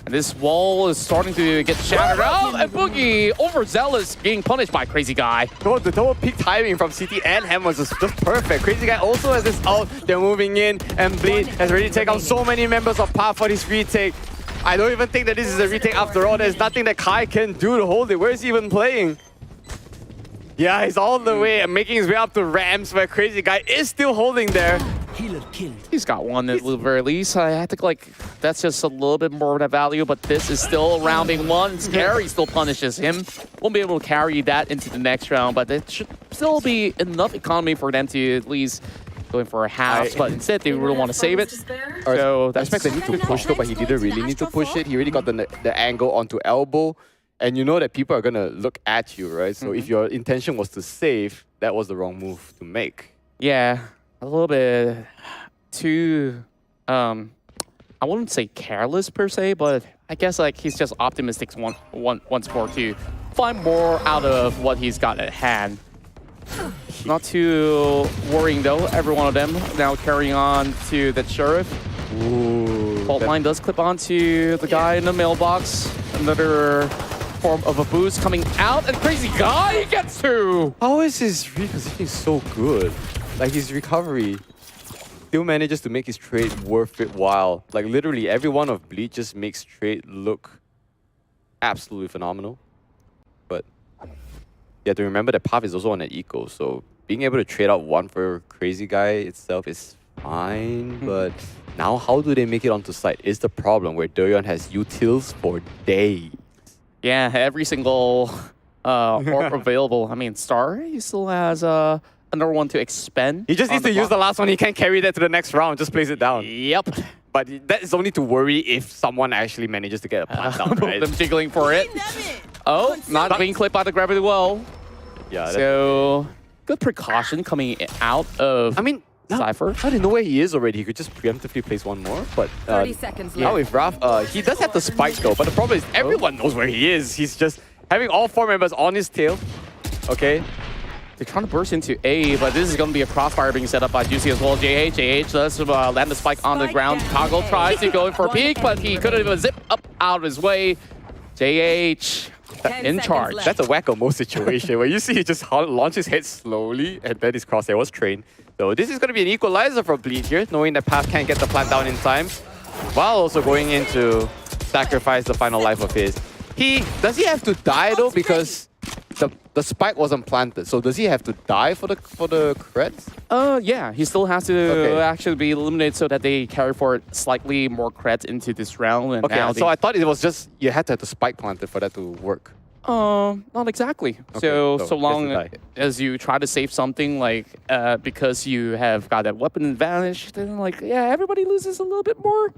And this wall is starting to get shattered out, and Boogie, overzealous, being punished by Crazy Guy. Oh, the double peak timing from CT and Hem was just perfect. Crazy Guy also has this ult. They're moving in, and Bleed has already taken out so many members of Path for this retake. I don't even think that this is a retake after all. There's nothing that Kai can do to hold it. Where is he even playing? Yeah, he's all the way and making his way up to Rams, where Crazy Guy is still holding there. He's got one at the very least. I think like that's just a little bit more of a value, but this is still rounding 1. Scary still punishes him. Won't be able to carry that into the next round, but it should still be enough economy for them to at least going for a half. But instead, they really want to save it. So I expect they need to push though, but he didn't really need to push it. He already got the angle onto elbow, and you know that people are gonna look at you, right? So if your intention was to save, that was the wrong move to make. Yeah. A little bit too, I wouldn't say careless per se, but I guess like he's just optimistic once more to find more out of what he's got at hand. Not too worrying though. Every one of them now carrying on to the Sheriff. Ooh. Fault line does clip onto the guy in the mailbox. Another form of a boost coming out, and Crazy Guy gets to. How is his repositioning so good? Like his recovery still manages to make his trade worth it while. Like literally every one of Bleach just makes trade look absolutely phenomenal. But you have to remember that Path is also on an eco, so being able to trade out one for Crazy Guy itself is fine, but now how do they make it onto site is the problem, where Doyon has utils for days. Yeah, every single orb available. I mean, Star, he still has another one to expend. He just needs to use the last one. He can't carry that to the next round. Just place it down. Yep. But that is only to worry if someone actually manages to get a plant down, right? Them jiggling for it. Oh, not being clipped by the gravity well. Yeah. So, good precaution coming out of Cypher. I didn't know where he is already. He could just preemptively place one more. But 30 seconds now left. with Raph, he does have the spike though. But the problem is everyone knows where he is. He's just having all 4 members on his tail. Okay. They're trying to burst into A, but this is going to be a crossfire being set up by Juicy as well. JH does land the spike on the ground. Toggle tries to go in for a peek, but he couldn't even zip up out of his way. JH in charge. That's a whack-a-mole situation where you see he just launches head slowly and then his crosshair was trained. So this is going to be an equalizer for Bleach here, knowing that Path can't get the plant down in time, while also going in to sacrifice the final life of his. Does he have to die though, because the spike wasn't planted? So does he have to die for the creds? Yeah, he still has to actually be eliminated so that they carry forward slightly more creds into this round. And okay, so I thought it was just you had to have the spike planted for that to work. Not exactly. Okay, so long as you try to save something, like because you have got that weapon advantage, then like everybody loses a little bit more.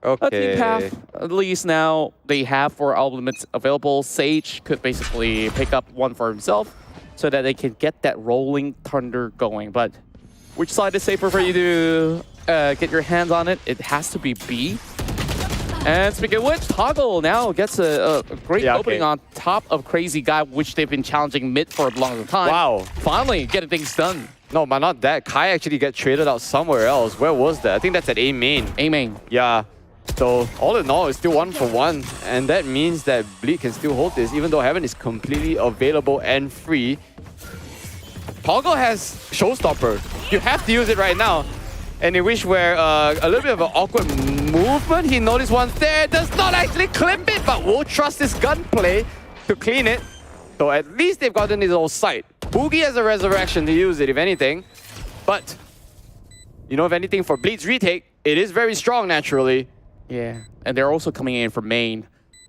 Okay. Team Path, at least now they have 4 ultimates available. Sage could basically pick up one for himself so that they can get that rolling thunder going. But which side is safer for you to get your hands on it? It has to be B. And speaking of which, Toggle now gets a great opening on top of Crazy Guy, which they've been challenging mid for a long time. Wow. Finally getting things done. No, but not that. Kai actually got traded out somewhere else. Where was that? I think that's at A main. A main. Yeah. So all in all, it's still 1 for 1. And that means that Bleak can still hold this, even though Heaven is completely available and free. Toggle has Showstopper. You have to use it right now. And in which where a little bit of an awkward movement, he noticed one's there, does not actually clip it, but will trust his gunplay to clean it. So at least they've gotten his old sight. Boogie has a resurrection to use it, if anything. But, you know, if anything, for Bleed's retake, it is very strong, naturally. Yeah, and they're also coming in from main.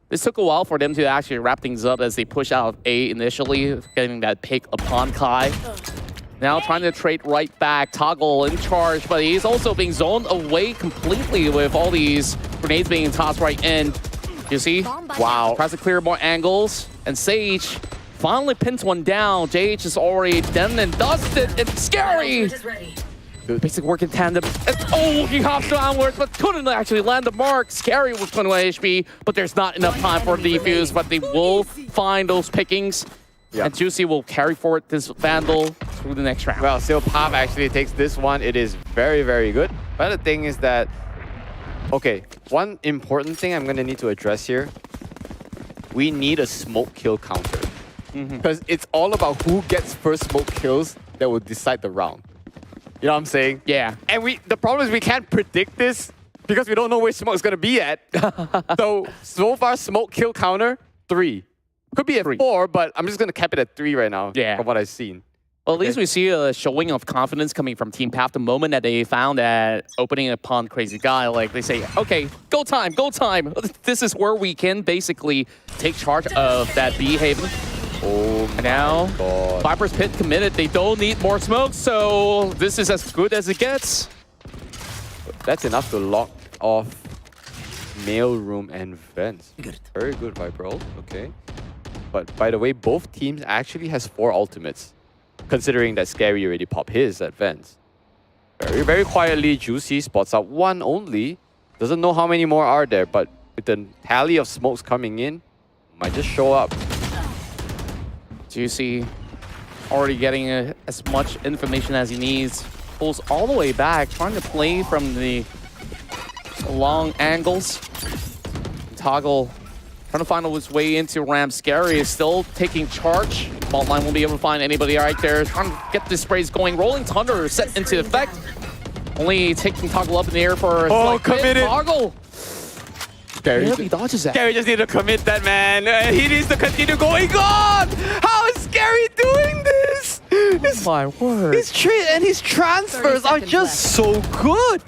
This took a while for them to actually wrap things up as they push out of A initially, getting that pick upon Kai. Now trying to trade right back, Toggle in charge, but he's also being zoned away completely with all these grenades being tossed right in. You see? Wow. Tries to clear more angles, and Sage finally pins one down. JH is already done and dusted. It's scary! Basic work in tandem. And, he hops downwards, but couldn't actually land the mark. Scary with 21 HP, but there's not enough time for the defuse, but they will find those pickings. Yeah. And Juicy will carry forward this Vandal through the next round. Well, still Pop actually takes this one. It is very, very good. But the thing is that, okay, one important thing I'm going to need to address here. We need a smoke kill counter. Because it's all about who gets first smoke kills that will decide the round. You know what I'm saying? Yeah. And the problem is we can't predict this because we don't know where smoke is going to be at. So far, smoke kill counter, 3. Could be at 4, but I'm just going to cap it at 3 right now from what I've seen. Well, at least we see a showing of confidence coming from Team Path the moment that they found that opening upon Crazy Guy. Like, they say, okay, go time, go time. This is where we can basically take charge of that B Haven. Oh, and now, God. Viper's Pit committed. They don't need more smoke, so this is as good as it gets. That's enough to lock off mailroom and vents. Very good, Viper ult. Okay. But by the way, both teams actually has 4 ultimates, considering that Scary already popped his at vents. Very, very quietly, Juicy spots out 1 only. Doesn't know how many more are there, but with the tally of smokes coming in, might just show up. Juicy already getting as much information as he needs. Pulls all the way back, trying to play from the long angles. Toggle trying to find his way into ramp. Scary is still taking charge. Fault line won't be able to find anybody right there. Trying to get the sprays going. Rolling Thunder set into effect. Only taking Toggle up in the air for a committed. Toggle. Scary. He dodges that. Scary just need to commit that, man. He needs to continue going on. How is Scary doing this? Oh my word. His trade and his transfers are just so good.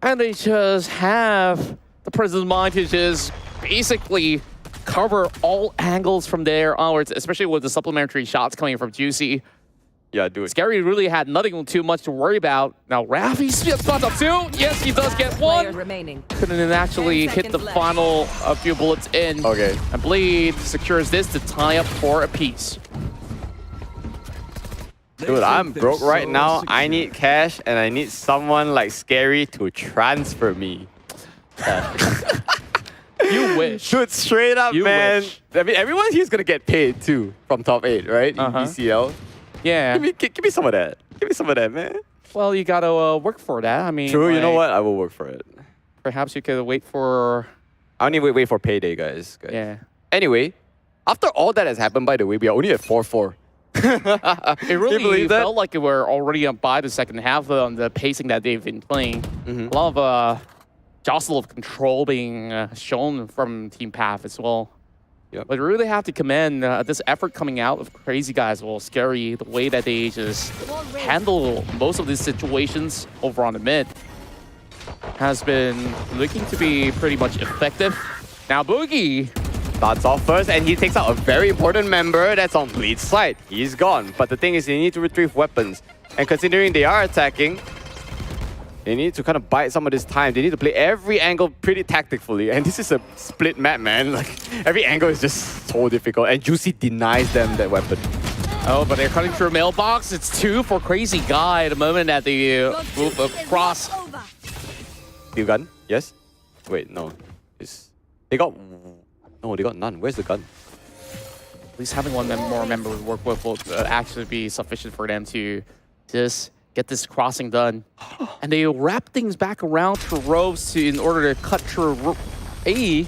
And they just have the presence mind to just basically cover all angles from there onwards, especially with the supplementary shots coming from Juicy. Yeah, do it. Scary really had nothing too much to worry about. Now Rafi's spot up too. Yes, he does get one. Couldn't actually hit the final few bullets in. Okay. And Bleed secures this to tie up for a piece. Dude, I'm broke right now. I need cash and I need someone like Scary to transfer me. You wish. Dude, straight up, You man. wish. I mean, everyone here's gonna get paid too from top 8, right? In BCL. Yeah. Give me some of that. Give me some of that, man. Well, you gotta work for that. I mean, True, you know like, what? I will work for it. Perhaps you could wait for... I only wait for payday, guys. Yeah. Anyway, after all that has happened, by the way, we are only at 4-4. It You really believe that? felt like we're already up by the second half on the pacing that they've been playing. A lot of jostle of control being shown from Team Path as well. Yep. But we really have to commend this effort coming out of Crazy Guys. Well, Scary, the way that they just handle most of these situations over on the mid has been looking to be pretty much effective. Now Boogie starts off first, and he takes out a very important member that's on Bleed's side. He's gone. But the thing is, they need to retrieve weapons. And considering they are attacking, they need to kind of bide some of this time. They need to play every angle pretty tactically. And this is a split map, man. Like, every angle is just so difficult. And Juicy denies them that weapon. Oh, but they're cutting through a mailbox. It's 2 for Crazy Guy the moment that they move across. Steel gun? Yes? Wait, no. They got... No, they got none. Where's the gun? At least having one more member to work with will actually be sufficient for them to just get this crossing done. And they wrap things back around to Rose in order to cut through A.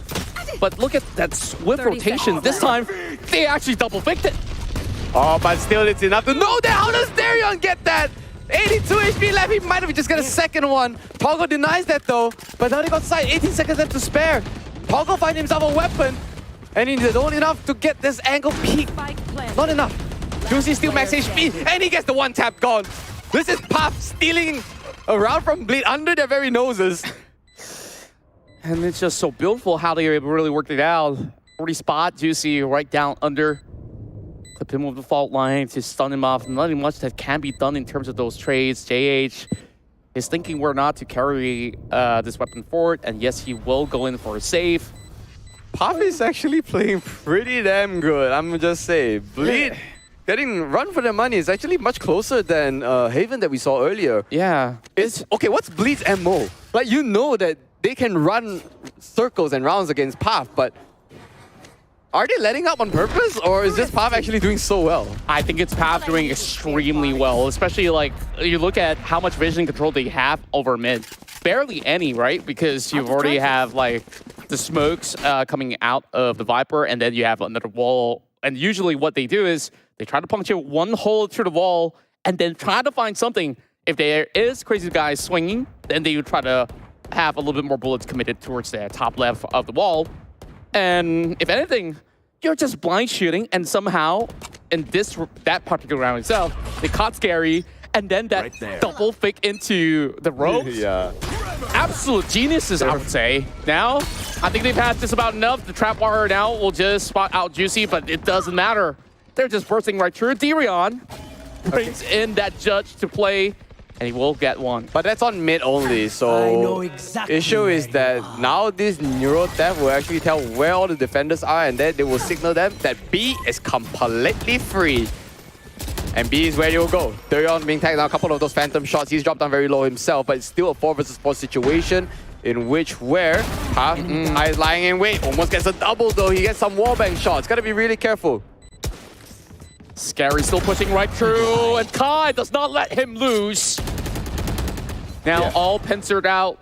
But look at that swift rotation. This time, they actually double-picked it. Oh, but still it's enough to know that. How does Darion get that? 82 HP left. He might have just got a second one. Toggle denies that though. But now they got sight. 18 seconds left to spare. Toggle finds himself a weapon. And he's not enough to get this angle peak. Not enough. Juicy still max HP. And he gets the one tap gone. This is Puff stealing around from Bleed under their very noses. And it's just so beautiful how they really worked it out. 40 spot, Juicy right down under. Clip him with the fault line to stun him off. Nothing much that can be done in terms of those trades. JH is thinking where not to carry this weapon forward. And yes, he will go in for a save. Puff is actually playing pretty damn good, I'm gonna just say. Bleed getting run for their money is actually much closer than Haven that we saw earlier. Yeah. It's okay, what's Bleed's MO? Like, you know that they can run circles and rounds against Puff, but are they letting up on purpose, or is this Puff actually doing so well? I think it's Path doing extremely well, especially like you look at how much vision control they have over mid. Barely any, right? Because you already have like the smokes coming out of the Viper, and then you have another wall. And usually what they do is they try to puncture one hole through the wall and then try to find something. If there is Crazy Guys swinging, then they would try to have a little bit more bullets committed towards the top left of the wall. And if anything, you're just blind shooting, and somehow in that particular round itself, they caught Scary, and then that double pick into the ropes. Yeah. Absolute geniuses, I would say. Now, I think they've had just about enough. The trap wire now will just spot out Juicy, but it doesn't matter. They're just bursting right through. Darion brings in that judge to play, and he will get one. But that's on mid only, so issue is that now this Neuro Theft will actually tell where all the defenders are, and then they will signal them that B is completely free. And B is where you'll go. Darion being tagged down a couple of those phantom shots. He's dropped down very low himself, but it's still a 4 versus 4 situation in which Puff is lying in wait. Almost gets a double though. He gets some wallbang shots. Gotta be really careful. Scary still pushing right through, and Kai does not let him loose. Now all pincered out,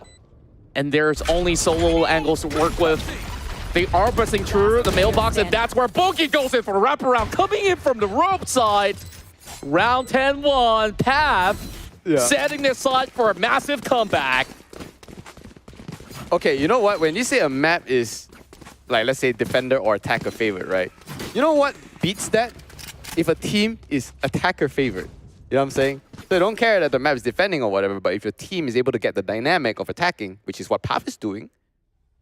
and there's only solo angles to work with. They are busting through the mailbox, and that's where Boogie goes in for a wraparound, coming in from the rope side. Round 10-1, Pav setting their side for a massive comeback. Okay, you know what? When you say a map is, like, let's say defender or attacker favorite, right? You know what beats that? If a team is attacker favorite. You know what I'm saying? So they don't care that the map is defending or whatever, but if your team is able to get the dynamic of attacking, which is what Pav is doing,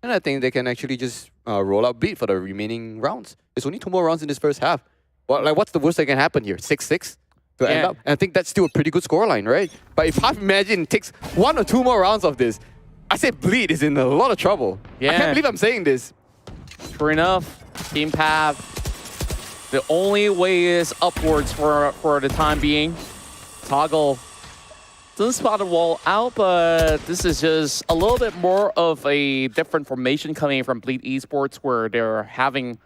then I think they can actually just roll out beat for the remaining rounds. There's only 2 more rounds in this first half. What's the worst that can happen here? 6-6 to end up? And I think that's still a pretty good scoreline, right? But if Pav imagine takes 1 or 2 more rounds of this, I say Bleed is in a lot of trouble. I can't believe I'm saying this. True enough, Team Pav, the only way is upwards for the time being. Toggle doesn't spot a wall out, but this is just a little bit more of a different formation coming from Bleed Esports, where they're having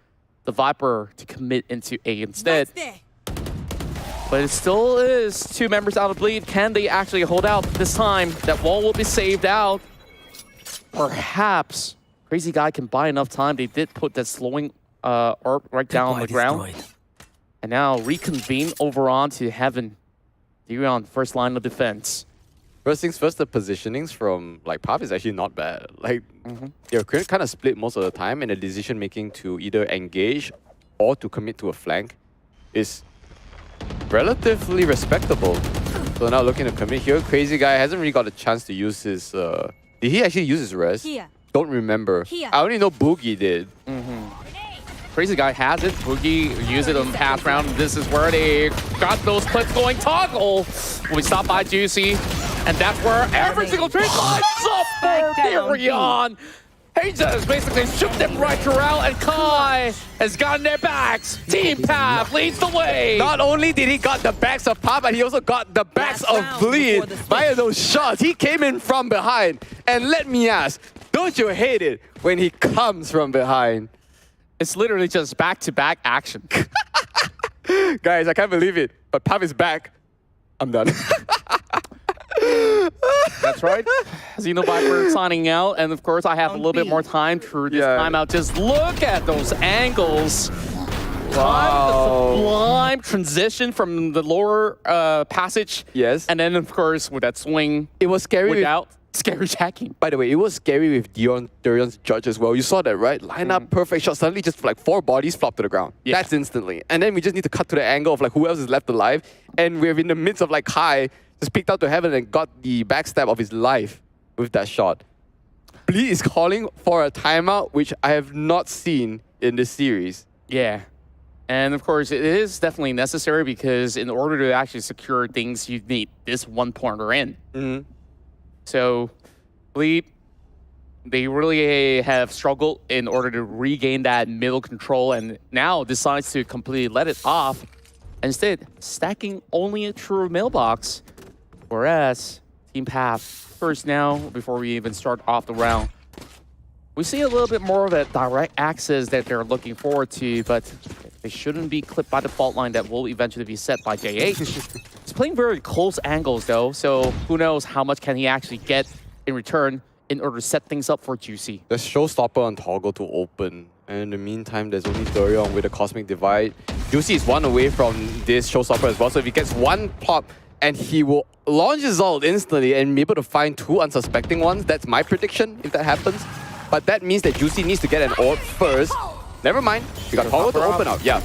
the Viper to commit into A instead. But it still is 2 members out of Bleed. Can they actually hold out this time? That wall will be saved out. Perhaps Crazy Guy can buy enough time. They did put that slowing orb right down on the ground. And now reconvene over on to Heaven. You're on first line of defense. First things first, the positionings from like Pav is actually not bad. Like they're kind of split most of the time, and the decision making to either engage or to commit to a flank is relatively respectable. So now looking to commit here, Crazy Guy hasn't really got a chance to use his. Did he actually use his res? Don't remember. I only know Boogie did. Crazy Guy has it. Boogie used it on the past round. This is where they got those clips going. Toggle will be stopped by Juicy. And that's where every single trade lines up for Tyrion. He just basically shook them right around, and Kai has gotten their backs. Team Pav leads the way. Not only did he got the backs of Pav, but he also got the backs of Bleed via those shots. He came in from behind. And let me ask, don't you hate it when he comes from behind? It's literally just back-to-back action. Guys, I can't believe it, but Pav is back. I'm done. That's right. Xeno Viper signing out, and of course I have a little bit more time through this timeout. Just look at those angles. The sublime transition from the lower passage. Yes. And then of course with that swing. It was scary without scary jacking. By the way, it was scary with Durion's judge as well. You saw that, right? Line up, perfect shot. Suddenly just like 4 bodies flop to the ground. That's instantly. And then we just need to cut to the angle of like who else is left alive. And we're in the midst of like Kai just peeked out to Heaven and got the backstab of his life with that shot. Bleed is calling for a timeout, which I have not seen in this series. Yeah. And of course, it is definitely necessary because in order to actually secure things, you need this 1-pointer in. So, Bleed, they really have struggled in order to regain that middle control, and now decides to completely let it off. Instead, stacking only a true mailbox. Whereas, Team Pav, first now, before we even start off the round, we see a little bit more of that direct access that they're looking forward to, but they shouldn't be clipped by the fault line that will eventually be set by JH. He's playing very close angles though, so who knows how much can he actually get in return in order to set things up for Juicy. The showstopper on Toggle to open. And in the meantime, there's only Dorion with the Cosmic Divide. Juicy is 1 away from this showstopper as well, so if he gets 1 pop, and he will launch his ult instantly and be able to find 2 unsuspecting ones. That's my prediction if that happens. But that means that Juicy needs to get an orb first. Never mind. We got Toggle to open up. Yeah.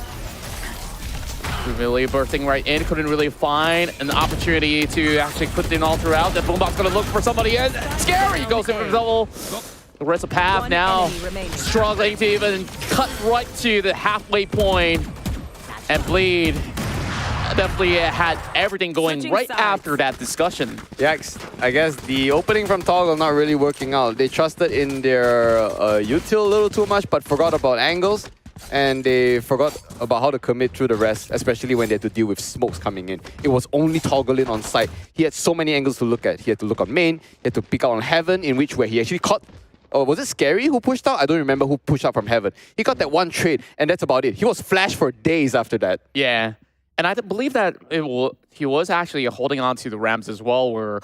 Really bursting right in. Couldn't really find an opportunity to actually put in all throughout. That Boombox gonna look for somebody in. Scary goes in for double. The rest of Pav now struggling to even cut right to the halfway point. And Bleed definitely had everything going right after that discussion. Yikes. I guess the opening from Toggle not really working out. They trusted in their util a little too much, but forgot about angles. And they forgot about how to commit through the rest, especially when they had to deal with smokes coming in. It was only Toggle in on site. He had so many angles to look at. He had to look on main, he had to pick out on Heaven, in which where he actually caught... was it Scary who pushed out? I don't remember who pushed out from Heaven. He got that 1 trade, and that's about it. He was flashed for days after that. Yeah. And I believe that he was actually holding on to the Rams as well, where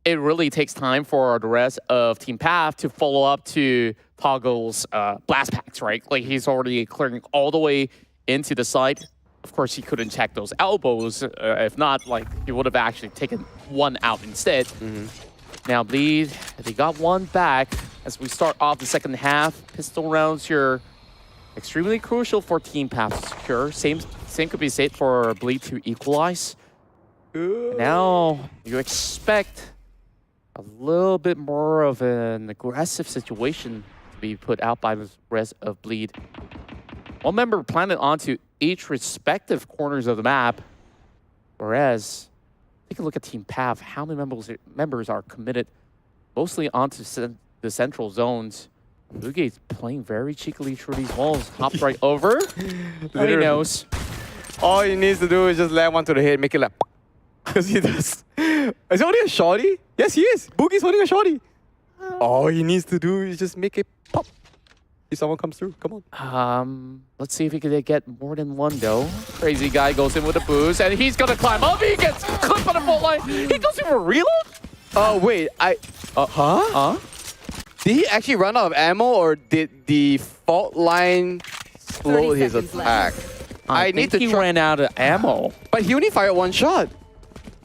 it really takes time for the rest of Team Path to follow up to Toggle's blast packs, right? Like he's already clearing all the way into the side. Of course, he couldn't check those elbows. If not, like he would have actually taken one out instead. Now, Bleed, they got one back as we start off the second half. Pistol rounds here, extremely crucial for Team Path to secure. Same could be said for Bleed to equalize. Now, you expect a little bit more of an aggressive situation to be put out by the rest of Bleed. One member planted onto each respective corners of the map, whereas take a look at Team Path. How many members are committed mostly onto the central zones? Bluegate's playing very cheekily through these walls. Hops right over. He knows. All he needs to do is just land one to the head, make it like... Because he does. Is he holding a shorty? Yes, he is. Boogie's holding a shorty. All he needs to do is just make it pop. If someone comes through, come on. Let's see if he can get more than one though. Crazy guy goes in with a boost, and he's gonna climb up. He gets clipped on the fault line. He goes in for a reload. Oh wait, Did he actually run out of ammo, or did the fault line slow his attack? I need to. He ran out of ammo, but he only fired one shot.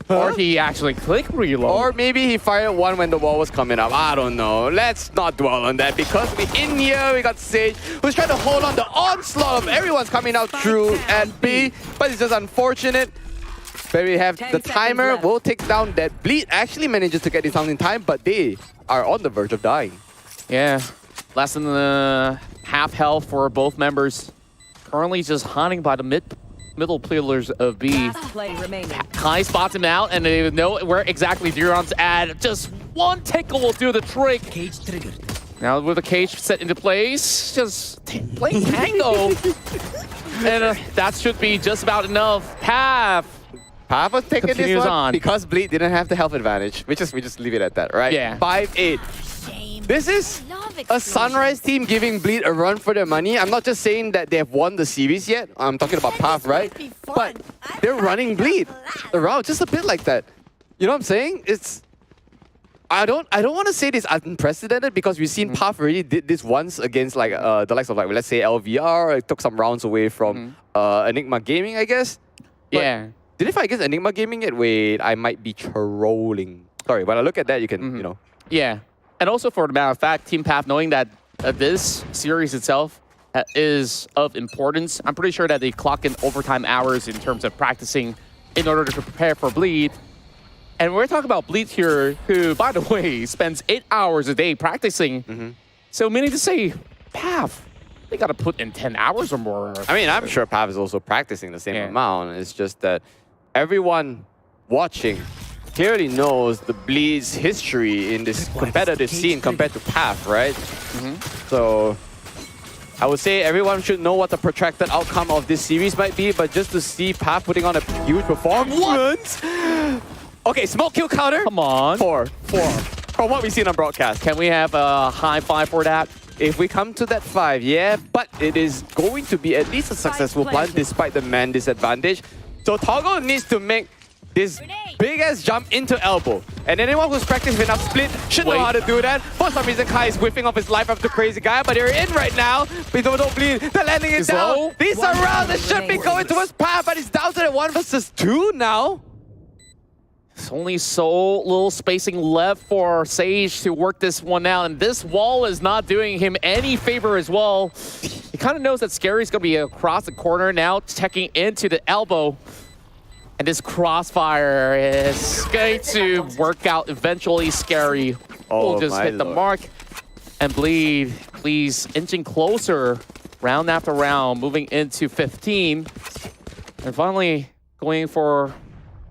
Or he actually clicked reload. Or maybe he fired one when the wall was coming up. I don't know. Let's not dwell on that because in here we got Sage, who's trying to hold on the onslaught of everyone's coming out through at B. But it's just unfortunate. But we have the timer. Will take down that Bleed. Actually manages to get this down in time, but they are on the verge of dying. Yeah. Less than half health for both members. Currently just hunting by the middle pillars of B. Kai spots him out, and they know where exactly Duron's at. Just one tickle will do the trick. Cage triggered. Now with the cage set into place, just playing tango. And that should be just about enough. Path was taking this one on. Because Bleed didn't have the health advantage. We just leave it at that, right? Yeah. 5-8. This is a Sunrise team giving Bleed a run for their money. I'm not just saying that they have won the series yet. I'm talking about Path, right? But they're running Bleed around just a bit like that. You know what I'm saying? It's... I don't want to say this unprecedented because we've seen Path already did this once against like the likes of like, let's say LVR. It took some rounds away from Enigma Gaming, I guess. But yeah. Did it fight against Enigma Gaming yet? Wait, I might be trolling. Sorry, when I look at that, you can, you know. Yeah. And also, for the matter of fact, Team Path, knowing that this series itself is of importance, I'm pretty sure that they clock in overtime hours in terms of practicing in order to prepare for Bleed. And we're talking about Bleed here, who, by the way, spends 8 hours a day practicing. So meaning to say, Path, they got to put in 10 hours or more. I mean, I'm sure Path is also practicing the same amount. It's just that everyone watching clearly knows the Bleed's history in this competitive scene compared to Path, right? So I would say everyone should know what the protracted outcome of this series might be, but just to see Path putting on a huge performance. Okay, smoke kill counter. Come on. 4. From what we've seen on broadcast. Can we have a high 5 for that? If we come to that 5, yeah, but it is going to be at least a successful plant despite the man disadvantage. So Toggle needs to make this big-ass jump into elbow. And anyone who's practiced enough split should know how to do that. For some reason, Kai is whiffing off his life after Crazy Guy, but they're in right now. But don't Bleed. They're landing it down. Low. These are rounds that should be going towards Path, but it's down to the 1 versus 2 now. There's only so little spacing left for Sage to work this one out, and this wall is not doing him any favor as well. He kind of knows that Scary's going to be across the corner now, checking into the elbow. And this crossfire is going to work out eventually. Scary will just hit the mark. And Bleed, please, inching closer round after round, moving into 15. And finally going for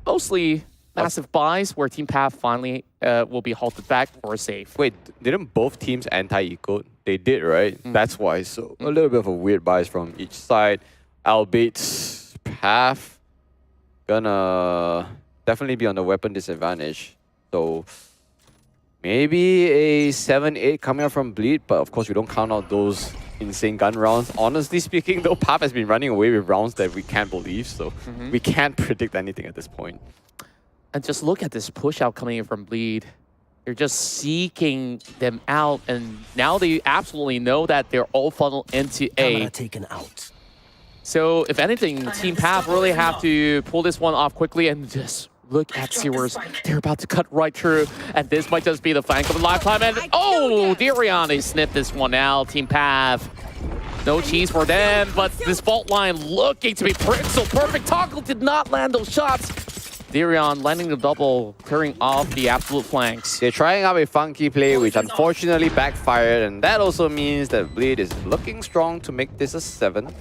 mostly massive buys where Team Path finally will be halted back for a save. Wait, didn't both teams anti-eco? They did, right? That's why. So a little bit of a weird buys from each side. Albeit Path gonna definitely be on the weapon disadvantage. So maybe a 7-8 coming out from Bleed, but of course we don't count out those insane gun rounds. Honestly speaking, though, Pav has been running away with rounds that we can't believe, so we can't predict anything at this point. And just look at this push out coming in from Bleed. They're just seeking them out, and now they absolutely know that they're all funneled into A. Taken out. So if anything, Team Pav really have to pull this one off quickly and just look at Sewers. They're about to cut right through, and this might just be the flank of a lifetime. And oh, Darion, they snipped this one out. Team Pav, no cheese for them, but this fault line looking to be so perfect. Toggle did not land those shots. Darion landing the double, clearing off the absolute flanks. They're trying out a funky play, which unfortunately backfired, and that also means that Bleed is looking strong to make this a 7.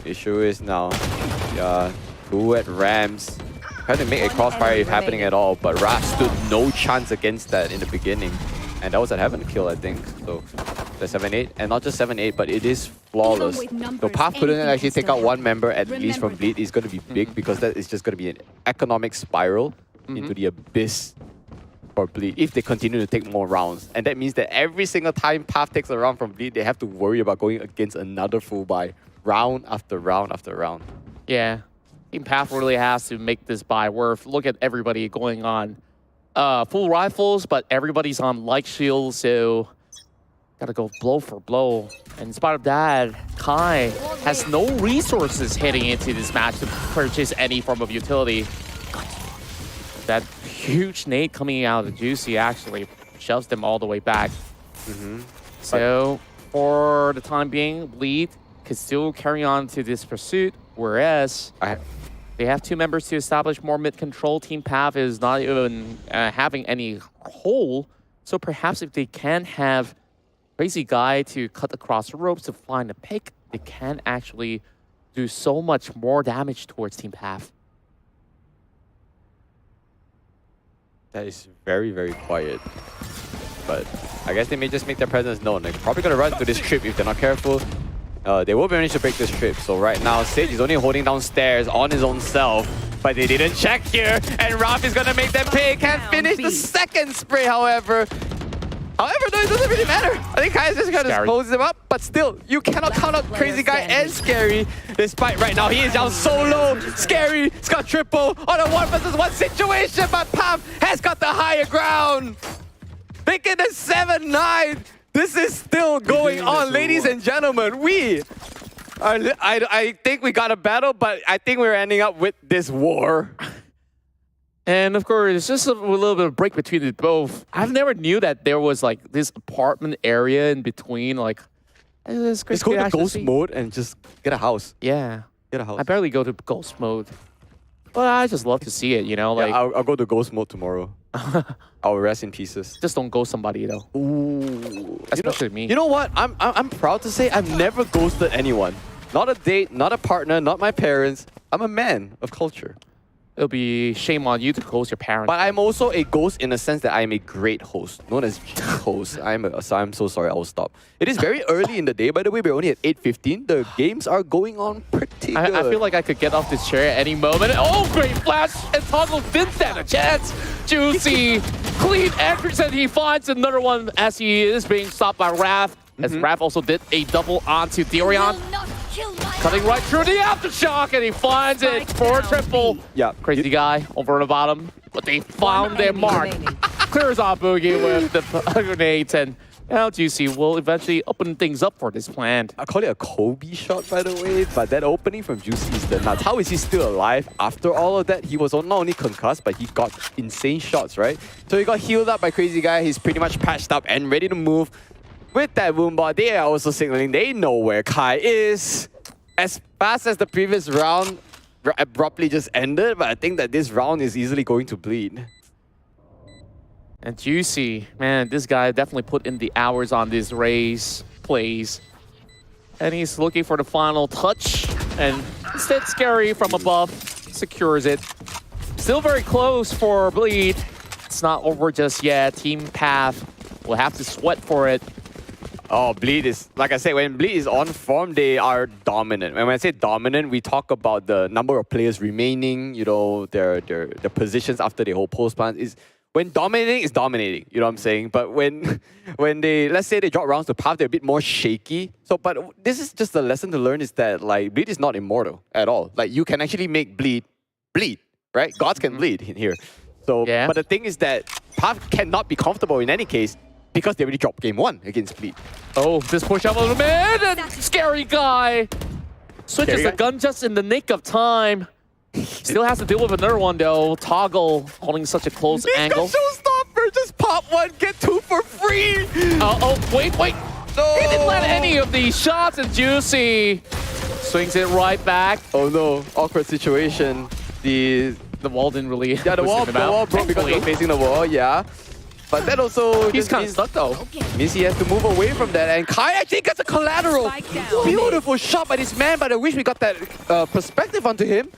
Issue is now, yeah, 2 at Rams. Trying to make a crossfire if happening at all, but Raf stood no chance against that in the beginning. And that was at Heaven kill, I think. So the 7-8, and not just 7-8, but it is flawless. So Pav couldn't actually take out one member at least from Bleed. Is going to be big because that is just going to be an economic spiral into the abyss for Bleed if they continue to take more rounds. And that means that every single time Pav takes a round from Bleed, they have to worry about going against another full buy round after round after round. Yeah, Team Pav really has to make this buy worth. Look at everybody going on full rifles, but everybody's on light shield, so gotta go blow for blow. And in spite of that, Kai has no resources heading into this match to purchase any form of utility. That huge nade coming out of Juicy actually shoves them all the way back. So for the time being, Bleed could still carry on to this pursuit, whereas they have 2 members to establish more mid-control. Team Pav is not even having any hole, so perhaps if they can have Crazy Guy to cut across the ropes to find a pick, they can actually do so much more damage towards Team Pav. That is very, very quiet. But I guess they may just make their presence known. They're probably going to run to this trip if they're not careful. They will manage to break this trip. So right now, Sage is only holding downstairs on his own self. But they didn't check here. And Raf is going to make them pay. Can't finish the second spray, however. However, though, it doesn't really matter. I think Kai is just going to close him up. But still, you cannot count out Crazy Guy and Scary. Despite right now, he is down so low. Scary has got triple on a 1v1 situation. But Pav has got the higher ground. Making the 7-9. This is still going on, ladies and gentlemen. I think we got a battle, but I think we're ending up with this war. And of course, it's just a little bit of break between the both. I've never knew that there was like this apartment area in between. Like, just go to ghost mode and just get a house. Yeah, get a house. I barely go to ghost mode, but I just love to see it. You know, like I'll go to ghost mode tomorrow. I'll rest in pieces. Just don't ghost somebody though. Ooh, especially me. You know what? I'm proud to say I've never ghosted anyone. Not a date, not a partner, not my parents. I'm a man of culture. It'll be shame on you to ghost your parents. But I'm also a ghost in the sense that I am a great host, known as host. I'm so sorry, I will stop. It is very early in the day, by the way. We're only at 8:15. The games are going on pretty good. I feel like I could get off this chair at any moment. Oh, great flash! And Toggle didn't stand a chance. Juicy, clean entrance, and he finds another one as he is being stopped by Raph. As Raph also did a double onto Darion. Cutting right through the aftershock, and he finds it for triple. Yeah, Crazy Guy over on the bottom, but they found their mark. Clears off Boogie with the grenades, and now Juicy will eventually open things up for this plan. I call it a Kobe shot, by the way, but that opening from Juicy is the nuts. How is he still alive after all of that? He was not only concussed, but he got insane shots, right? So he got healed up by Crazy Guy. He's pretty much patched up and ready to move. With that Woombot, they are also signaling they know where Kai is. As fast as the previous round abruptly just ended, but I think that this round is easily going to bleed. And Juicy, man, this guy definitely put in the hours on these race plays. And he's looking for the final touch. And instead, Scary from above secures it. Still very close for Bleed. It's not over just yet. Team Pav will have to sweat for it. Oh, Bleed is, like I said, when Bleed is on form, they are dominant. And when I say dominant, we talk about the number of players remaining, you know, their positions after they hold post plants. when dominating is dominating, you know what I'm saying? But when they, let's say they drop rounds to Path, they're a bit more shaky. So, but this is just a lesson to learn is that like Bleed is not immortal at all. Like you can actually make bleed, right? Gods can bleed in here. So, but the thing is that Path cannot be comfortable in any case because they already dropped game 1 against Bleed. Oh, this push up a little bit, and Scary Guy switches the gun just in the nick of time. Still has to deal with another one though. Toggle holding such a close angle. Showstopper, just pop 1, get 2 for free. Wait. No. He didn't let any of these shots, and Juicy swings it right back. Oh no, awkward situation. The wall didn't really. Yeah, the wall broke because they're facing the wall. Yeah, but that also he's kind of stuck though. Means he has to move away from that, and Kai actually gets a collateral. Beautiful shot by this man, but I wish we got that perspective onto him.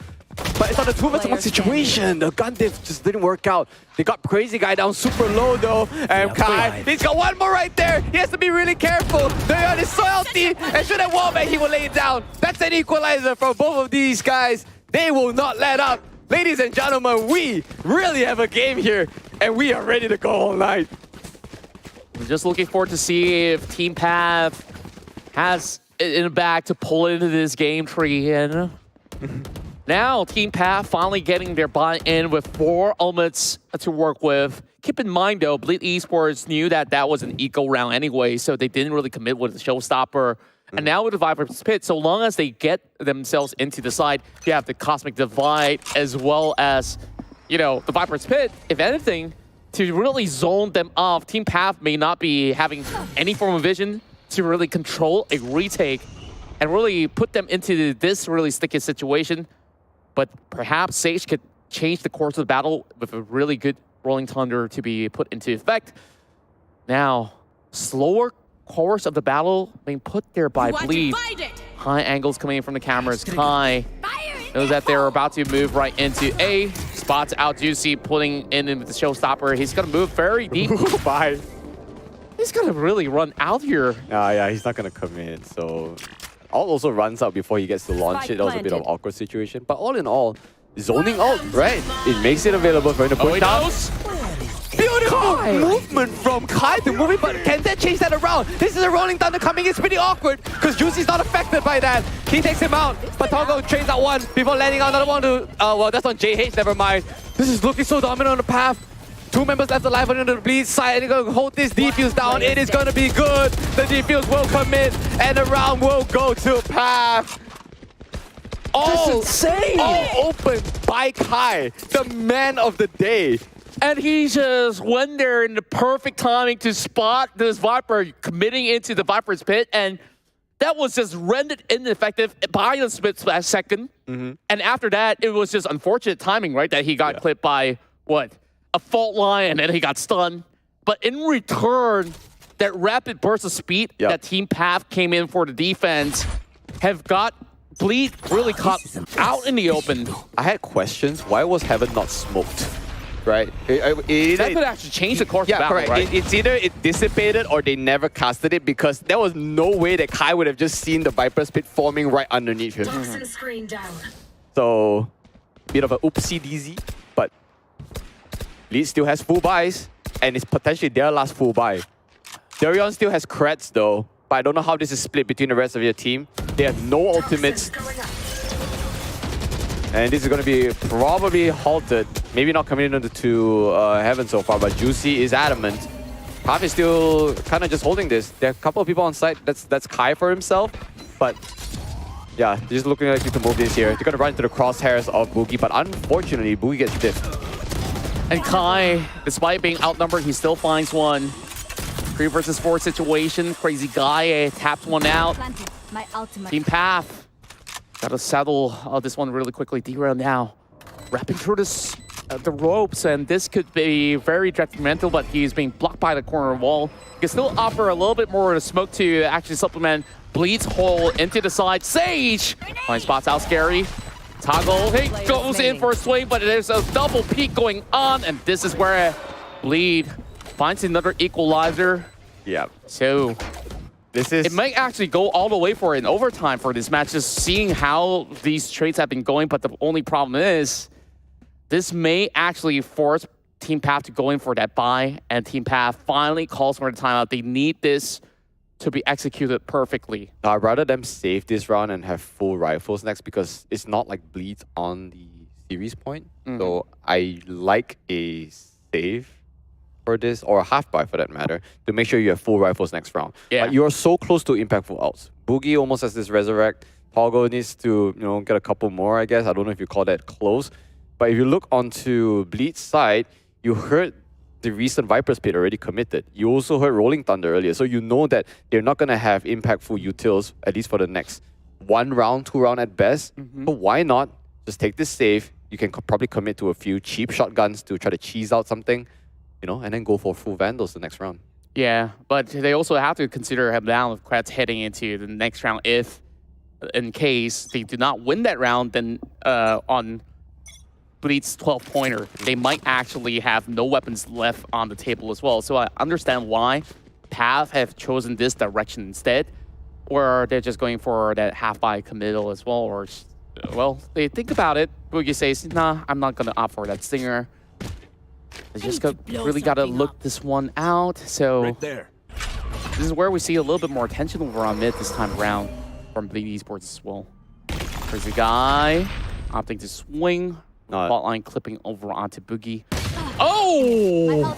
But it's on a 2 vs 1 situation. The gun diff just didn't work out. They got Crazy Guy down super low though. And Kai, he's got one more right there. He has to be really careful. Dayon is so healthy. And should have wallbang, he will lay it down. That's an equalizer for both of these guys. They will not let up. Ladies and gentlemen, we really have a game here. And we are ready to go all night. I'm just looking forward to see if Team Path has it in the bag to pull into this game tree. And now, Team Path finally getting their buy-in with 4 elements to work with. Keep in mind, though, Bleed Esports knew that that was an eco round anyway, so they didn't really commit with the Showstopper. And now with the Viper's Pit, so long as they get themselves into the side, you have the Cosmic Divide as well as, you know, the Viper's Pit. If anything, to really zone them off, Team Path may not be having any form of vision to really control a retake and really put them into this really sticky situation. But perhaps Sage could change the course of the battle with a really good Rolling Thunder to be put into effect. Now, slower course of the battle being put there by Bleed. High angles coming in from the cameras. Kai knows that they're about to move right into A. Spots out Juicy, putting in with the Showstopper. He's going to move very deep. Bye. He's going to really run out here. Yeah, he's not going to commit. So Alt also runs out before he gets to launch it. That was a bit of an awkward situation. But all in all, zoning out, right? It makes it available for him to push down. Beautiful movement from Kai to move it, but can that change that around? This is a Rolling Thunder coming. It's pretty awkward because Juicy's not affected by that. He takes him out, but Toggle trains out one before landing on another one to, well, that's on JH, never mind. This is looking so dominant on the path. 2 members left alive on the Bleed side, and they're going to hold this defuse down. It is going to be good. The defuse will commit, and the round will go to Path. That's insane! All open by Kai, the man of the day. And he just went there in the perfect timing to spot this Viper committing into the Viper's Pit, and that was just rendered ineffective by a split second. And after that, it was just unfortunate timing, right? That he got clipped by, what? A fault line, and then he got stunned. But in return, that rapid burst of speed that Team Path came in for the defense have got Bleed really caught out in the open. I had questions. Why was Heaven not smoked? Right? That could actually change the course of battle, correct. Right? It's either it dissipated or they never casted it because there was no way that Kai would have just seen the Viper's Pit forming right underneath him. So, bit of an oopsie-daisy, but Bleed still has full buys, and it's potentially their last full buy. Dayon still has creds though, but I don't know how this is split between the rest of your team. They have no ultimates. And this is going to be probably halted. Maybe not coming into Heaven so far, but Juicy is adamant. Path is still kind of just holding this. There are a couple of people on site. That's Kai for himself, but yeah, they're just looking like to move this here. They're going to run into the crosshairs of Boogie, but unfortunately, Boogie gets stiffed. And Kai, despite being outnumbered, he still finds one. 3 versus 4 situation. Crazy Guy taps one out. Team Path gotta settle this one really quickly. Derail now, wrapping through this, the ropes, and this could be very detrimental, but he's being blocked by the corner wall. He can still offer a little bit more of smoke to actually supplement Bleed's hole into the side. Sage finds spots out Scary. Toggle, he goes in for a swing, but there's a double peek going on, and this is where Bleed finds another equalizer. Yeah. So this is... It might actually go all the way for an overtime for this match, just seeing how these trades have been going, but the only problem is this may actually force Team Path to go in for that buy, and Team Path finally calls for the timeout. They need this to be executed perfectly. I'd rather them save this round and have full rifles next because it's not like bleeds on the series point. So I like a save for this, or a half buy for that matter, to make sure you have full rifles next round. Yeah. You're so close to impactful ults. Boogie almost has this resurrect. Toggle needs to get a couple more, I guess. I don't know if you call that close. But if you look onto Bleed's side, you heard the recent Viper's Pit already committed. You also heard Rolling Thunder earlier. So you know that they're not going to have impactful utils, at least for the next 1 round, 2 round at best. But why not just take this save? You can probably commit to a few cheap shotguns to try to cheese out something, and then go for full Vandals the next round. Yeah, but they also have to consider a down of creds heading into the next round if, in case they do not win that round, then on Bleed's 12-pointer, they might actually have no weapons left on the table as well. So I understand why Path have chosen this direction instead, or they're just going for that half-buy committal as well, or, well, they think about it. Boogie says, nah, I'm not going to opt for that Stinger. They just really got to look this one out. So Right there. this is where we see a little bit more attention over on mid this time around from Bleed Esports as well. Crazy guy opting to swing. Bot line clipping over onto Boogie. Oh!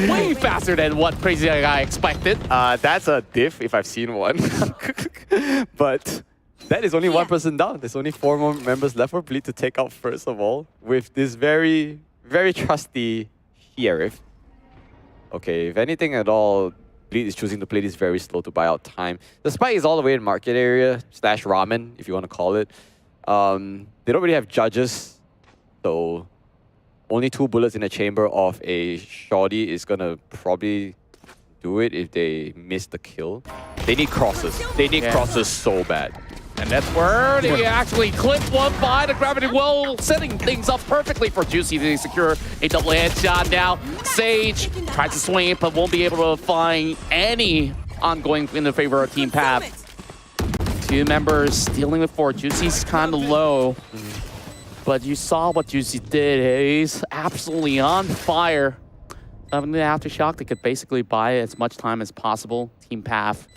Way faster than what Crazy Guy expected. That's a diff if I've seen one. But that is only one person down. There's only 4 more members left for Bleed to take out first of all, with this very, very trusty Sheriff. Okay, if anything at all, Bleed is choosing to play this very slow to buy out time. The spike is all the way in market area, / ramen, if you want to call it. They don't really have judges. So only 2 bullets in the chamber of a shorty is gonna probably do it if they miss the kill. They need crosses. They need crosses so bad. And that's where they actually clip one by the gravity well, setting things up perfectly for Juicy to secure a double headshot now. Sage tries to swing it, but won't be able to find any ongoing in the favor of Team Path. 2 members dealing with 4. Juicy's kind of low. But you saw what Juicy did. He's absolutely on fire. In the aftershock, they could basically buy as much time as possible. Team Path.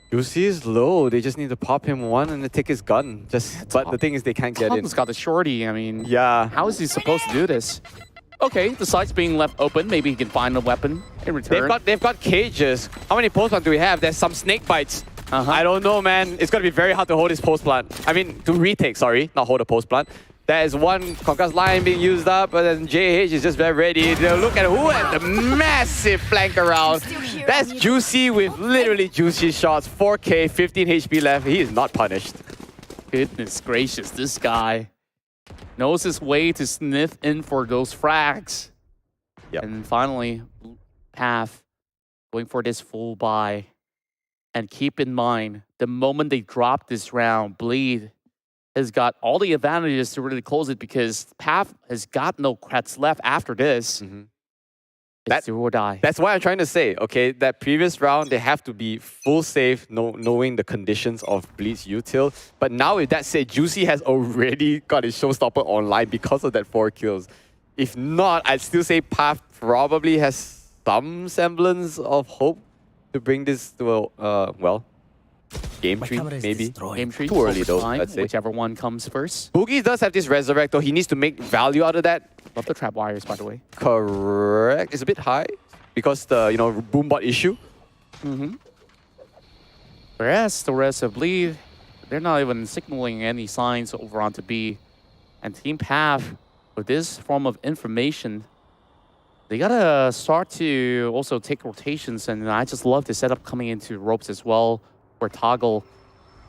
Juicy is low. They just need to pop him one and then take his gun. But the thing is, they can't get in. Tom's got the shorty. I mean, yeah. How is he supposed to do this? Okay, the site's being left open. Maybe he can find a weapon in return. They've got cages. How many post plant do we have? There's some snake bites. I don't know, man. It's going to be very hard to hold this post plant. I mean, to retake, sorry, not hold a post plant. There is one concussed line being used up, but then JH is just very ready. They'll look at who has the massive flank around. That's Juicy with literally juicy shots. 4K, 15 HP left. He is not punished. Goodness gracious, this guy knows his way to sniff in for those frags. Yep. And finally, Path going for this full buy. And keep in mind, the moment they drop this round, Bleed has got all the advantages to really close it because Path has got no creds left after this. It's do or die. That's why I'm trying to say, okay, that previous round, they have to be full safe, knowing the conditions of Bleed's util. But now with that said, Juicy has already got his showstopper online because of that 4 kills. If not, I'd still say Path probably has some semblance of hope to bring this to a, well, game tree, maybe. Game tree. Too early though, I'd say. Whichever one comes first. Boogie does have this resurrect though. He needs to make value out of that. Love the trap wires, by the way. Correct. It's a bit high because the, boombot issue. Whereas the rest of Bleed, they're not even signaling any signs over onto B. And Team Path, with this form of information, they gotta start to also take rotations, and I just love the setup coming into ropes as well, where Toggle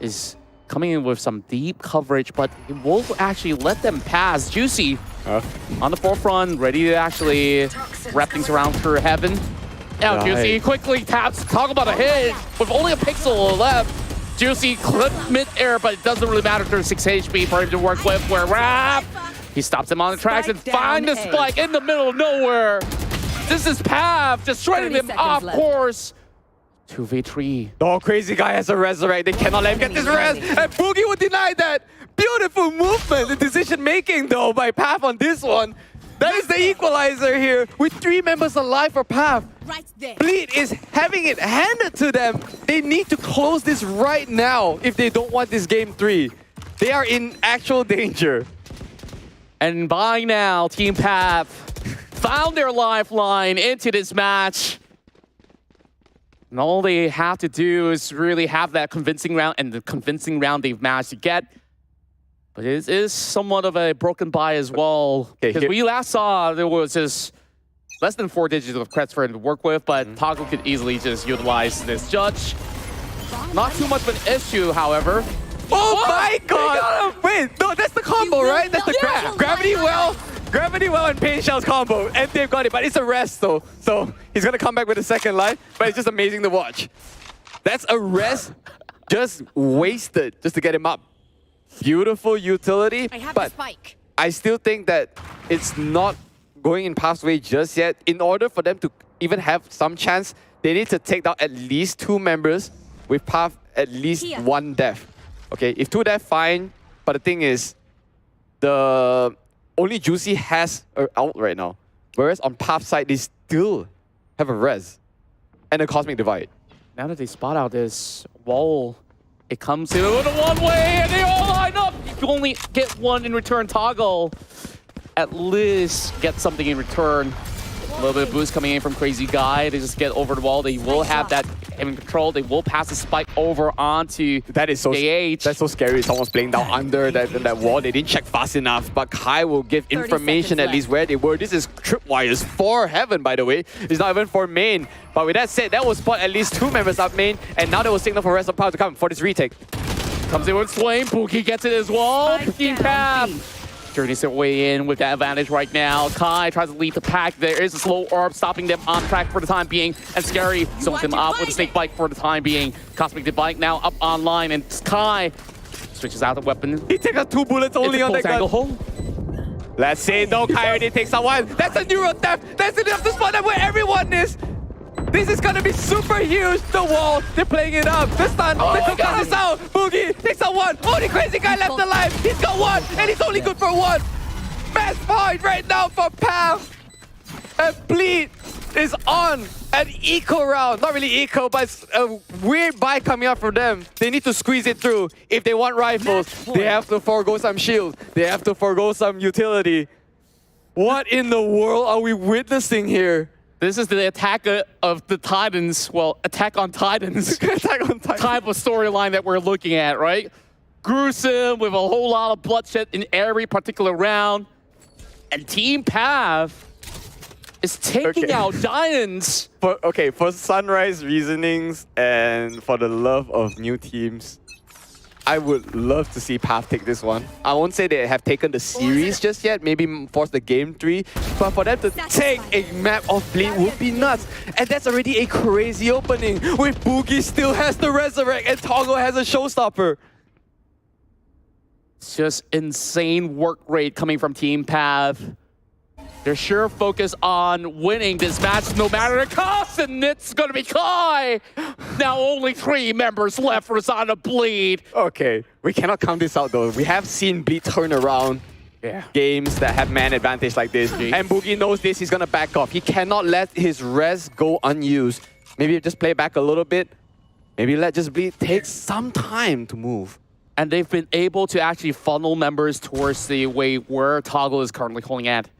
is coming in with some deep coverage, but it will actually let them pass. Juicy on the forefront, ready to actually wrap things around for heaven. Now Juicy quickly taps Toggle about a hit with only a pixel left. Juicy clipped mid-air, but it doesn't really matter. 36 HP for him to work with. Where Rap, he stops him on the tracks and finds the spike in the middle of nowhere. This is Path, destroying them off course. 2v3. Oh, Crazy Guy has a resurrect. They cannot let him get this res. And Boogie would deny that. Beautiful movement and decision making though by Path on this one. That is the equalizer here with 3 members alive for Path. Right there. Bleed is having it handed to them. They need to close this right now if they don't want this game 3. They are in actual danger. And by now, Team Path found their lifeline into this match. And all they have to do is really have that convincing round, and the convincing round they've managed to get. But it is somewhat of a broken bye as well. Because we last saw there was just less than 4 digits of creds for him to work with, but Toggle could easily just utilize this judge. Not too much of an issue, however. Oh my god! Wait, no, that's the combo, right? That's the Gravity Well and Pain Shell's combo. And they've got it, but it's a rest though. So he's gonna come back with a second life, but it's just amazing to watch. That's a rest just wasted just to get him up. Beautiful utility, but I still think that it's not going in Path's way just yet. In order for them to even have some chance, they need to take down at least 2 members with Path at least 1 death. Okay, if 2 death, fine. But the thing is, the only Juicy has an ult right now. Whereas on Path's side, they still have a res and a Cosmic Divide. Now that they spot out this wall, it comes in a little one way and they all line up. If you only get 1 in return, Toggle at least get something in return. A little bit of boost coming in from Crazy Guy. They just get over the wall. They will have that in control. They will pass the spike over onto KH. That's so scary. Someone's playing down under that wall. They didn't check fast enough, but Kai will give information at least where they were. This is tripwires for Heaven, by the way. It's not even for main. But with that said, that will spot at least 2 members up main, and now they will signal for rest of power to come for this retake. Comes in with Flame. Pookie gets it as well. Team Path journeys their way in with that advantage right now. Kai tries to lead the pack. There is a slow orb stopping them on track for the time being. And Scary zones them up with a snake bite for the time being. Cosmic Divide now up online, and Kai switches out the weapon. He takes out 2 bullets only on that gun. Hole. Let's say no, Kai already takes out 1. That's a neuro theft. That's enough to spot them where everyone is. This is gonna be super huge. The wall, they're playing it up. The stun, the Kokana out. Boogie takes out 1. Only Crazy Guy left alive. He's got 1, and he's only good for 1. Best point right now for Path. And Bleed is on an eco round. Not really eco, but it's a weird buy coming up for them. They need to squeeze it through. If they want rifles, they have to forego some shield. They have to forego some utility. What in the world are we witnessing here? This is the attack of the Titans. Well, Attack on Titans. Attack on Titans. Type of storyline that we're looking at, right? Gruesome with a whole lot of bloodshed in every particular round. And Team Path is taking out Giants. For Sunrise reasonings and for the love of new teams, I would love to see Path take this one. I won't say they have taken the series just yet, maybe force the game 3, but for them to take a map of Bleed would be nuts. And that's already a crazy opening, with Boogie still has the Resurrect and Toggle has a Showstopper. It's just insane work rate coming from Team Path. They're sure focused on winning this match no matter the cost, and it's going to be Kai. Now only 3 members left for Zon to Bleed. Okay, we cannot count this out though. We have seen Bleed turn around games that have man advantage like this. And Boogie knows this, he's going to back off. He cannot let his res go unused. Maybe just play back a little bit. Maybe let just Bleed take some time to move. And they've been able to actually funnel members towards the way where Toggle is currently holding at.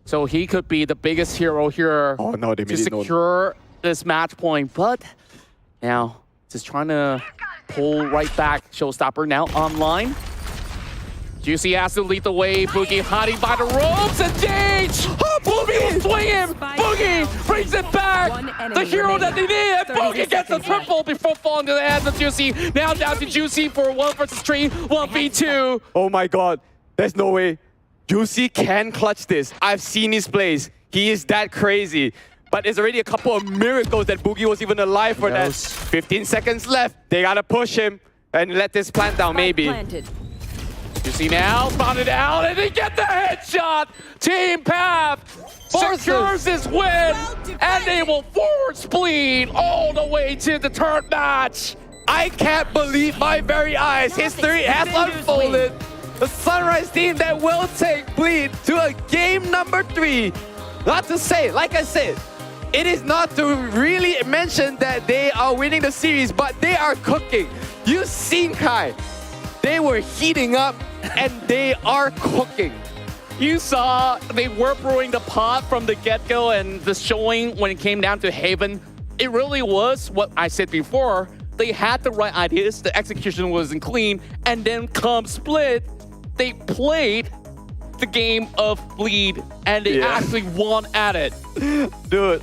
So he could be the biggest hero here to secure this match point. But now, just trying to pull right back. Showstopper now online. Juicy has to lead the way. Boogie hiding by the ropes, and Jage! Oh, Boogie will swing him! Boogie brings it back! The hero that they need! And Boogie gets a triple before falling to the hands of Juicy. Now down to Juicy for 1 versus 3, 1v2. Oh my god, there's no way. Juicy can clutch this. I've seen his plays. He is that crazy. But there's already a couple of miracles that Boogie was even alive for that. 15 seconds left. They gotta push him and let this plant down, maybe. Juicy now, found it out, and they get the headshot! Team Path secures this win, and they will force Bleed all the way to the third match. I can't believe my very eyes. History has unfolded. the Sunrise team that will take Bleed to a game number 3. Not to say, like I said, it is not to really mention that they are winning the series, but they are cooking. You've seen Kai. They were heating up and they are cooking. You saw they were brewing the pot from the get-go, and the showing when it came down to Haven, it really was what I said before. They had the right ideas, the execution wasn't clean, and then come Split, they played the game of Bleed, and they actually won at it. Dude,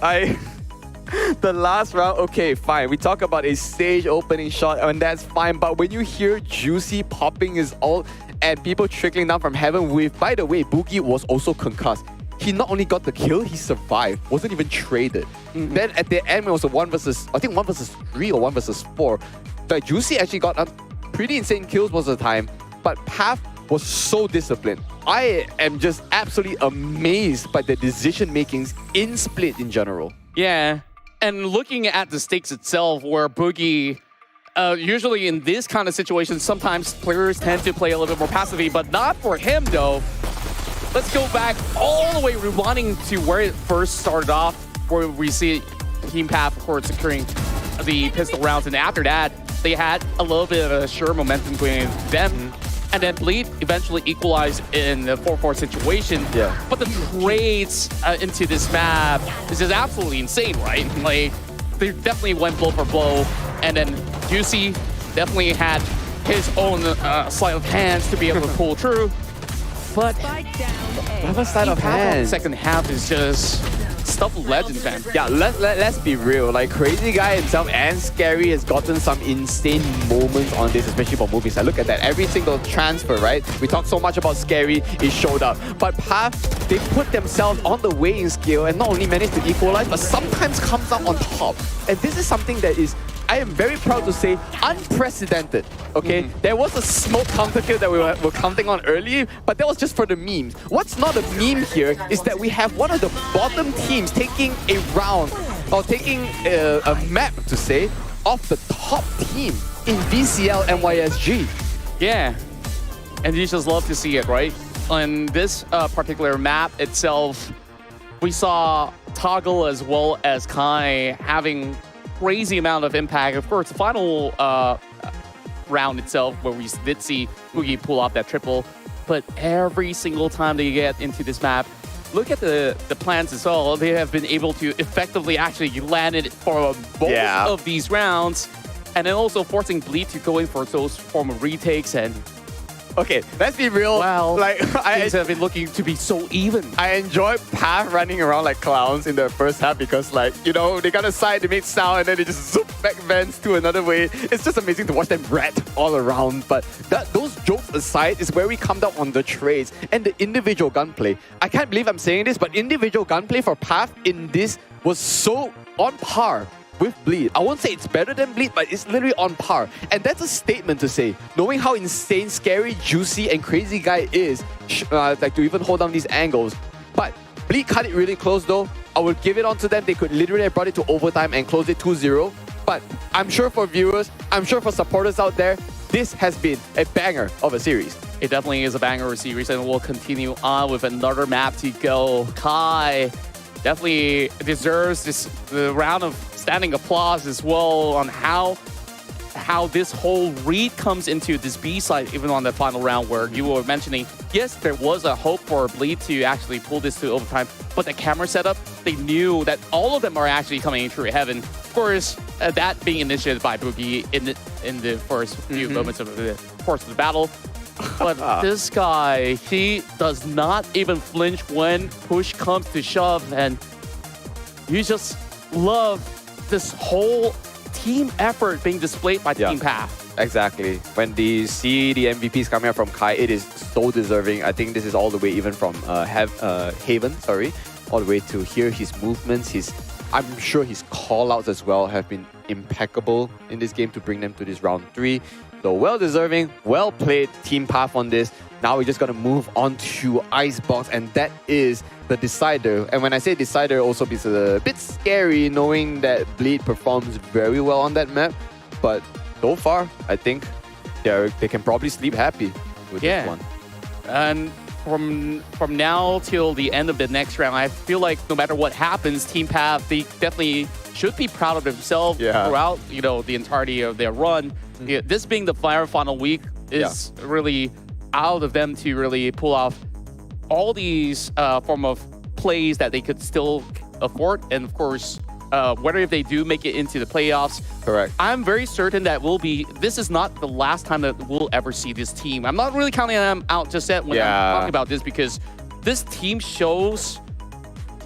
the last round, okay, fine. We talk about a stage opening shot, and that's fine. But when you hear Juicy popping his ult and people trickling down from heaven with, by the way, Boogie was also concussed. He not only got the kill, he survived. Wasn't even traded. Then at the end, it was a 1 versus 3 or 1 versus 4. But Juicy actually got pretty insane kills most of the time. But Path was so disciplined. I am just absolutely amazed by the decision makings in Split in general. Yeah, and looking at the stakes itself, where Boogie, usually in this kind of situation, sometimes players tend to play a little bit more passively, but not for him though. Let's go back all the way, rewinding to where it first started off, where we see Team Path, of course, securing the pistol rounds, and after that, they had a little bit of a sure momentum going them. And then Bleed eventually equalized in the 4-4 situation. Yeah. But the trades into this map is just absolutely insane, right? Like, they definitely went blow for blow. And then Juicy definitely had his own sleight of hands to be able to pull through. But Another sleight of hands. Second half is just stuff of legends, man. Yeah, let's be real. Like, Crazy Guy himself and Scary has gotten some insane moments on this, especially for movies. I look at that. Every single transfer, right? We talked so much about Scary, it showed up. But Path, they put themselves on the weighing scale and not only managed to equalize, but sometimes comes out on top. And this is something that is, I am very proud to say, unprecedented. Okay, there was a smoke counter kill that we were counting on earlier, but that was just for the memes. What's not a meme here is that we have one of the bottom teams taking a round, or taking a map to say, off the top team in VCL NYSG. Yeah, and you just love to see it, right? On this particular map itself, we saw Toggle as well as Kai having crazy amount of impact. Of course, the final round itself, where we did see Boogie pull off that triple, but every single time they get into this map, look at the plans as well. They have been able to effectively actually land it for both of these rounds, and then also forcing Bleed to go in for those form of retakes. And okay, let's be real. Wow, like, things have been looking to be so even. I enjoy Path running around like clowns in the first half because, like, you know, they got a side, they made sound, and then they just zoop back vents to another way. It's just amazing to watch them rat all around. But those jokes aside is where we come down on the trades and the individual gunplay. I can't believe I'm saying this, but individual gunplay for Path in this was so on par with Bleed. I won't say it's better than Bleed, but it's literally on par. And that's a statement to say. Knowing how insane, Scary, Juicy, and Crazy Guy is, like, to even hold down these angles. But Bleed cut it really close though. I would give it on to them. They could literally have brought it to overtime and closed it 2-0. But I'm sure for viewers, I'm sure for supporters out there, this has been a banger of a series. It definitely is a banger of a series, and we'll continue on with another map to go. Kai definitely deserves the round of standing applause as well on how this whole read comes into this B side, even on the final round where you were mentioning, yes, there was a hope for Bleed to actually pull this to overtime, but the camera setup, they knew that all of them are actually coming through heaven. Of course, that being initiated by Boogie in the first few moments of the course of the battle. But this guy, he does not even flinch when push comes to shove, and you just love this whole team effort being displayed by Team Path. Exactly. When they see the MVPs coming out from Kai, it is so deserving. I think this is all the way even from Haven, all the way to hear his movements. I'm sure his call-outs as well have been impeccable in this game to bring them to this round 3. So well-deserving, well-played Team Path on this. Now we just got to move on to Icebox, and that is the decider. And when I say decider, also it's a bit scary knowing that Bleed performs very well on that map. But so far, I think they can probably sleep happy with this one. And from now till the end of the next round, I feel like no matter what happens, Team Path, they definitely should be proud of themselves throughout, the entirety of their run. Yeah, this being the final week is really out of them to really pull off all these form of plays that they could still afford. And of course, whether if they do make it into the playoffs, correct. I'm very certain that this is not the last time that we'll ever see this team. I'm not really counting them out just yet when I'm talking about this, because this team shows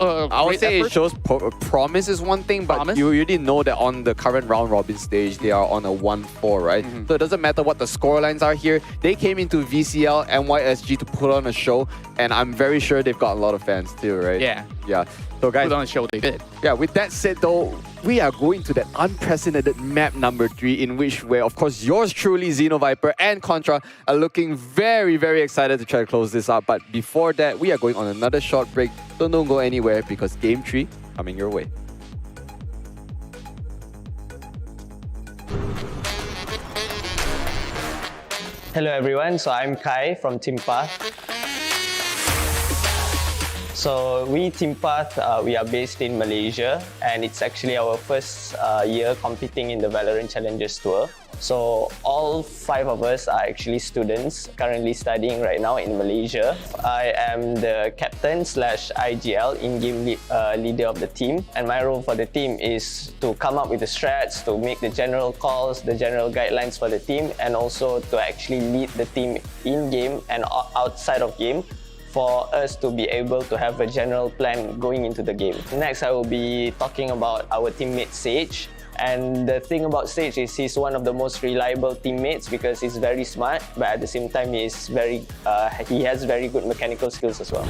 I would say effort. it shows promise is one thing, but you already know that on the current round robin stage, they are on a 1-4, right? So it doesn't matter what the scorelines are here. They came into VCL, NYSG to put on a show, and I'm very sure they've got a lot of fans too, right? Yeah. Yeah. So guys, put on a show, they did. Yeah, with that said though, we are going to that unprecedented map number 3, in which where, of course, yours truly, Xenoviper and Contra, are looking very, very excited to try to close this up. But before that, we are going on another short break. So don't go anywhere, because Game 3 coming your way. Hello everyone, so I'm Kai from Team Path. So we, Team Path, we are based in Malaysia, and it's actually our first year competing in the VALORANT Challengers Tour. So all 5 of us are actually students currently studying right now in Malaysia. I am the captain / IGL, in-game leader of the team, and my role for the team is to come up with the strats, to make the general calls, the general guidelines for the team, and also to actually lead the team in-game and outside of game, for us to be able to have a general plan going into the game. Next, I will be talking about our teammate Sage. And the thing about Sage is he's one of the most reliable teammates because he's very smart, but at the same time he has very good mechanical skills as well.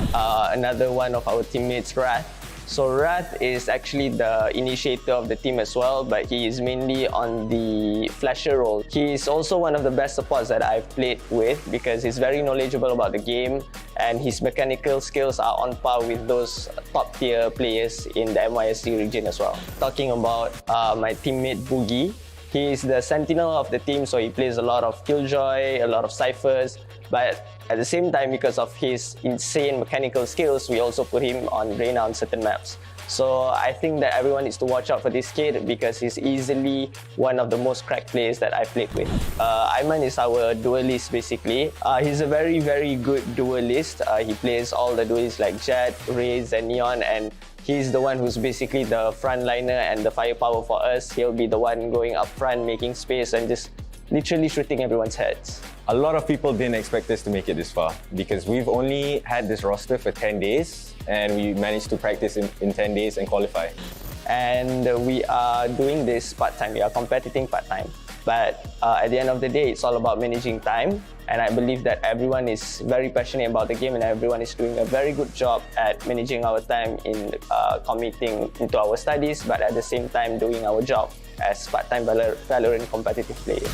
Another one of our teammates, Wrath. So Wrath is actually the initiator of the team as well, but he is mainly on the flasher role. He is also one of the best supports that I've played with because he's very knowledgeable about the game, and his mechanical skills are on par with those top tier players in the NYSG region as well. Talking about my teammate Boogie, he is the sentinel of the team, so he plays a lot of Killjoy, a lot of ciphers, but at the same time, because of his insane mechanical skills, we also put him on Reyna on certain maps. So I think that everyone needs to watch out for this kid because he's easily one of the most cracked players that I played with. Ayman is our duelist basically. He's a very, very good duelist. He plays all the duelists like Jet, Raze and Neon, and he's the one who's basically the frontliner and the firepower for us. He'll be the one going up front, making space and just literally shooting everyone's heads. A lot of people didn't expect us to make it this far because we've only had this roster for 10 days and we managed to practice in 10 days and qualify. And we are doing this part-time, we are competing part-time. But at the end of the day, it's all about managing time. And I believe that everyone is very passionate about the game and everyone is doing a very good job at managing our time in committing into our studies, but at the same time doing our job as part-time VALORANT competitive players.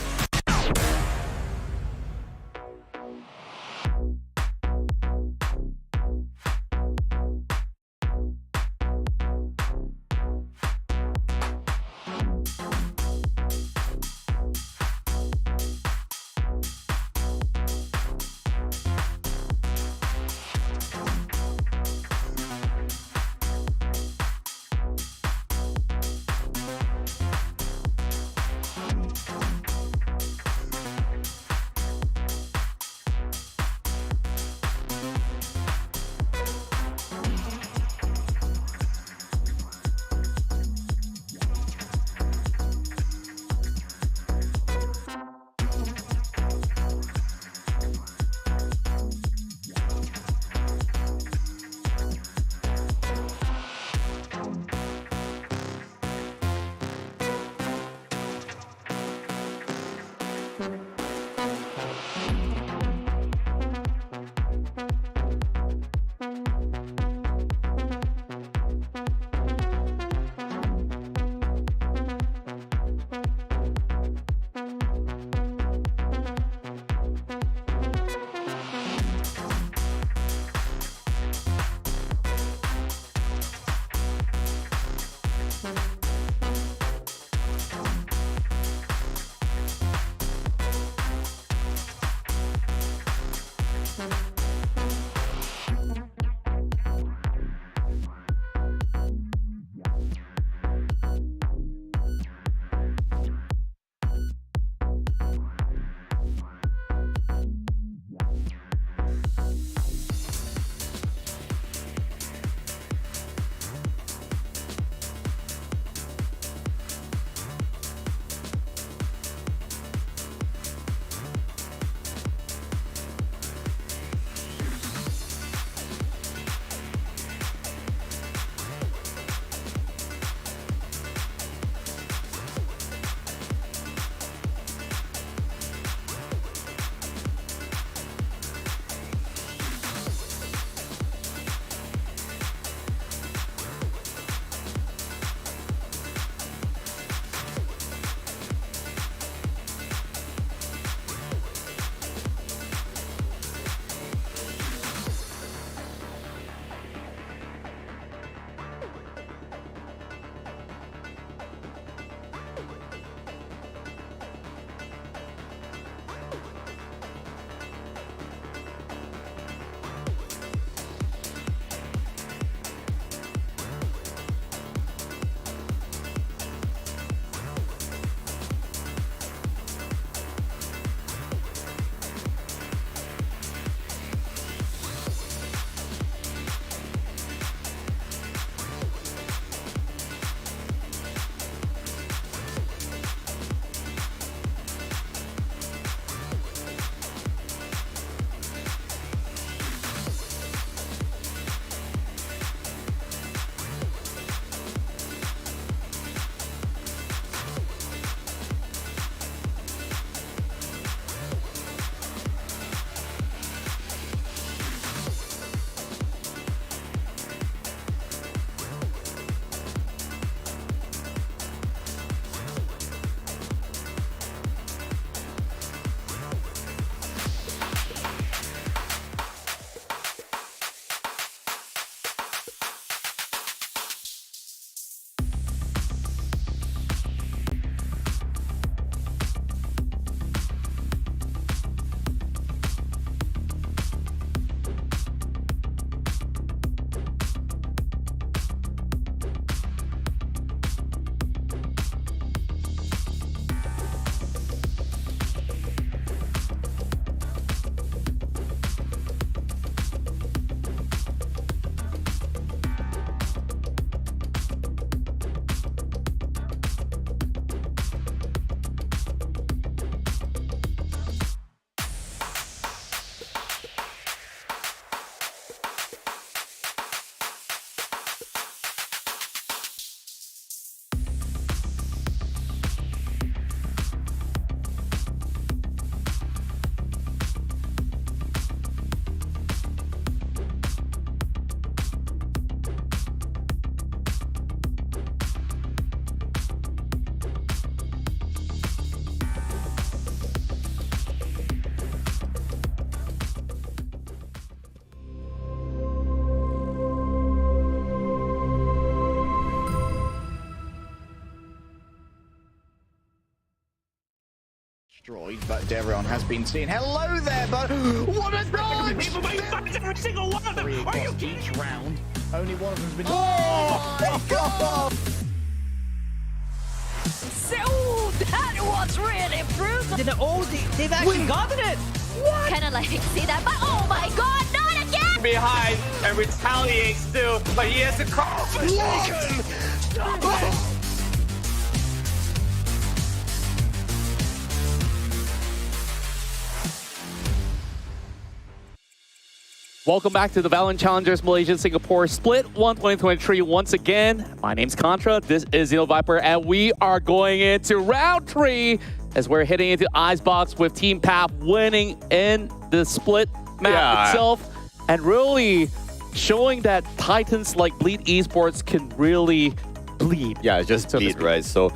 Destroyed, but Devron has been seen. Hello there, but what a dodge! Every single one of them. Three Are you across kidding? each round. Only one of them's been. Oh my god! So that was really brutal. They've actually gotten it! Kinda like see that, but oh my god, not again! Behind and retaliates still, but he has to call for Welcome back to the VALORANT Challengers Malaysia Singapore Split 1 2023 once again. My name's Contra, this is Zeno Viper, and we are going into round 3 as we're heading into Icebox with Team PAF winning in the split map itself and really showing that titans like Bleed Esports can really bleed. Yeah, just bleed, right? So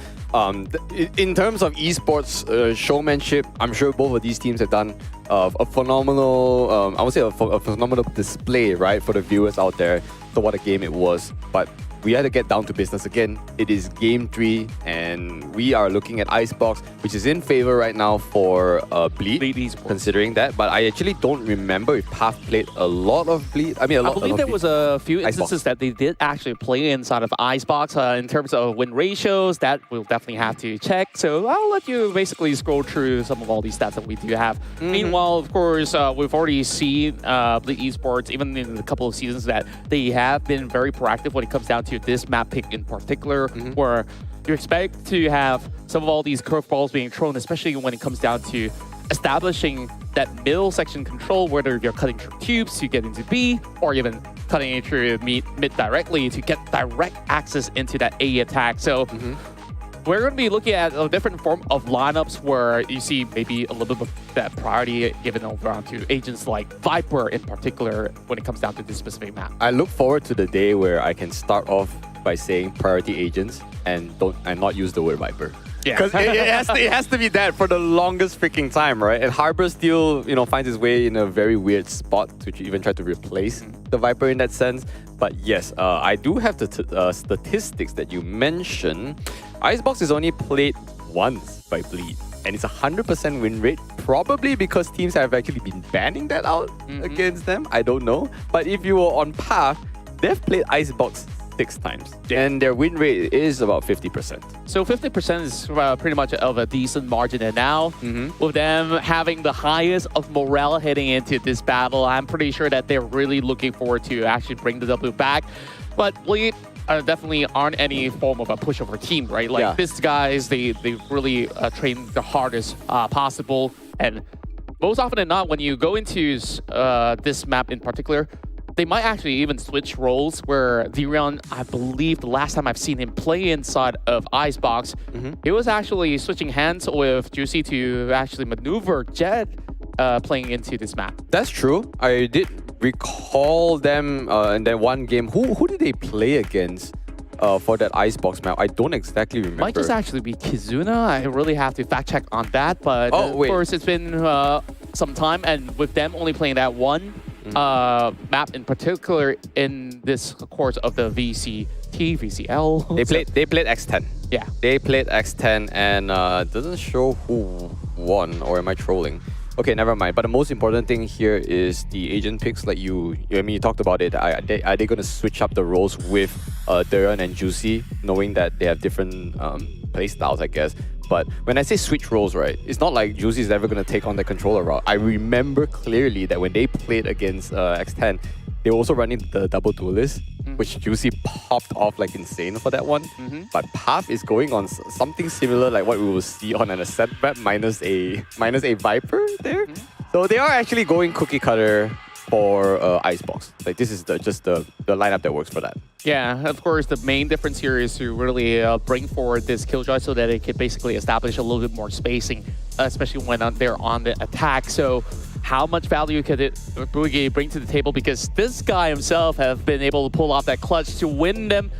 in terms of esports showmanship, I'm sure both of these teams have done a phenomenal, I would say a phenomenal display, right, for the viewers out there. So what a game it was. But we had to get down to business again. It is game 3, and we are looking at Icebox, which is in favor right now for Bleed Esports. Considering that. But I actually don't remember if PAF played a lot of Bleed. I believe there was a few instances that they did actually play inside of Icebox. In terms of win ratios, that we'll definitely have to check. So I'll let you basically scroll through some of all these stats that we do have. Meanwhile, of course, we've already seen Bleed Esports, even in a couple of seasons, that they have been very proactive when it comes down to this map pick in particular, where you expect to have some of all these curveballs being thrown, especially when it comes down to establishing that middle section control, whether you're cutting through tubes to get into B, or even cutting it through mid directly to get direct access into that A attack. So we're going to be looking at a different form of lineups where you see maybe a little bit of that priority given over onto agents like Viper in particular when it comes down to this specific map. I look forward to the day where I can start off by saying priority agents and not use the word Viper. Yeah, because it has to be that for the longest freaking time, right? And Harbor still, finds his way in a very weird spot to even try to replace the Viper in that sense. But yes, I do have the statistics that you mentioned. Icebox is only played once by Bleed, and it's a 100% win rate, probably because teams have actually been banning that out against them. I don't know. But if you were on PAF, they've played Icebox 6 times, and their win rate is about 50%. So 50% is pretty much of a decent margin, and now with them having the highest of morale heading into this battle, I'm pretty sure that they're really looking forward to actually bring the W back. But Bleed definitely aren't any form of a pushover team, right? Like these guys, they really train the hardest possible, and most often than not, when you go into this map in particular, they might actually even switch roles where Virion, I believe the last time I've seen him play inside of Icebox, he was actually switching hands with Juicy to actually maneuver Jet playing into this map. That's true. I did recall them in that one game. Who did they play against for that Icebox map? I don't exactly remember. Might just actually be Kizuna. I really have to fact check on that, but of course it's been some time, and with them only playing that one map in particular in this course of the VCT, VCL. They played X10. Yeah. They played X10, and doesn't show who won, or am I trolling? Okay, never mind. But the most important thing here is the agent picks. Like you talked about it. Are they going to switch up the roles with Durian and Juicy, knowing that they have different play styles, I guess? But when I say switch roles, right, it's not like Juicy is ever going to take on the controller route. I remember clearly that when they played against X10, they were also running the double duelist, which Juicy popped off like insane for that one. But PAF is going on something similar like what we will see on an Ascent map minus a Viper there. So they are actually going cookie cutter for Icebox. Like this is just the lineup that works for that. Yeah, of course, the main difference here is to really bring forward this Killjoy so that it can basically establish a little bit more spacing, especially when they're on the attack. So how much value could Boogie bring to the table? Because this guy himself have been able to pull off that clutch to win them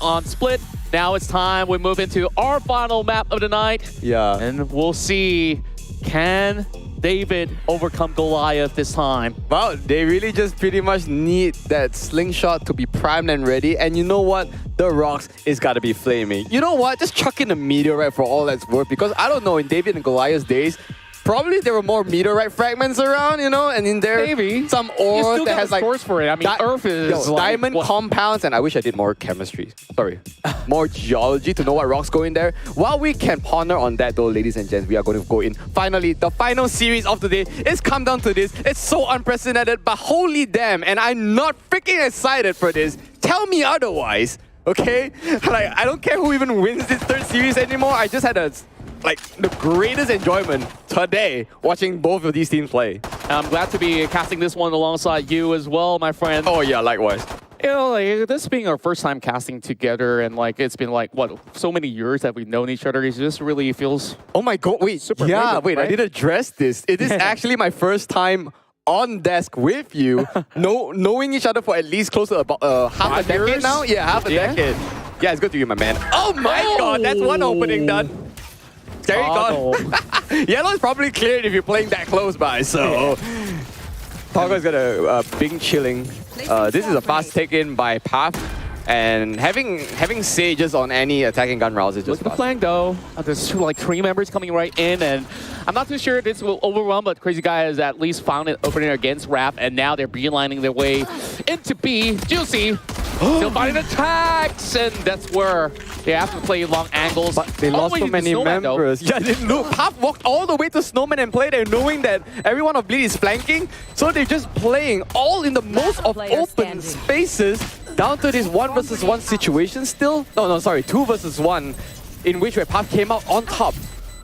on Split. Now it's time we move into our final map of the night. Yeah. And we'll see, can David overcome Goliath this time? Well, they really just pretty much need that slingshot to be primed and ready. And you know what? The rocks is gotta be flaming. You know what? Just chuck in a meteorite for all that's worth. Because I don't know, in David and Goliath's days, probably there were more meteorite fragments around, you know, and in there, maybe some ore that has like source for it. I mean, Earth is like, diamond compounds, and I wish I did more chemistry. Sorry, more geology to know what rocks go in there. While we can ponder on that, though, ladies and gents, we are going to go in. Finally, the final series of the day. It's come down to this. It's so unprecedented, but holy damn! And I'm not freaking excited for this. Tell me otherwise, okay? Like I don't care who even wins this third series anymore. I just had the greatest enjoyment today watching both of these teams play. I'm glad to be casting this one alongside you as well, my friend. Oh yeah, likewise. You know, like this being our first time casting together, and like it's been like what so many years that we've known each other. It just really feels. Oh my god! Wait, super yeah, amazing, wait. right? I did address this. It is actually my first time on desk with you, knowing each other for at least close to about half a decade years? now. Yeah, half a decade. Yeah, it's good to you, my man. Oh my god, that's one opening done. Scary gone. Yellow is probably cleared if you're playing that close by, so... Togo's got a big chilling. This is a fast take-in by Path, and having sages on any attacking gun routes is just Look at the flank though. There's like 3 members coming right in, and I'm not too sure this will overrun, but Crazy Guy has at least found an opening against Raph, and now they're beelining their way into B. Juicy still finding attacks, and that's where they have to play long angles. But they lost so many members. Yeah, look, Path walked all the way to Snowman and played there knowing that everyone of Bleed is flanking, so they're just playing all in the most of open spaces down to this 1 versus 1 situation still. No, sorry, 2 versus 1 in which where Path came out on top.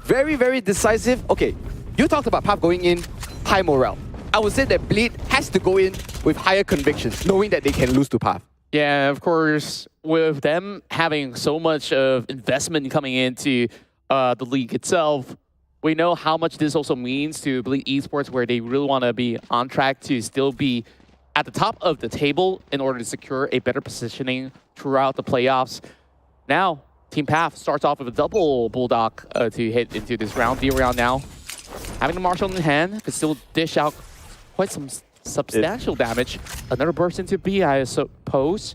Very, very decisive. Okay, you talked about Path going in high morale. I would say that Bleed has to go in with higher convictions, knowing that they can lose to Path. Yeah, of course, with them having so much of investment coming into the league itself, we know how much this also means to Bleed Esports, where they really want to be on track to still be at the top of the table in order to secure a better positioning throughout the playoffs. Now, Team Path starts off with a double Bulldog to hit into this round. D round now. Having the Marshal in hand, could still dish out quite some substantial damage. Another burst into B, I suppose,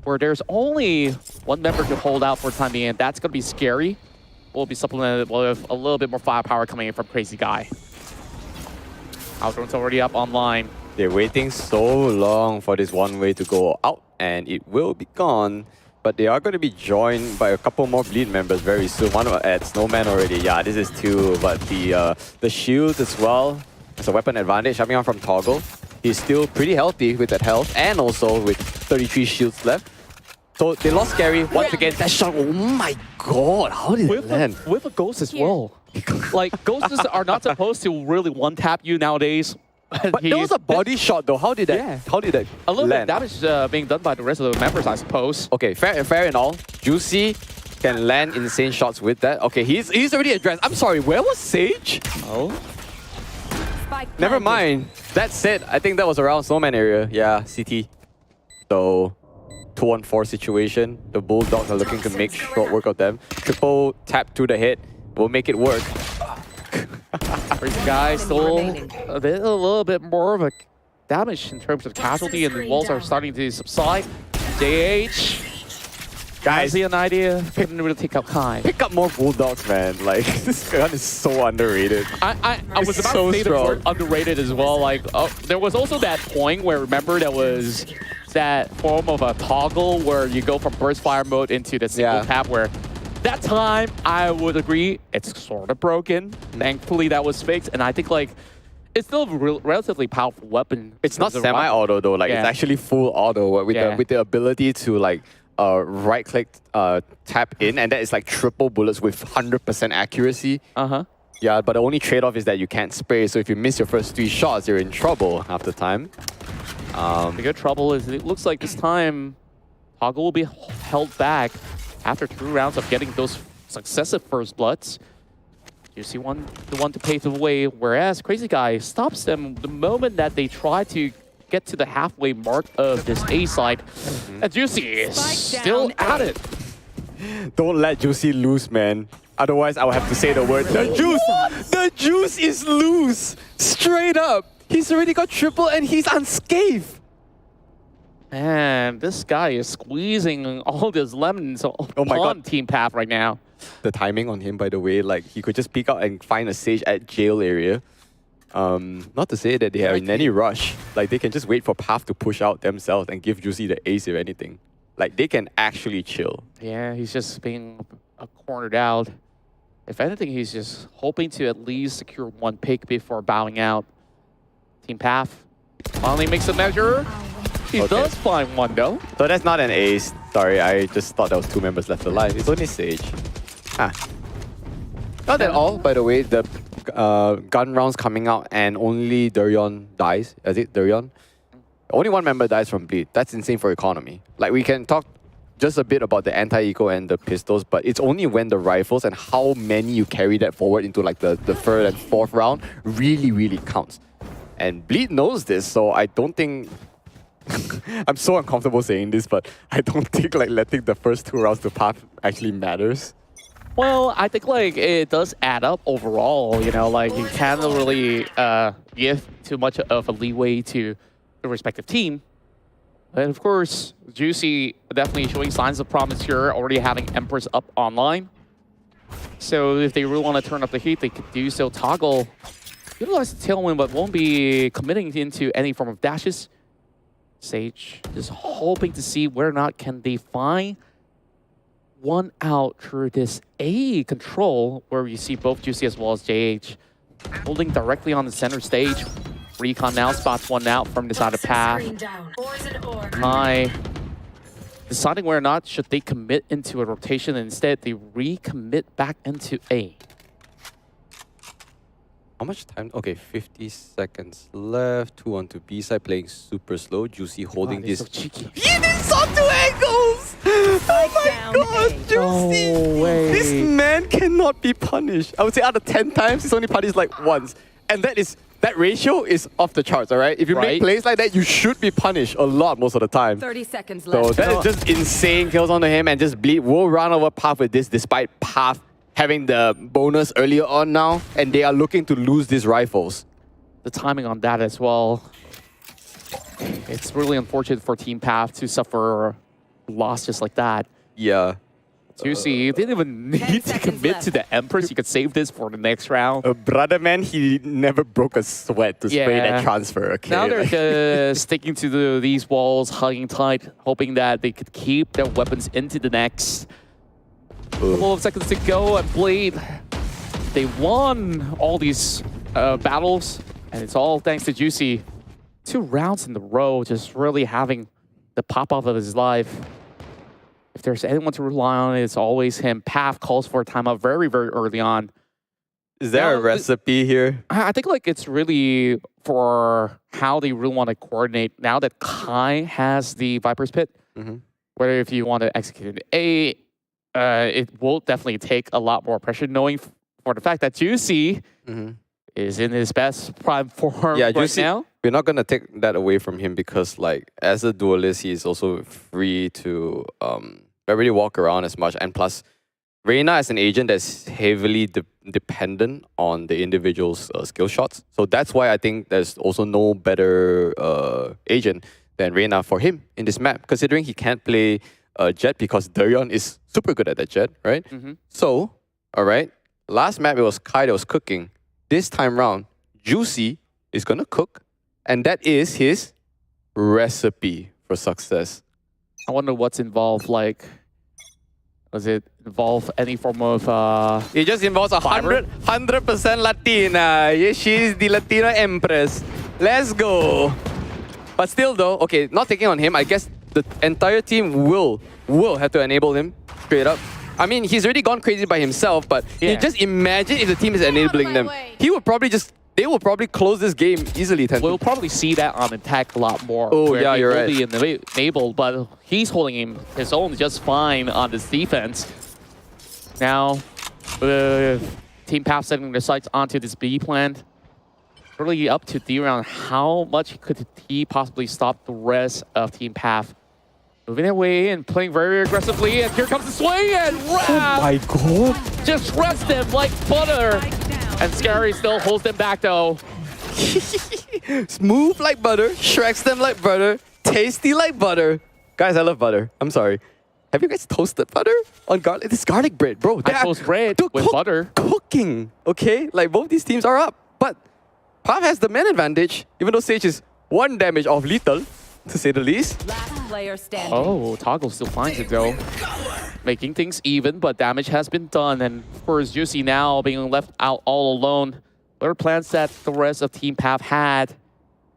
where there's only 1 member to hold out for the time being, and that's going to be scary. Will be supplemented with a little bit more firepower coming in from Crazy Guy. Outrone's already up online. They're waiting so long for this one way to go out, and it will be gone. But they are going to be joined by a couple more Bleed members very soon. One at Snowman already. Yeah, this is 2, but the shield as well. It's a weapon advantage coming on from Toggle. He's still pretty healthy with that health, and also with 33 shields left. So they lost Scary once again. That shot, oh my god, how did it land? With a ghost as well. Like, ghosts are not supposed to really one-tap you nowadays. But there was a body shot though. How did that? How did that a little land? bit of damage being done by the rest of the members, I suppose. Okay, fair and all. Juicy can land insane shots with that. Okay, he's already addressed. I'm sorry, where was Sage? Oh. Never mind. That said, I think that was around Snowman area. Yeah, CT. So, 2-on-4 situation. The Bulldogs are looking to make short work of them. Triple tap to the head will make it work. Crazy Guy still a little bit more of a damage in terms of casualty, and the walls are starting to subside. JH, guys, see an idea? Couldn't really take up Kai. Pick up more Bulldogs, man. Like, this gun is so underrated. I was about to say the word underrated as well. Like, there was also that point where, remember, there was that form of a toggle where you go from burst fire mode into the single tap, where that time, I would agree, it's sort of broken. Thankfully, that was fixed, and I think like it's still a relatively powerful weapon. It's not semi-auto though, like it's actually full auto with the ability to like right-click tap in, and that is like triple bullets with 100% accuracy. Yeah, but the only trade-off is that you can't spray, so if you miss your first 3 shots, you're in trouble half the time. The good trouble is it looks like this time Toggle will be held back after 2 rounds of getting those successive first bloods. You see the one to pave the way, whereas Crazy Guy stops them the moment that they try to get to the halfway mark of this A side. And Juicy is still at it. Don't let Juicy lose, man. Otherwise, I will have to say the word, the juice! The juice is loose! Straight up! He's already got triple and he's unscathed! Man, this guy is squeezing all these lemons on Team Path right now. The timing on him, by the way, like he could just peek out and find a sage at jail area. Not to say that they are in any rush. Like they can just wait for Path to push out themselves and give Juicy the ace if anything. Like they can actually chill. Yeah, he's just being cornered out. If anything, he's just hoping to at least secure one pick before bowing out. Team Path finally makes a measure. He does find one though. So that's not an ace. Sorry, I just thought there was 2 members left alive. It's only Sage. Not at all, by the way. The gun rounds coming out and only Durion dies. Is it Durion? Only 1 member dies from bleed. That's insane for economy. Like we can talk just a bit about the anti-eco and the pistols, but it's only when the rifles and how many you carry that forward into like the 3rd and 4th round really counts. And Bleed knows this, so I don't think... I'm so uncomfortable saying this, but I don't think like letting the first 2 rounds to Path actually matters. Well, I think like it does add up overall, you know, like you can't really give too much of a leeway to the respective team. And of course, Juicy definitely showing signs of promise here, already having Empress up online. So if they really want to turn up the heat, they could do so. Toggle, utilize the tailwind, but won't be committing into any form of dashes. Sage just hoping to see whether or not can they find one out through this A control, where you see both Juicy as well as JH holding directly on the center stage. Recon now spots one out from the side of Path. High deciding whether or not should they commit into a rotation, and instead they recommit back into A. How much time? Okay, 50 seconds left. 2 onto B side, playing super slow. Juicy holding this. So cheeky. He did saw 2 angles! Oh my god, Juicy! No way. This man cannot be punished. I would say out of 10 times, he's only punished like once. And that ratio is off the charts, alright? If you make plays like that, you should be punished a lot most of the time. 30 seconds left. So that is just insane kills onto him, and just Bleed will run over Path with this despite Path having the bonus earlier on now, and they are looking to lose these rifles. The timing on that as well. It's really unfortunate for Team Path to suffer loss just like that. Yeah. Juicy, you didn't even need to commit to the Empress. You could save this for the next round. Brother man, he never broke a sweat to spray that transfer. Okay, now they're sticking to these walls, hugging tight, hoping that they could keep their weapons into the next. Couple of seconds to go, and Blade, they won all these battles, and it's all thanks to Juicy. 2 rounds in a row, just really having the pop-off of his life. If there's anyone to rely on, it's always him. Path calls for a timeout very early on. Is there a recipe here? I think like it's really for how they really want to coordinate. Now that Kai has the Viper's Pit, whether if you want to execute an A, it will definitely take a lot more pressure, knowing for the fact that Juicy is in his best prime form Juicy, now. We're not going to take that away from him because, like, as a duelist, he's also free to not really walk around as much. And plus, Reina as an agent that's heavily dependent on the individual's skill shots. So that's why I think there's also no better agent than Reina for him in this map, considering he can't play Jet because Durion is super good at that Jet, right? So, all right, last map it was Kai that was cooking. This time round, Juicy is going to cook, and that is his recipe for success. I wonder what's involved, like, does it involve any form of it just involves 100% Latina. Yeah, she's the Latina Empress. Let's go. But still though, okay, not taking on him, I guess the entire team will have to enable him straight up. I mean, he's already gone crazy by himself, but you just imagine if the team is enabling them. They will probably close this game easily. We'll probably see that on attack a lot more. Oh, yeah, you're right. He will be enabled, but he's holding his own just fine on this defense. Now, Team Path setting their sights onto this B plant. Really up to D round. How much could he possibly stop the rest of Team Path? moving away and playing very aggressively. And here comes the swing, and Raph Oh my god! just shreds them like butter. And Scary still holds them back though. Smooth like butter, shreds them like butter, tasty like butter. Guys, I love butter. I'm sorry. Have you guys toasted butter on garlic? This garlic bread, bro. I toast bread with butter. Cooking, okay? Like both these teams are up, but Palm has the man advantage, even though Sage is 1 damage off lethal, to say the least. Last player standing. Oh, Toggle still finds it though. Making things even, but damage has been done. And of course, Juicy now being left out all alone. Whatever plans that the rest of Team Pav had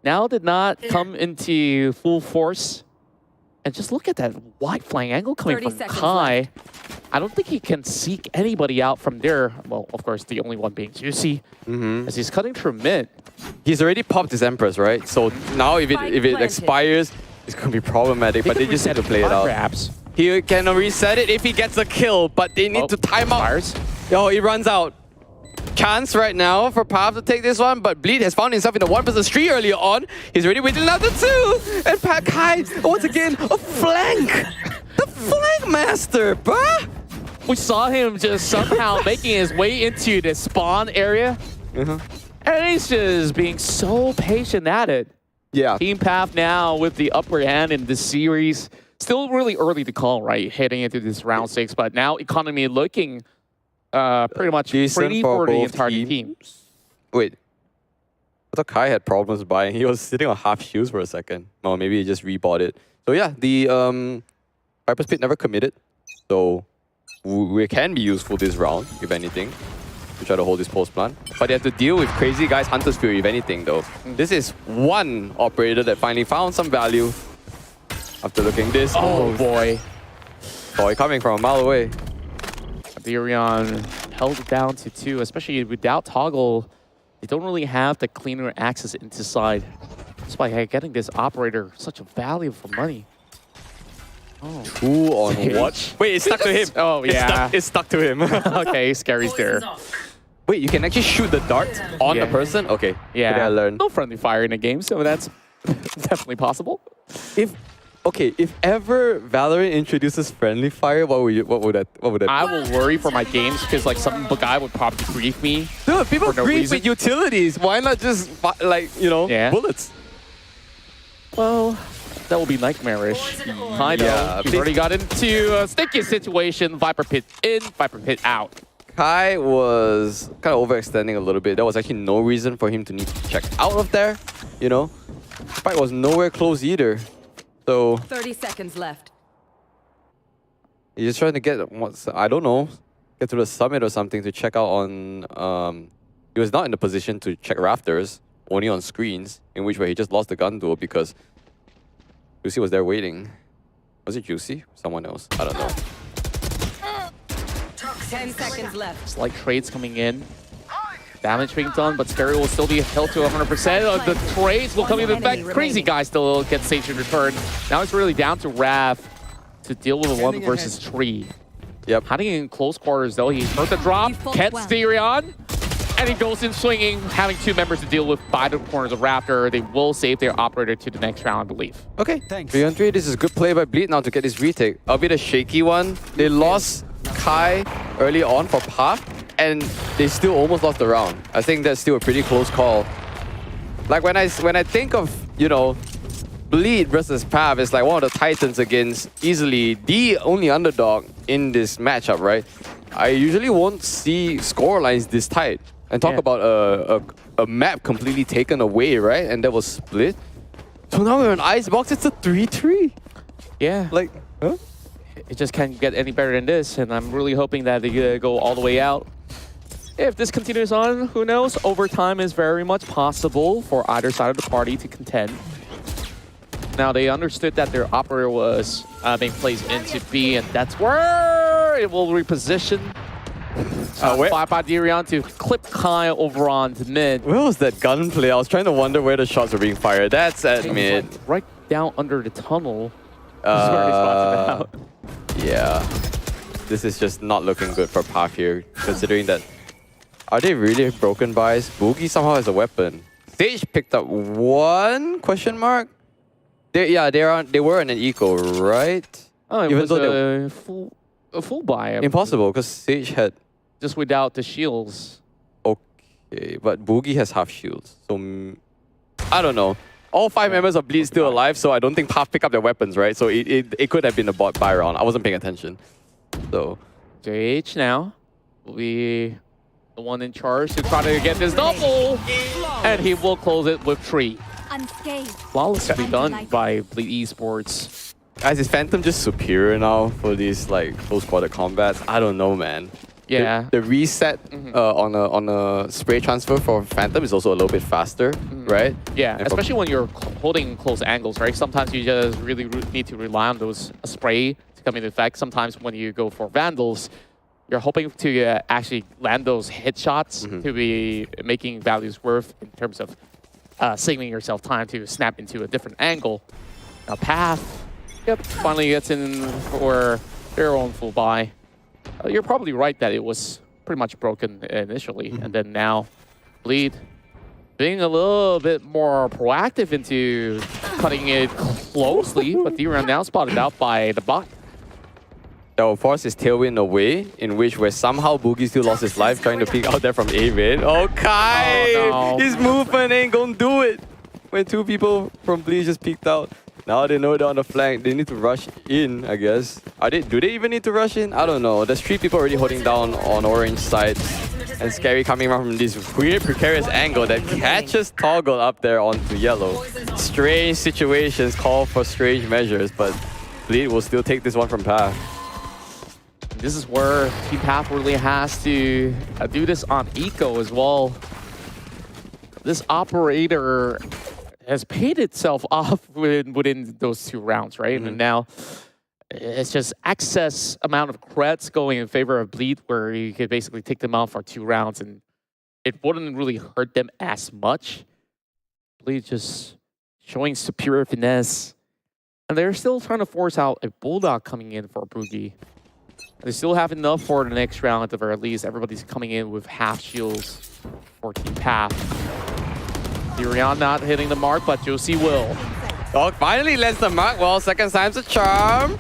now did not come into full force. And just look at that wide flank angle coming from Kai. I don't think he can seek anybody out from there. Well, of course, the only one being Juicy, as he's cutting through mid. He's already popped his Empress, right? So now if it expires, it's going to be problematic, but they just need to play it out. Perhaps. He can reset it if he gets a kill, but they need to time out. Oh, he runs out. Chance right now for Pav to take this one, but Bleed has found himself in a 1-3 earlier on. He's already with another 2. And Pat Kai, once again, a flank. The flank master, bruh. We saw him just somehow making his way into the spawn area. And he's just being so patient at it. Yeah. Team Pav now with the upper hand in this series. Still really early to call, right? Heading into this round 6, but now economy looking pretty much pretty for the entire team. Wait. I thought Kai had problems buying. He was sitting on half shields for a second. Or maybe he just rebought it. So yeah, the Viper's Pit never committed. So we can be useful this round, if anything, to try to hold this post plant. But they have to deal with crazy guys, Hunter's Fury, if anything, though. This is one operator that finally found some value after looking this. Oh boy. Boy, coming from a mile away. Dirion held it down to 2, especially without Toggle. They don't really have the cleaner access into side. That's why getting this operator such a value for money. Oh. 2 on what? Wait, it's stuck to him. Oh, yeah. It's stuck to him. Okay, Scary's there. Wait, you can actually shoot the dart on the person? Okay. Yeah. I learned. No friendly fire in the game, so that's definitely possible. If ever Valorant introduces friendly fire, what would that be? I will worry for my games because like some guy would probably grief me. Dude, people no grief reason. with utilities. Why not just bullets? Well, that will be nightmarish. I know. Yeah, He's already got into a sticky situation. Viper Pit in, Viper Pit out. Kai was kind of overextending a little bit. There was actually no reason for him to need to check out of there. You know, fight was nowhere close either. So 30 seconds left. he's just trying to get get to the summit or something to check out on. He was not in the position to check rafters, only on screens. In which way he just lost the gun duel because Juicy was there waiting. Was it Juicy? Someone else? I don't know. 10 seconds left. It's like trades coming in. Damage being done, but Scary will still be held to 100%. The trades will come into effect. Crazy guy still gets Sage in return. Now it's really down to Rav to deal with a 1 versus 3. Yep. Hiding in close quarters though. He heard the drop, gets Dirion, and he goes in swinging, having 2 members to deal with by the corners of Raptor. They will save their operator to the next round, I believe. Okay, 3-on-3. This is good play by Bleed now to get this retake. Albeit a shaky one. They lost Kai early on for Pav, and they still almost lost the round. I think that's still a pretty close call. Like when I think of, Bleed versus Pav, it's like one of the titans against easily the only underdog in this matchup, right? I usually won't see scorelines this tight. And talk about a map completely taken away, right? And that was split. So now we're on Icebox, it's a 3-3. Yeah. Like, huh? It just can't get any better than this, and I'm really hoping that they go all the way out. If this continues on, who knows? Overtime is very much possible for either side of the party to contend. Now, they understood that their operator was being placed into B, and that's where it will reposition. By Dirion to clip Kai over on to mid. Where was that gunplay? I was trying to wonder where the shots were being fired. That's at mid. Like right down under the tunnel. This is where they spotted it out. Yeah. This is just not looking good for Pav here, considering that... Are they really broken buys? Boogie somehow has a weapon. Sage picked up 1 question mark? They were in an eco, right? Oh, it Even was though a full buy. impossible because Sage had Just without the shields. okay, but Boogie has half shields, so I don't know. All 5 members of Bleed still alive, so I don't think Path pick up their weapons, right? So it could have been a bot buy round. I wasn't paying attention. So JH now will be the one in charge to try to get this double, and he will close it with 3. Unscathed. Flawlessly done by Bleed Esports. guys, is Phantom just superior now for these like close quarter combats? I don't know, man. Yeah. The reset on a spray transfer for Phantom is also a little bit faster, right? Yeah, And especially when you're holding close angles, right? Sometimes you just really need to rely on those spray to come into effect. Sometimes when you go for Vandals, you're hoping to actually land those hit shots to be making values worth in terms of saving yourself time to snap into a different angle. Now Path, finally gets in for their own full buy. You're probably right that it was pretty much broken initially, and then now Bleed being a little bit more proactive into cutting it closely, but D-Round now spotted out by the bot. that will force his tailwind away, in which where somehow Boogie still lost his life trying to peek out there from A-Mid. Oh, Kai! Oh, no. His movement ain't gonna do it! When 2 people from Bleed just peeked out. Now they know they're on the flank. They need to rush in, I guess. Do they even need to rush in? I don't know. There's 3 people already holding down on orange side. And Scary coming around from this weird precarious angle that catches Toggle up there onto yellow. Strange situations call for strange measures, but Bleed will still take this one from Path. This is where Team Path really has to do this on eco as well. This operator has paid itself off within those 2 rounds, right? And now it's just excess amount of creds going in favor of Bleed, where you could basically take them out for 2 rounds and it wouldn't really hurt them as much. Bleed just showing superior finesse. And they're still trying to force out a Bulldog coming in for Boogie. They still have enough for the next round at the very least. Everybody's coming in with half shields for Team Path. Durian not hitting the mark, but Josie will. Oh, finally lands the mark. Well, second time's a charm.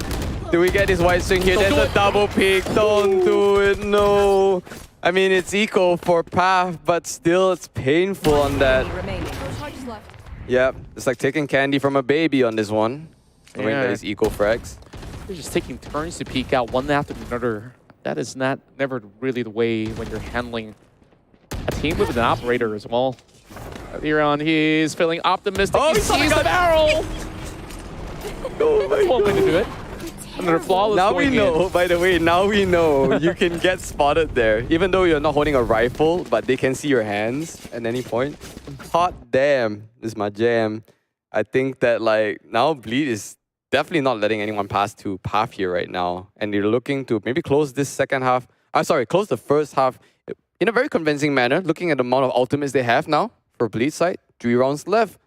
Do we get this white swing here? There's a double pick. Don't do it, no. I mean, it's eco for Path, but still it's painful on that. Yep, it's like taking candy from a baby on this one. Knowing that it's eco frags. They're just taking turns to peek out one after another. That is never really the way when you're handling a team with an operator as well. Durian, he's feeling optimistic. Oh, he sees the barrel! Oh my One way to do it. Another flawless Now we going know, in. by the way, now we know you can get spotted there. Even though you're not holding a rifle, but they can see your hands at any point. Hot damn, this is my jam. I think that like now Bleed is definitely not letting anyone pass to Path here right now. And they're looking to maybe close this second half. Close the first half in a very convincing manner, looking at the amount of ultimates they have now for Bleed side. 3 rounds left.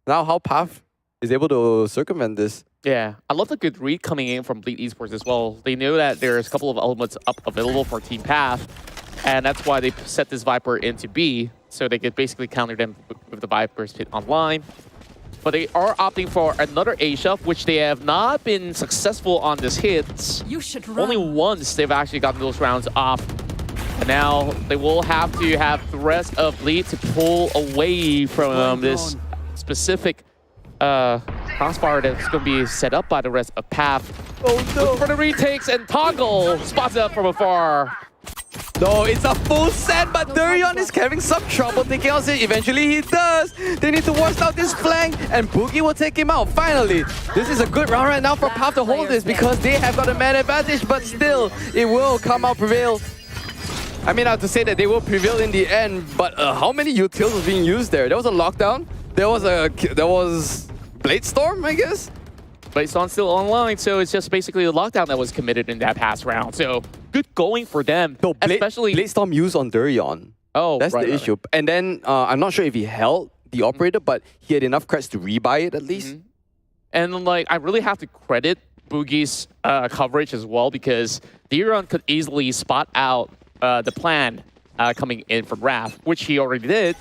Now how Path is able to circumvent this. Yeah, I love the good read coming in from Bleed Esports as well. They know that there's a couple of elements up available for Team Path, and that's why they set this Viper into B, so they could basically counter them with the Viper's pit online. But they are opting for another A-Shove, which they have not been successful on this hit. You should run. Only once they've actually gotten those rounds off. And now they will have to have the rest of Bleed to pull away from this specific crossbar that's going to be set up by the rest of Path. Oh no! Look for the retakes, and Toggle spots it up from afar. No, it's a full set, but Durian is having some trouble taking out it. Eventually he does. They need to watch out this flank, and Boogie will take him out. Finally, this is a good round right now for Path to hold this because they have got a man advantage, but still, it will come out prevail. I mean, I have to say that they will prevail in the end, but how many utils was being used there? There was a lockdown. There was Blade Storm, I guess. Blade Storm's still online, so it's just basically the lockdown that was committed in that past round. So good going for them, No, especially Blade Storm used on Durian. Oh, that's the issue. And then I'm not sure if he held the operator, but he had enough creds to rebuy it at least. And like, I really have to credit Boogie's coverage as well, because Durian could easily spot out the plan coming in from Wrath, which he already did.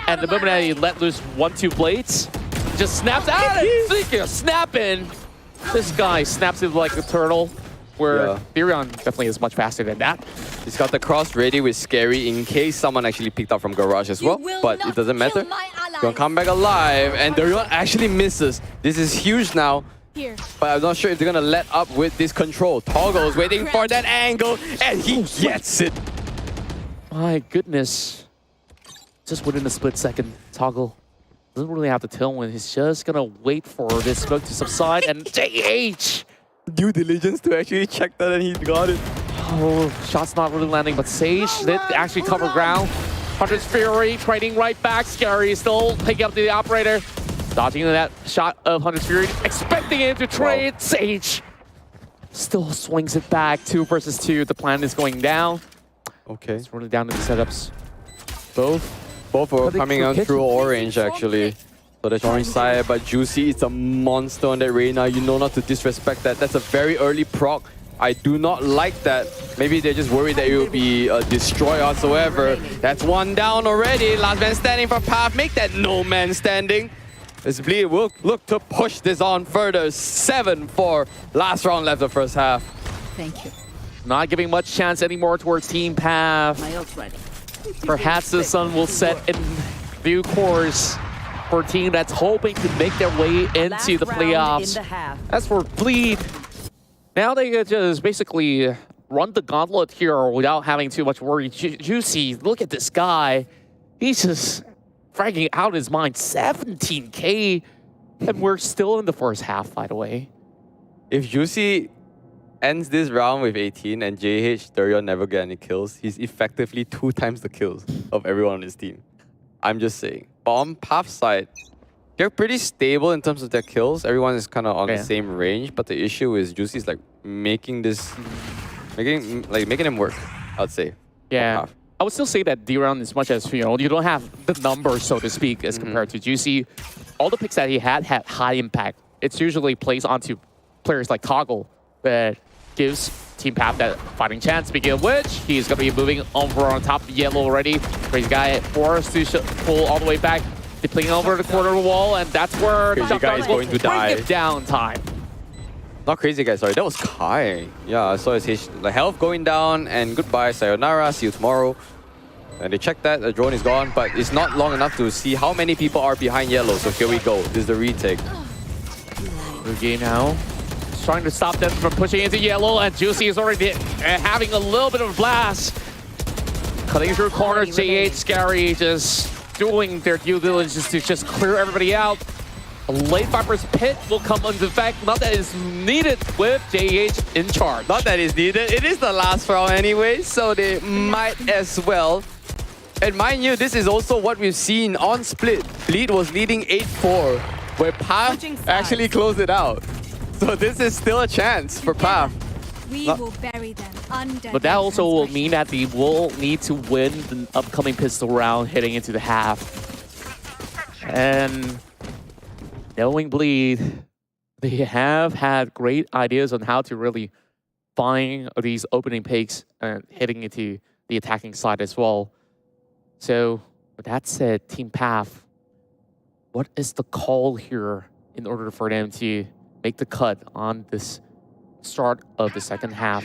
And the moment that he let loose 1-2 blades, just snaps out and speaking of snapping, this guy snaps it like a turtle, where Therion definitely is much faster than that. He's got the cross ready with Scary in case someone actually picked up from Garage as well, but it doesn't matter. Gonna come back alive, and Therion actually misses. This is huge now. Here. But I'm not sure if they're gonna let up with this control. Toggle is waiting for that angle, and he gets it. My goodness. Just within a split second, Toggle doesn't really have to tell when he's just gonna wait for this smoke to subside, and JH! Due diligence to actually check that, and he got it. Oh, shot's not really landing, but Sage did actually cover ground. Hunter's Fury trading right back. Scary still picking up the operator. Dodging that shot of Hunter's Fury, expecting him to trade. Wow. Sage still swings it back. 2 versus 2. The plan is going down. Okay. It's running down to the setups. Both are coming out through orange, actually. So that's orange side, but Juicy is a monster on that Reyna. You know not to disrespect that. That's a very early proc. I do not like that. Maybe they're just worried that it will be a destroy whatsoever. That's one down already. Last man standing for Path. Make that no man standing. As Bleed will look to push this on further. 7-4. Last round left the first half. Thank you. Not giving much chance anymore towards Team Path. My ult's ready. Perhaps the sun will set in due course for a team that's hoping to make their way into the playoffs. As for Bleed, now they just basically run the gauntlet here without having too much worry. Juicy, look at this guy. He's just fragging out his mind. 17K, and we're still in the first half, by the way. If Juicy ends this round with 18 and JH, Therion never get any kills, he's effectively 2 times the kills of everyone on his team. I'm just saying. But on Path's side, they're pretty stable in terms of their kills. Everyone is kind of on the same range, but the issue is Juicy's like making him work, I'd say. Yeah. I would still say that D-Round, as much as, you know, you don't have the numbers, so to speak, as compared to Juicy. All the picks that he had high impact. It's usually plays onto players like Toggle that gives Team Path that fighting chance. Speaking of which, he's going to be moving over on top of yellow already. Crazy guy forced to pull all the way back, depleting over the corner wall, and that's where Crazy guy is going to die. Bring it down time. Not Crazy Guy, sorry. That was Kai. Yeah, I saw his health going down, and goodbye, sayonara, see you tomorrow. And they checked that, the drone is gone, but it's not long enough to see how many people are behind yellow. So here we go. This is the retake. Rugi now trying to stop them from pushing into yellow, and Juicy is already having a little bit of a blast. Cutting through corners, JH, Scary just doing their due diligence to just clear everybody out. A late Viper's Pit will come into effect. Not that it's needed with JH in charge. Not that it's needed. It is the last round anyway, so they might as well. And mind you, this is also what we've seen on Split. Bleed was leading 8-4, where Path actually closed it out. So this is still a chance for Path. We will bury them under. But that also will mean that they will need to win the upcoming pistol round heading into the half. And knowing Bleed, they have had great ideas on how to really find these opening picks and heading into the attacking side as well. So with that said, Team Path, what is the call here in order for them to make the cut on this start of the second half?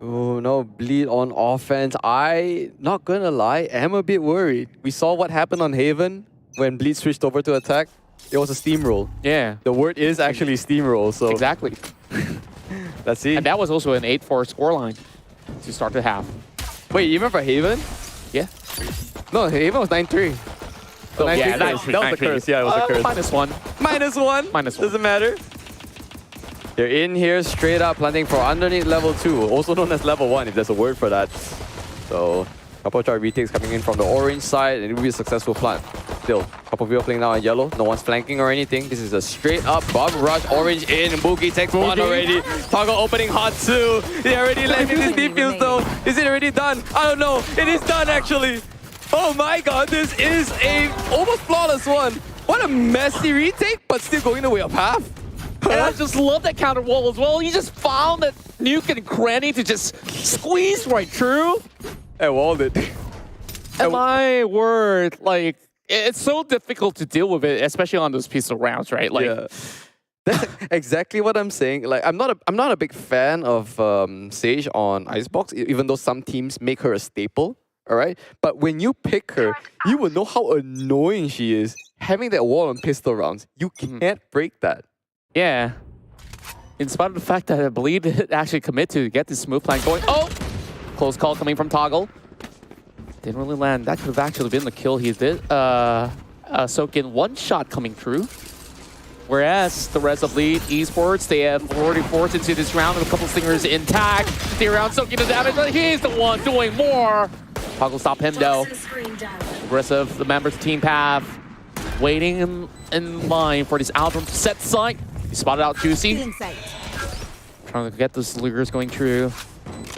Oh no, Bleed on offense. Not gonna lie, am a bit worried. We saw what happened on Haven when Bleed switched over to attack. It was a steamroll. Yeah. The word is actually steamroll, so... Exactly. Let's see. And that was also an 8-4 scoreline to start the half. Wait, even for Haven? Yeah. No, Haven was 9-3. So yeah, that was the curse. Yeah, it was a curse. -1. -1? -1. Doesn't matter. They're in here straight up planting for underneath level 2, also known as level 1 if there's a word for that. So, couple of try retakes coming in from the orange side, and it will be a successful plant. Still, couple of people playing now on yellow. No one's flanking or anything. This is a straight up bomb rush. Orange in. Boogie takes one already. Toggle opening hot too. They already landed this defuse though. Is it already done? I don't know. It is done actually. Oh my god, this is a almost flawless one. What a messy retake, but still going the way of half. And I just love that counter wall as well. He just found that Nuke and Granny to just squeeze right through. I walled it. And my word, like, it's so difficult to deal with it, especially on those pistol rounds, right? Like, yeah. That's exactly what I'm saying. Like, I'm not a big fan of Sage on Icebox, even though some teams make her a staple. All right, but when you pick her, you will know how annoying she is. Having that wall on pistol rounds, you can't break that. Yeah. In spite of the fact that I believe it actually commit to get this smooth plan going. Oh! Close call coming from Toggle. Didn't really land. That could have actually been the kill he did. Soak in one shot coming through. Whereas the rest of Lead Esports, they have already forced into this round with a couple stingers intact. The round soaking the damage, but he's the one doing more. Toggle stop him though. The rest of the members of Team Path waiting in line for this album to set sight. He spotted out Juicy. Trying to get those lures going through.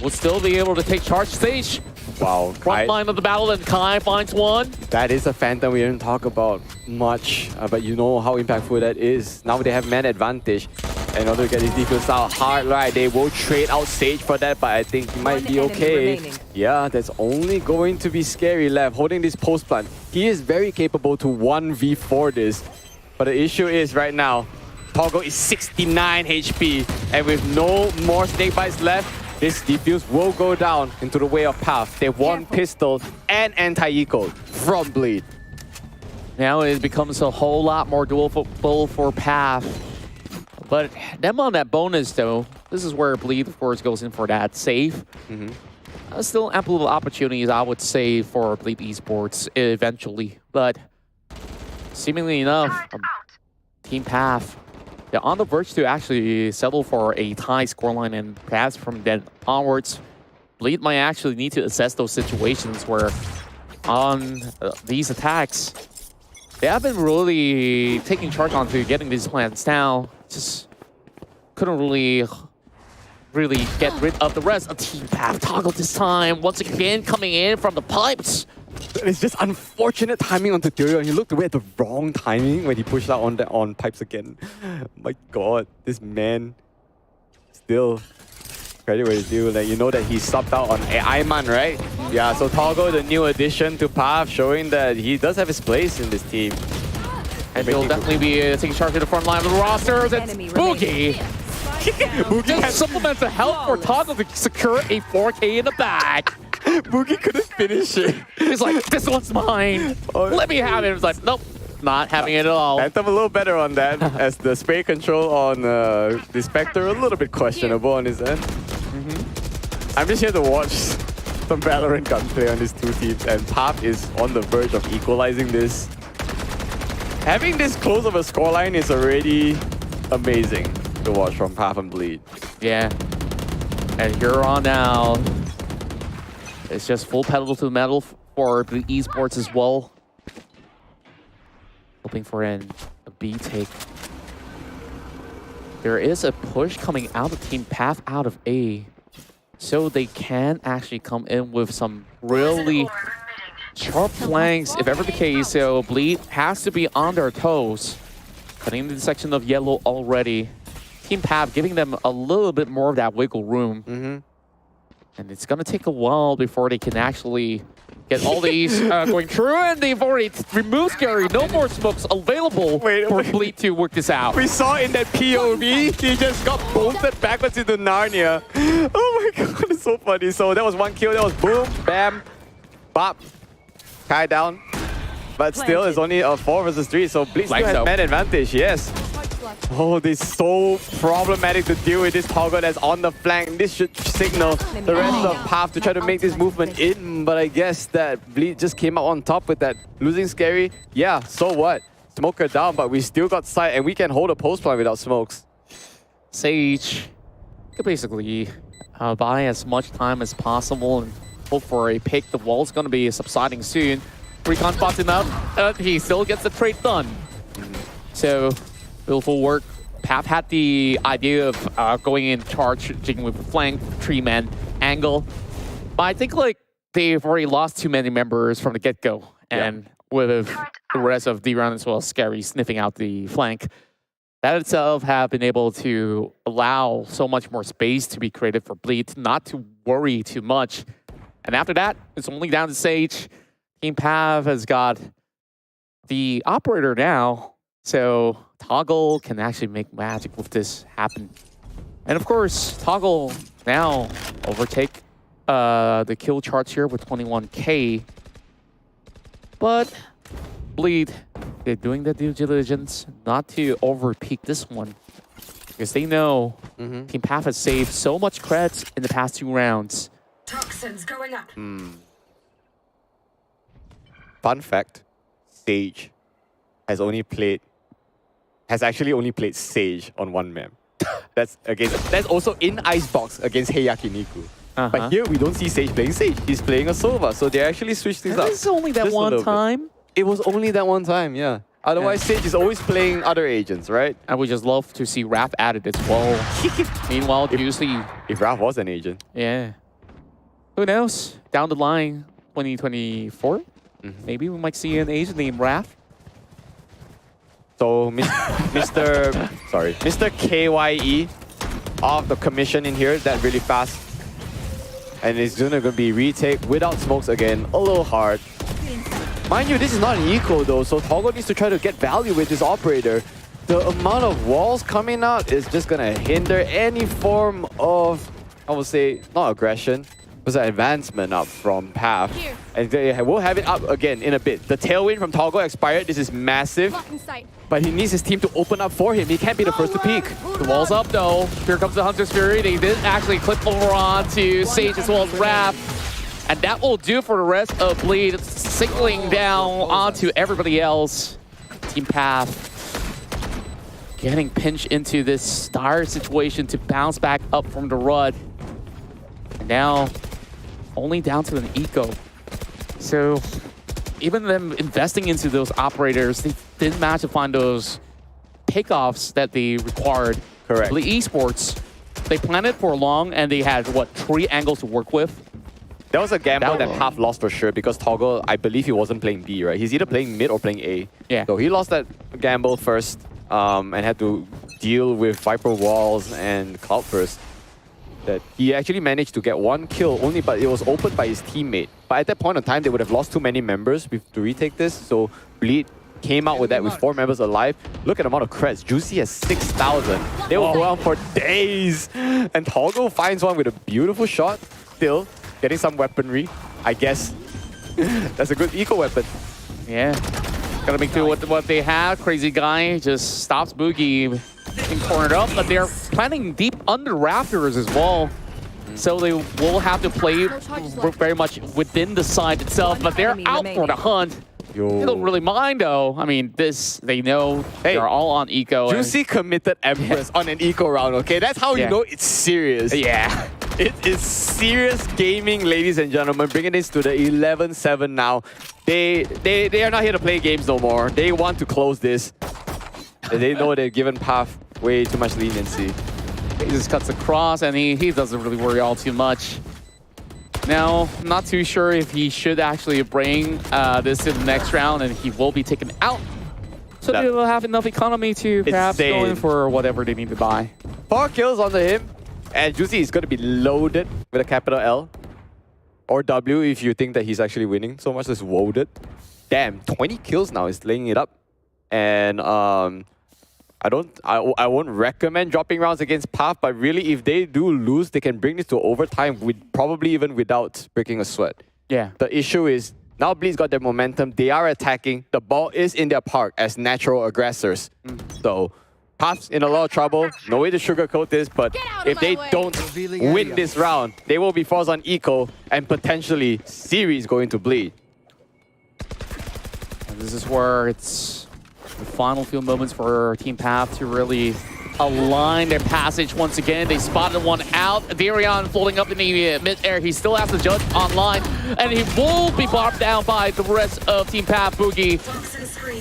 Will still be able to take charge stage. Wow. Front line of the battle, and Kai finds one. That is a Phantom we didn't talk about much, but you know how impactful that is. Now they have man advantage. In order to get his defense out hard, right? They will trade out Sage for that, but I think he might be okay. Yeah, that's only going to be Scary left, holding this post plant. He is very capable to 1v4 this. But the issue is right now, Toggle is 69 HP, and with no more snake bites left, this defuse will go down into the way of Path. They want pistol and anti-eco from Bleed. Now it becomes a whole lot more doable for Path. But them on that bonus though, this is where Bleed of course goes in for that save. Still ample opportunities I would say for Bleed Esports eventually. But seemingly enough, Team Path, they're on the verge to actually settle for a tie scoreline, and perhaps from then onwards, Bleed might actually need to assess those situations where on these attacks, they haven't really taken charge onto getting these plans down. Just couldn't really get rid of the rest of Team Path. Toggle this time, once again coming in from the pipes. It's just unfortunate timing on Tutorial. You looked away at the wrong timing when he pushed out on pipes again. My God, this man still credit where it's due. Like, you know that he subbed out on Ayman, right? Yeah, so Toggle, the new addition to Path, showing that he does have his place in this team. And he'll definitely be taking charge of the front line of the roster. It's Boogie. Boogie just supplements the help for Toggle to secure a 4K in the bag. Boogie couldn't finish it. He's like, this one's mine. Let me have it. It's like, nope, not having it at all. Phantom a little better on that, as the spray control on the Spectre a little bit questionable on his end. I'm just here to watch some Valorant gunplay on these two teams, and Path is on the verge of equalizing this. Having this close of a scoreline is already amazing to watch from Path and Bleed. Yeah. And here on now, it's just full pedal to the metal for the esports as well. Hoping for a B take. There is a push coming out of Team Path out of A. So they can actually come in with some really sharp flanks, if ever the case. So Bleed has to be on their toes. Cutting into the section of yellow already. Team Path giving them a little bit more of that wiggle room. And it's going to take a while before they can actually get all these going through. And they've already removed Scary. No more smokes available for Bleed to work this out. We saw in that POV, he just got bolted backwards into Narnia. Oh my God, it's so funny. So that was one kill. That was boom, bam, bop. Kai down. But still, it's only a 4 versus 3. So Bleed still has man advantage, yes. Oh, this is so problematic to deal with this Toggle that's on the flank. This should signal the rest of Path to try to make this movement in, but I guess that Bleed just came out on top with that. Losing Scary, yeah, so what? Smoker down, but we still got sight, and we can hold a post plan without smokes. Sage could basically buy as much time as possible and hope for a pick. The wall's going to be subsiding soon. Recon spots him out. He still gets the trade done. So, beautiful work. Path had the idea of going in charging with a flank, 3-man angle. But I think like they've already lost too many members from the get-go. And with the rest of the round as well, Scary sniffing out the flank. That itself have been able to allow so much more space to be created for Bleed, not to worry too much. And after that, it's only down to Sage. Team Path has got the operator now, so Toggle can actually make magic with this happen. And of course, Toggle now overtake the kill charts here with 21k. But Bleed, they're doing the due diligence not to overpeak this one. Because they know Team Path has saved so much creds in the past 2 rounds. Toxins going up. Fun fact, Sage has actually only played Sage on 1 map. That's also in Icebox against Heiyakiniku. But here we don't see Sage playing Sage. He's playing a Sova, so they actually switched things up. It's only that one time. It was only that one time, yeah. Otherwise, Sage is always playing other agents, right? And we just love to see Raph added as well. Meanwhile, usually... If Raph was an agent. Yeah. Who knows? Down the line, 2024? Maybe we might see an agent named Raph. So, Mr. KYE off the commission in here, that really fast. And it's gonna be retake without smokes again, a little hard. Mind you, this is not an eco though, so Toggle needs to try to get value with this operator. The amount of walls coming out is just gonna hinder any form of, I would say, not aggression, but an advancement up from Path. And they will have it up again in a bit. The tailwind from Toggle expired. This is massive. But he needs his team to open up for him. He can't be the first to peek. The wall's up though. Here comes the Hunter's Fury. They did actually clip over onto Sage as well as Raph. And that will do for the rest of Bleed. Signaling down onto everybody else. Team Path getting pinched into this dire situation to bounce back up from the rut. And now only down to an eco. So even them investing into those operators, they didn't manage to find those pickoffs that they required. Correct. Bleed Esports, they planned it for long and they had, what, 3 angles to work with? That was a gamble that Path lost for sure because Toggle, I believe he wasn't playing B, right? He's either playing mid or playing A. Yeah. So he lost that gamble first and had to deal with Viper Walls and Cloud first. That he actually managed to get 1 kill only, but it was opened by his teammate. But at that point in time, they would have lost too many members to retake this. So Bleed came out with that with 4 members alive. Look at the amount of creds. Juicy has 6,000. They will go on for days. And Toggle finds one with a beautiful shot. Still getting some weaponry, I guess. That's a good eco weapon. Yeah. Gotta make do with what they have. Crazy Guy just stops Boogie being cornered up, but they're planning deep under rafters as well. So they will have to play very much within the side itself, but they're out for the hunt. They don't really mind though. I mean, they know they're all on eco. Juicy committed Empress on an eco round, okay? That's how you know it's serious. Yeah. It is serious gaming, ladies and gentlemen. Bringing this to the 11-7 now. They are not here to play games no more. They want to close this. They know they've given Path way too much leniency. He just cuts across and he doesn't really worry all too much. Now, I'm not too sure if he should actually bring this to the next round and he will be taken out. So they will have enough economy to perhaps go in for whatever they need to buy. 4 kills onto him. And Juicy is going to be loaded with a capital L. Or W if you think that he's actually winning. So much as loaded. Damn, 20 kills now is laying it up. And I won't recommend dropping rounds against Path, but really if they do lose, they can bring this to overtime with probably even without breaking a sweat. Yeah. The issue is now Bleed's got their momentum. They are attacking. The ball is in their park as natural aggressors. So Path's in a lot of trouble. No way to sugarcoat this, but if they don't win this round, they will be forced on eco and potentially series going to Bleed. And this is where it's the final few moments for Team Path to really align their passage once again. They spotted one out. Darion floating up in the mid-air. He still has to judge online, and he will be bopped down by the rest of Team Path. Boogie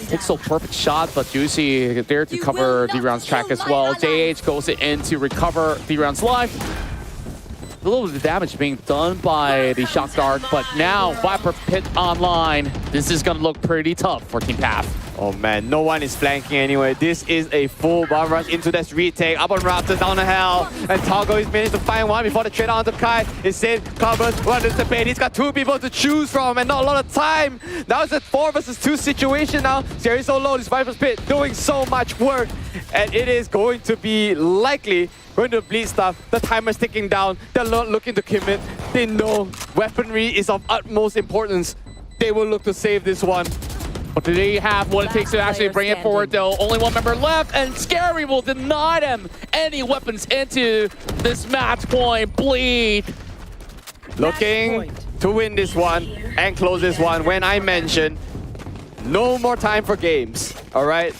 takes a perfect shot, but Juicy there to cover D-Round's track as well. JH goes in to recover D-Round's life. a little bit of damage being done by the Shock Dart, but now Viper Pit online. This is going to look pretty tough for Team Path. Oh man, no one is flanking anyway. This is a full bomb rush into this retake. Up on Raptors, down the hell. And Toggle is managed to find one before the trade onto Kai. It's in, covers, one dissipate. He's got two people to choose from and not a lot of time. Now it's a 4 versus 2 situation now. Scary's so low, this Viper's Pit doing so much work. And it is going to be likely going to bleed stuff. The timer's ticking down. They're not looking to commit. They know weaponry is of utmost importance. They will look to save this one. But do they have what it takes to actually bring it forward, though? Only one member left, and Scary will deny them any weapons into this match point. Bleed. Looking to win this one and close this one when I mentioned no more time for games, all right?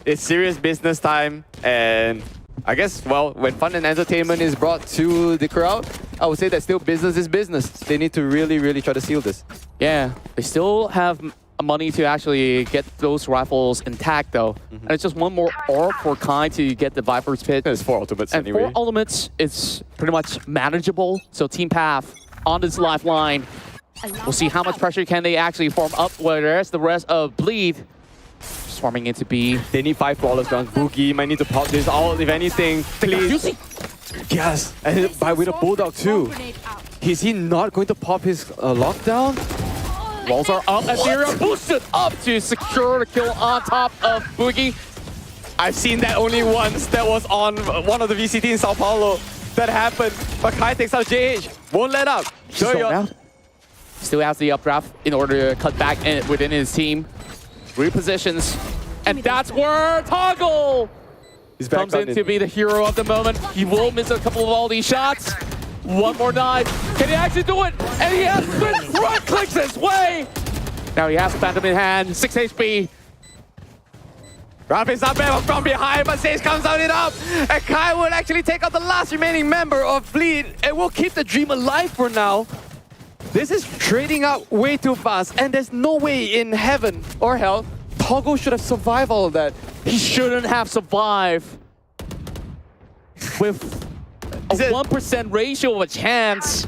It's serious business time, and I guess, well, when fun and entertainment is brought to the crowd, I would say that still business is business. They need to really, really try to seal this. Yeah, they still have money to actually get those rifles intact, though. And it's just one more orb for Kai to get the Viper's Pit. There's 4 ultimates and anyway. 4 ultimates, it's pretty much manageable. So Team Path on this lifeline. We'll see how much pressure can they actually form up, whereas the rest of Bleed swarming into B. They need 5 flawless rounds. Boogie might need to pop this all, if anything. Please. Yes, and with a Bulldog too. Is he not going to pop his lockdown? Walls are up, and they are boosted up to secure the kill on top of Boogie. I've seen that only once. That was on one of the VCT in Sao Paulo. That happened. But Kai takes out JH. Won't let up. Still has the updraft in order to cut back within his team. Repositions. And that's where Toggle comes in to be the hero of the moment. He will miss a couple of all these shots. One more knife. Can he actually do it? And he has right clicks his way. Now he has Phantom in hand. 6 HP. Rapid's up there from behind, but Sage comes out it up. And Kai will actually take out the last remaining member of Bleed and will keep the dream alive for now. This is trading out way too fast, and there's no way in heaven or hell Toggle should have survived all of that. He shouldn't have survived with a 1% ratio of a chance.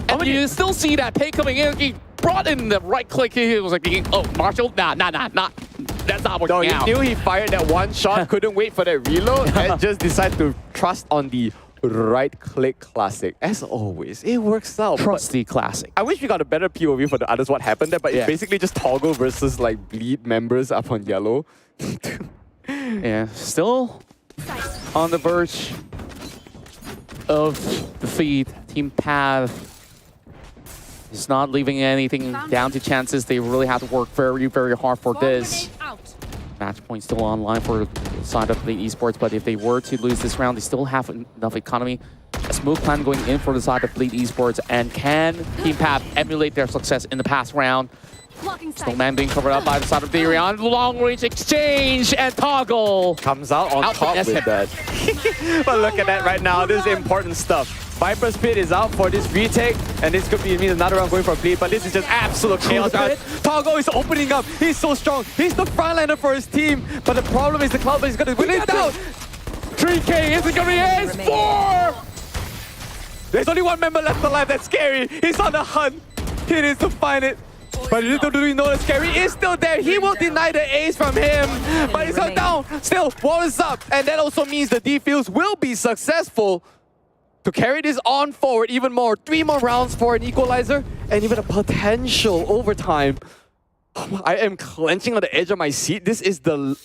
And you still see that pay coming in. He brought in the right click. He was like thinking, oh, Marshall, nah. That's not working out. He knew he fired that one shot, couldn't wait for that reload, and just decided to trust on the right-click classic. As always, it works out. Trusty classic. I wish we got a better POV for the others what happened there, but it's basically just Toggle versus like Bleed members up on yellow. Yeah, still on the verge of defeat. Team Path is not leaving anything down to chances. They really have to work very, very hard for this. Match point still online for the side of Bleed Esports, but if they were to lose this round, they still have enough economy. A smooth plan going in for the side of Bleed Esports, and can Team Path emulate their success in the past round? Snowman being covered up by the side of Darion. Long-range exchange, and Toggle comes out on top with that. But look at that right now. This is important stuff. Viper's Pit is out for this retake, and this could be another round going for Bleed, but this is just absolute chaos. Toggle is opening up. He's so strong. He's the frontliner for his team, but the problem is the Cloudblade is going to win it down. 3K isn't going to be ace. 4! There's only one member left alive. That's Scary. He's on the hunt. He needs to find it. But little do we know that Scary is still there. He will deny the ace from him. But he's not down. Still, wall is up. And that also means the defuse will be successful to carry this on forward even more. 3 more rounds for an equalizer and even a potential overtime. I am clenching on the edge of my seat. This is the...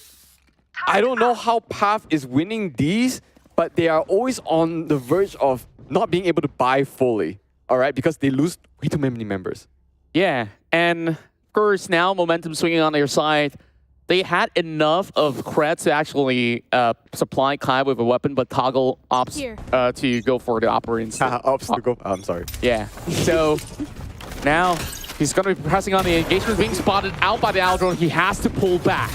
I don't know how Path is winning these, but they are always on the verge of not being able to buy fully. All right, because they lose way too many members. Yeah, and of course now momentum swinging on their side. They had enough of creds to actually supply Kai with a weapon, but Toggle opts to go for the operating system. Opts to go. I'm sorry. Yeah. So now he's going to be pressing on the engagement, being spotted out by the Aldron. He has to pull back.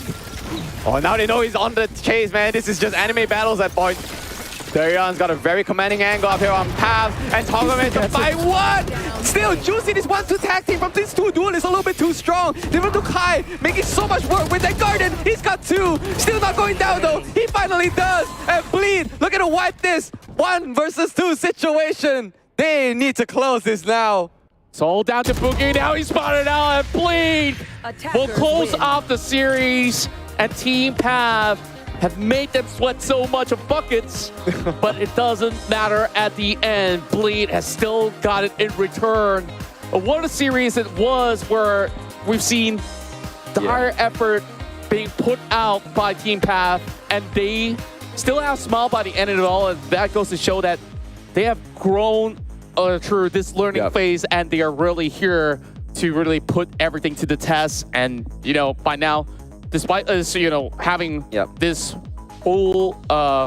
Oh, now they know he's on the chase, man. This is just anime battles at point. Darion's got a very commanding angle up here on Path, and Toggle managed to fight one! Still, Juicy, this 1-2 tag team from these two duelists a little bit too strong. Different to Kai, making so much work with that garden. He's got 2. Still not going down though. He finally does. And Bleed, looking to wipe this 1 versus 2 situation. They need to close this now. It's all down to Boogie. Now he's spotted out, and Bleed will close off the series. And Team Pav have made them sweat so much of buckets, but it doesn't matter at the end. Bleed has still got it in return. What a series it was, where we've seen dire effort being put out by Team Pav, and they still have smile by the end of it all, and that goes to show that they have grown through this learning phase, and they are really here to really put everything to the test. And, you know, by now, despite us, you know, having this full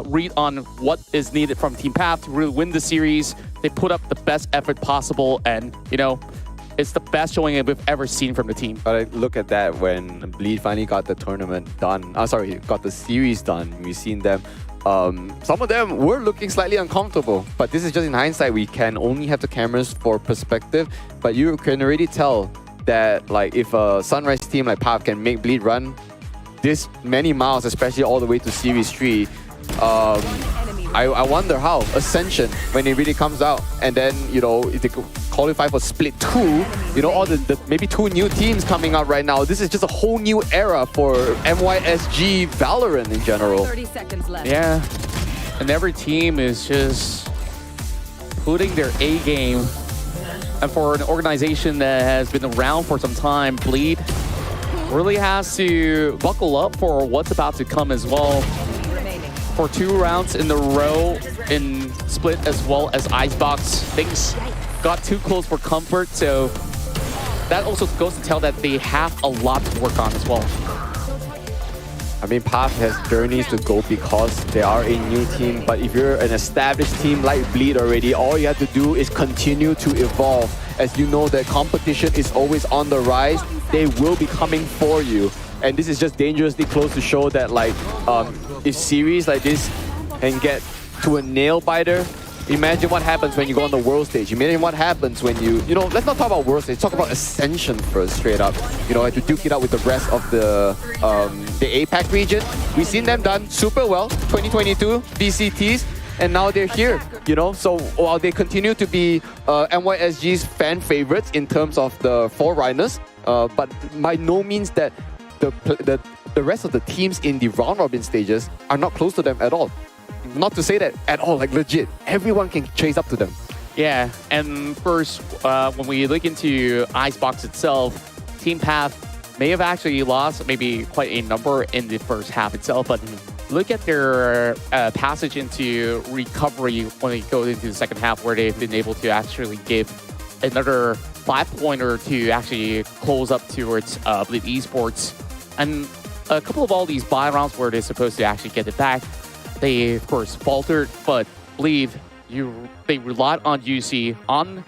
read on what is needed from Team Pav to really win the series, they put up the best effort possible, and, you know, it's the best showing we've ever seen from the team. But I look at that when Bleed finally got the tournament done. Got the series done. We've seen them. Some of them were looking slightly uncomfortable, but this is just in hindsight. We can only have the cameras for perspective, but you can already tell that, like, if a Sunrise team like Pav can make Bleed run this many miles, especially all the way to Series 3, I wonder how Ascension, when it really comes out, and then, you know, if they qualify for Split 2, you know, all the maybe 2 new teams coming out right now. This is just a whole new era for MYSG Valorant in general. 30 seconds left. Yeah, and every team is just putting their A game. And for an organization that has been around for some time, Bleed really has to buckle up for what's about to come as well. For 2 rounds in a row in Split as well as Icebox, things got too close for comfort, so that also goes to tell that they have a lot to work on as well. I mean, Pav has journeys to go because they are a new team, but if you're an established team like Bleed already, all you have to do is continue to evolve. As you know, the competition is always on the rise. They will be coming for you. And this is just dangerously close to show that, like, if series like this can get to a nail biter, imagine what happens when you go on the world stage. Imagine what happens when you know, let's not talk about world stage, talk about Ascension first, straight up. You know, to duke it out with the rest of the APAC region. We've seen them done super well, 2022 VCTs, and now they're here, you know. So while they continue to be MYSG's fan favorites in terms of the forerunners, but by no means that the rest of the teams in the round robin stages are not close to them at all. Not to say that at all, like legit, everyone can chase up to them. Yeah, and first, when we look into Icebox itself, Team Pav may have actually lost maybe quite a number in the first half itself, but look at their passage into recovery when they go into the second half, where they've been able to actually give another 5-pointer to actually close up towards Bleed Esports. And a couple of all these buy rounds where they're supposed to actually get it back, they of course faltered, but Bleed, they relied on UC on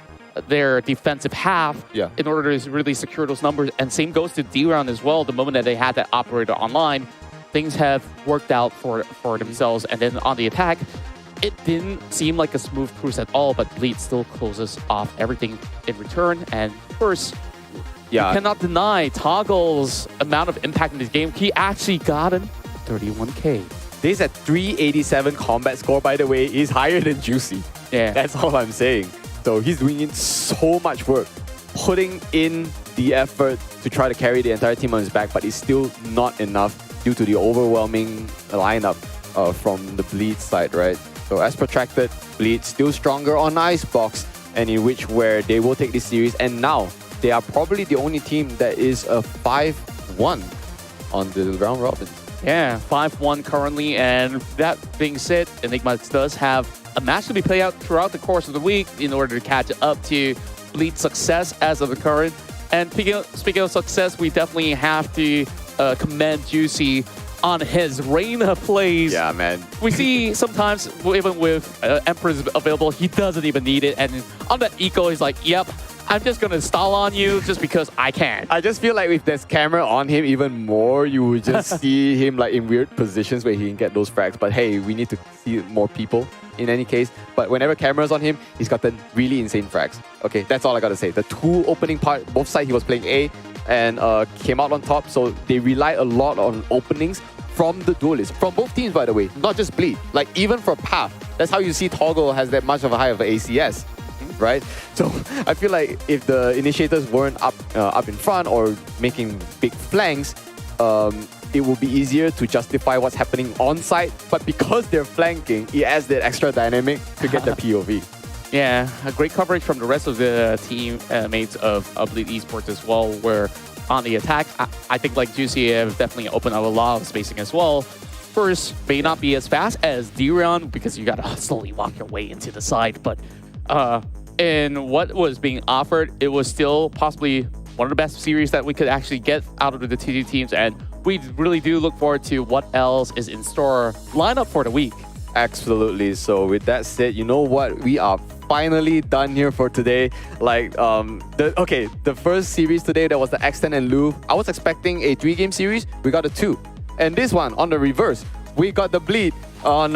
their defensive half in order to really secure those numbers. And same goes to D-Round as well. The moment that they had that operator online, things have worked out for themselves. And then on the attack, it didn't seem like a smooth cruise at all, but Bleed still closes off everything in return. And first, you cannot deny Toggle's amount of impact in this game. He actually got an 31K. This at 387 combat score, by the way, is higher than Juicy. Yeah. That's all I'm saying. So he's doing so much work, putting in the effort to try to carry the entire team on his back, but it's still not enough due to the overwhelming lineup from the Bleed side, right? So as protracted, Bleed still stronger on Icebox, and in which where they will take this series. And now they are probably the only team that is a 5-1 on the round robin. Yeah, 5-1 currently, and that being said, Enigma does have a match to be played out throughout the course of the week in order to catch up to Bleed's success as of the current. And speaking of success, we definitely have to commend Juicy on his Reyna plays. Yeah, man. We see sometimes, even with Empress available, he doesn't even need it. And on that eco, he's like, yep, I'm just going to stall on you just because I can. I just feel like if there's camera on him even more, you would just see him like in weird positions where he can get those frags. But hey, we need to see more people in any case. But whenever camera's on him, he's got the really insane frags. Okay, that's all I got to say. The two opening part, both sides, he was playing A and came out on top. So they rely a lot on openings from the duelists. From both teams, by the way. Not just Bleed. Like even for Pav. That's how you see Toggle has that much of a high of an ACS. right? So I feel like if the initiators weren't up in front or making big flanks, it will be easier to justify what's happening on site. But because they're flanking, it adds that extra dynamic to get the POV. Yeah, a great coverage from the rest of the team mates of Bleed Esports as well, where on the attack, I think like Juicy have definitely opened up a lot of spacing as well. First, may not be as fast as Diron because you gotta slowly walk your way into the side, but in what was being offered, it was still possibly one of the best series that we could actually get out of the two teams, and we really do look forward to what else is in store lineup for the week. Absolutely. So with that said, you know what? We are finally done here for today. Like, the first series today, that was the X10 and Louvre. I was expecting a 3-game series. We got a 2. And this one, on the reverse, we got the Bleed on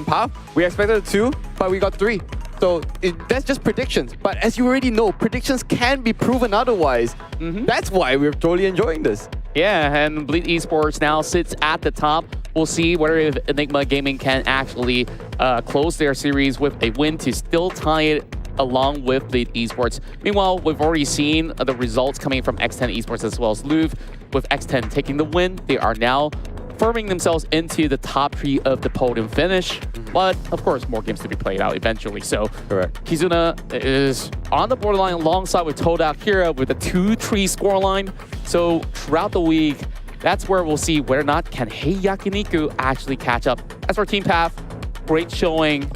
Path. We expected a 2, but we got 3. So that's just predictions. But as you already know, predictions can be proven otherwise. That's why we're totally enjoying this. Yeah, and Bleed Esports now sits at the top. We'll see whether if Enigma Gaming can actually close their series with a win to still tie it along with Bleed Esports. Meanwhile, we've already seen the results coming from X10 Esports as well as Louvre. With X10 taking the win, they are now firming themselves into the top 3 of the podium finish. But of course, more games to be played out eventually. So correct. Kizuna is on the borderline alongside with Toad Kira with a 2-3 scoreline. So throughout the week, that's where we'll see whether or not can Hey Yakiniku actually catch up. As for Team Path, great showing.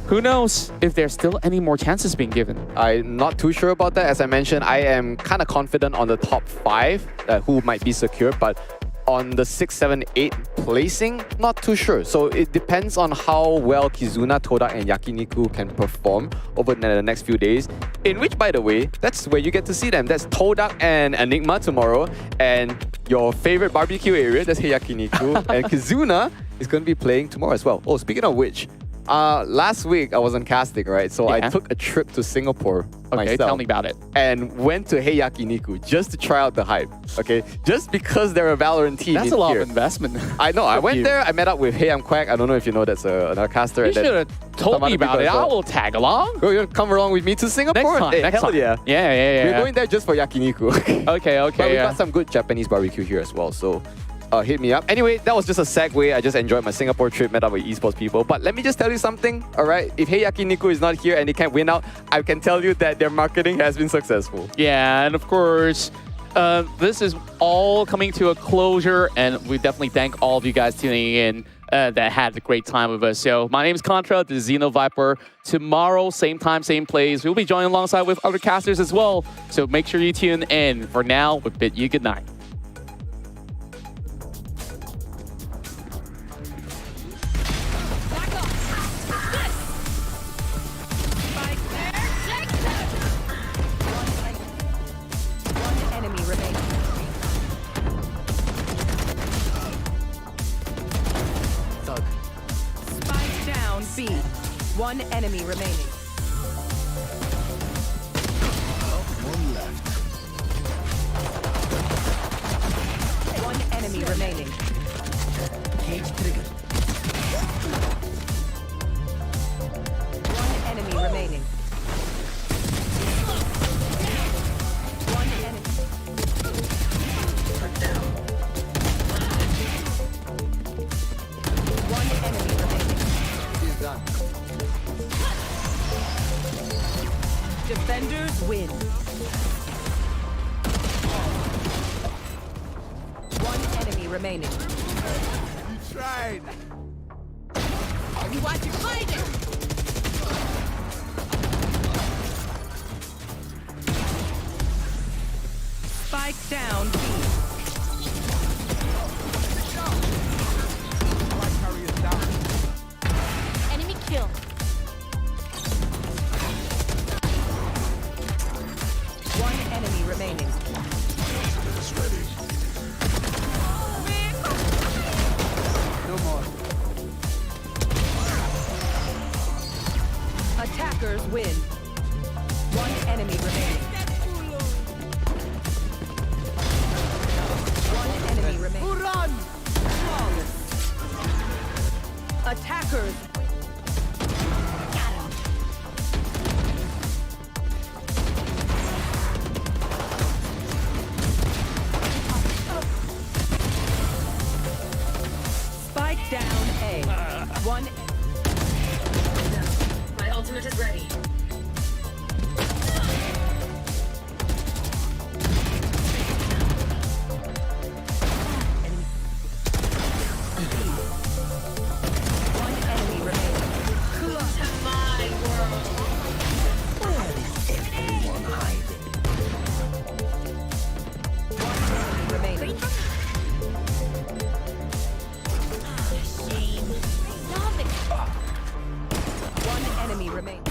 Who knows if there's still any more chances being given? I'm not too sure about that. As I mentioned, I am kind of confident on the top 5 who might be secured, but on the 6, 7, 8 placing, not too sure. So it depends on how well Kizuna, Todak, and Yakiniku can perform over the next few days. In which, by the way, that's where you get to see them. That's Todak and Enigma tomorrow. And your favorite barbecue area, that's Hey Yakiniku. And Kizuna is going to be playing tomorrow as well. Oh, speaking of which, last week I was on casting, right? So I took a trip to Singapore myself. Tell me about it. And went to Hey Yakiniku just to try out the hype, okay? Just because they're a VALORANT team. That's a lot of investment. I know. I went there, I met up with Hey I'm Quack. I don't know if you know, that's another caster. You should have told me about it. I will tag along. Oh, you're gonna come along with me to Singapore? Next time. Yeah. Yeah. We're going there just for Yakiniku. Okay. But we got some good Japanese barbecue here as well, so hit me up. Anyway, that was just a segue. I just enjoyed my Singapore trip, met up with esports people. But let me just tell you something, all right? If Hey Yakiniku is not here and they can't win out, I can tell you that their marketing has been successful. Yeah, and of course, this is all coming to a closure, and we definitely thank all of you guys tuning in that had a great time with us. So my name is Contra, the Xeno Viper. Tomorrow, same time, same place. We'll be joining alongside with other casters as well. So make sure you tune in. For now, we bid you good night. B. One enemy remaining. One left. One enemy remaining. Cage triggered. One enemy remaining. One enemy. One enemy remaining. Done. Defenders win. One enemy remaining. You tried. You want to fight it? Spike down B. Enemy kill. One enemy remaining. No more. Attackers win. One enemy remaining. Shame. Stop it. One enemy remaining.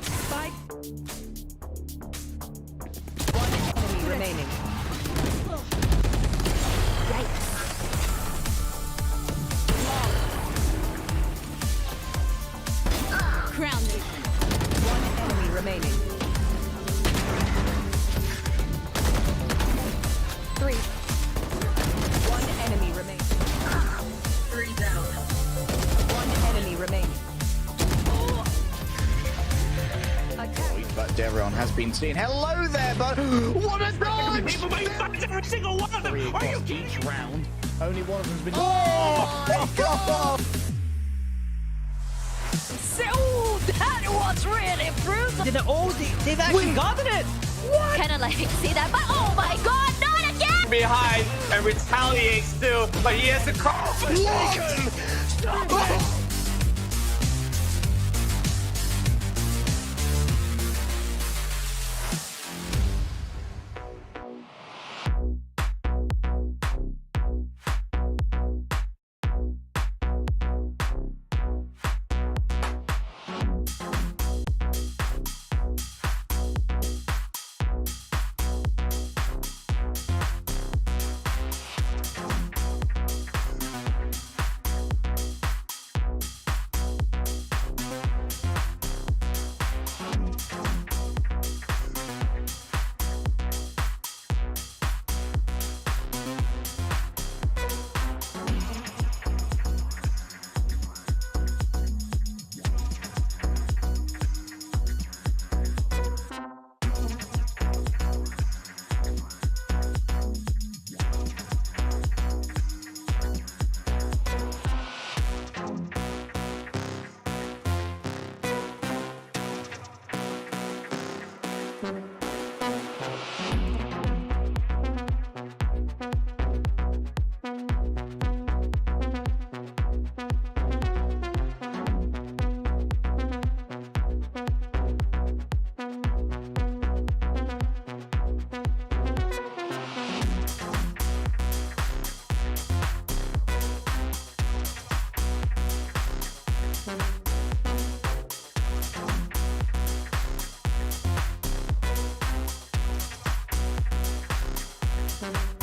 Spike. One enemy remaining. Grounded. One enemy remaining. 3. One enemy remaining. 3 down. One enemy remaining. But Devron has been seen. Hello there, but what a dodge! Every single one of them. Three Are you across kidding each me? round. Only one of them's been. Oh my God! So that was really brutal. They've actually gotten it! Kinda like see that, but oh my god, not again! Behind and retaliates still, but he has to call for second. Stop it. Thank you.